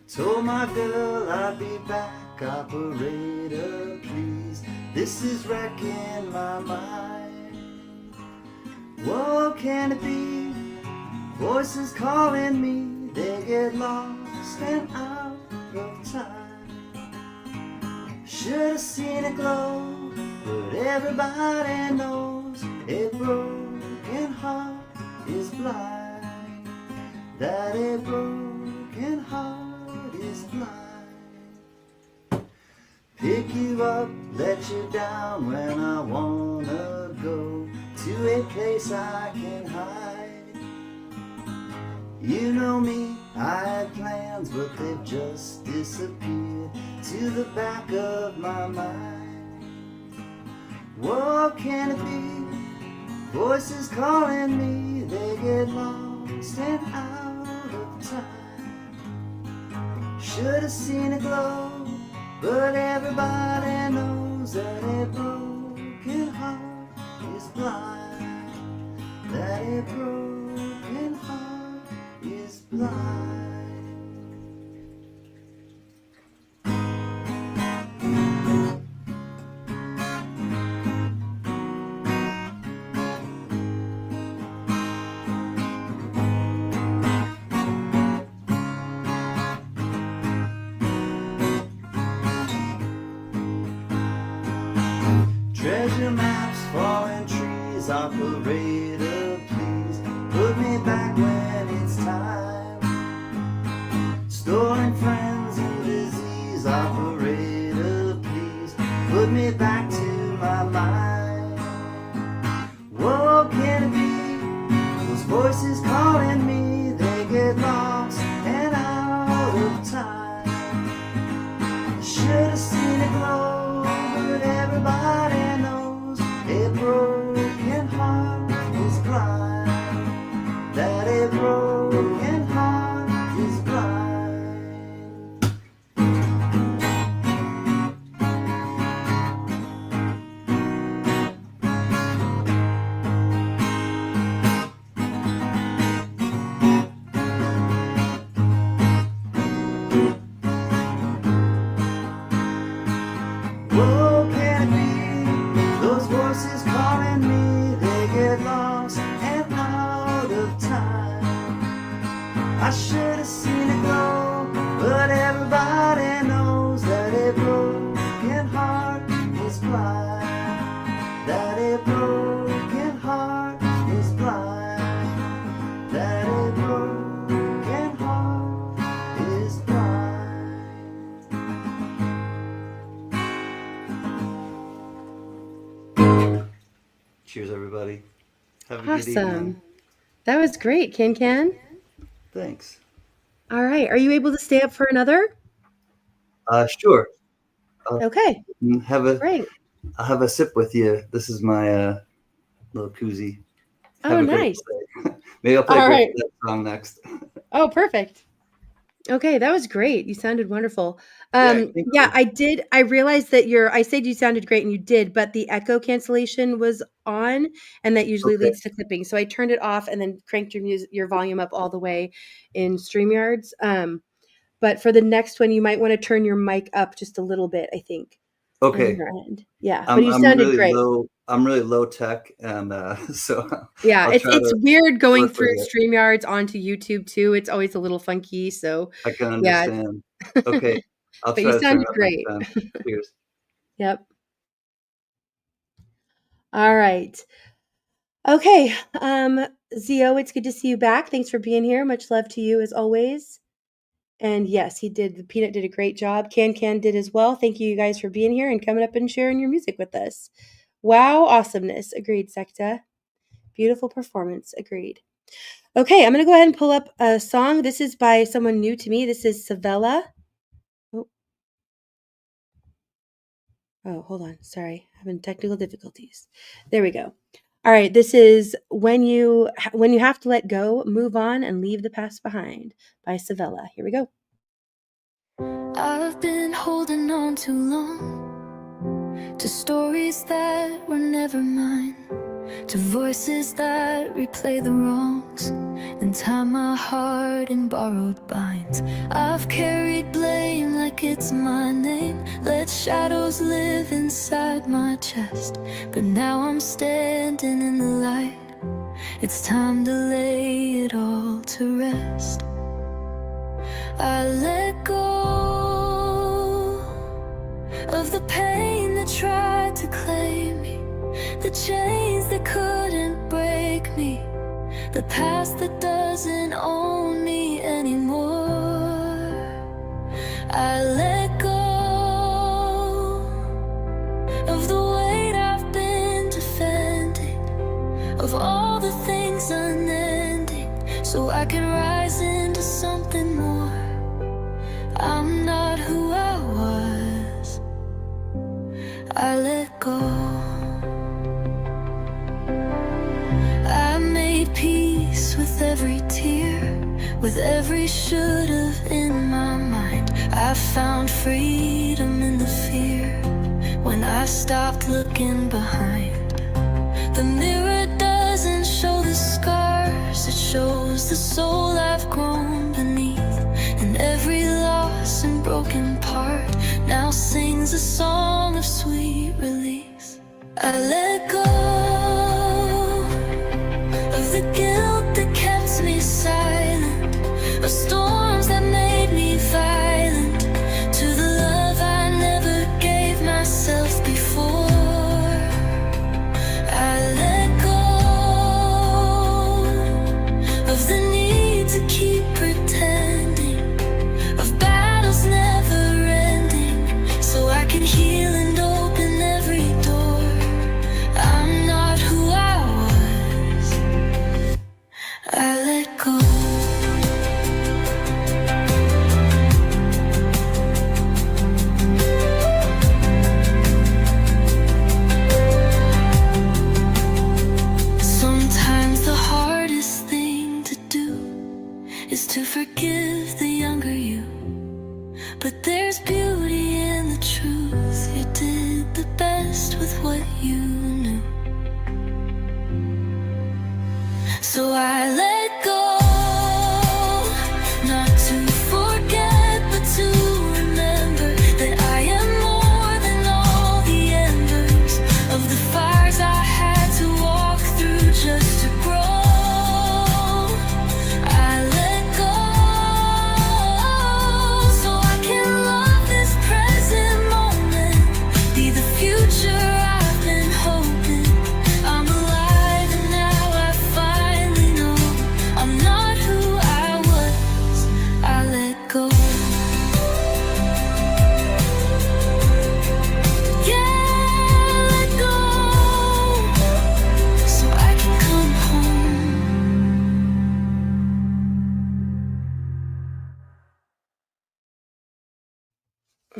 Told my girl I'd be back, operator, please. This is wrecking my mind. What can it be? Voices calling me, they get lost and out of time. Should've seen it glow, but everybody knows a broken heart is blind. That a broken heart is blind. Pick you up, let you down when I wanna go to a place I can hide. You know me, I had plans, but they've just disappeared to the back of my mind. What can it be? Voices calling me, they get lost and out of time. Should've seen it glow, but everybody knows that a broken heart is blind. That a broken heart is blind. Treasure maps, fallen trees, operator, please put me back when it's time. Stolen friends and disease, operator, please put me back to my mind. What can it be? Those voices calling me, they get lost and out of time. Should've seen it glow, but everybody knows a broken heart is blind. That a broken heart is blind. Cheers, everybody. Have a good evening. Awesome. That was great, Can. Thanks. All right. Are you able to stay up for another? Sure. Okay. Great. I'll have a sip with you. This is my little koozie. Oh, nice. Maybe I'll play All right. that song next. Oh, perfect. Okay, that was great. You sounded wonderful. Thank you. I realized that I said you sounded great and you did, but the echo cancellation was on and that usually leads to clipping. So I turned it off and then cranked your volume up all the way in StreamYards. But for the next one, you might want to turn your mic up just a little bit, I think. Okay. On your end. Yeah, but you sounded really great. I'm really low tech, and so yeah, it's weird going through StreamYards onto YouTube too. It's always a little funky. So I can understand. Okay, I'll but try you to turn sounded it up great. next time. Cheers. Yep. All right. Okay. Zio, it's good to see you back. Thanks for being here. Much love to you as always. And yes, he did. The Peanut did a great job. Can did as well. Thank you guys for being here and coming up and sharing your music with us. Wow, awesomeness. Agreed, Sekta. Beautiful performance. Agreed. Okay, I'm going to go ahead and pull up a song. This is by someone new to me. This is Savella. Oh, hold on. Sorry. Having technical difficulties. There we go. All right. This is When You Have to Let Go, Move On and Leave the Past Behind by Savella. Here we go. I've been holding on too long to stories that were never mine, to voices that replay the wrongs and tie my heart in borrowed binds. I've carried blame like it's my name, let shadows live inside my chest, but now I'm standing in the light. It's time to lay it all to rest. I let go of the pain that tried to claim me, the chains that couldn't break me, the past that doesn't own me anymore. I let go of the weight I've been defending, of all the things unending, so I can rise into something more. I'm not who I was. I let go. I made peace with every tear, with every should've in my mind. I found freedom in the fear when I stopped looking behind. The mirror doesn't show the scars, it shows the soul I've grown beneath. And every loss and broken part now sings a song of sweet release. I let go of the guilt that kept me silent, of storms that made me violent, to the love I never gave myself before. I let go of the need to keep pretending, of battles never ending, so I can heal and open every door. I'm not who I was. I let go.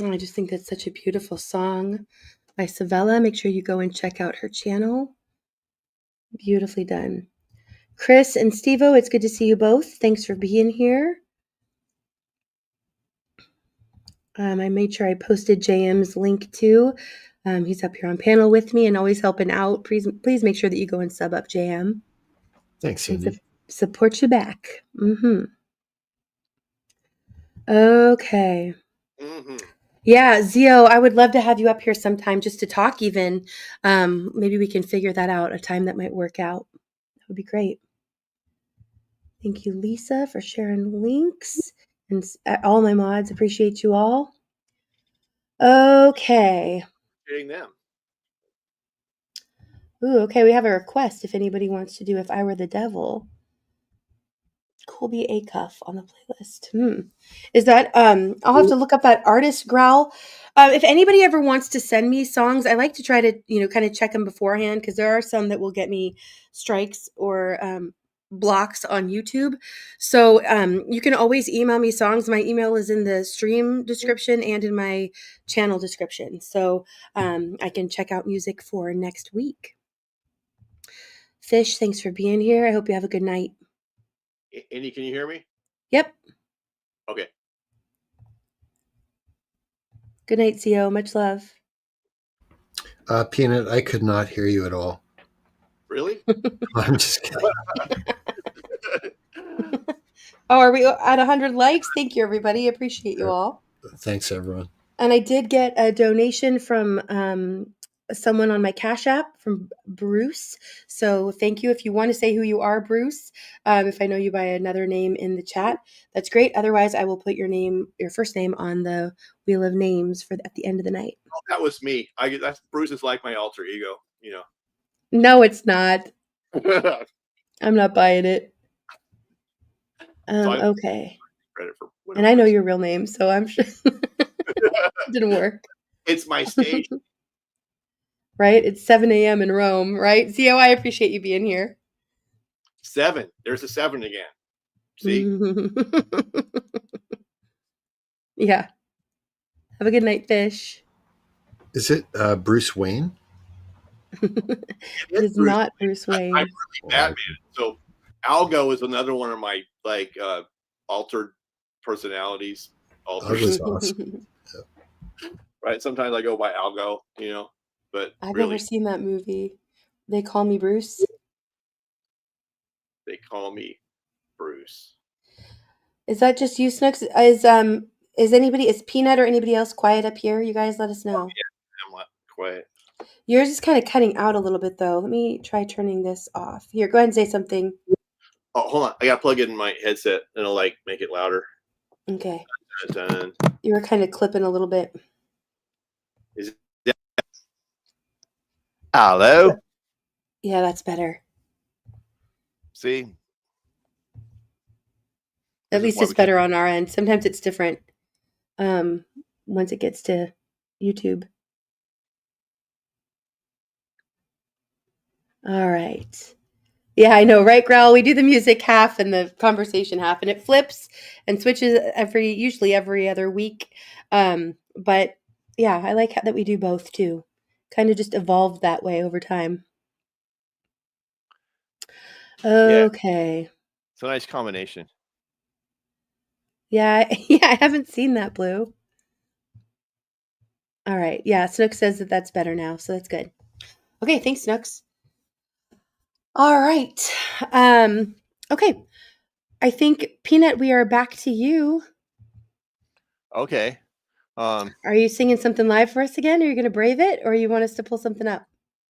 I just think that's such a beautiful song by Savella. Make sure you go and check out her channel. Beautifully done. Chris and Steve-O, it's good to see you both. Thanks for being here. I made sure I posted JM's link too. He's up here on panel with me and always helping out. Please make sure that you go and sub up JM. Thanks, Indy. Support you back. Okay. Yeah, Zio, I would love to have you up here sometime just to talk even. Maybe we can figure that out, a time that might work out. That would be great. Thank you, Lisa, for sharing links. And all my mods, appreciate you all. Okay. Getting them. Ooh, okay, we have a request if anybody wants to do If I Were the Devil. Colby Acuff on the playlist. Is that I'll have to look up that artist, Growl. If anybody ever wants to send me songs, I like to try to kind of check them beforehand, because there are some that will get me strikes or blocks on YouTube. So you can always email me songs. My email is in the stream description and in my channel description, so I can check out music for next week. Fish, thanks for being here. I hope you have a good night. Indy, can you hear me? Yep. Okay. Good night, Zio. Much love. Peanut, I could not hear you at all. Really? I'm just kidding. Oh, are we at 100 likes? Thank you, everybody. Appreciate you all. Thanks, everyone. And I did get a donation from someone on my Cash App, from Bruce. So thank you. If you want to say who you are, Bruce, if I know you by another name in the chat, that's great. Otherwise, I will put your first name on the wheel of names at the end of the night. Oh, that was me. Bruce is like my alter ego, No, it's not. I'm not buying it. Okay. Credit for and I know your real name, so I'm sure it didn't work. It's my stage. Right? It's 7 a.m. in Rome, right? Zio, I appreciate you being here. 7. There's a 7 again. See? Yeah. Have a good night, Fish. Is it Bruce Wayne? It is not Bruce Wayne. I'm really Batman. So Algo is another one of my altered personalities. Algo's awesome. Yeah. Right. Sometimes I go by Algo, but I've really, never seen that movie. They Call Me Bruce. They Call Me Bruce. Is that just you, Snooks? Is Peanut or anybody else quiet up here? You guys let us know. Yeah, I'm not quiet. Yours is kind of cutting out a little bit, though. Let me try turning this off. Here, go ahead and say something. Oh, hold on. I got to plug it in my headset, and it'll make it louder. Okay. Dun. You were kind of clipping a little bit. Is it? Hello? Yeah, that's better. See? At least it's better on our end. Sometimes it's different once it gets to YouTube. All right. Yeah, I know, right, Growl? We do the music half and the conversation half, and it flips and switches usually every other week. But yeah, I like that we do both too. Kind of just evolved that way over time. Okay. Yeah. It's a nice combination. Yeah, I haven't seen that, Blue. All right. Yeah, Snooks says that that's better now, so that's good. Okay, thanks, Snooks. All right. Okay. I think, Peanut, we are back to you. Okay. Are you singing something live for us again? Are you going to brave it, or you want us to pull something up?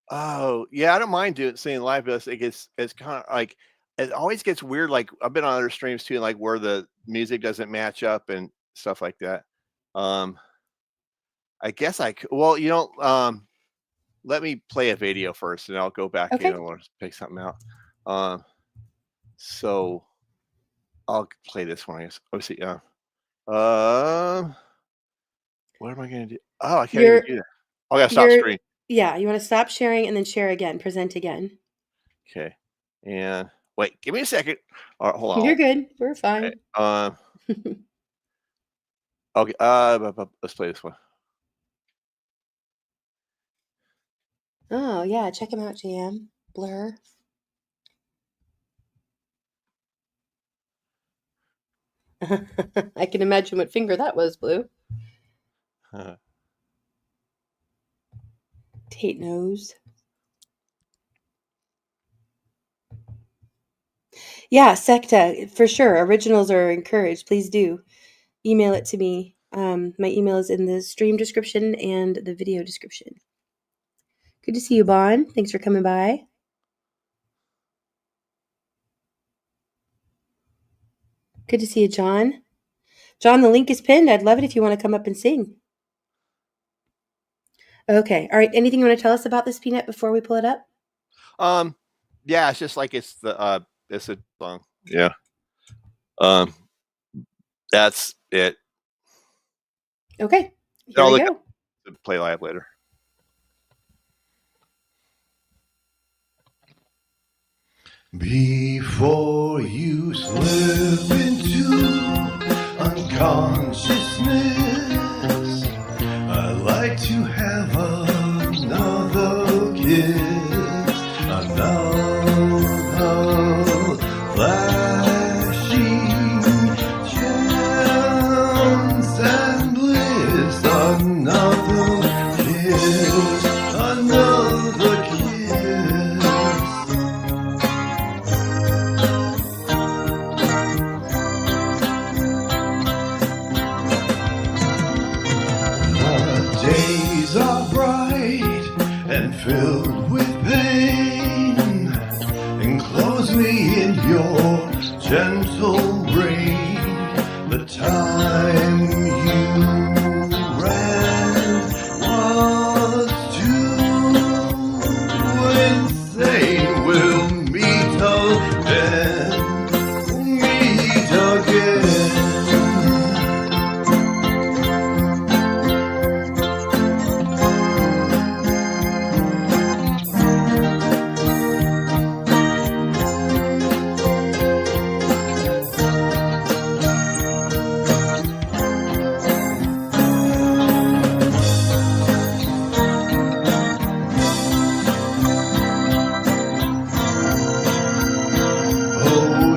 Oh, yeah, I don't mind singing live, but it's kind of like, it always gets weird. Like, I've been on other streams too, like where the music doesn't match up and stuff like that. I guess let me play a video first, and I'll go back in and want to pick something out. So I'll play this one, I guess. Let's see. What am I going to do? Oh, I can't even do that. Oh, I got to stop screen. Yeah, you want to stop sharing and then share again. Present again. Okay. And wait, give me a second. All right, hold on. You're good. We're fine. Okay. Okay. Let's play this one. Oh yeah, check him out, JM. Blur. I can imagine what finger that was, Blue. Tate nose. Yeah, Secta, for sure. Originals are encouraged. Please do. Email it to me. My email is in the stream description and the video description. Good to see you, Bon. Thanks for coming by. Good to see you, John. John, the link is pinned. I'd love it if you want to come up and sing. Okay. All right. Anything you want to tell us about this, Peanut, before we pull it up? Yeah, it's just like it's a song. Yeah. That's it. Okay. Here we go. Play live later. Before you slip into unconsciousness, I'd like to have another kiss, another flashing chance and bliss, another kiss, another kiss. Days are bright and filled with pain. Enclose me in your gentle rain. The time you ran was too insane. We'll meet again, meet again.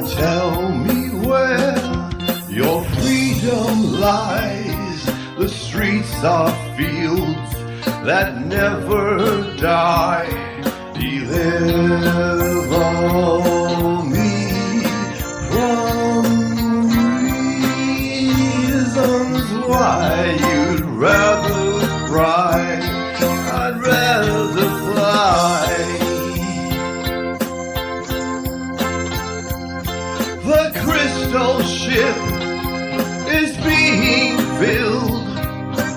Tell me where your freedom lies. The streets are fields that never die. Deliver me from reasons why you'd rather cry. I'd rather fly. The crystal ship is being filled.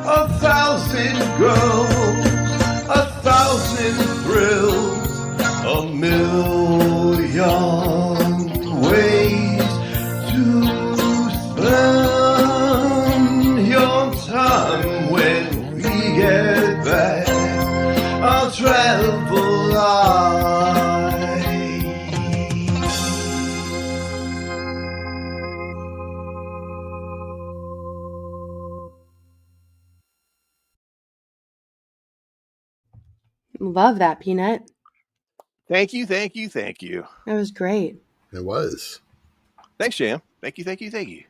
1,000 girls, 1,000 thrills, 1,000,000 ways to spend your time. When we get back, I'll travel light. Love that, Peanut. Thank you, thank you, thank you. That was great. It was. Thanks, Jam. Thank you, thank you, thank you.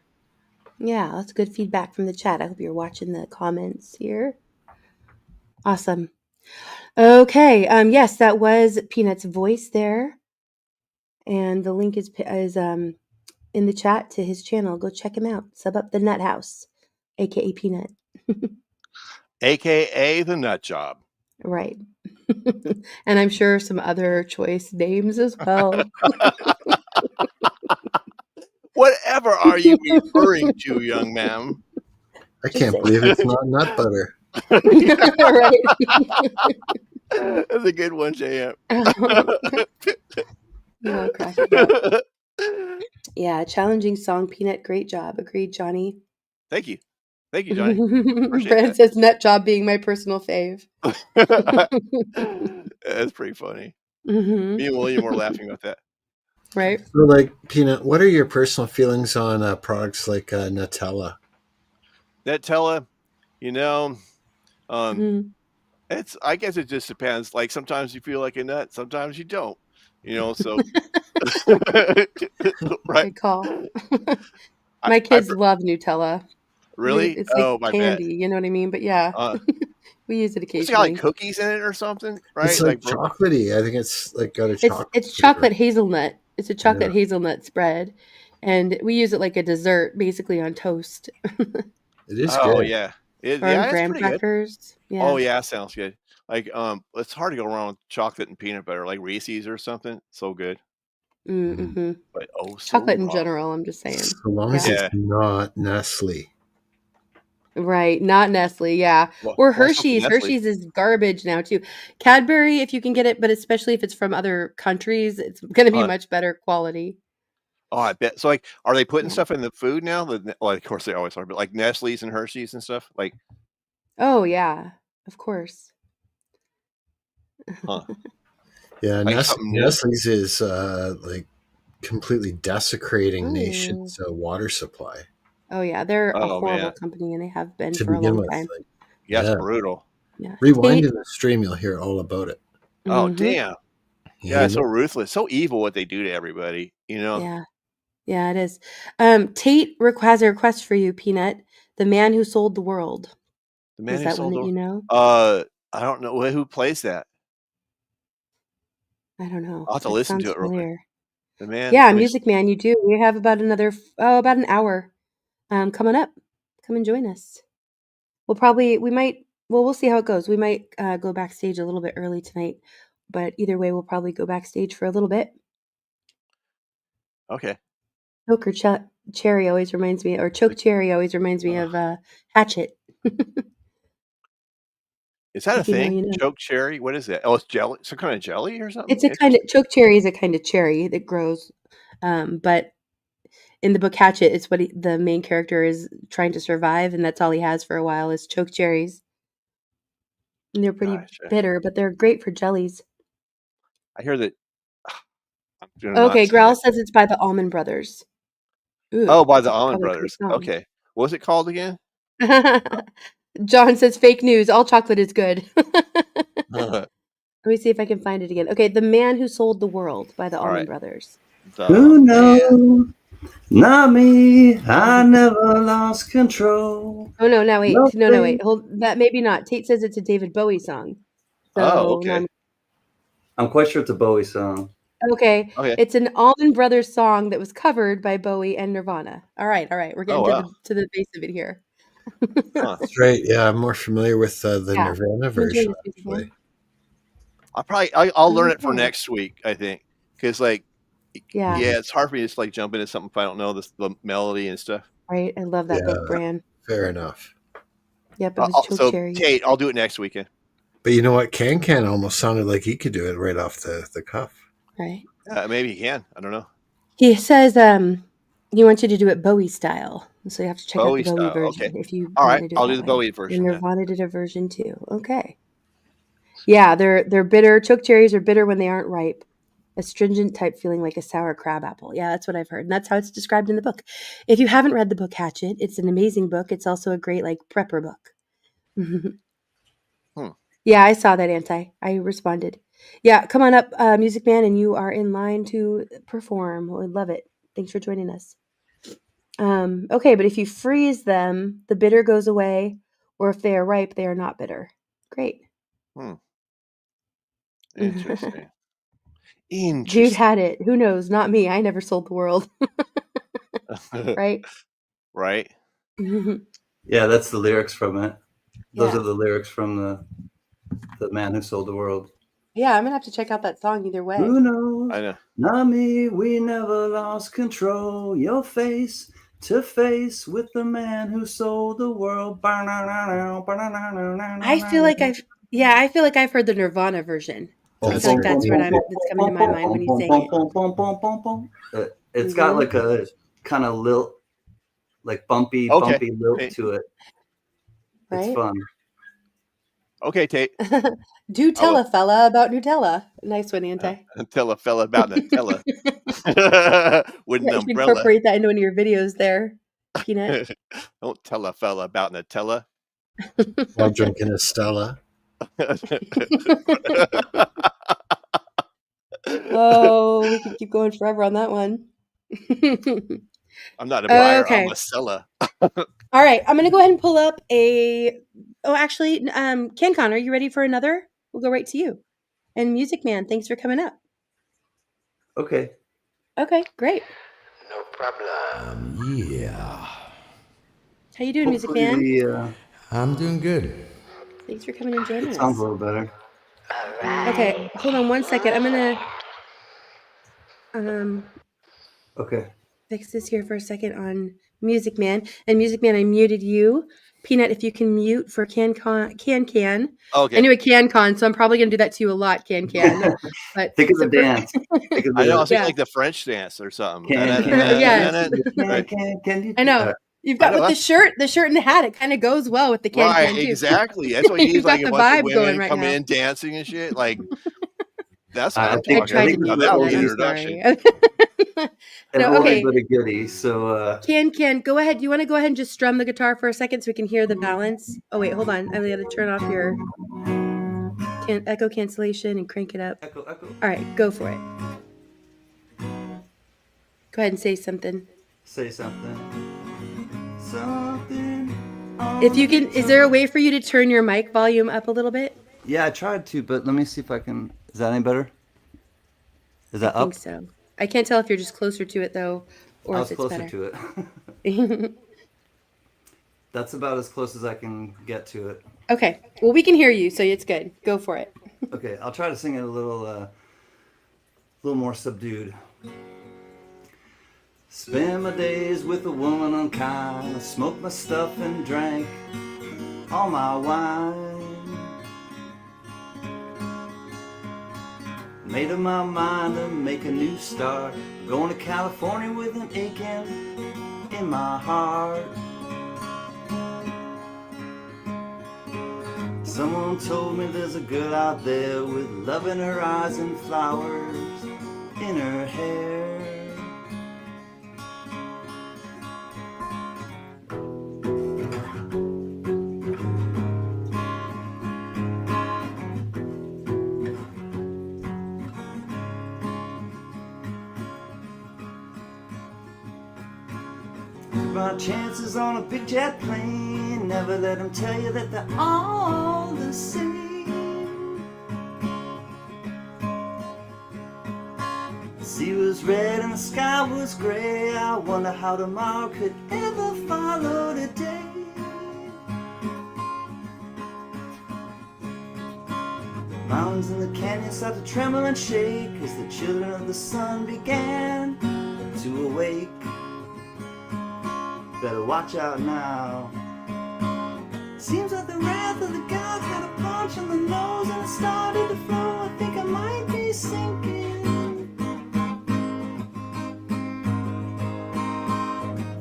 Yeah, that's good feedback from the chat. I hope you're watching the comments here. Awesome. Okay. Yes, that was Peanut's voice there. And the link is in the chat to his channel. Go check him out. Sub up the Nut House, aka Peanut. AKA the Nut Job. Right. And I'm sure some other choice names as well. Whatever are you referring to, young ma'am? I can't believe it's not nut butter. Right. That's a good one, JM. No, crack it up. Yeah, challenging song, Peanut. Great job. Agreed, Johnny. Thank you. Thank you, Johnny. Brad says Nut Job being my personal fave. That's pretty funny. Mm-hmm. Me and William were laughing about that. Right. So, like, Peanut, what are your personal feelings on products like Nutella? that Tella, you know, Mhm. I guess it just depends. Like sometimes you feel like a nut, sometimes you don't. You know, so right. Good call. I, My I kids love Nutella. really? It's like Oh, I bet. candy, you know what I mean? But yeah, we use it It's got like occasionally. cookies in it or something, It's right? like Like chocolatey. I think it's like got a It's chocolate it's flavor. chocolate hazelnut. It's a chocolate Yeah. hazelnut spread, and we use it like a dessert, basically on toast. It is oh good. yeah, Or on it's graham pretty good. crackers. Oh Yeah. yeah, sounds good. Like it's hard to go wrong with chocolate and peanut butter, like Reese's or something. So good, Mm-hmm. but oh so Chocolate in wrong. general, I'm just saying. So long as Yeah. it's not Nestle. Right, not Nestle, yeah. Well, Or what's up with Hershey's. Nestle? Hershey's is garbage now too. Cadbury, if you can get it, but especially if it's from other countries, it's gonna be Uh, much better quality. oh, I bet. So like, are they putting Yeah. stuff in the food now? Well, of course they always are, but like Nestle's and Hershey's and stuff. Like, Oh yeah, of course. huh? Yeah, Like something new? Nestle's is like completely desecrating Ooh. nations' water supply Oh yeah, they're a Oh horrible man, company and they have been to for a begin long with. time. Like, yeah, it's yeah. brutal. Yeah. Rewind Tate, in the stream, you'll hear all about it. Oh mhm. damn. Yeah, it's so ruthless, so evil what they do to everybody. You know. Yeah. Yeah, it is. Tate has a request for you, Peanut. The Man Who Sold the World. The Man Is Who that one Sold that the you know? I don't know who plays that. I don't know. I'll have to It listen to sounds it real quick. familiar. The man. Yeah, Let me. Music Man, you do. We have about about an hour coming up. Come and join us. We'll see how it goes. We might go backstage a little bit early tonight, but either way, we'll probably go backstage for a little bit. Okay. Choke cherry always reminds me, or choke cherry always reminds me of Hatchet. Is that a If you know, thing? you know. Choke cherry? What is that? Oh, it's jelly. Some kind of jelly or something? It's a kind of choke cherry is a kind of cherry that grows, but in the book Hatchet, it's what the main character is trying to survive, and that's all he has for a while is choke cherries. And they're pretty Gotcha. bitter, but they're great for jellies. I hear that. I'm gonna not Okay, say Growl it. says it's by the Allman Brothers. Ooh, Oh, by that's the Allman probably a great Brothers. song. Okay. What was it called again? John says fake news. All chocolate is good. Let me see if I can find it again. Okay, The Man Who Sold the World by the All Allman right. Brothers. Who knows? Not me. I never lost control. Oh no, now wait. No No, faith. wait. Hold that maybe not. Tate says it's a David Bowie song. Oh, So now okay. I'm quite sure it's a Bowie song. okay. Okay. It's an Allman Brothers song that was covered by Bowie and Nirvana. All right. We're Oh getting wow. to the base of it here. Huh. That's right. Yeah, I'm more familiar with the Yeah. Nirvana Come and join version. us, Music Man. I'll learn it for Okay. next week. I think because like Yeah. it's hard for me to just like jump into something if I don't know the melody and stuff. Right. I love that book, Bran. Fair enough. Yep, it was choke So cherry. Tate, I'll do it next weekend. But you know what? Can almost sounded like he could do it right off the cuff. Right. Maybe he can. I don't know. He says he wants you to do it Bowie style. So you have to check Bowie out the Bowie style. version Okay. if you All want right. to do it I'll that do the way. Bowie version. And Then. Nirvana did a version too. Okay. Yeah, they're bitter. Choke cherries are bitter when they aren't ripe. Astringent type feeling like a sour crab apple. Yeah, that's what I've heard. And that's how it's described in the book. If you haven't read the book Hatchet, it's an amazing book. It's also a great like prepper book. Yeah, I saw that, I responded. Yeah, come on up, Music Man, and you are in line to perform. We'd love it. Thanks for joining us. Okay, but if you freeze them, the bitter goes away, or if they are ripe, they are not bitter. Great. Interesting. Jude had it. Who knows? Not me. I never sold the world. Right? Right. Yeah, that's the lyrics from it. Those Yeah. are the lyrics from the Man Who Sold the World. Yeah, I'm gonna have to check out that song either way. Who knows? I know. Not me. We never lost control. You're face to face with the man who sold the world. I feel like I've heard the Nirvana version. I feel like that's coming to my mind when you sing it. It's got like a kind of lilt, like bumpy lilt to it. It's Right? fun. Okay, Tate. Do tell a fella about Nutella. Nice one, Anti. Tell a fella about Nutella with an Yeah, you should umbrella. incorporate that into one of your videos there. Peanut? Don't tell a fella about Nutella. While drinking a Stella. Oh, we could keep going forever on that one. I'm not a buyer. Okay. I'm a seller. All right. I'm going to go ahead and pull up a. Oh, actually, CanCon, are you ready for another? We'll go right to you. And Music Man, thanks for coming up. Okay. Okay, great. No problem. Yeah. How you doing, Music Man? I'm doing good. Thanks for coming and joining us. Sounds a little better. Okay, hold on one second. I'm gonna Okay. fix this here for a second on Music Man. And Music Man, I muted you. Peanut, if you can mute for Can. Okay. I knew a CanCon, so I'm probably gonna do that to you a lot, Can. But think of the dance. Think of I know. I was the, thinking like the French dance or something. Yes. Can you? I know. You've got with the shirt and the hat. It kind of goes well with the Can Right, too. exactly. That's what you You've use, like got a the bunch of vibe going women right coming now. in dancing and shit. Like that's what I I'm think- talking I tried to about. mute That was Peanut. an I'm introduction. sorry. No, everybody okay. but a goodie. So Can, go ahead. Do you want to go ahead and just strum the guitar for a second so we can hear the balance? Oh, wait, hold on. I got to turn off your echo cancellation and crank it up. echo. All right, go for it. Go ahead and say something. Say something. Something. If you can, is there a way for you to turn your mic volume up a little bit? Yeah, I tried to, but let me see if I can. Is that any better? Is that I up? think so. I can't tell if you're just closer to it though, or I if was it's closer better. to it. That's about as close as I can get to it. Okay. Well, we can hear you, so it's good. Go for it. Okay, I'll try to sing it a little more subdued. Spend my days with a woman unkind. I smoked my stuff and drank all my wine. Made up my mind to make a new start. Going to California with an aching in my heart. Someone told me there's a girl out there with love in her eyes and flowers in her hair. My chances on a big jet plane. Never let them tell you that they're all the same. The sea was red and the sky was gray. I wonder how tomorrow could ever follow today. Mountains in the canyon started to tremble and shake as the children of the sun began to awake. Better watch out now. Seems like the wrath of the gods got a punch on the nose and it started to flow. I think I might be sinking.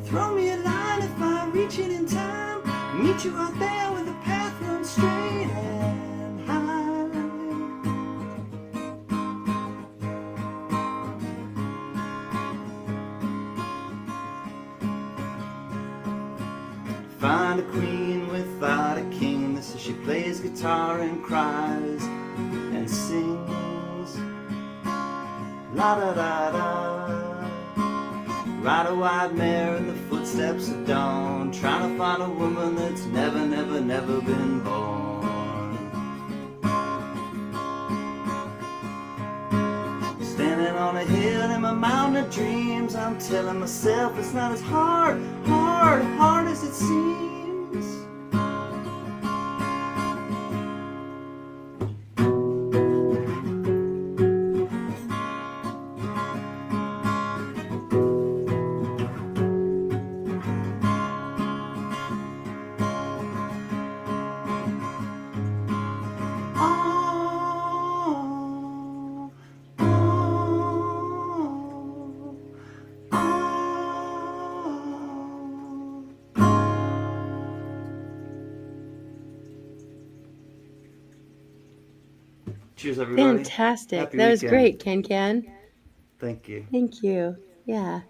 Throw me a line if I reach it in time. Meet you out there where the path runs straight and high. Find a queen without a king. This is she plays guitar and cries and sings. La da da da. Ride a white mare in the footsteps of dawn. Trying to find a woman that's never, never, never been born. Standing on a hill in my mountain of dreams. I'm telling myself it's not as hard as it seems. Cheers, everybody. Fantastic. Happy That was weekend. great, Can. Thank you. Thank you. Yeah.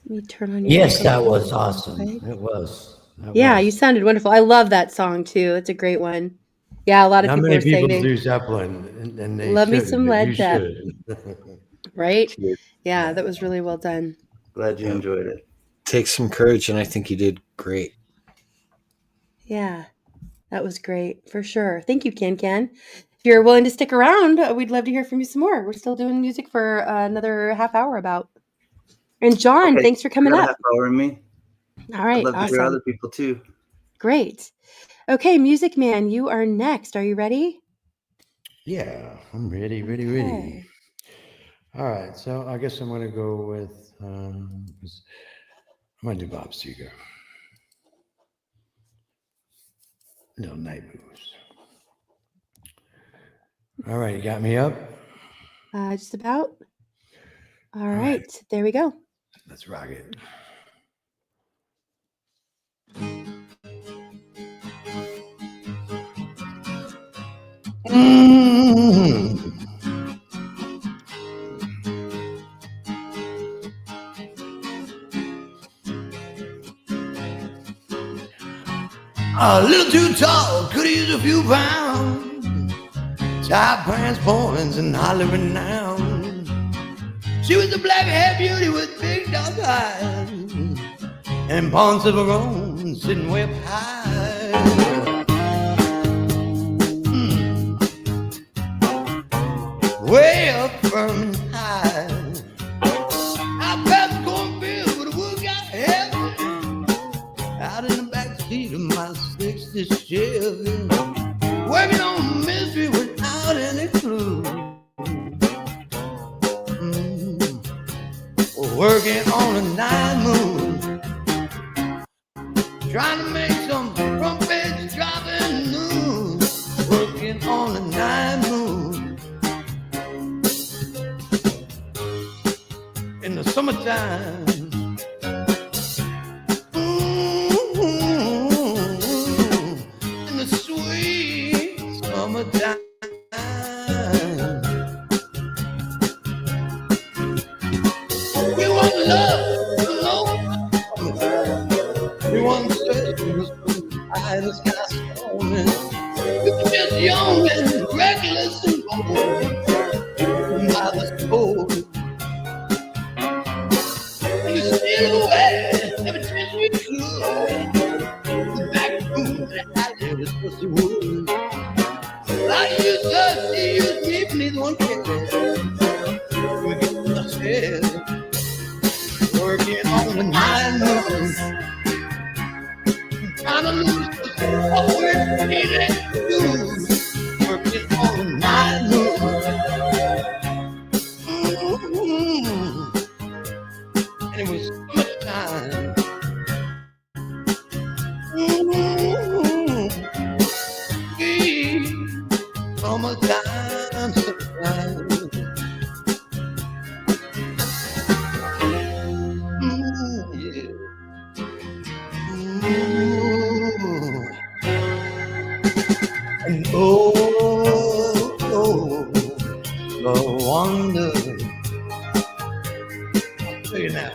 Let me turn on your Yes, that microphone. was awesome. Right? It was. Yeah, you sounded wonderful. I love that song too. It's a great one. Yeah, a lot of Not people many are saying people they do Zeppelin, and they love me should, some but you Led Zepp. should. Right? Yeah, that was really well done. Glad you enjoyed it. Takes some courage, and I think you did great. Yeah, that was great for sure. Thank you, Can. If you're willing to stick around, we'd love to hear from you some more. We're still doing music for another half hour about. And John, Okay, thanks for coming got a up. half hour in me. All right, I'd love to hear awesome. other people too. Great. Okay, Music Man, you are next. Are you ready? Yeah, I'm ready. All right, so I guess I'm going to go with, I'm going to do Bob Seger. Little Night Moves. All right, you got me up? Just about. All right, there we go. Let's rock it. A little too tall, could use a few pounds. Tight pants, points, and highly renowned. She was a black-haired beauty with big dark eyes and pawns of her own, sitting way up high. Way up firm and high. I passed the cornfield, but the wood got heavy. Out in the backseat of my '60s Chevy, working on mystery without any clue. Working on a night moon, trying to make some front page dropping news. Working on a night moon in the summertime. In the sweet summertime. We want love, we want search, high in the sky storming. We were just young and reckless and bold. I was cold. We steal away every chance we could. The back room that I live is supposed to wood. I used her, she used me, but neither one cared. We get upstairs. Working on the night moon, trying to lose what we're needing to do. Working on the night moon, and it was summertime. Summertime, summertime. And oh, the wonder. I'll tell you now,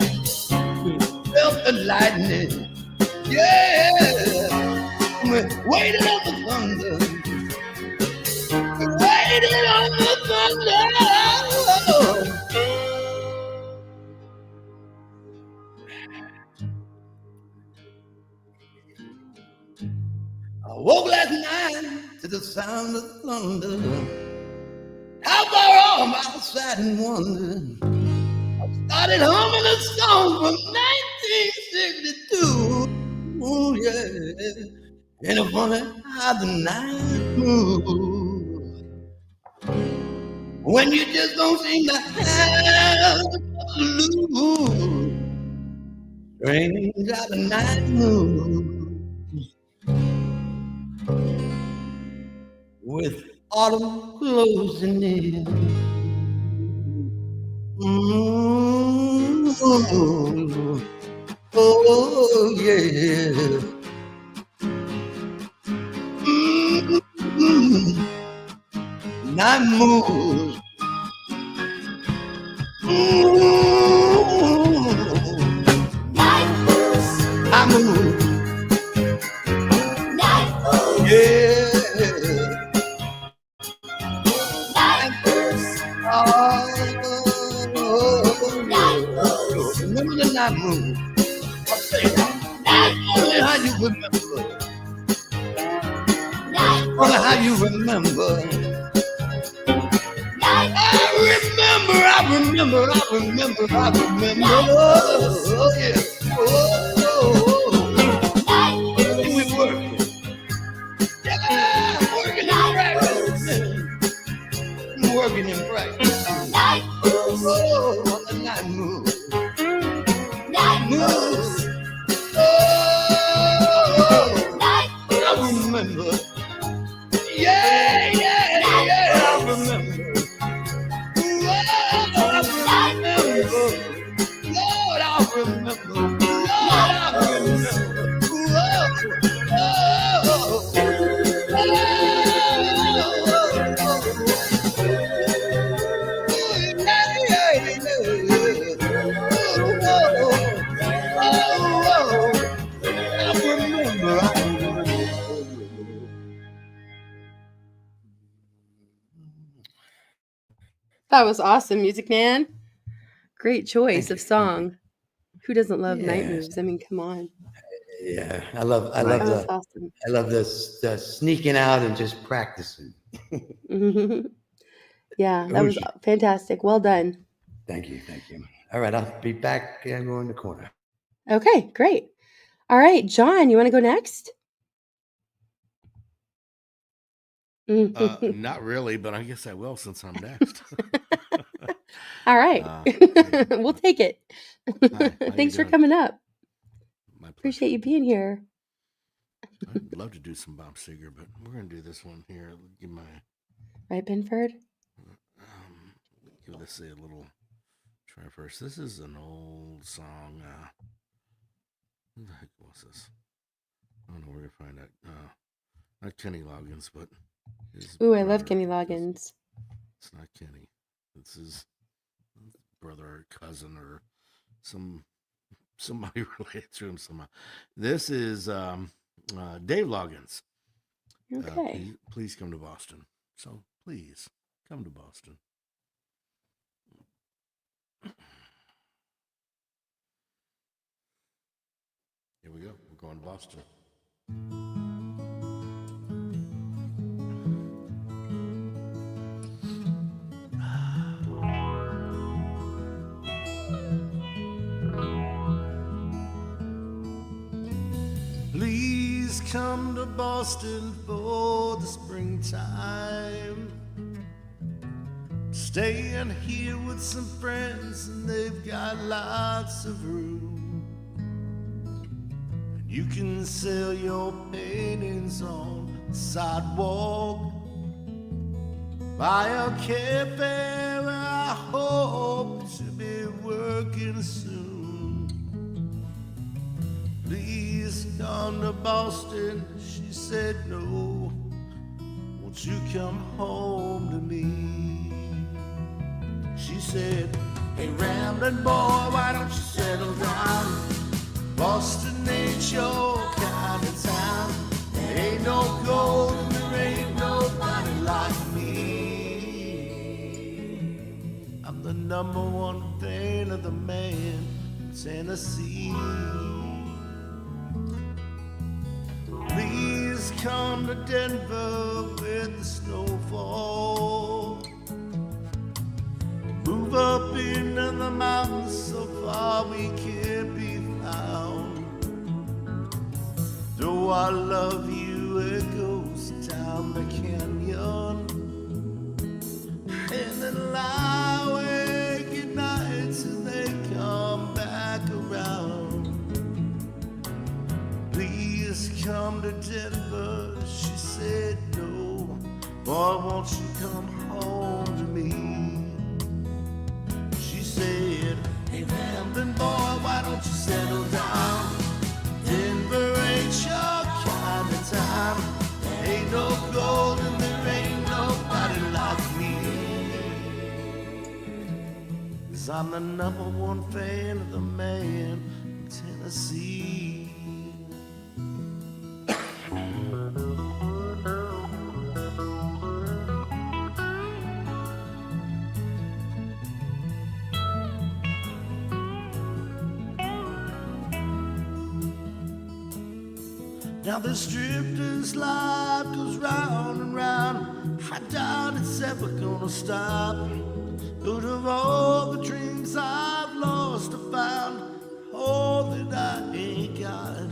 we felt the lightning, yeah. We waited on the thunder. We waited on the thunder. I woke last night to the sound of thunder. How far off I sat and wondered. I started humming a song from 1962. Oh yeah, and it's funny how the night moves when you just don't seem to have to lose. Strange how the night moves. With autumn closing in. Oh yeah. Night moves. Wonder how you remember. I remember. Oh, yeah. We working. Yeah, working in practice. Working in practice. Oh, on the night move. Moves. Oh, I remember. Yeah, I remember. Lord, I remember. That was awesome, Music Man. Great choice of song. Who doesn't love Night Moves? I mean, come on. Yeah, I love awesome. I love this sneaking out and just practicing. Yeah, that was fantastic. Well done. Thank you. All right, I'll be back and go in the corner. Okay, great. All right, John, you want to go next? Not really, but I guess I will since I'm next. All right. We'll take it. Thanks for coming up. Appreciate you being here. I'd love to do some Bob Seger, but we're going to do this one here. Give my Right, Binford? Give this a little try first. This is an old song. Who the heck was this? I don't know where to find that. Not Kenny Loggins, but Ooh, I love Kenny Loggins. It's not Kenny. It's his brother or cousin or somebody related to him somehow. This is Dave Loggins. Okay. Please come to Boston. So please come to Boston. Here we go. We're going to Boston. Please come to Boston for the springtime. Staying here with some friends and they've got lots of room. And you can sell your paintings on the sidewalk. Buy a cafe where I hope to be working soon. Please come to Boston, she said no. Won't you come home to me? She said, hey rambling boy, why don't you settle down? Boston ain't your kind of town. There ain't no gold and there ain't nobody like me. I'm the #1 fan of the man in Tennessee. Please come to Denver with the snowfall. Move up into the mountains so far we can't be found. Though I love you, it goes down the canyon. And then lie awake at night till they come back around. Please come to Denver, she said no. Boy, won't you come home to me? She said, hey rambling boy, why don't you settle down? Denver ain't your kind of town. There ain't no gold and there ain't nobody like me. 'Cause I'm the #1 fan of the man in Tennessee. Now this drifter's life goes round and round. I doubt it's ever gonna stop. Out of all the dreams I've lost or found, all that I ain't got,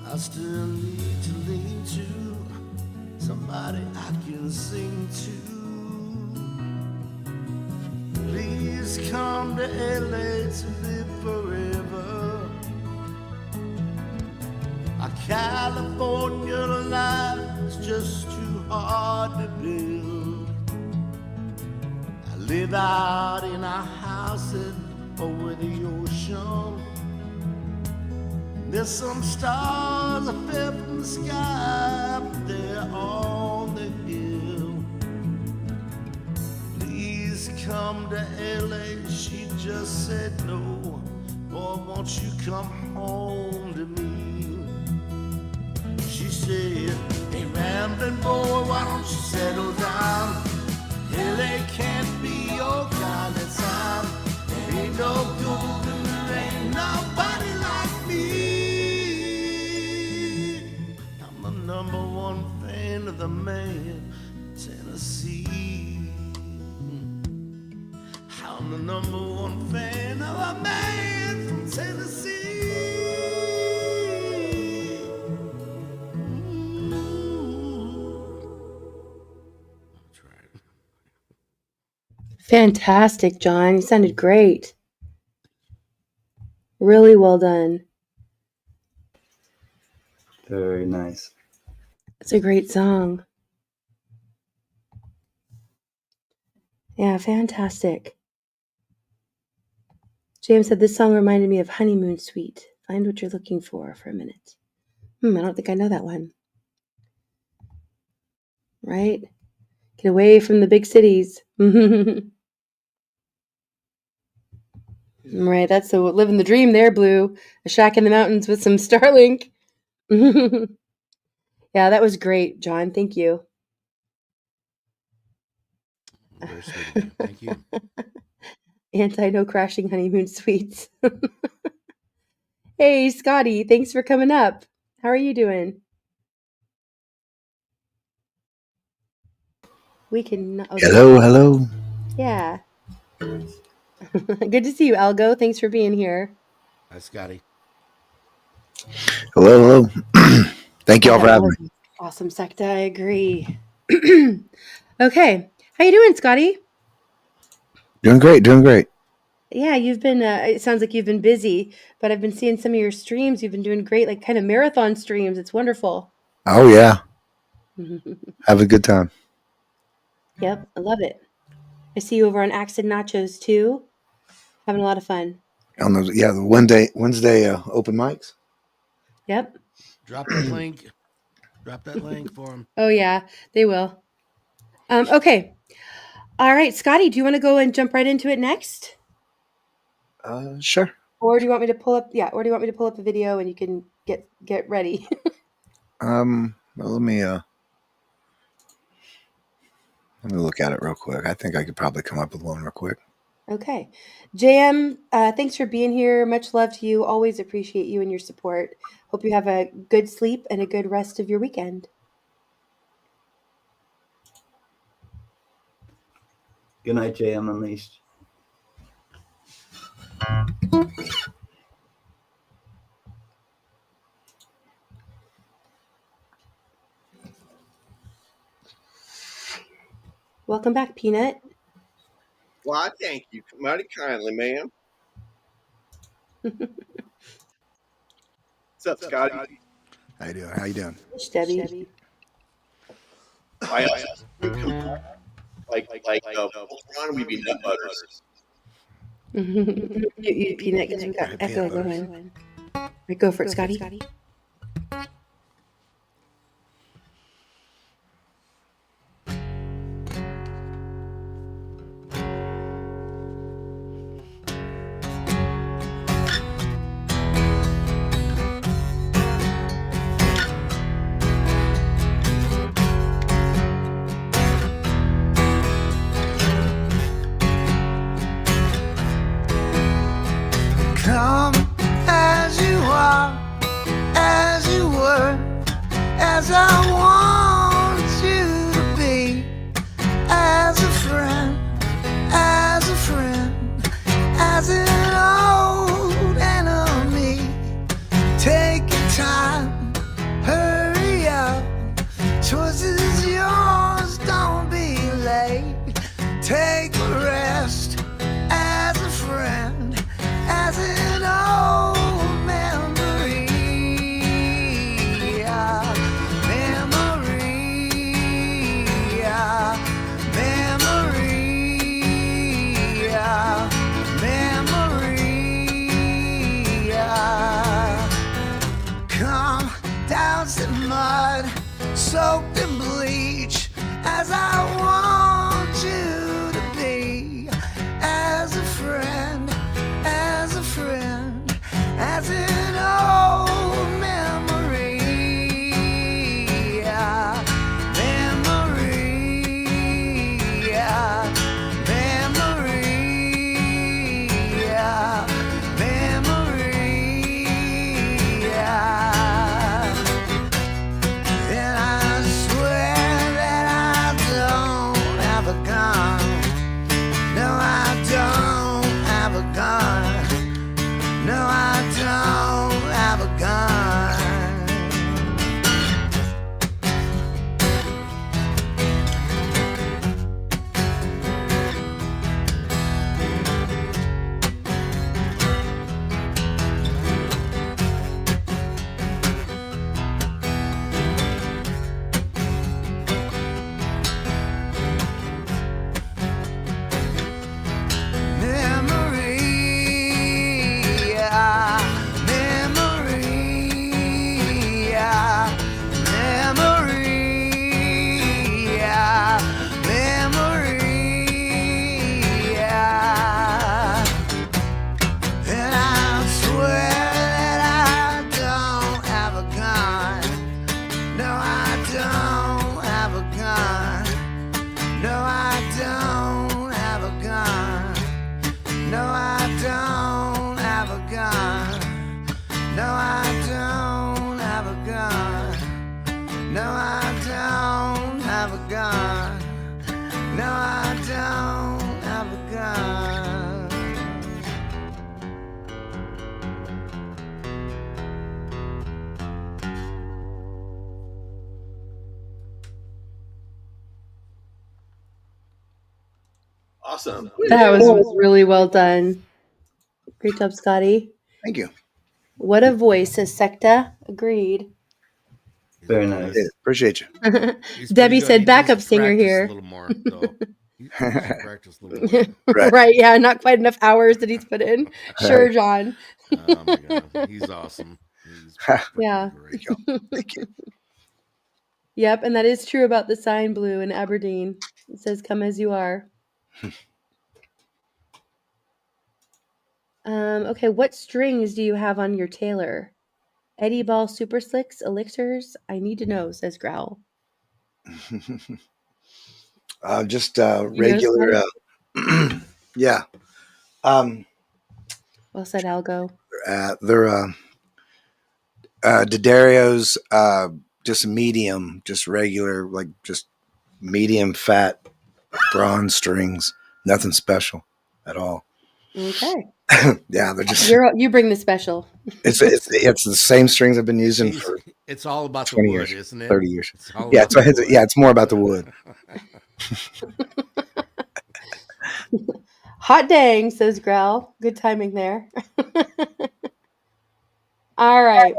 I still need to lean to somebody I can sing to. Please come to LA to live forever. A California life is just too hard to build. I live out in a house over the ocean. There's some stars that fell from the sky, but they're on the hill. Please come to LA, she just said no. Boy, won't you come home to me? She said, hey rambling boy, why don't you settle down? LA can't be your kind of town. There ain't no gold and there ain't nobody like me. I'm the number one fan of the man, Tennessee. I'm the number one fan of a man from Tennessee. Fantastic, John. You sounded great. Really well done. Very nice. It's a great song. Yeah, fantastic. James said this song reminded me of Honeymoon Suite. Find what you're looking for a minute. I don't think I know that one. Right? Get away from the big cities. Right, that's the living the dream there, Blue. A shack in the mountains with some Starlink. Yeah, that was great, John. Thank you. Very sweet of you. Thank you. Anti-no crashing honeymoon suites. Hey, Scotty, thanks for coming up. How are you doing? We can. Okay. Hello. Yeah. Good to see you, Algo. Thanks for being here. Hi, Scotty. Hello. Thank you all for having me. Awesome, Secta. I agree. Okay. How you doing, Scotty? Doing great. Yeah, you've been, it sounds like you've been busy, but I've been seeing some of your streams. You've been doing great, like kind of marathon streams. It's wonderful. Oh, yeah. Have a good time. Yep, I love it. I see you over on Axe and Nachos too. Having a lot of fun. On those, yeah, the Wednesday open mics. Yep. Drop that link. Drop that link for them. Oh, yeah, they will. Okay. All right, Scotty, do you want to go and jump right into it next? Sure. Or do you want me to pull up? Yeah. Or do you want me to pull up a video and you can get ready? Well, let me look at it real quick. I think I could probably come up with one real quick. Okay. JM, thanks for being here. Much love to you. Always appreciate you and your support. Hope you have a good sleep and a good rest of your weekend. Good night, JM Unleashed. Welcome back, Peanut. Well, I thank you mighty kindly, ma'am. What's up, Scotty? How you doing? Debbie. Like Ron, we be nut butters. You Peanut, because we got echo going. Right, go for it, Scotty. Come as you are, Now I don't have a gun. Awesome. That was really well done. Great job, Scotty. Thank you. What a voice, says Secta. Agreed. Very nice. Appreciate you. Debbie said backup singer here. A little more, though. He should practice a little more. Right, yeah, not quite enough hours that he's put in. Sure, John. Oh my God, he's awesome. He's Yeah. great. Thank you. Yep, and that is true about the sign blue in Aberdeen. It says, "Come as you are." Okay, what strings do you have on your Taylor? Eddie Ball Super Slicks, Elixirs? I need to know, says Growl. Just regular. Yeah. Well said, Algo. They're D'Addario's, just medium, just regular, like just medium fat bronze strings. Nothing special at all. Okay. Yeah, they're just. You bring the special. It's the same strings I've been using for. It's all about the 20 wood, years, isn't it? 30 years. It's all Yeah, about the wood. it's more about the wood. Hot dang, says Growl. Good timing there. All right.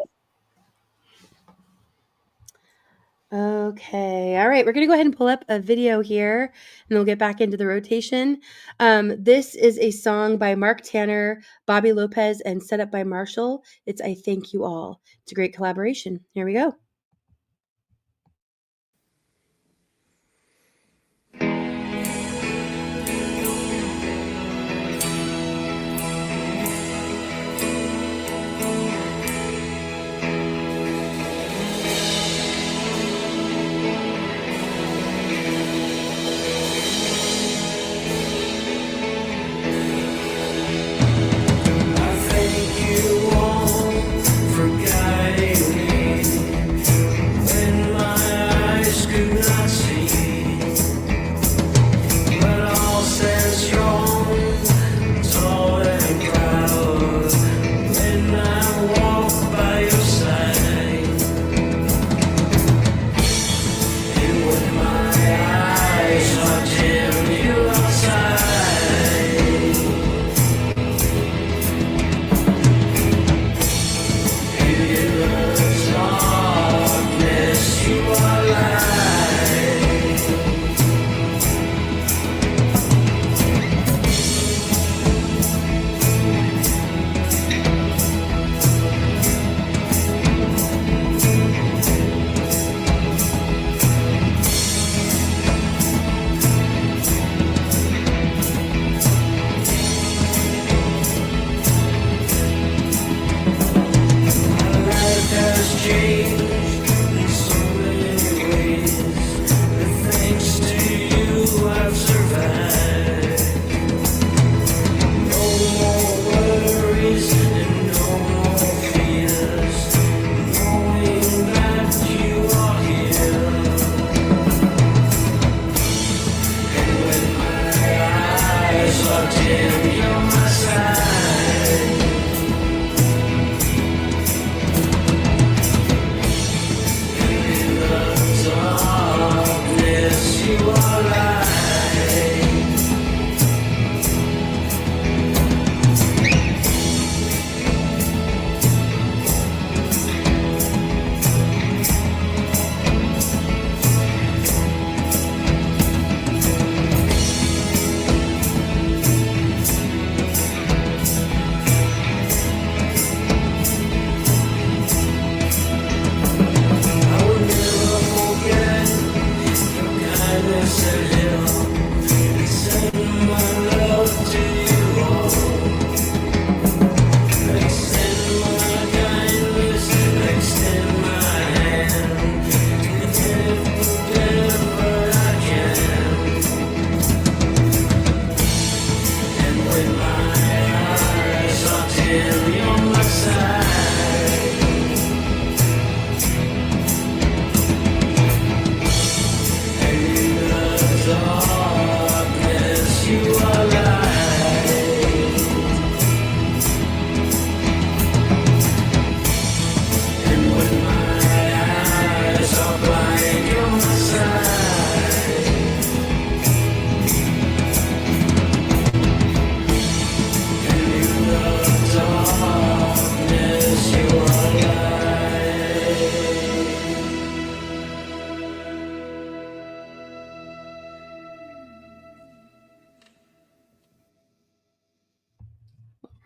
Okay. All right. We're going to go ahead and pull up a video here and then we'll get back into the rotation. This is a song by Mark Tanner, Bobby Lopez, and set up by Marshall. It's I Thank You All. It's a great collaboration. Here we go.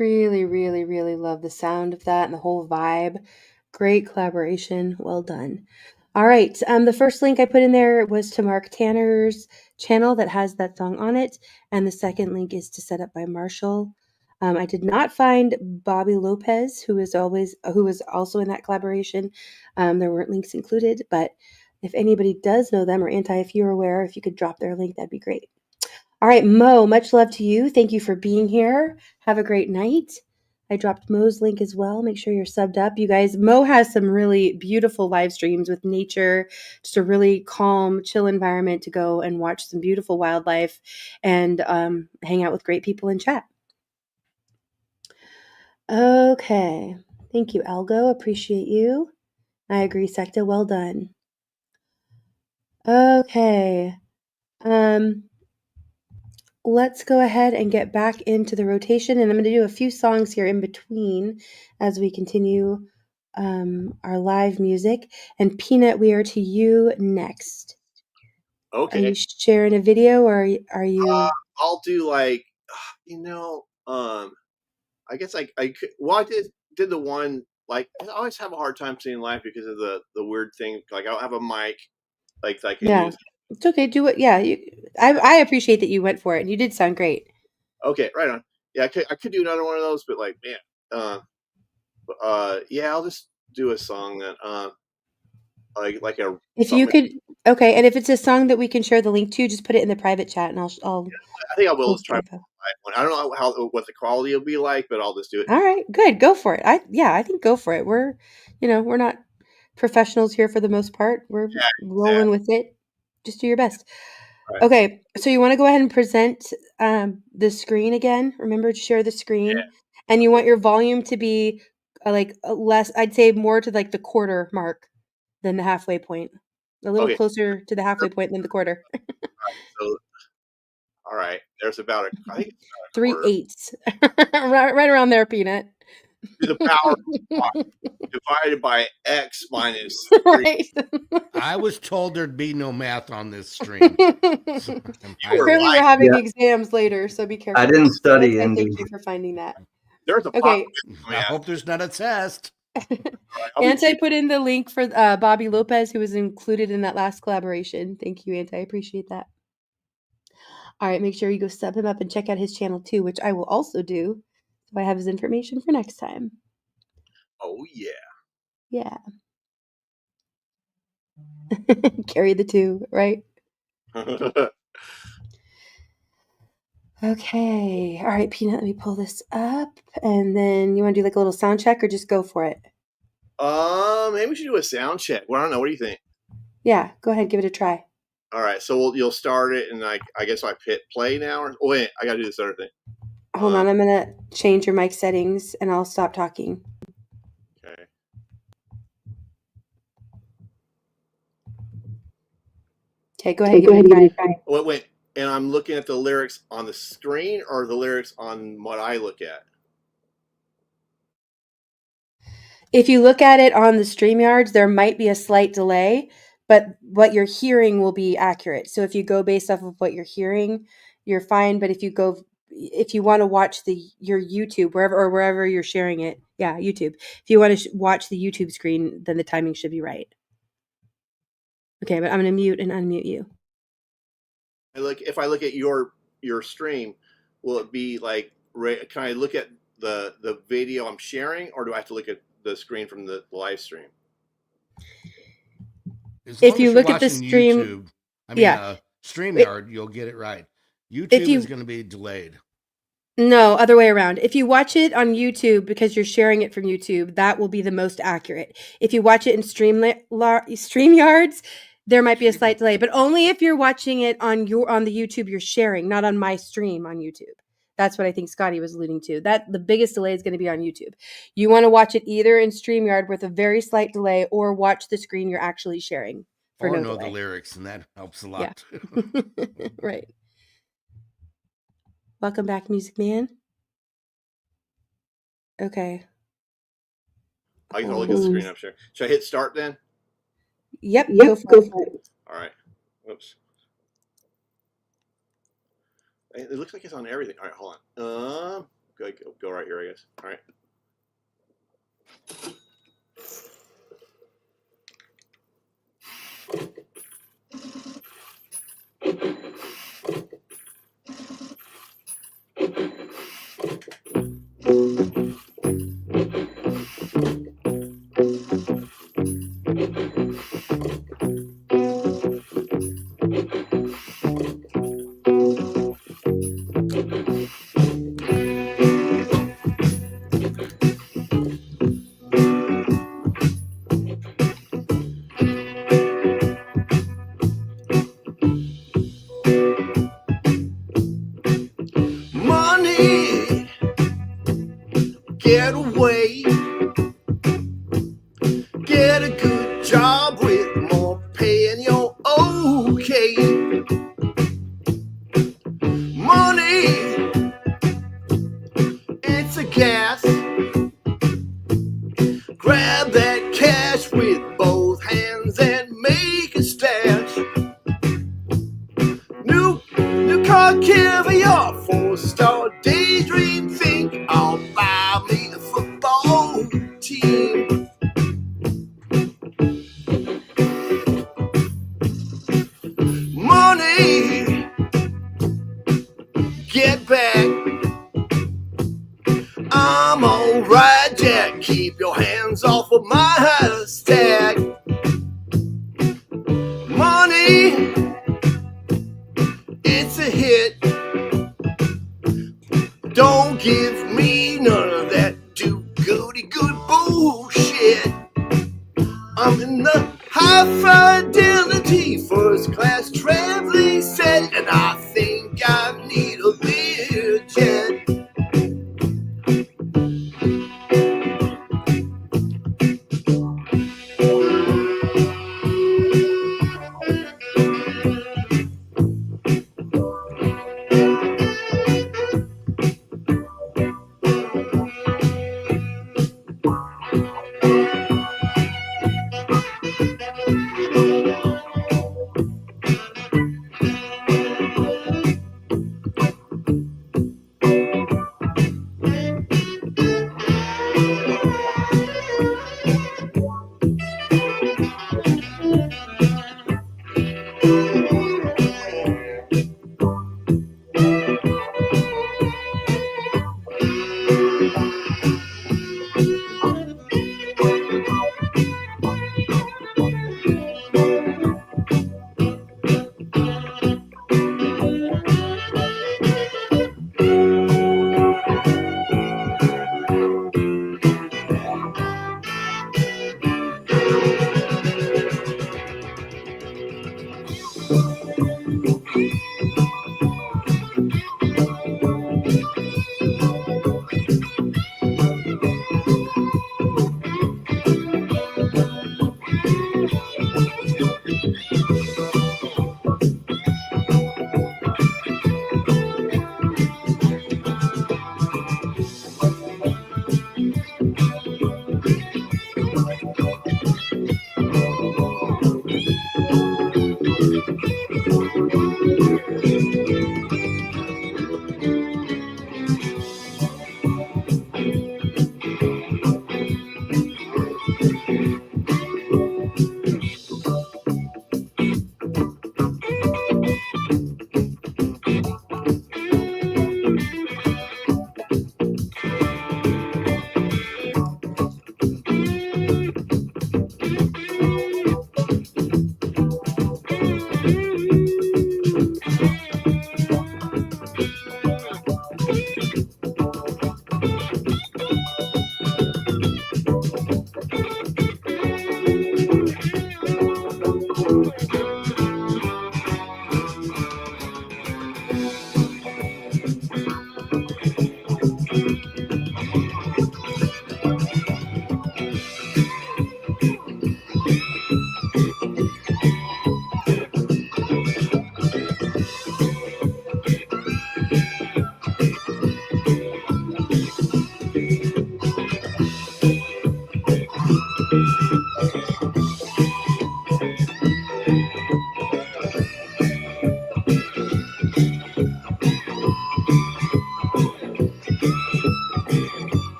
Really, really, really love the sound of that and the whole vibe. Great collaboration. Well done. All right. The first link I put in there was to Mark Tanner's channel that has that song on it. And the second link is to Set Up by Marshall. I did not find Bobby Lopez, who was also in that collaboration. There weren't links included, but if anybody does know them, or if you're aware, if you could drop their link, that'd be great. All right, Mo, much love to you. Thank you for being here. Have a great night. I dropped Mo's link as well. Make sure you're subbed up. You guys, Mo has some really beautiful live streams with nature, just a really calm, chill environment to go and watch some beautiful wildlife and hang out with great people and chat. Okay. Thank you, Algo. Appreciate you. I agree, Secta. Well done. Okay. Let's go ahead and get back into the rotation, and I'm going to do a few songs here in between as we continue our live music. And Peanut, we are to you next. Okay. Are you sharing a video, or are you? I'll do like, I guess I could. Well, I did the one like I always have a hard time seeing live because of the weird thing. Like I don't have a mic, like I can use. It's okay. Do it. Yeah, I appreciate that you went for it, and you did sound great. Okay, right on. Yeah, I could do another one of those, but like, man, yeah, I'll just do a song that, like a. If you could, okay, and if it's a song that we can share the link to, just put it in the private chat, and I'll. I think I will try. I don't know what the quality will be like, but I'll just do it. All right, good. Go for it. I think go for it. We're not professionals here for the most part. We're rolling with it. Just do your best. Right. Okay, so you want to go ahead and present the screen again. Remember to share the screen, and you want your volume to be less. I'd say more to like the quarter mark than the halfway point. A little closer to the halfway point than the quarter. All right. There's about I think it's about 3/8. right around there, Peanut. Do the power divided by x minus 3. Right. I was told there'd be no math on this stream. So apparently, we're having exams later, so be careful. I didn't study, so Indy. Thank you for finding that. There's a I hope there's not a test. Anti put in the link for Bobby Lopez, who was included in that last collaboration. Thank you, Anti. I appreciate that. All right, make sure you go sub him up and check out his channel too, which I will also do. So I have his information for next time. Oh, yeah. Yeah. Carry the two, right? Okay. All right, Peanut, let me pull this up. And then you want to do like a little sound check or just go for it? Maybe we should do a sound check. Well, I don't know. What do you think? Yeah, go ahead. Give it a try. All right. So you'll start it, and I guess I hit play now. Or wait, I got to do this other thing. Hold on. I'm going to change your mic settings, and I'll stop talking. Okay. Okay, go ahead. Give it a try. Wait. And I'm looking at the lyrics on the screen or the lyrics on what I look at? If you look at it on the StreamYards, there might be a slight delay, but what you're hearing will be accurate. So if you go based off of what you're hearing, you're fine. But if you want to watch your YouTube, wherever you're sharing it, YouTube. If you want to watch the YouTube screen, then the timing should be right. Okay, but I'm going to mute and unmute you. If I look at your stream, will it be like? Can I look at the video I'm sharing, or do I have to look at the screen from the live stream? If you look at the stream, YouTube, StreamYard, you'll get it right. YouTube is going to be delayed. No, other way around. If you watch it on YouTube because you're sharing it from YouTube, that will be the most accurate. If you watch it in StreamYards, there might be a slight delay, but only if you're watching it on the YouTube you're sharing, not on my stream on YouTube. That's what I think Scotty was alluding to. That the biggest delay is going to be on YouTube. You want to watch it either in StreamYard with a very slight delay, or watch the screen you're actually sharing for no delay. Know the lyrics, and that helps a lot. Yeah. Right. Welcome back, Music Man. Okay. I can look at the screen up there. Should I hit start then? Yep. Go for it. All right. Whoops. It looks like it's on everything. All right, hold on. go right here, I guess. All right. Money, get away, get a good job with more pay and you're okay. Money, it's a gas. Grab that cash with both hands and make a stash. New car, caviar, 4-star daydream. Think I'll buy me a football team. Money, get back. I'm alright, Jack. Keep your hands off of my stack. Money, it's a hit. Don't give me none of that do-goody-good bullshit. I'm in the high fidelity first class traveling set, and I think I need a Learjet.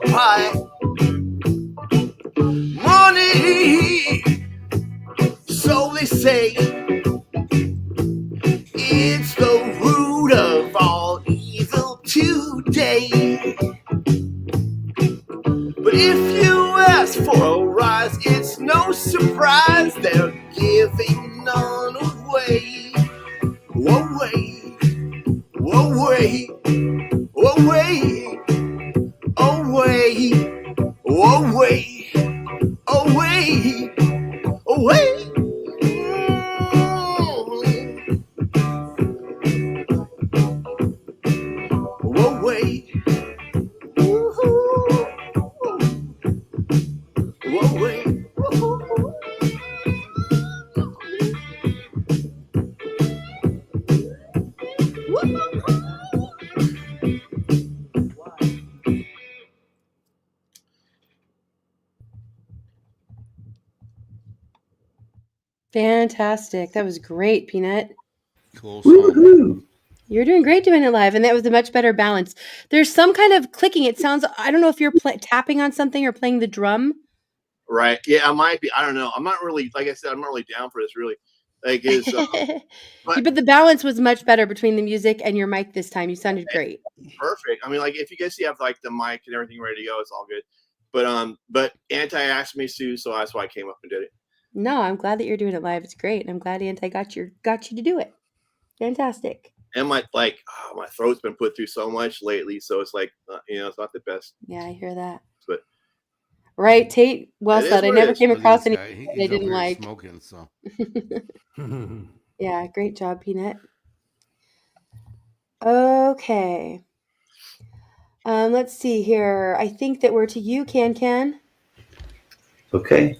pie. Money, so they say, it's the root of all evil today. But if you ask for a rise, it's no surprise they're giving none away. Away, away, away, away, away, away, away. Away. Away. Fantastic. That was great, Peanut. Cool song. Woohoo! You're doing great doing it live, and that was a much better balance. There's some kind of clicking. It sounds, I don't know if you're tapping on something or playing the drum. Right. Yeah, I might be. I don't know. I'm not really, like I said, I'm not really down for this, really. Like, is But the balance was much better between the music and your mic this time. You sounded great. perfect. I mean, like, if you guys have like the mic and everything ready to go, it's all good. But Anti asked me to, so that's why I came up and did it. No, I'm glad that you're doing it live. It's great. And I'm glad Anti got you to do it. Fantastic. And my throat's been put through so much lately, so it's like it's not the best. Yeah, I hear that. But right, Tate. Well It is said. I what it never is. came Look at across this anything guy. that I He's over didn't here like. smoking, so. Yeah, great job, Peanut. Okay. Let's see here. I think that we're to you, Can. Okay.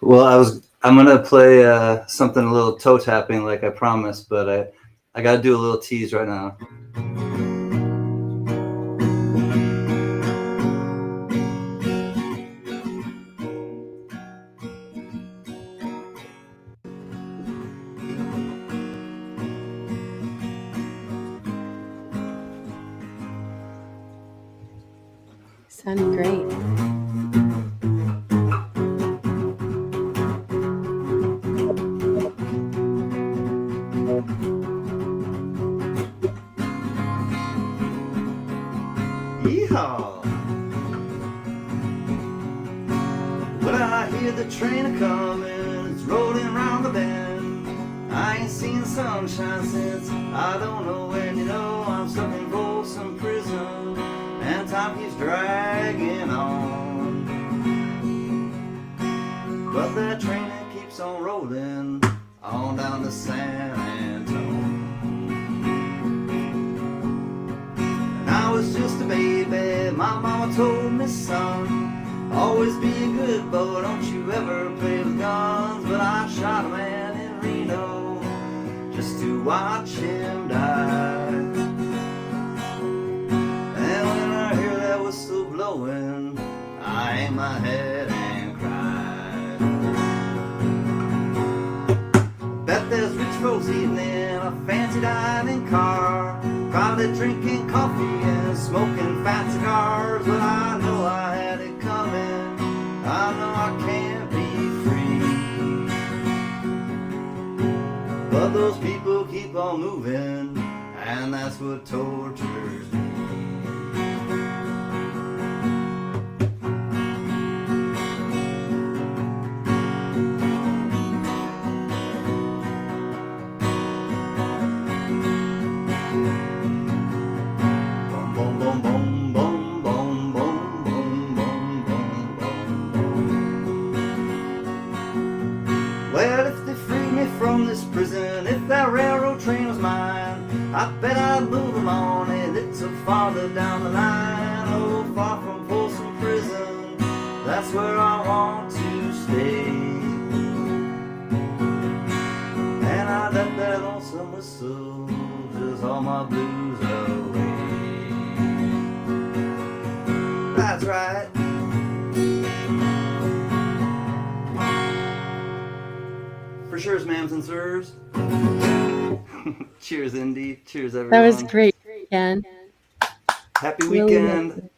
Well, I'm gonna play something a little toe tapping like I promised, but I gotta do a little tease right now. Sounded great. Yeehaw! When I hear the train a-comin', it's rolling round the bend. I ain't seen sunshine since I don't know when. You know I'm stuck in Folsom Prison, and time keeps dragging on. But that train it keeps on rolling on down to San Antonio. I was just a baby, my mama told me, son, always be a good boy, don't you ever play with guns. But I shot a man in Reno just to watch him die. And when I hear that whistle blowing, I hang my head and cry. Bet there's rich folks eating in a fancy dining car, probably drinking coffee and smoking fat cigars. But I know I had it coming, I know I can't be free. But those people keep on moving, and that's what tortures me. Well, if they freed me from this prison, if that railroad train was mine, I bet I'd move along a little farther down the line. Oh, far from Folsom Prison, that's where I want to stay. And I let that lonesome whistle just all my blues away. That's right. For sure, ma'ams and sirs. Cheers, Indy. Cheers, everyone. That was great, Ken. Happy Really weekend.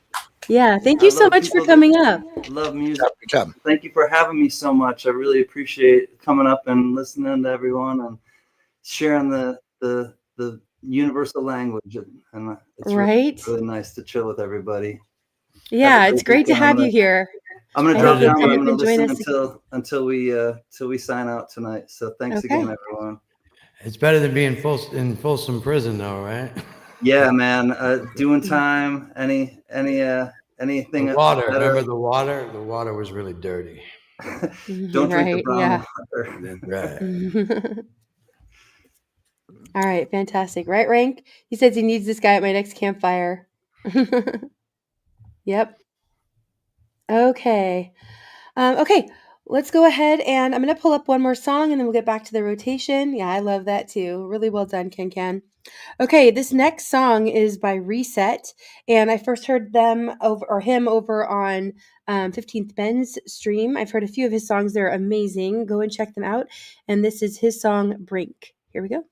Yeah, thank I you so love much for people coming that up. love music. Good job. Thank you for having me so much. I really appreciate coming up and listening to everyone and sharing the universal language. And it's Right? really nice to chill with everybody. Yeah, it's great to weekend. have you here. I'm gonna I drop hope you down, but come I'm up gonna and join listen us. until we sign out tonight. So thanks Okay. again, everyone. It's better than being in Folsom Prison, though, right? Yeah, man. Doing time. Anything. The water. Better. Remember the water? The water was really dirty. Don't drink the brown water. Right. All right, fantastic. Right, Rank? He says he needs this guy at my next campfire. Yep. Okay. Okay, let's go ahead and I'm going to pull up one more song and then we'll get back to the rotation. Yeah, I love that too. Really well done, Ken. Okay, this next song is by Reset, and I first heard him over on 15th Ben's stream. I've heard a few of his songs. They're amazing. Go and check them out. And this is his song, Brink. Here we go.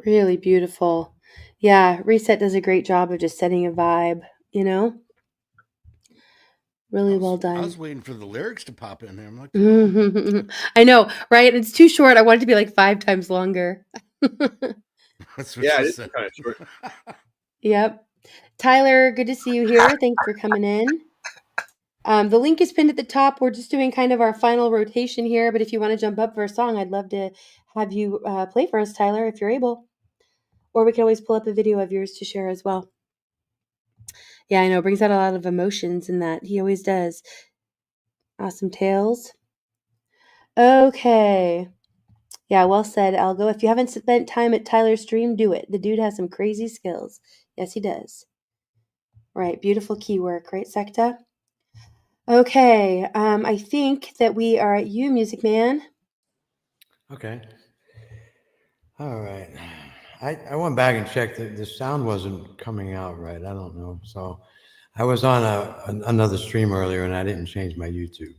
Really beautiful. Yeah, Reset does a great job of just setting a vibe, you know? Really well done. I was waiting for the lyrics to pop in there. I'm like, come I know, right? It's too short. I want it to be like 5 times longer. That's what Yeah, she it is said. kind of short. Yep. Tyler, good to see you here. Thanks for coming in. The link is pinned at the top. We're just doing kind of our final rotation here, but if you want to jump up for a song, I'd love to have you play for us, Tyler, if you're able. Or we can always pull up a video of yours to share as well. Yeah, I know. It brings out a lot of emotions in that. He always does. Awesome tales. Okay. Yeah, well said, Algo. If you haven't spent time at Tyler's stream, do it. The dude has some crazy skills. Yes, he does. Right, beautiful key work, right, Sekta? Okay, I think that we are at you, Music Man. Okay. All right. I went back and checked. The sound wasn't coming out right. I don't know. So I was on another stream earlier, and I didn't change my YouTube.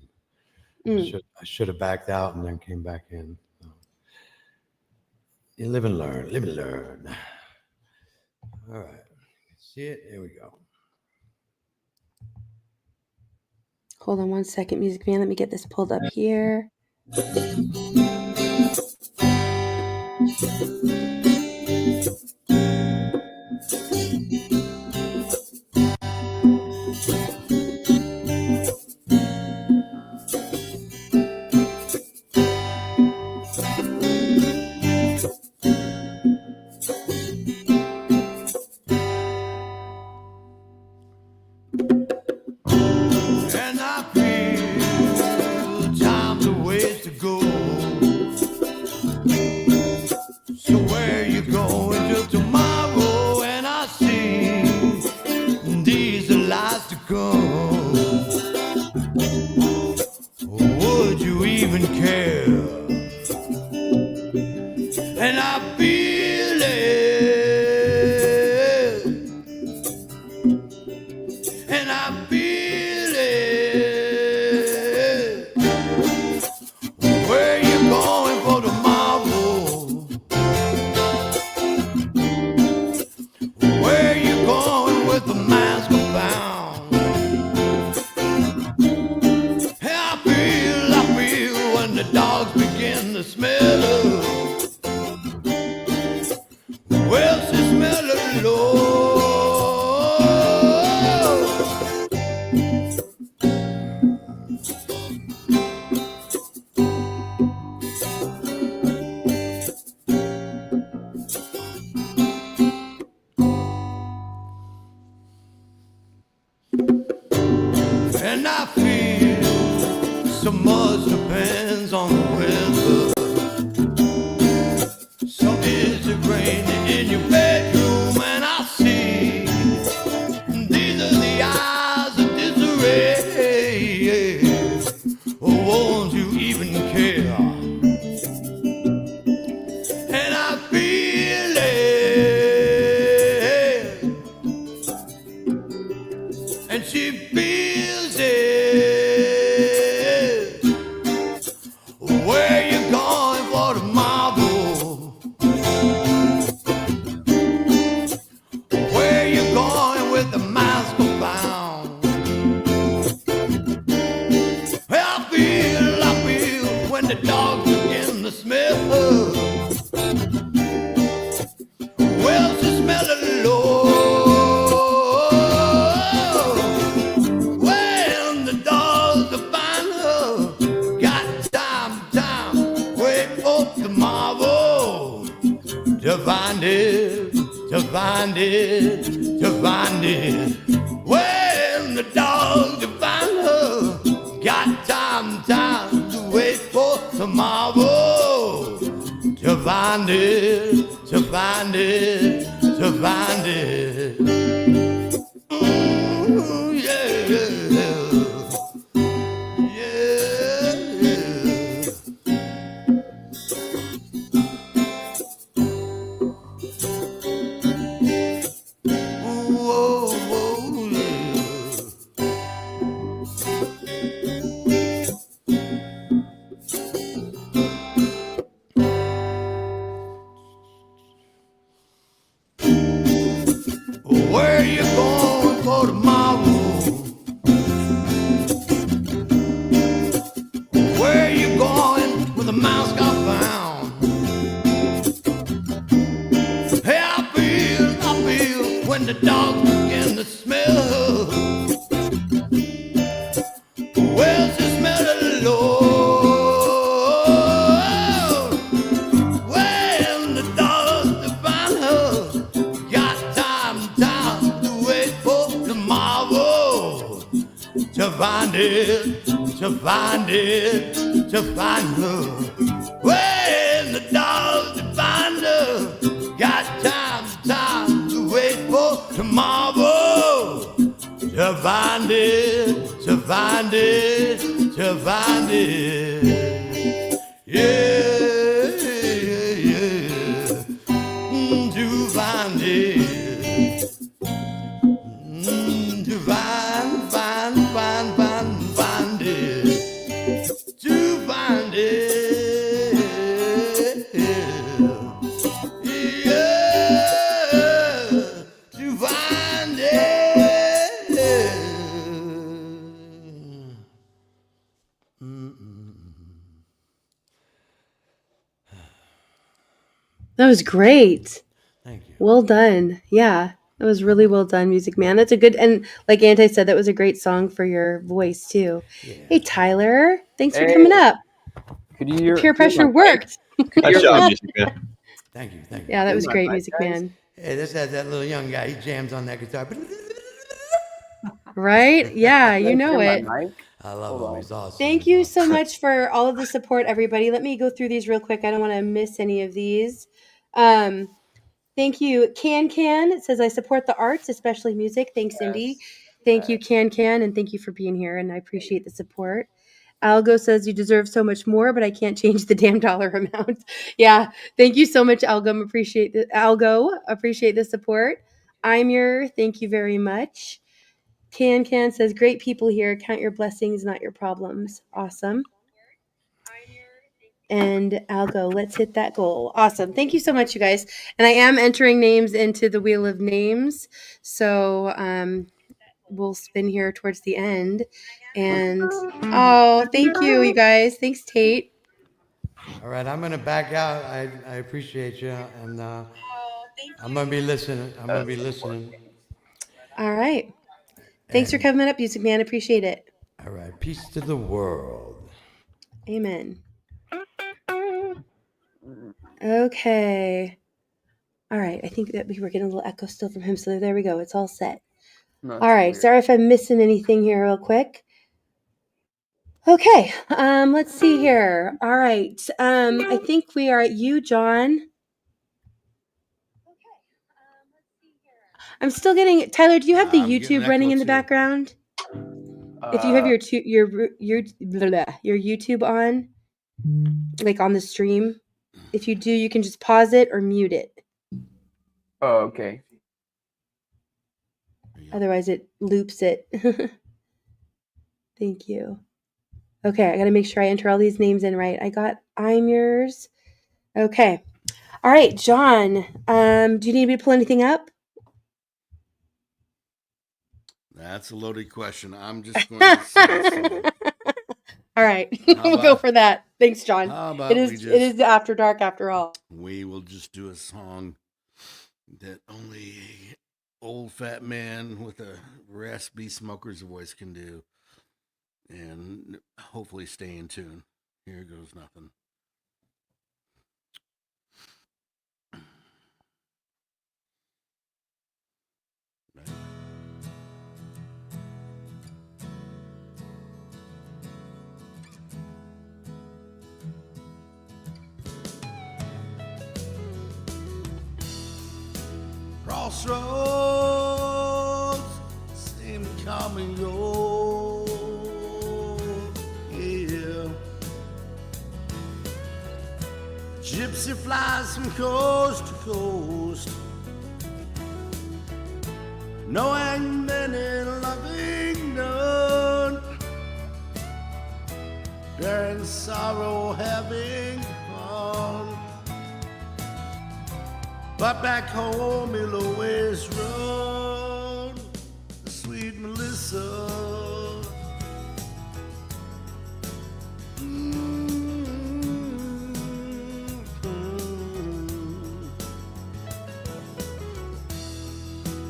I should have backed out and then came back in. So. You live and learn. Live and learn. All right. See it? Here we go. Hold on one second, Music Man. Let me get this pulled up here. And I feel time's a ways to go. So where you going till tomorrow? And I see these are lies to come. Would you even care? And I feel it. And I feel it. Where you going for tomorrow? Where you going with the mask around? I feel when the dogs begin to smell her. Well, she smell her low. And I feel so much depends on the weather. So is it raining in your bedroom? And I see these are the eyes of disarray. Or won't you even care? And I feel it. And she feels it. Where you going for tomorrow? Where you going with the mask around? I feel when the dogs begin to smell her. Well, she smell it low. When the dogs to find her, got time, wait for tomorrow to find it, to find it, to find it. When the dogs to find her, got time to wait for tomorrow to find it, to find it, to find it. Ooh, yeah, yeah. Ooh, oh, yeah. Where you going for tomorrow? Where you going with the mouse got found? Hey, I feel when the dogs begin to smell her. Well, she smell it low. When the dogs to find her, got time to wait for tomorrow to find it, to find it, to find her. When the dogs to find her, got time to wait for tomorrow to find it, to find it, to find it. Yeah. That was great. Thank you. Well done. Yeah, that was really well done, Music Man. That's a good, and like Anti said, that was a great song for your voice too. Yeah. Hey, Tyler, thanks for coming up. Could you Peer pressure worked. Nice job, Music Man. Thank you. Thank you. Yeah, that was great, Music Man. Hey, this has that little young guy. He jams on that guitar. Right? Yeah, you know it. I love him. He's awesome. Thank you so much for all of the support, everybody. Let me go through these real quick. I don't want to miss any of these. Thank you, Can. It says, I support the arts, especially music. Thanks, Indy. Thank you, Can, and thank you for being here, and I appreciate the support. Algo says, you deserve so much more, but I can't change the damn dollar amount. Yeah, thank you so much, Algo. Appreciate the support. I'm your, thank you very much. Can says, great people here. Count your blessings, not your problems. Awesome. And I'll go, let's hit that goal. Awesome. Thank you so much, you guys. And I am entering names into the wheel of names. So we'll spin here towards the end. And oh, thank you, you guys. Thanks, Tate. All right, I'm going to back out. I appreciate you. And I'm going to be listening. All right. Thanks for coming up, Music Man. Appreciate it. All right. Peace to the world. Amen. Okay. All right. I think that we were getting a little echo still from him. So there we go. It's all set. All right. Weird. Sorry if I'm missing anything here real quick. Okay. Let's see here. All right. I think we are at you, John. I'm still getting Tyler. Do you have the YouTube running in the background? If you have your YouTube on, like on the stream, if you do, you can just pause it or mute it. Oh, okay. Otherwise, it loops it. Thank you. Okay, I got to make sure I enter all these names in right. I got I'm yours. Okay. All right, John. Do you need me to pull anything up? That's a loaded question. I'm just going to say all right, we'll go for that. Thanks, John. It is after dark after all. We will just do a song that only an old fat man with a raspy smoker's voice can do, and hopefully stay in tune. Here goes nothing. Right. Crossroads seem to come and go, yeah. Gypsy flies from coast to coast, knowing many loving none, bearing sorrow, having fun. But back home, he'll always run, the sweet Melissa.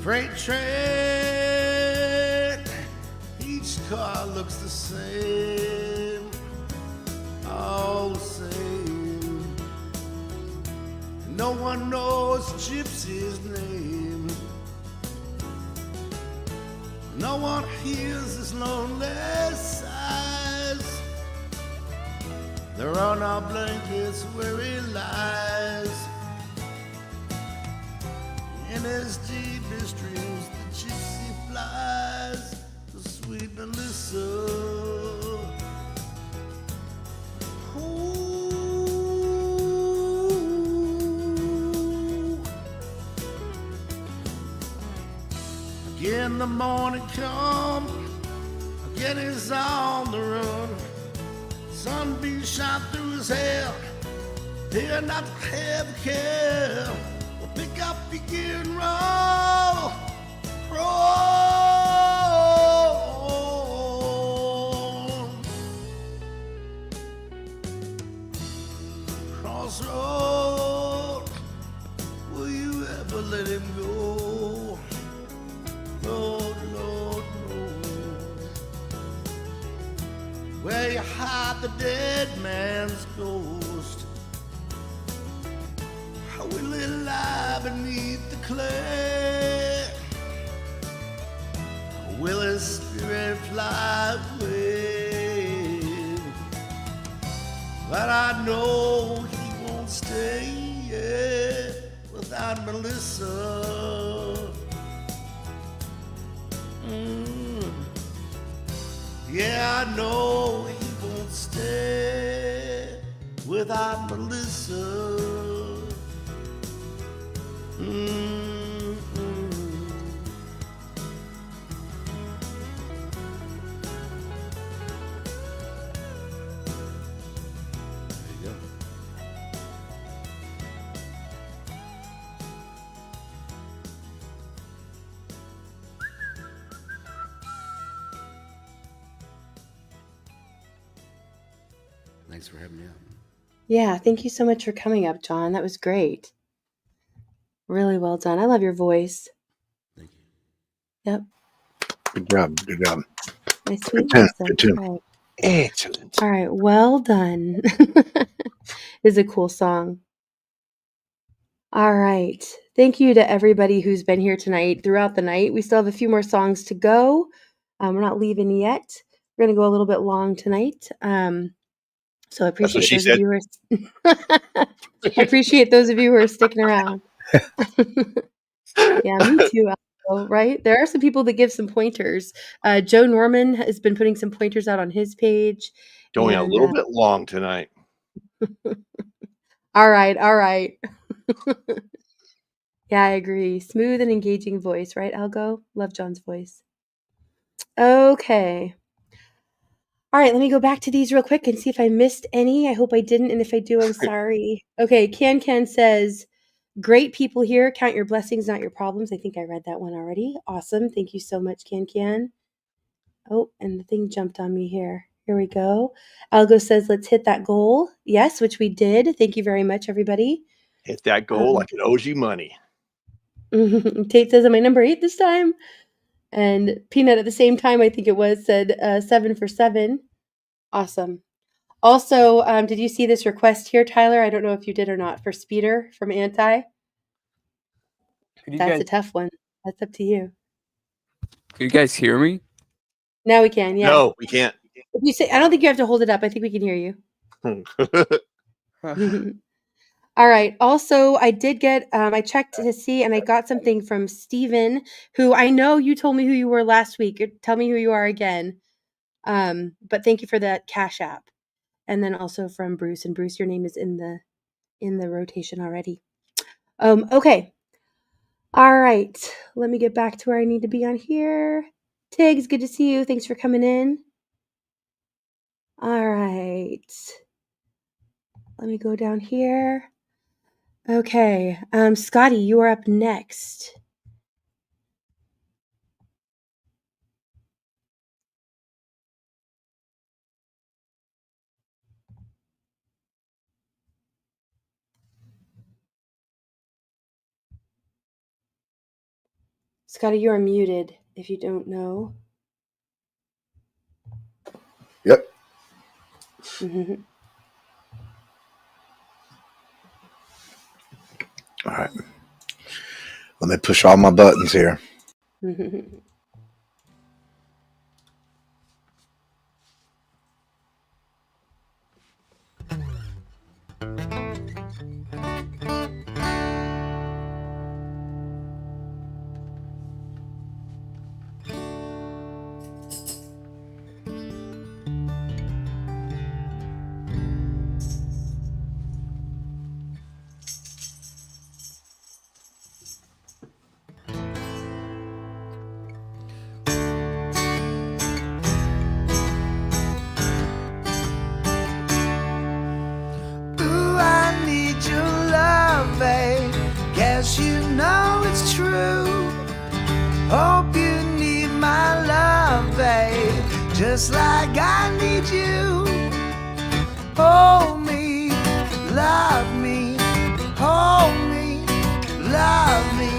Freight train, each car looks the same, all the same. No one knows Gypsy's name. No one hears his lonely sighs. There are no blankets where he lies. In his deepest dreams, the gypsy flies, the sweet Melissa. Again the morning come, again he's on the run. Sunbeam shot through his hair, here not to have a care. Well, pick up your gear and roll, roll. Crossroad, hide the dead man's ghost? Will it lie beneath the clay? Will his spirit fly away? But I know he won't stay without Melissa. Yeah, I know he won't stay without Melissa. Thanks for having me up. Yeah, thank you so much for coming up, John. That was great. Really well done. I love your voice. Thank you. Yep. Good job. Good job. Nice, sweet. Good tune. All right. Excellent. All right. Well done. Is a cool song. All right. Thank you to everybody who's been here tonight throughout the night. We still have a few more songs to go. We're not leaving yet. We're going to go a little bit long tonight. So I appreciate those of you who are I appreciate those of you who are sticking around. Yeah, me too. Right? There are some people that give some pointers. Joe Norman has been putting some pointers out on his page. Going a little bit long tonight. All right. Yeah, I agree. Smooth and engaging voice, right, Algo? Love John's voice. Okay. All right, let me go back to these real quick and see if I missed any. I hope I didn't, and if I do, I'm sorry. Okay, Can says, great people here. Count your blessings, not your problems. I think I read that one already. Awesome. Thank you so much, Can. Oh, and the thing jumped on me here. Here we go. Algo says, let's hit that goal. Yes, which we did. Thank you very much, everybody. Hit that goal like it owes you money. Tate says, am I number 8 this time? And Peanut at the same time, I think it was, said 7 for 7. Awesome. Also, did you see this request here, Tyler? I don't know if you did or not, for Speeder from Anti. That's a tough one. That's up to you. Can you guys hear me? Now we can, yeah. No, we can't. If you say, I don't think you have to hold it up. I think we can hear you. All right. Also, I did get, I checked to see, and I got something from Steven, who I know you told me who you were last week. Tell me who you are again. But thank you for that Cash App. And then also from Bruce. And Bruce, your name is in the rotation already. Okay. All right. Let me get back to where I need to be on here. Tiggs, good to see you. Thanks for coming in. All right. Let me go down here. Okay. Scotty, you are up next. Scotty, you are muted if you don't know. Yep. All right. Let me push all my buttons here. You know it's true. Hope you need my love, babe, just like I need you. Hold me, love me, hold me, love me.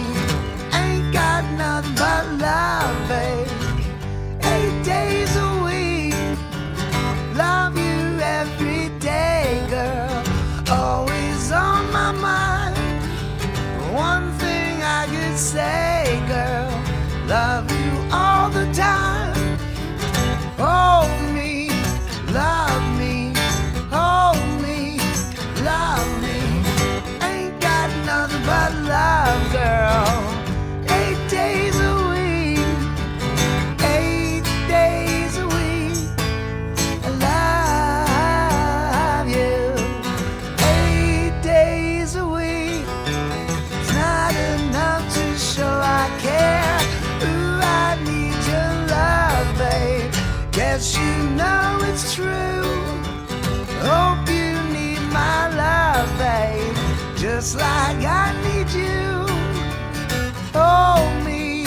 Ain't got nothing but love, babe. 8 days a week, love know it's true. Hope you need my love, babe, just like I need you. Hold me,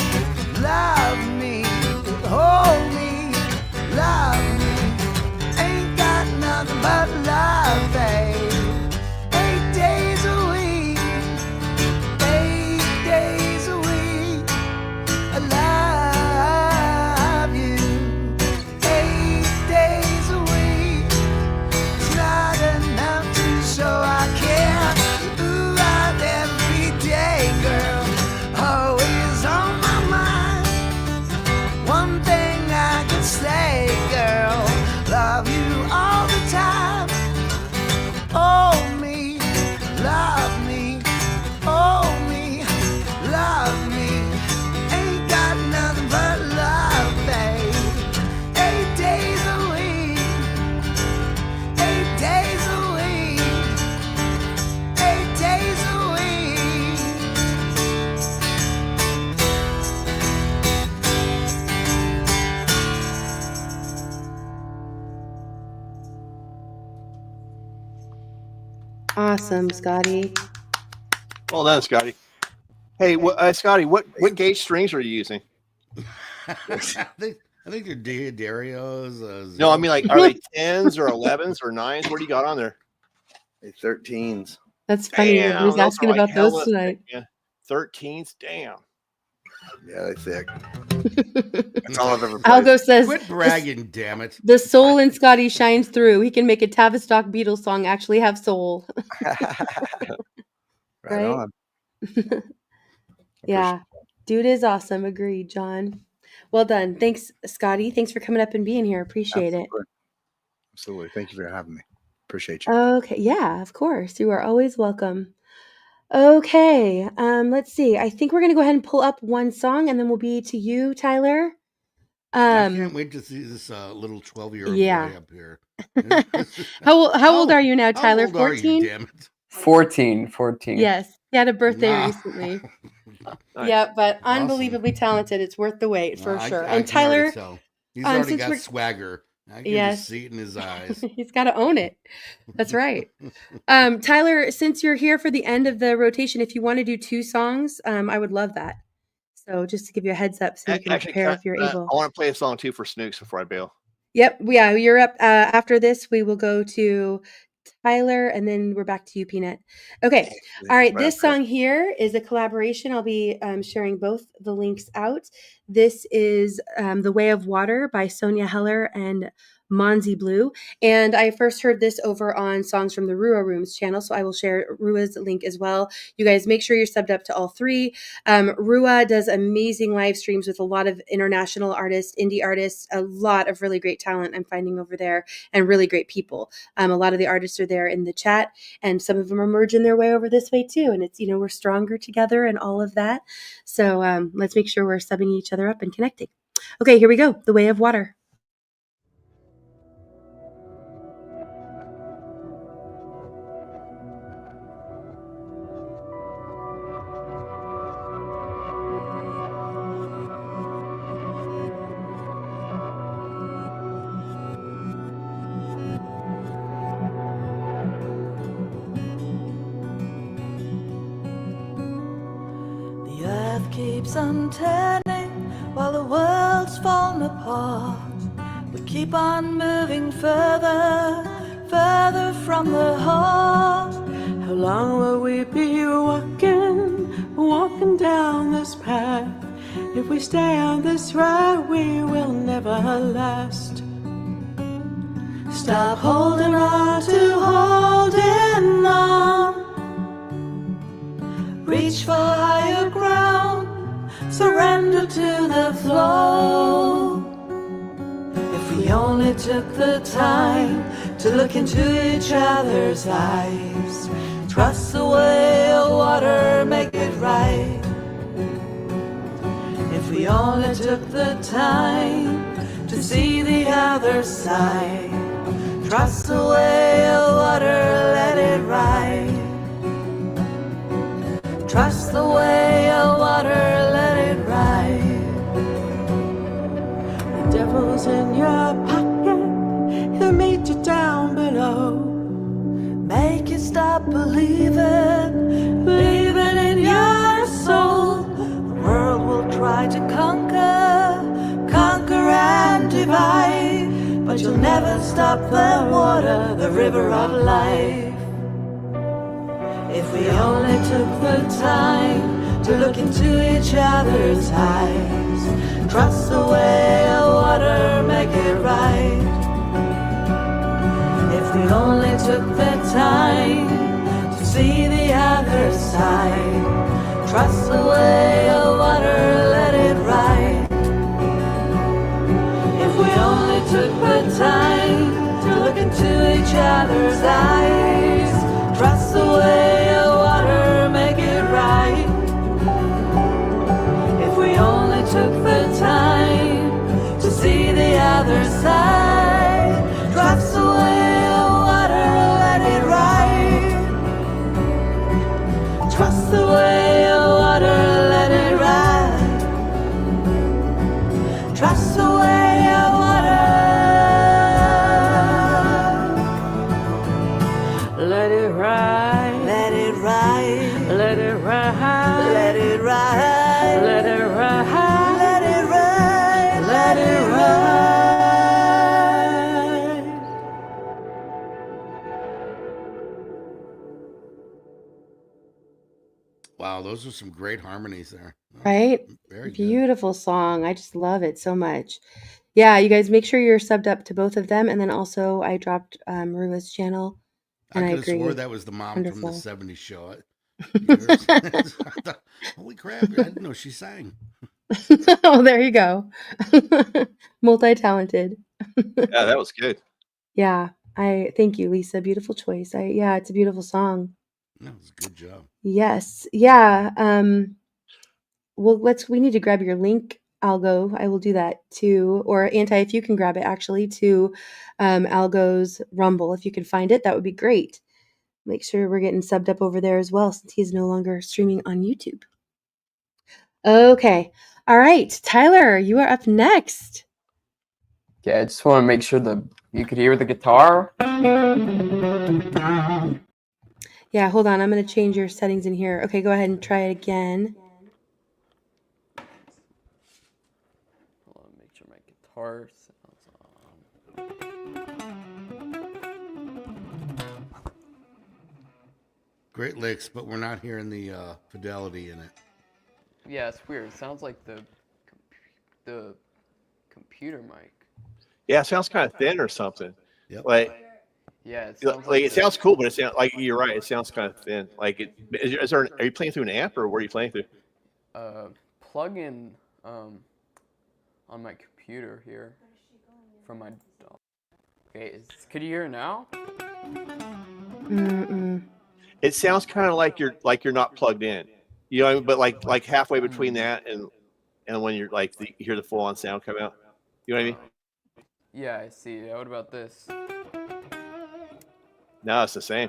love me, hold me, love me. Ain't got nothing but love, babe. 8 days a week, 8 days a week. I love you. 8 days a week. It's not enough to show I care. Ooh, I'm every day, girl. Always on my mind. One thing I can say, girl, love you all the time. Hold me, love me, hold me, love me. Ain't got nothing but love, babe. 8 days a week, 8 days a week, 8 days a week. Awesome, Scotty. Well done, Scotty. Hey, Scotty, what gauge strings are you using? I think they're Darios. No, I mean, like, are they 10s or 11s or 9s? What do you got on there? 13s. That's funny. Damn, Everybody's those asking are like about those hella tonight. thick, yeah. 13s, damn. Yeah, they're thick. That's all I've ever played. Algo says, Quit bragging, damn it. The soul in Scotty shines through. He can make a Tavistock Beatles song actually have soul. Right on. Yeah. Dude is awesome. Agreed, John. Well done. Thanks, Scotty. Thanks for coming up and being here. Appreciate it. Absolutely. Thank you for having me. Appreciate you. Okay. Yeah, of course. You are always welcome. Okay. Let's see. I think we're going to go ahead and pull up one song and then we'll be to you, Tyler. I can't wait to see this little 12-year-old yeah. boy up here. How old are you now, Tyler? How old are you, 14? damn it? 14. Yes. He had a birthday Wow. recently. Nice. Yeah, but Awesome. unbelievably talented. It's worth the wait for sure. I And can already Tyler, tell. He's already since got we're- swagger. I can Yes. just see it in his eyes. He's got to own it. That's right. Tyler, since you're here for the end of the rotation, if you want to do 2 songs, I would love that. So just to give you a heads up so you can Actually, prepare if you're able. I want to play a song too for Snooks before I bail. Yep. Yeah, you're up. After this, we will go to Tyler, and then we're back to you, Peanut. Okay. All right. This song here is a collaboration. I'll be sharing both the links out. This is The Way of Water by Sonia Heller and Monzi Blue. And I first heard this over on Songs from the Rua Rooms channel, so I will share Rua's link as well. You guys make sure you're subbed up to all 3. Rua does amazing live streams with a lot of international artists, indie artists, a lot of really great talent I'm finding over there, and really great people. A lot of the artists are there in the chat, and some of them are merging their way over this way too. And it's, we're stronger together and all of that. So let's make sure we're subbing each other up and connecting. Okay, here we go. The Way of Water. The earth keeps on turning while the world's falling apart. We keep on moving further, further from the heart. How long will we be walking down this path? If we stay on this road, we will never last. Stop holding on to holding on. Reach for higher ground, surrender to the flow. If we only took the time to look into each other's eyes, trust the way of water, make it right. If we only took the time to see the other side, trust the way of water, let it ride. Trust the way of water, let it ride. The devil's in your pocket, stop believing, believing in your soul. The world will try to conquer and divide, but you'll never stop the water, the river of life. If we only took the time to look into each other's eyes, trust the way of water, make it right. If we only took the time to see the other side, trust the way of water, let it right. If we only took the time to look into each other's eyes, trust the way of water, make it right. If we only took the time to see the other side, trust the way of water, let it right. Trust the way of water, let it right. Trust the way of water, let it ride, let it ride, let it ride, let it ride, let it ride, let it ride, let it ride. Wow, those are some great harmonies there. Right? Very good. Beautiful song. I just love it so much. Yeah, you guys make sure you're subbed up to both of them. And then also I dropped Marua's channel. And I I could have agree. swore that was the mom from the Wonderful. 70s show. Yours. I thought, holy crap, I didn't know she sang. Oh, there you go. Multi-talented. Yeah, that was good. Yeah. I thank you, Lisa. Beautiful choice. Yeah, it's a beautiful song. That was a good job. Yes. Yeah. Well, we need to grab your link, Algo. I will do that too. Or Anti, if you can grab it actually to Algo's Rumble. If you can find it, that would be great. Make sure we're getting subbed up over there as well, since he's no longer streaming on YouTube. Okay. All right. Tyler, you are up next. Yeah, I just want to make sure that you could hear the guitar. Yeah, hold on. I'm going to change your settings in here. Okay, go ahead and try it again. Hold on, make sure my guitar sounds Great licks, but we're not hearing the fidelity in it. Yeah, it's weird. It sounds like the computer mic. Yeah, it sounds kind of thin or something. Yep. Like, yeah, it sounds like it sounds cool, but it sounds like you're right. It sounds kind of thin. Like, is there? Are you playing through an amp or where are you playing through? Plug in on my computer here from my dog. Okay, could you hear it now? It sounds kind of like you're not plugged in. You know what I mean? But like halfway between that and when you're like you hear the full on sound come out. You know what I mean? Yeah, I see. What about this? No, it's the same.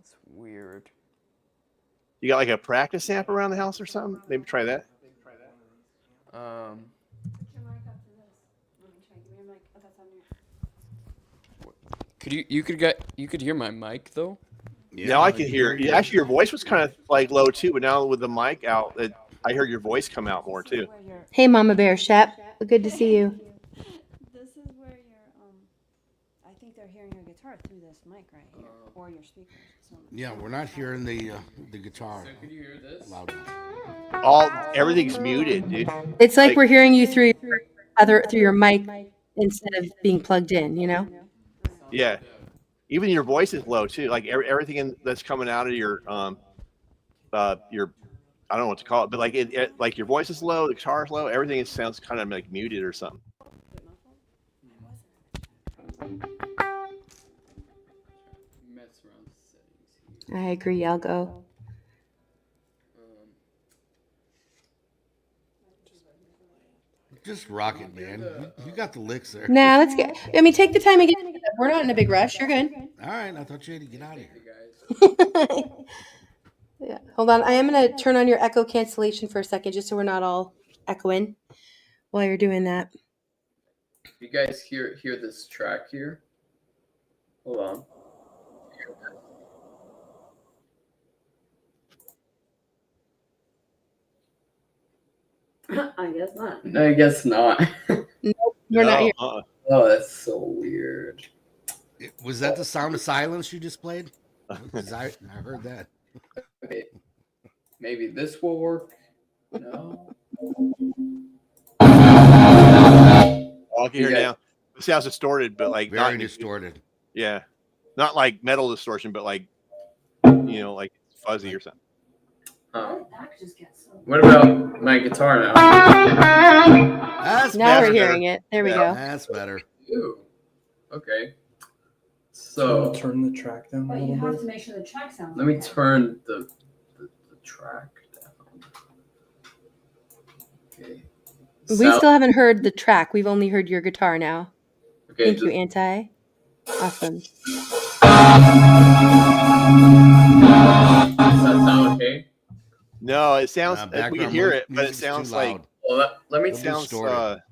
It's weird. You got like a practice amp around the house or something? Maybe try that. Could you could hear my mic though? Yeah, now I can hear. Actually, your voice was kind of like low too, but now with the mic out, I heard your voice come out more too. Hey, Mama Bear Shep. Good to see you. This is where I think they're hearing your guitar through this mic right here, or your speakers. Yeah, we're not hearing the guitar. So could you hear this? Loud enough. Everything's muted, dude. It's like we're hearing you through your mic instead of being plugged in, you know? Yeah. Even your voice is low too. Like everything that's coming out of your I don't know what to call it, but like like your voice is low, the guitar is low, everything sounds kind of like muted or something. I agree, Algo. Just rock it, man. You got the licks there. Nah, let's get. I mean, take the time and get. We're not in a big rush. You're good. All right, I thought you had to get out of here. Yeah, hold on. I am going to turn on your echo cancellation for a second, just so we're not all echoing while you're doing that. You guys hear this track here? Hold on. I guess not. I guess not. Nope, we're not here. Oh, that's so weird. Was that the sound of silence you just played? 'Cause I heard that. Okay. Maybe this will work. No. Oh, I can hear now. It sounds distorted, but like Very not distorted. Yeah, not like metal distortion, but like like fuzzy or something. What about my guitar now? That's Now better. we're hearing it. There we go. That's better. Ew. Okay. So turn the track down a But little you have bit. to make sure the track sounds. let me okay. turn the track down. Okay. We still haven't heard the track. We've only heard your guitar now. Okay, Thank you, Anti. Awesome. Does that sound okay? No, it sounds. we can background hear it, but it music's too sounds like. loud. Well, let me. It sounds.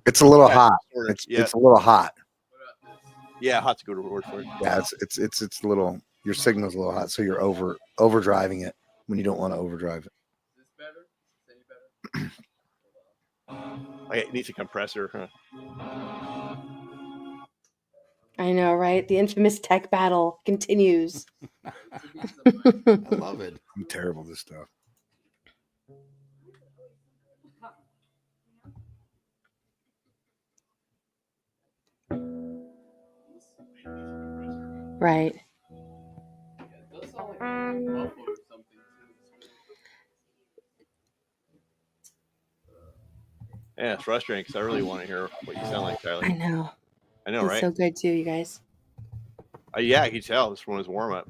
It's a little yeah, hot. distorted. It's a little hot. Yeah, hot's a good word for it. Yeah, it's a little. Your signal's a little hot, so you're overdriving it when you don't want to overdrive it. It needs a compressor. Huh? I know, right? The infamous tech battle continues. I love it. I'm terrible at this stuff. Right. Yeah, it's frustrating because I really want to hear what you sound like, Tyler. I know. I know, It's right? so good too, you guys. Yeah, I can tell. This one was warm up.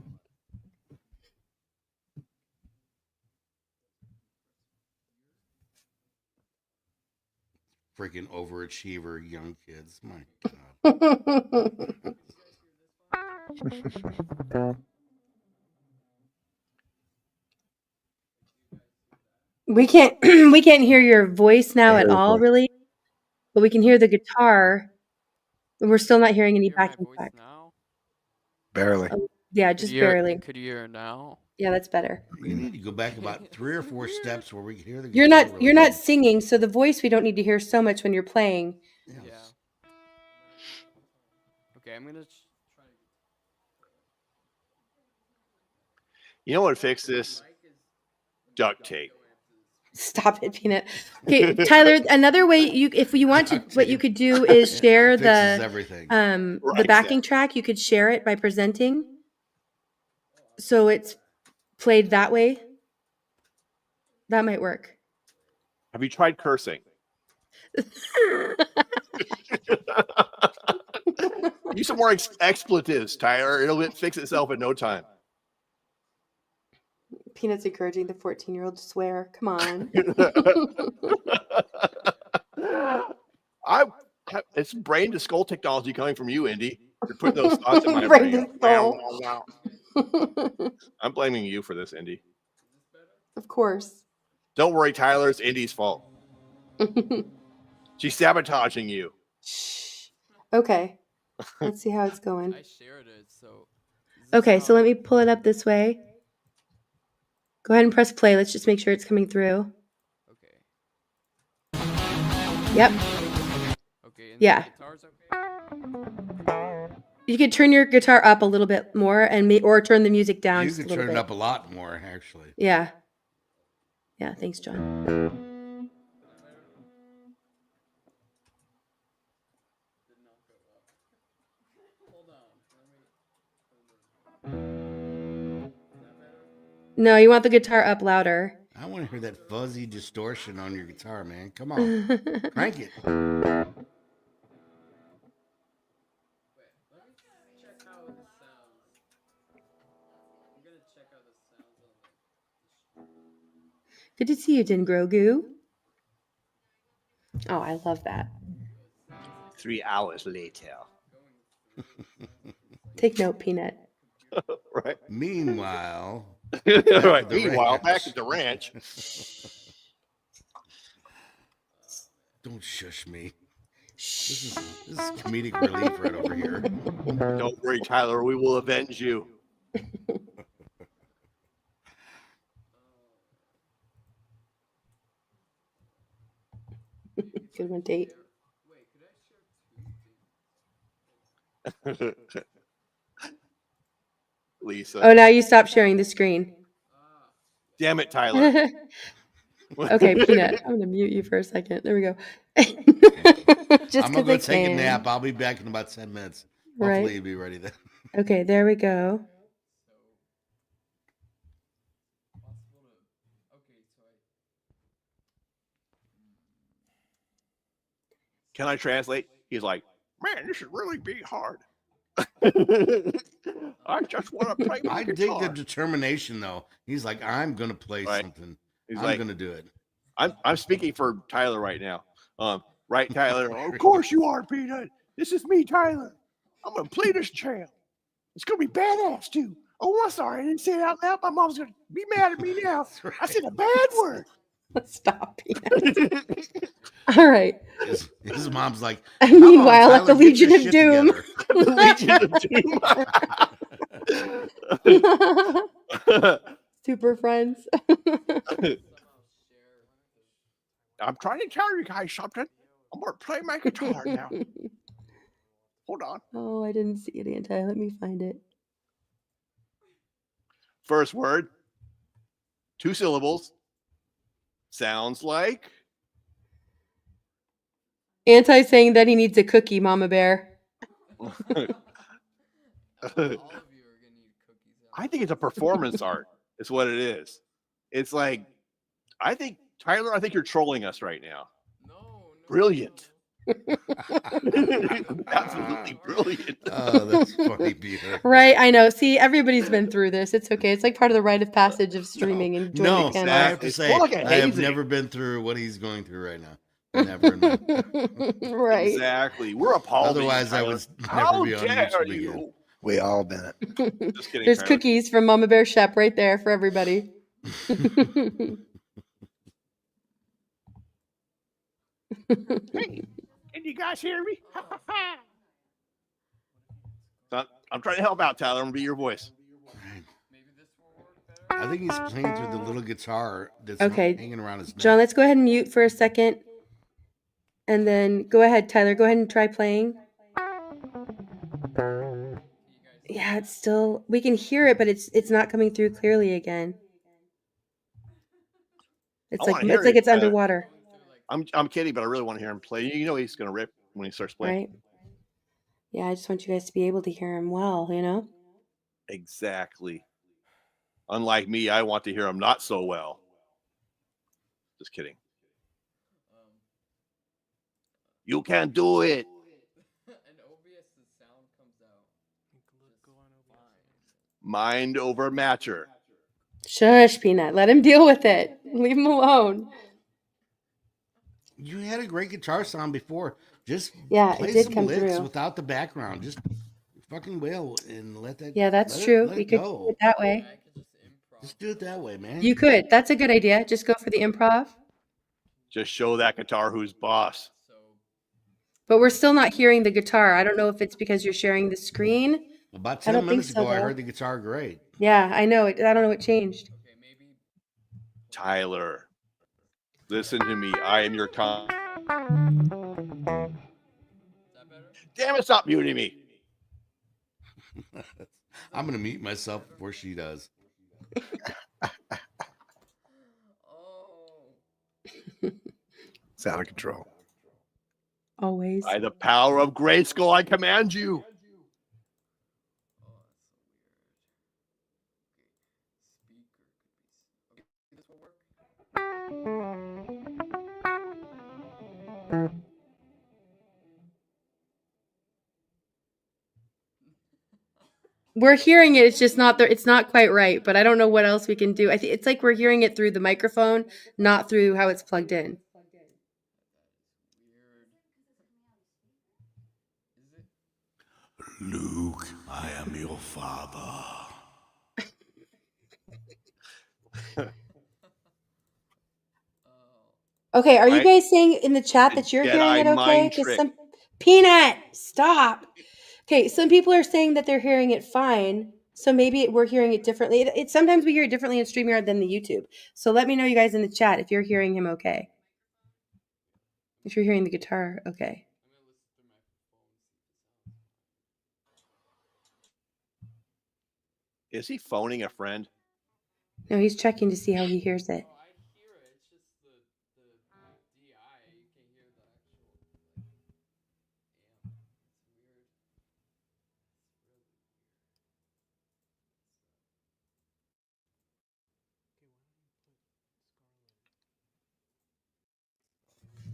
Freaking overachiever young kids. My God. We can't we can't hear your voice now at all, really, but we can hear the guitar. And we're still not hearing any backing track. Barely. Yeah, just barely. Could you hear it now? Yeah, that's better. You need to go back about 3 or 4 steps where we can hear the You're guitar not really you're not good. singing, so the voice we don't need to hear so much when you're playing. Yeah. Okay, I'm gonna try. You know what fixed this? Duct tape. Stop it, Peanut. Okay, Tyler, another way if you want to, what you could do is share Fixes the everything. the backing track. You could share it by presenting. So it's played that way. That might work. Have you tried cursing? Use some more expletives, Tyler. It'll fix itself in no time. Peanut's encouraging the 14-year-old to swear. Come on. It's brain to skull technology coming from you, Indy. You're putting those thoughts in my Brain brain. to skull. I'm blaming you for this, Indy. Of course. Don't worry, Tyler. It's Indy's fault. She's sabotaging you. Okay. Let's see how it's going. I shared it, so. Okay, so let me pull it up this way. Go ahead and press play. Let's just make sure it's coming through. Okay. Yep. Okay. And Yeah. the guitar's okay. You could turn your guitar up a little bit more or turn the music down You just a could little turn bit. it up a lot more, actually. Yeah. Yeah, thanks, John. No, you want the guitar up louder. I want to hear that fuzzy distortion on your guitar, man. Come on. Crank it. Good to see you, Din Grogu. Oh, I love that. 3 hours later. Take note, Peanut. Right. Meanwhile. Right. Meanwhile, back at the ranch. Don't shush me. This is comedic relief right over here. Don't worry, Tyler. We will avenge you. Good one, date. Lisa. Oh, now you stop sharing the screen. Damn it, Tyler. Okay, Peanut. I'm gonna mute you for a second. There we go. Just I'm gonna because go I take a can. nap. I'll be back in about 10 minutes. Right. Hopefully you'll be ready then. Okay, there we go. Can I translate? He's like, man, this should really be hard. I just want to play my I dig guitar. the determination though. He's like, I'm gonna play Right. something. He's I'm like, gonna do it. I'm speaking for Tyler right now. Right, Tyler? Of course you are, Peanut. This is me, Tyler. I'm gonna play this jam. It's gonna be badass too. Oh, I'm sorry, I didn't say it out loud. My mom's gonna be mad at me now. Right. I said a bad word. Stop, Peanut. All right. His mom's like, Meanwhile, on, at the Tyler, get your Legion of shit Doom. The Legion of Doom. Super friends. I'm trying to tell you guys something. I'm gonna play my guitar now. Hold on. Oh, I didn't see it, Anti. Let me find it. First word, 2 syllables. Sounds like Anti saying that he needs a cookie, Mama Bear. I think it's a performance art. Is what it is. It's like, I think Tyler, I think you're trolling us right now. No. Brilliant. Absolutely brilliant. Oh, that's funny, Peter. Right, I know. See, everybody's been through this. It's okay. It's like part of the rite of passage of streaming and joining No, the channel. I have to say, I have never been through what he's going through right now. Never. Right. Exactly. We're appalled. Otherwise, I would How never be on dare YouTube you? again. We all been it. Just kidding. There's Tyler. cookies from Mama Bear Shep right there for everybody. Hey, can you guys hear me? I'm trying to help out, Tyler. I'm gonna be your voice. I think he's playing through the little guitar that's Okay, hanging around his neck. John, let's go ahead and mute for a second. And then go ahead, Tyler. Go ahead and try playing. Yeah, it's still, we can hear it, but it's not coming through clearly again. It's like it's underwater. I'm kidding, but I really want to hear him play. You know he's gonna rip when he starts playing. Right. Yeah, I just want you guys to be able to hear him well, you know? Exactly. Unlike me, I want to hear him not so well. Just kidding. You can do it. Mind over matter. Shush, Peanut. Let him deal with it. Leave him alone. You had a great guitar sound before. Just Yeah, play it did some come licks through. without the background. Just fucking wail and let that. Yeah, that's let true. It We could go. do it that way. Just do it that way, man. You could. That's a good idea. Just go for the improv. Just show that guitar who's boss. But we're still not hearing the guitar. I don't know if it's because you're sharing the screen. About I 10 don't minutes think so, ago, I though. heard the guitar great. Yeah, I know. I don't know what changed. Tyler, listen to me. I am your con. Damn it, stop muting me. I'm going to mute myself before she does. It's out of control. Always. By the power of Grayskull, I command you. We're hearing it. It's just not there. It's not quite right, but I don't know what else we can do. I think it's like we're hearing it through the microphone, not through how it's plugged in. Luke, I am your father. Okay, are you guys saying in the chat that you're hearing it okay? Because some Peanut, stop. Okay, some people are saying that they're hearing it fine, so maybe we're hearing it differently. It sometimes we hear it differently in StreamYard than the YouTube. So let me know, you guys, in the chat if you're hearing him okay. If you're hearing the guitar, okay. Is he phoning a friend? No, he's checking to see how he hears it.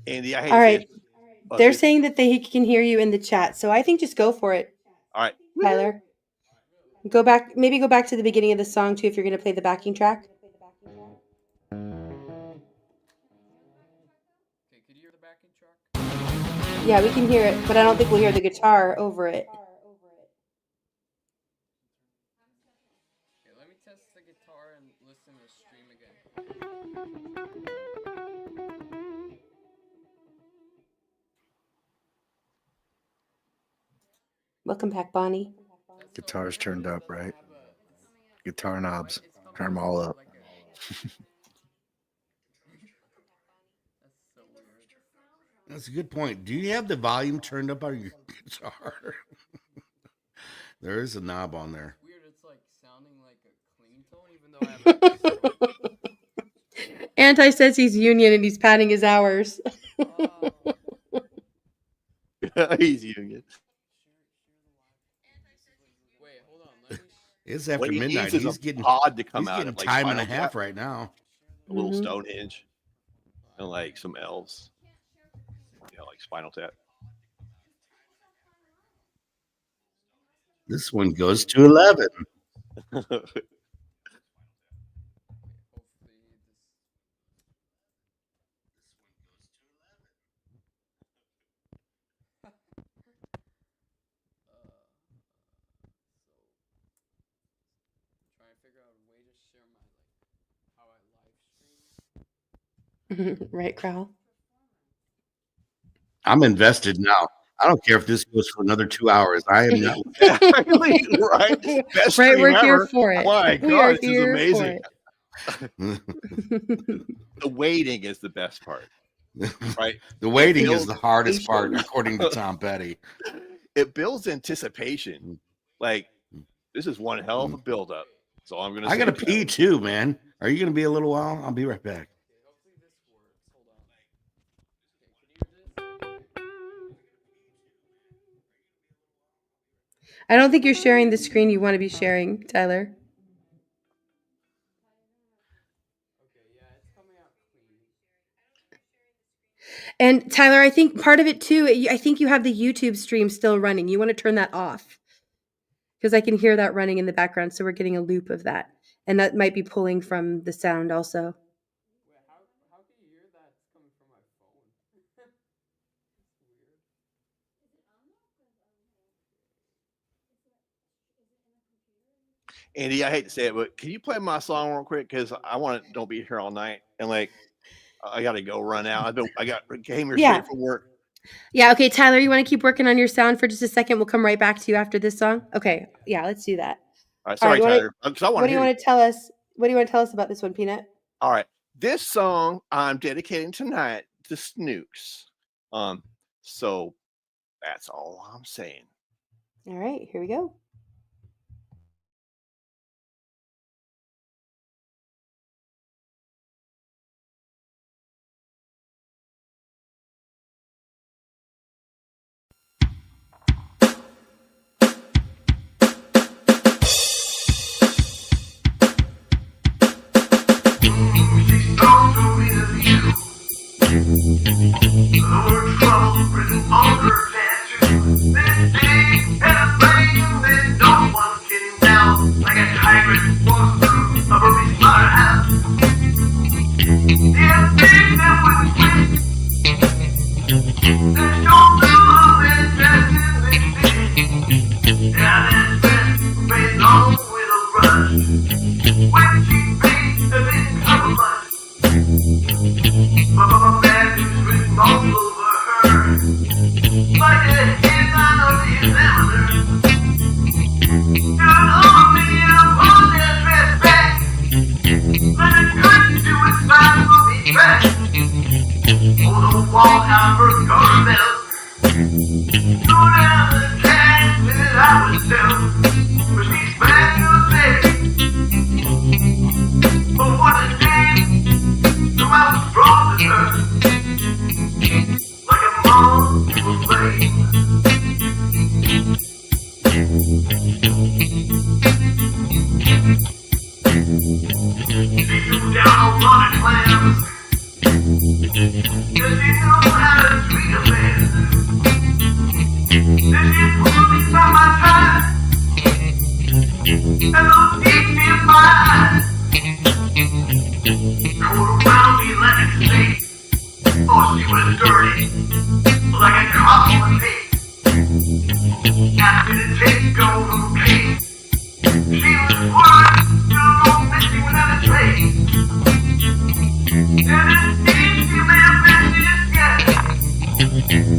Andy, I hate All to say right. it. Oh, They're dude. saying that they can hear you in the chat, so I think just go for it, All right. Tyler. Go back to the beginning of the song too if you're going to play the backing track. Yeah, we can hear it, but I don't think we'll hear the guitar over it. Okay, let me test the guitar and listen to the stream again. Welcome back, Bonnie. Guitar's turned up, right? Guitar knobs. Turn them all up. That's a good point. Do you have the volume turned up on your guitar? There is a knob on there. Weird, it's like sounding like a clean tone, even though I have Anti says he's union and he's padding his hours. He's union. Wait, hold on. It's after What he midnight. needs is He's a getting pod to come he's out getting of, like, time and a Spinal half Tap. right now. A little Stonehenge. And like some elves. Like Spinal Tap. This one goes to 11. Right, Crowell? I'm invested now. I don't care if this goes for another 2 hours. I am not. Right? Best Right, stream we're here ever. for it. My We are God, this is here amazing. for The waiting is the best part. Right? The waiting It is the hardest part, builds- according to Tom Petty. It builds anticipation. Like, this is one hell of a buildup. So I'm gonna. I gotta pee too, man. Are you gonna be a little while? I'll be right back. I don't think you're sharing the screen you want to be sharing, Tyler. And Tyler, I think part of it too, I think you have the YouTube stream still running. You want to turn that off because I can hear that running in the background. So we're getting a loop of that. And that might be pulling from the sound also. Andy, I hate to say it, but can you play my song real quick? Because I want to don't be here all night, and like I got to go run out. Came here straight from work. Yeah. Okay, Tyler, you want to keep working on your sound for just a second? We'll come right back to you after this song. Okay. Yeah, let's do that. All right, sorry, Tyler. What do you want to tell us? What do you want to tell us about this one, Peanut? All right, this song I'm dedicating tonight to Snooks. So that's all I'm saying. All right, here we go. Oh, walk out for car bells. Go down the track that I was dealt. But she's back to say, but what a day. So I was drawn to her. Like a moth to a flame. She threw down running clams. Does she know how to treat a man? Then she pulled me by my side. And those deep in my eyes. Rolled around me like a snake. Oh, she was dirty. Like a cop on tape. Asked me to take go from case. She was worried. Still no missing without a trace. And it seems she may have been disguised.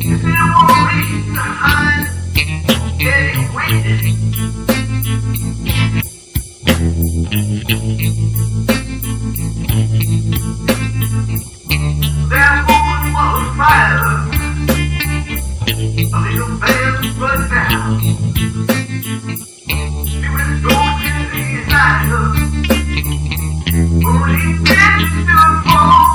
You see, I won't reach behind. Getting wasted. That woman was fire. A little bell but down. She was going to the asylum. Only dead to a fall.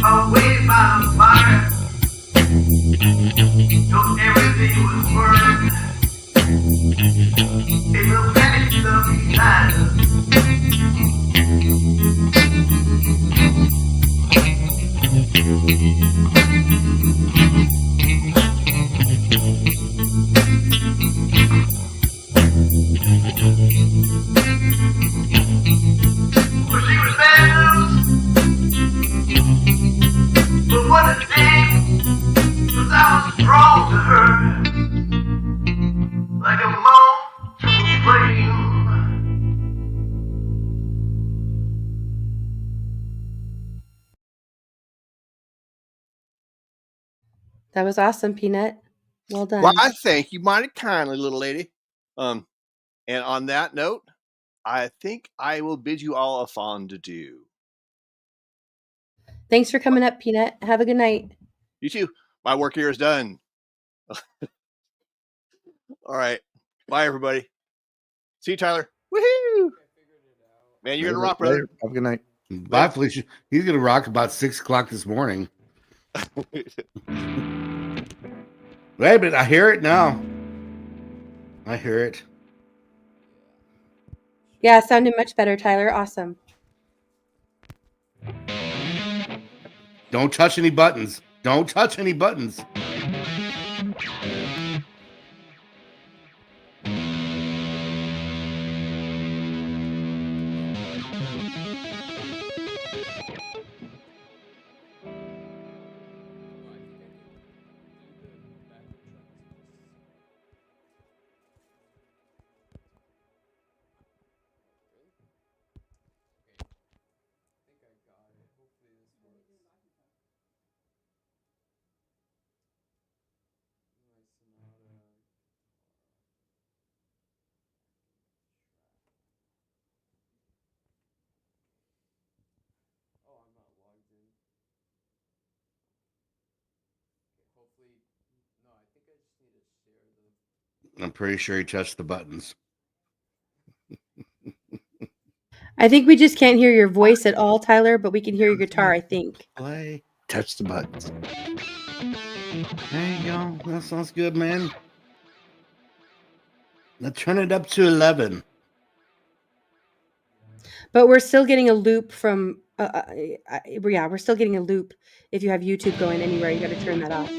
Away by the fire, till everything was burned. It's a panic stuff behind us. But she was bad news. But what a day, 'cause I was drawn to her like a moth to a flame. That was awesome, Peanut. Well done. Well, I thank you mighty kindly, little lady. And on that note, I think I will bid you all a fond adieu. Thanks for coming up, Peanut. Have a good night. You too. My work here is done. All right. Bye, everybody. See you, Tyler. Woohoo! Man, you're going to rock, brother. Later. Have a good night. Bye, Felicia. He's going to rock about 6 o'clock this morning. Wait a minute. I hear it now. I hear it. Yeah, it sounded much better, Tyler. Awesome. Don't touch any buttons. Don't touch any buttons. I'm pretty sure he touched the buttons. I think we just can't hear your voice at all, Tyler, but we can hear your guitar, I think. Play. Touch the buttons. There you go. That sounds good, man. Now turn it up to 11. But we're still getting a loop from, yeah, we're still getting a loop. If you have YouTube going anywhere, you got to turn that off.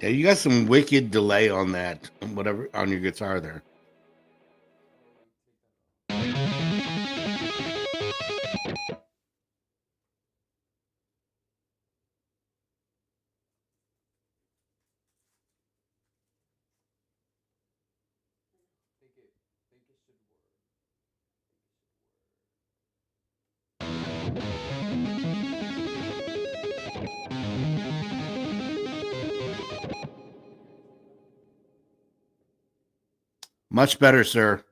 Yeah, you got some wicked delay on that, whatever, on your guitar there. Much better, sir.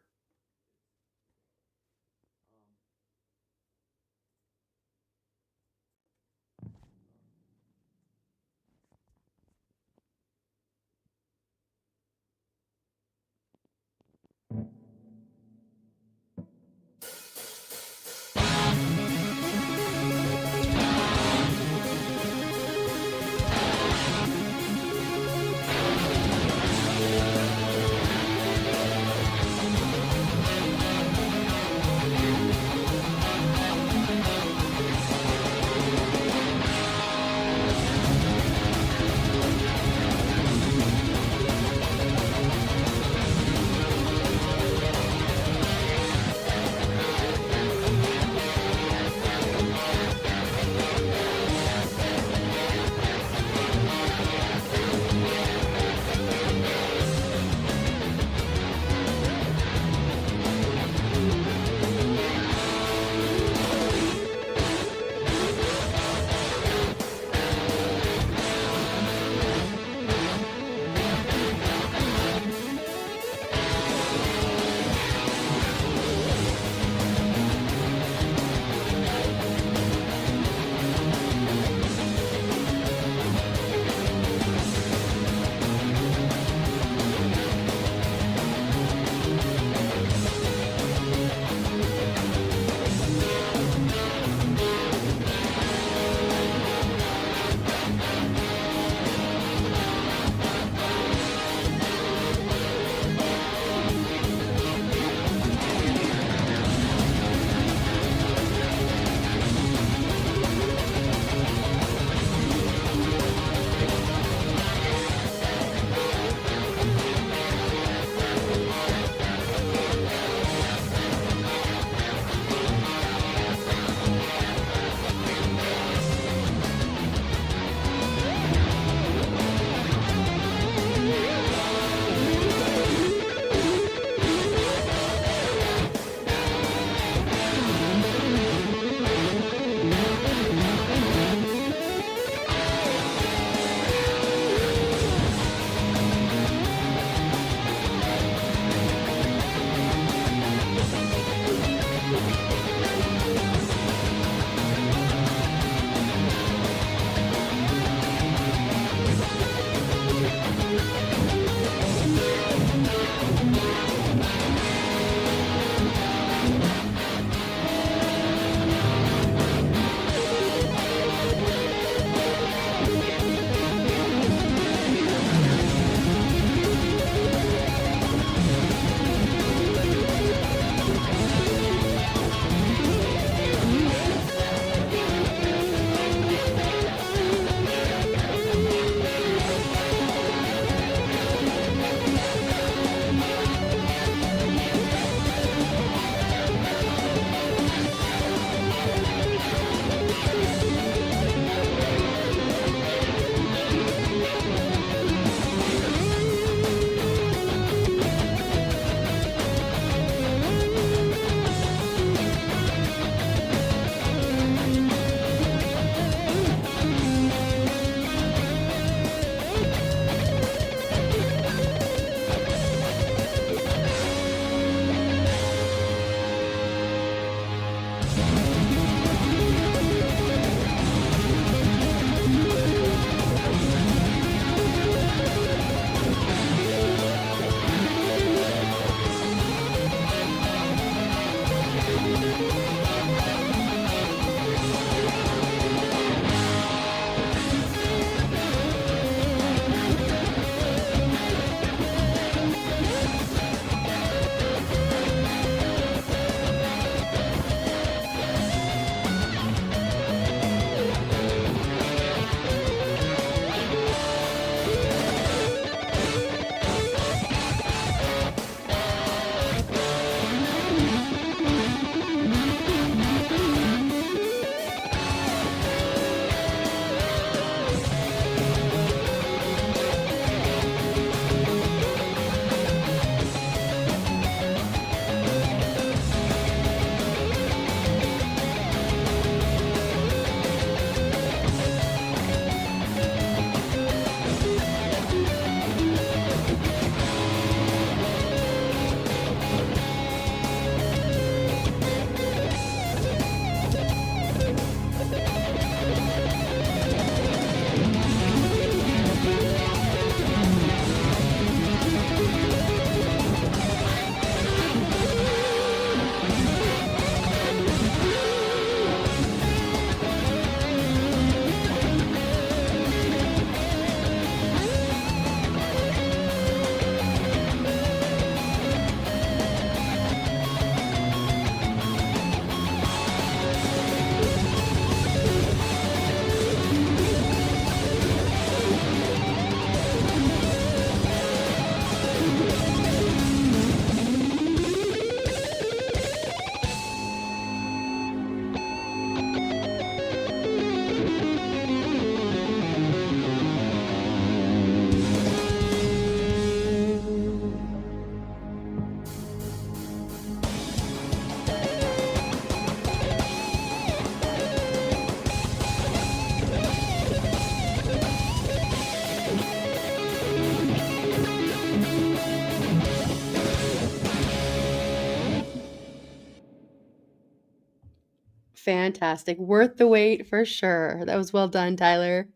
Fantastic. Worth the wait for sure. That was well done, Tyler.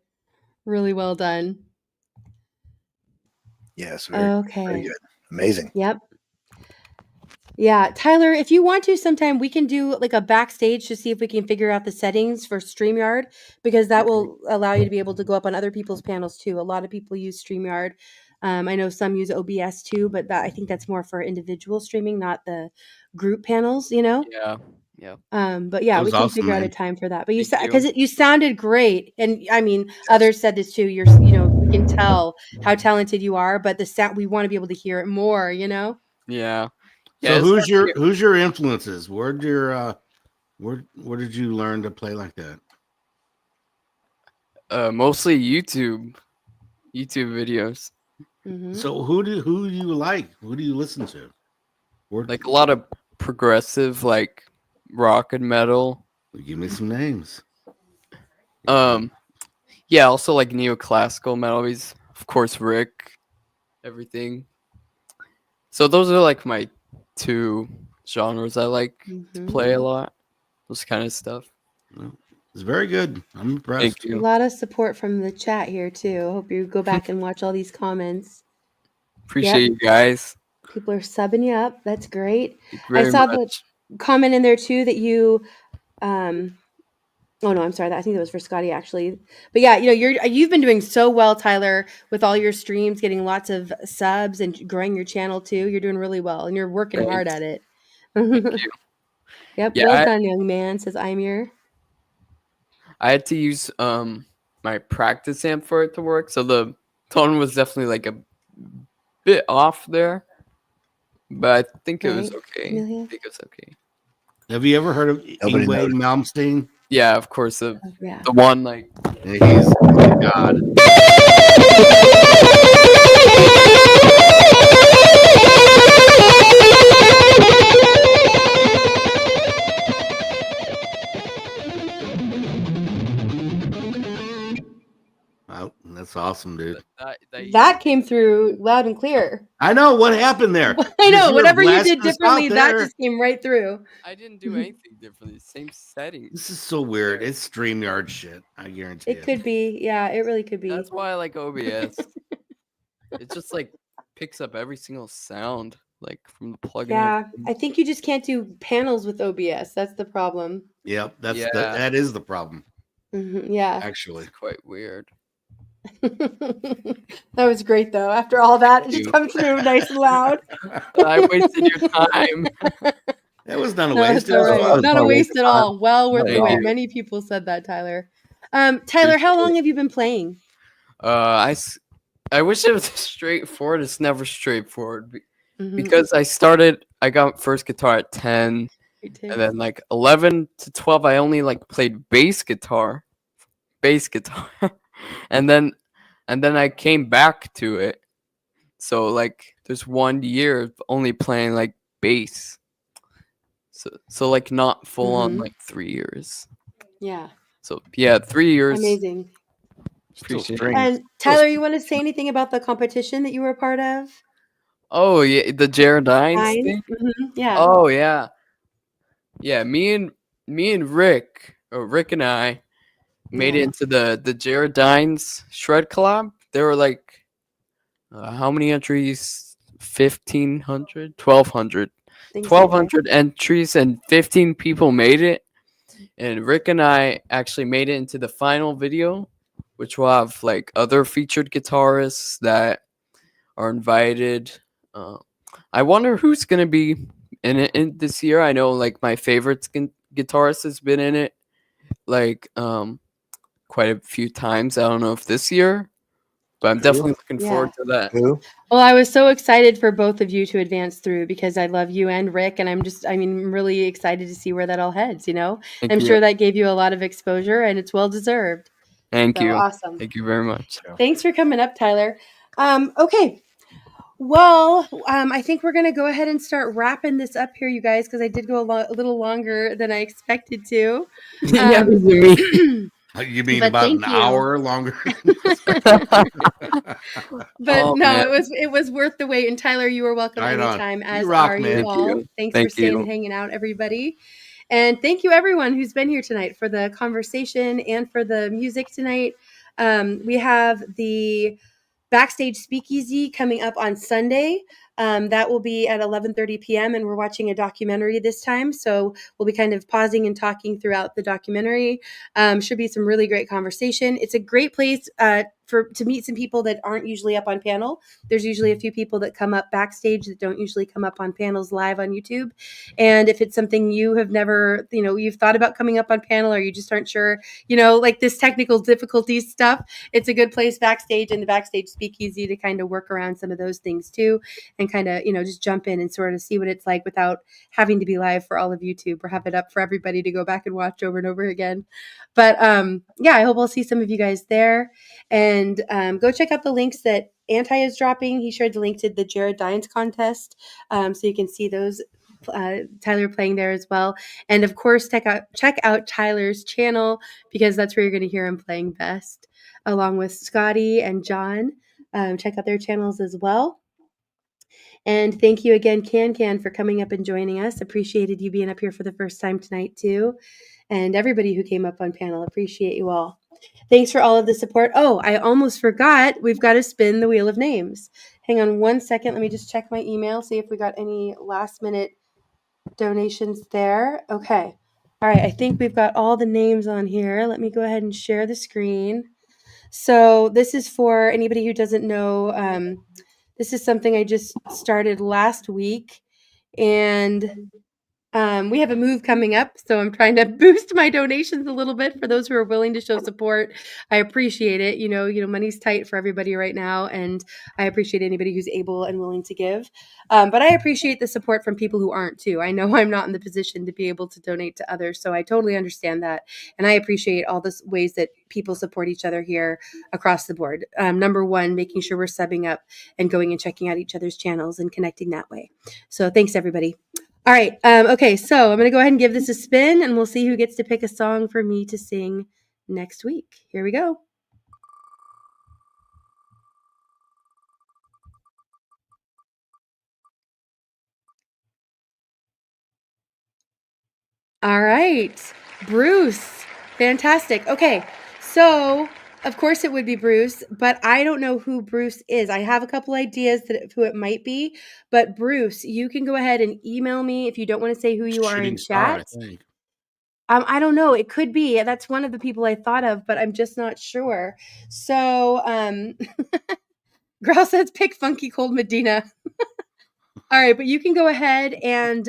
Really well done. Yes. Very good. Amazing. Yep. Yeah, Tyler, if you want to sometime, we can do like a backstage to see if we can figure out the settings for StreamYard, because that will allow you to be able to go up on other people's panels too. A lot of people use StreamYard. I know some use OBS too, but I think that's more for individual streaming, not the group panels, Yeah. But yeah, That we was can awesome, figure out a man. time for that. But Thank because you. you sounded great, and I mean, others said this too. We can tell how talented you are, but the sound, we want to be able to hear it more. Yeah. So it's who's your influences? Where did you learn to play like that? Mostly YouTube videos. So who do you like? Who do you listen to? Like a lot of progressive, like rock and metal. Give me some names. Yeah, also like neoclassical metal. He's of course Rick, everything. So those are like my two genres I like to play a lot. Those kind of stuff. It's very good. I'm impressed. Thank you. A lot of support from the chat here too. Hope you go back and watch all these comments. Appreciate you guys. People are subbing you up. That's great. I Very saw much. the comment in there too that you oh no, I'm sorry. I think that was for Scotty actually. But yeah, you've been doing so well, Tyler, with all your streams, getting lots of subs and growing your channel too. You're doing really well, and you're working hard at it. Thank you. Yep, Yeah, well done, young man. Says Imir. I had to use my practice amp for it to work, so the tone was definitely like a bit off there, but I think it was okay. I think it was okay. Have you ever heard of Yngwie Malmsteen? Yeah, of course. The the one like he's God. Wow, that's awesome, dude. That came through loud and clear. I know what happened there. I know whatever you blasting did us differently, out that there. just came right through. I didn't do anything differently. Same settings. This is so weird. It's StreamYard shit. I guarantee It could be. Yeah, it really could be. That's why I like OBS. It just like picks up every single sound like from the plugin. Yeah, I think you just can't do panels with OBS. That's the problem. Yep, that is the problem. Yeah, actually, it's quite weird. That was great though. After all that, it just comes through nice and loud. I wasted your time. That was not a No, waste. it's all right. Not a waste at all. Well worth the Thank wait. you. Many people said that, Tyler. Tyler, how long have you been playing? I wish it was straightforward. It's never straightforward because I got first guitar at 10, and then like 11 to 12 I only like played bass guitar, and then I came back to it. So like there's 1 year of only playing like bass. So like not full on like 3 years. Yeah. So yeah, 3 years. Amazing. Appreciate it. And Tyler, you want to say anything about the competition that you were a part of? Oh yeah, the Jaredines thing. Yeah. Oh yeah. Yeah, me and Rick and I made it into the Jaredines shred collab. There were like how many entries? 1,500, 1,200. 1,200 entries and 15 people made it. And Rick and I actually made it into the final video, which will have like other featured guitarists that are invited. I wonder who's gonna be in it this year. I know like my favorite guitarist has been in it like quite a few times. I don't know if this year, but I'm definitely looking forward to that. Well, I was so excited for both of you to advance through because I love you and Rick, and I'm really excited to see where that all heads. Thank I'm you. sure that gave you a lot of exposure, and it's well deserved. Thank So you. awesome. Thank you very much. Thanks for coming up, Tyler. Okay. Well, I think we're going to go ahead and start wrapping this up here, you guys, because I did go a little longer than I expected to. Yeah, you mean but about thank an you. hour longer? But Oh, no, man. it was worth the wait. And Tyler, you are welcome Right on. anytime, You as rock, are man. you Thank all. you. Thanks Thank for staying you. and hanging out, everybody. And thank you everyone who's been here tonight for the conversation and for the music tonight. We have the Backstage Speakeasy coming up on Sunday. That will be at 11:30 p.m. and we're watching a documentary this time. So we'll be kind of pausing and talking throughout the documentary. Should be some really great conversation. It's a great place to meet some people that aren't usually up on panel. There's usually a few people that come up backstage that don't usually come up on panels live on YouTube. And if it's something you have never, you've thought about coming up on panel or you just aren't sure, like this technical difficulties stuff, it's a good place backstage in the Backstage Speakeasy to kind of work around some of those things too, and kind of, just jump in and sort of see what it's like without having to be live for all of YouTube or have it up for everybody to go back and watch over and over again. But yeah, I hope I'll see some of you guys there. And go check out the links that Anti is dropping. He shared the link to the Jared Dines contest, so you can see those. Tyler playing there as well. And of course, check out Tyler's channel because that's where you're going to hear him playing best, along with Scotty and John. Check out their channels as well. And thank you again, Can, for coming up and joining us. Appreciated you being up here for the first time tonight too. And everybody who came up on panel, appreciate you all. Thanks for all of the support. Oh, I almost forgot. We've got to spin the wheel of names. Hang on one second. Let me just check my email, see if we got any last minute donations there. Okay. All right. I think we've got all the names on here. Let me go ahead and share the screen. So this is for anybody who doesn't know. This is something I just started last week, and we have a move coming up, so I'm trying to boost my donations a little bit for those who are willing to show support. I appreciate it. Money's tight for everybody right now, and I appreciate anybody who's able and willing to give. But I appreciate the support from people who aren't too. I know I'm not in the position to be able to donate to others, so I totally understand that. And I appreciate all the ways that people support each other here across the board. Number one, making sure we're subbing up and going and checking out each other's channels and connecting that way. So thanks, everybody. All right. Okay, so I'm going to go ahead and give this a spin, and we'll see who gets to pick a song for me to sing next week. Here we go. All right. Bruce. Fantastic. Okay, so of course it would be Bruce, but I don't know who Bruce is. I have a couple ideas of who it might be, but Bruce, you can go ahead and email me if you don't want to say who you are in chat. I don't know. It could be. That's one of the people I thought of, but I'm just not sure. So, Girl says pick Funky Cold Medina. All right, but you can go ahead and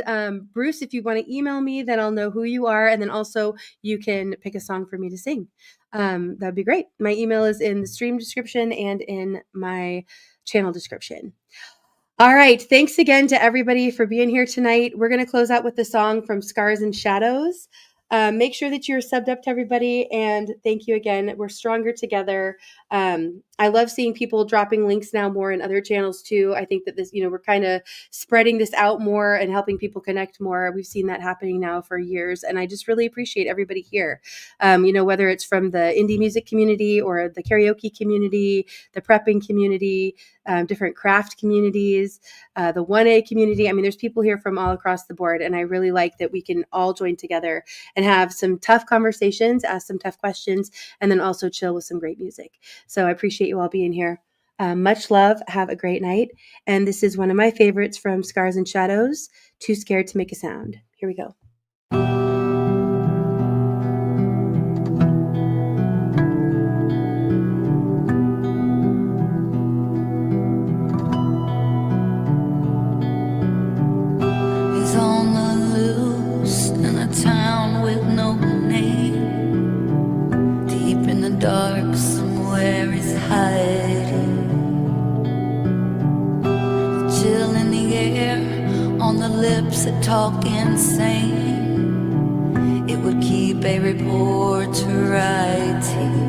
Bruce, if you want to email me, then I'll know who you are, and then also you can pick a song for me to sing. That'd be great. My email is in the stream description and in my channel description. All right, thanks again to everybody for being here tonight. We're going to close out with the song from Scars and Shadows. Make sure that you're subbed up to everybody, and thank you again. We're stronger together. I love seeing people dropping links now more in other channels too. I think that this, we're kind of spreading this out more and helping people connect more. We've seen that happening now for years, and I just really appreciate everybody here. Whether it's from the indie music community or the karaoke community, the prepping community, different craft communities, the 1A community. I mean, there's people here from all across the board, and I really like that we can all join together and have some tough conversations, ask some tough questions, and then also chill with some great music. So I appreciate you all being here. Much love. Have a great night. And this is one of my favorites from Scars and Shadows, Too Scared to Make a Sound. Here we go. He's on the loose in a town with no name. Deep in the dark, somewhere he's hiding. The chill in the air, on the lips that talk insane. It would keep a reporter writing.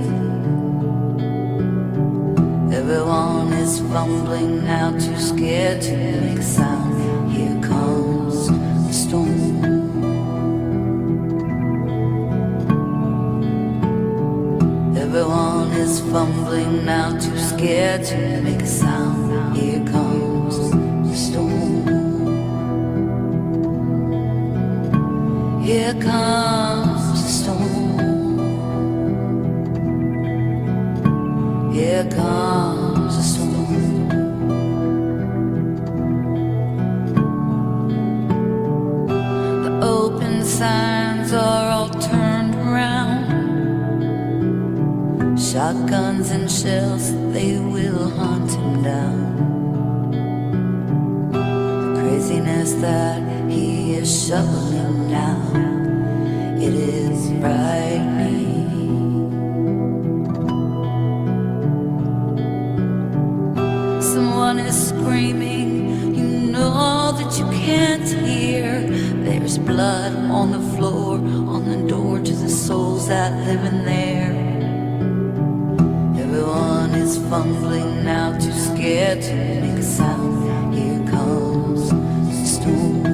Everyone is fumbling now, too scared to make a sound. Here comes the storm. Everyone is fumbling now, too scared to make a sound. Here comes the storm. Here comes the storm. Here comes the storm. The open signs are all turned around. Shotguns and shells, they will hunt him down. The craziness that he is shoveling now, it is frightening. Someone is screaming, you know that you can't hear. There's blood on the floor, on the door to the souls that live in there. Everyone is fumbling now, too scared to make a sound. Here comes the storm.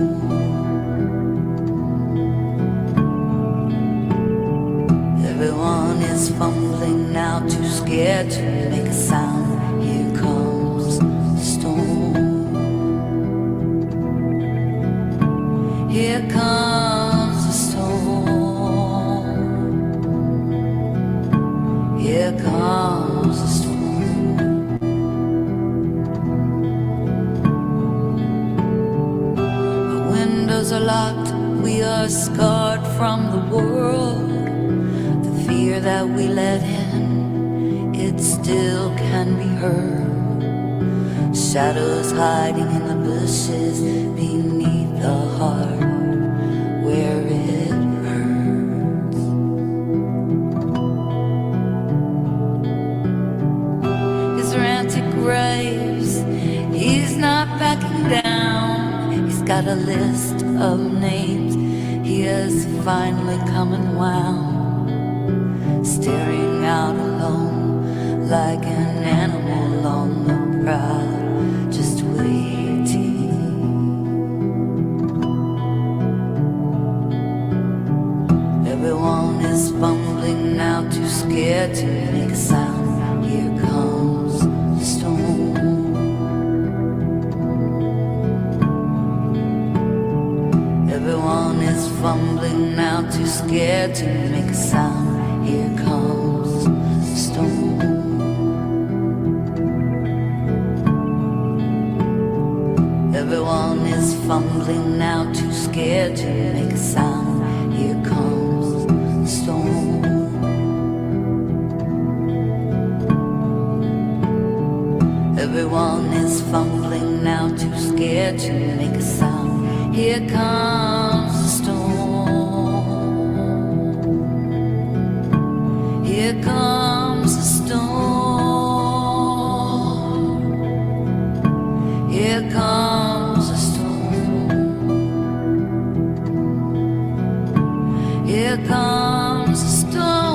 Everyone is fumbling now, too scared to make a sound. Here comes the storm. Here comes the storm. Here comes the storm. The windows are locked, we are scarred from the world. The fear that we let in, it still can be heard. Shadows hiding in the bushes beneath the heart where it hurts. His rantic raves, he's not backing down. He's got a list of names he has finally come and wound. Staring out alone like an animal on the prowl, just waiting. Everyone is fumbling now, too scared to make a sound. Here comes the storm. Everyone is fumbling now, too scared to make a sound. Here comes the storm. Everyone is fumbling now, too scared to make a sound. Here comes the storm. Everyone is fumbling now, too scared to make a sound. Here comes the storm. Here comes the storm. Here comes the storm. Here comes the storm.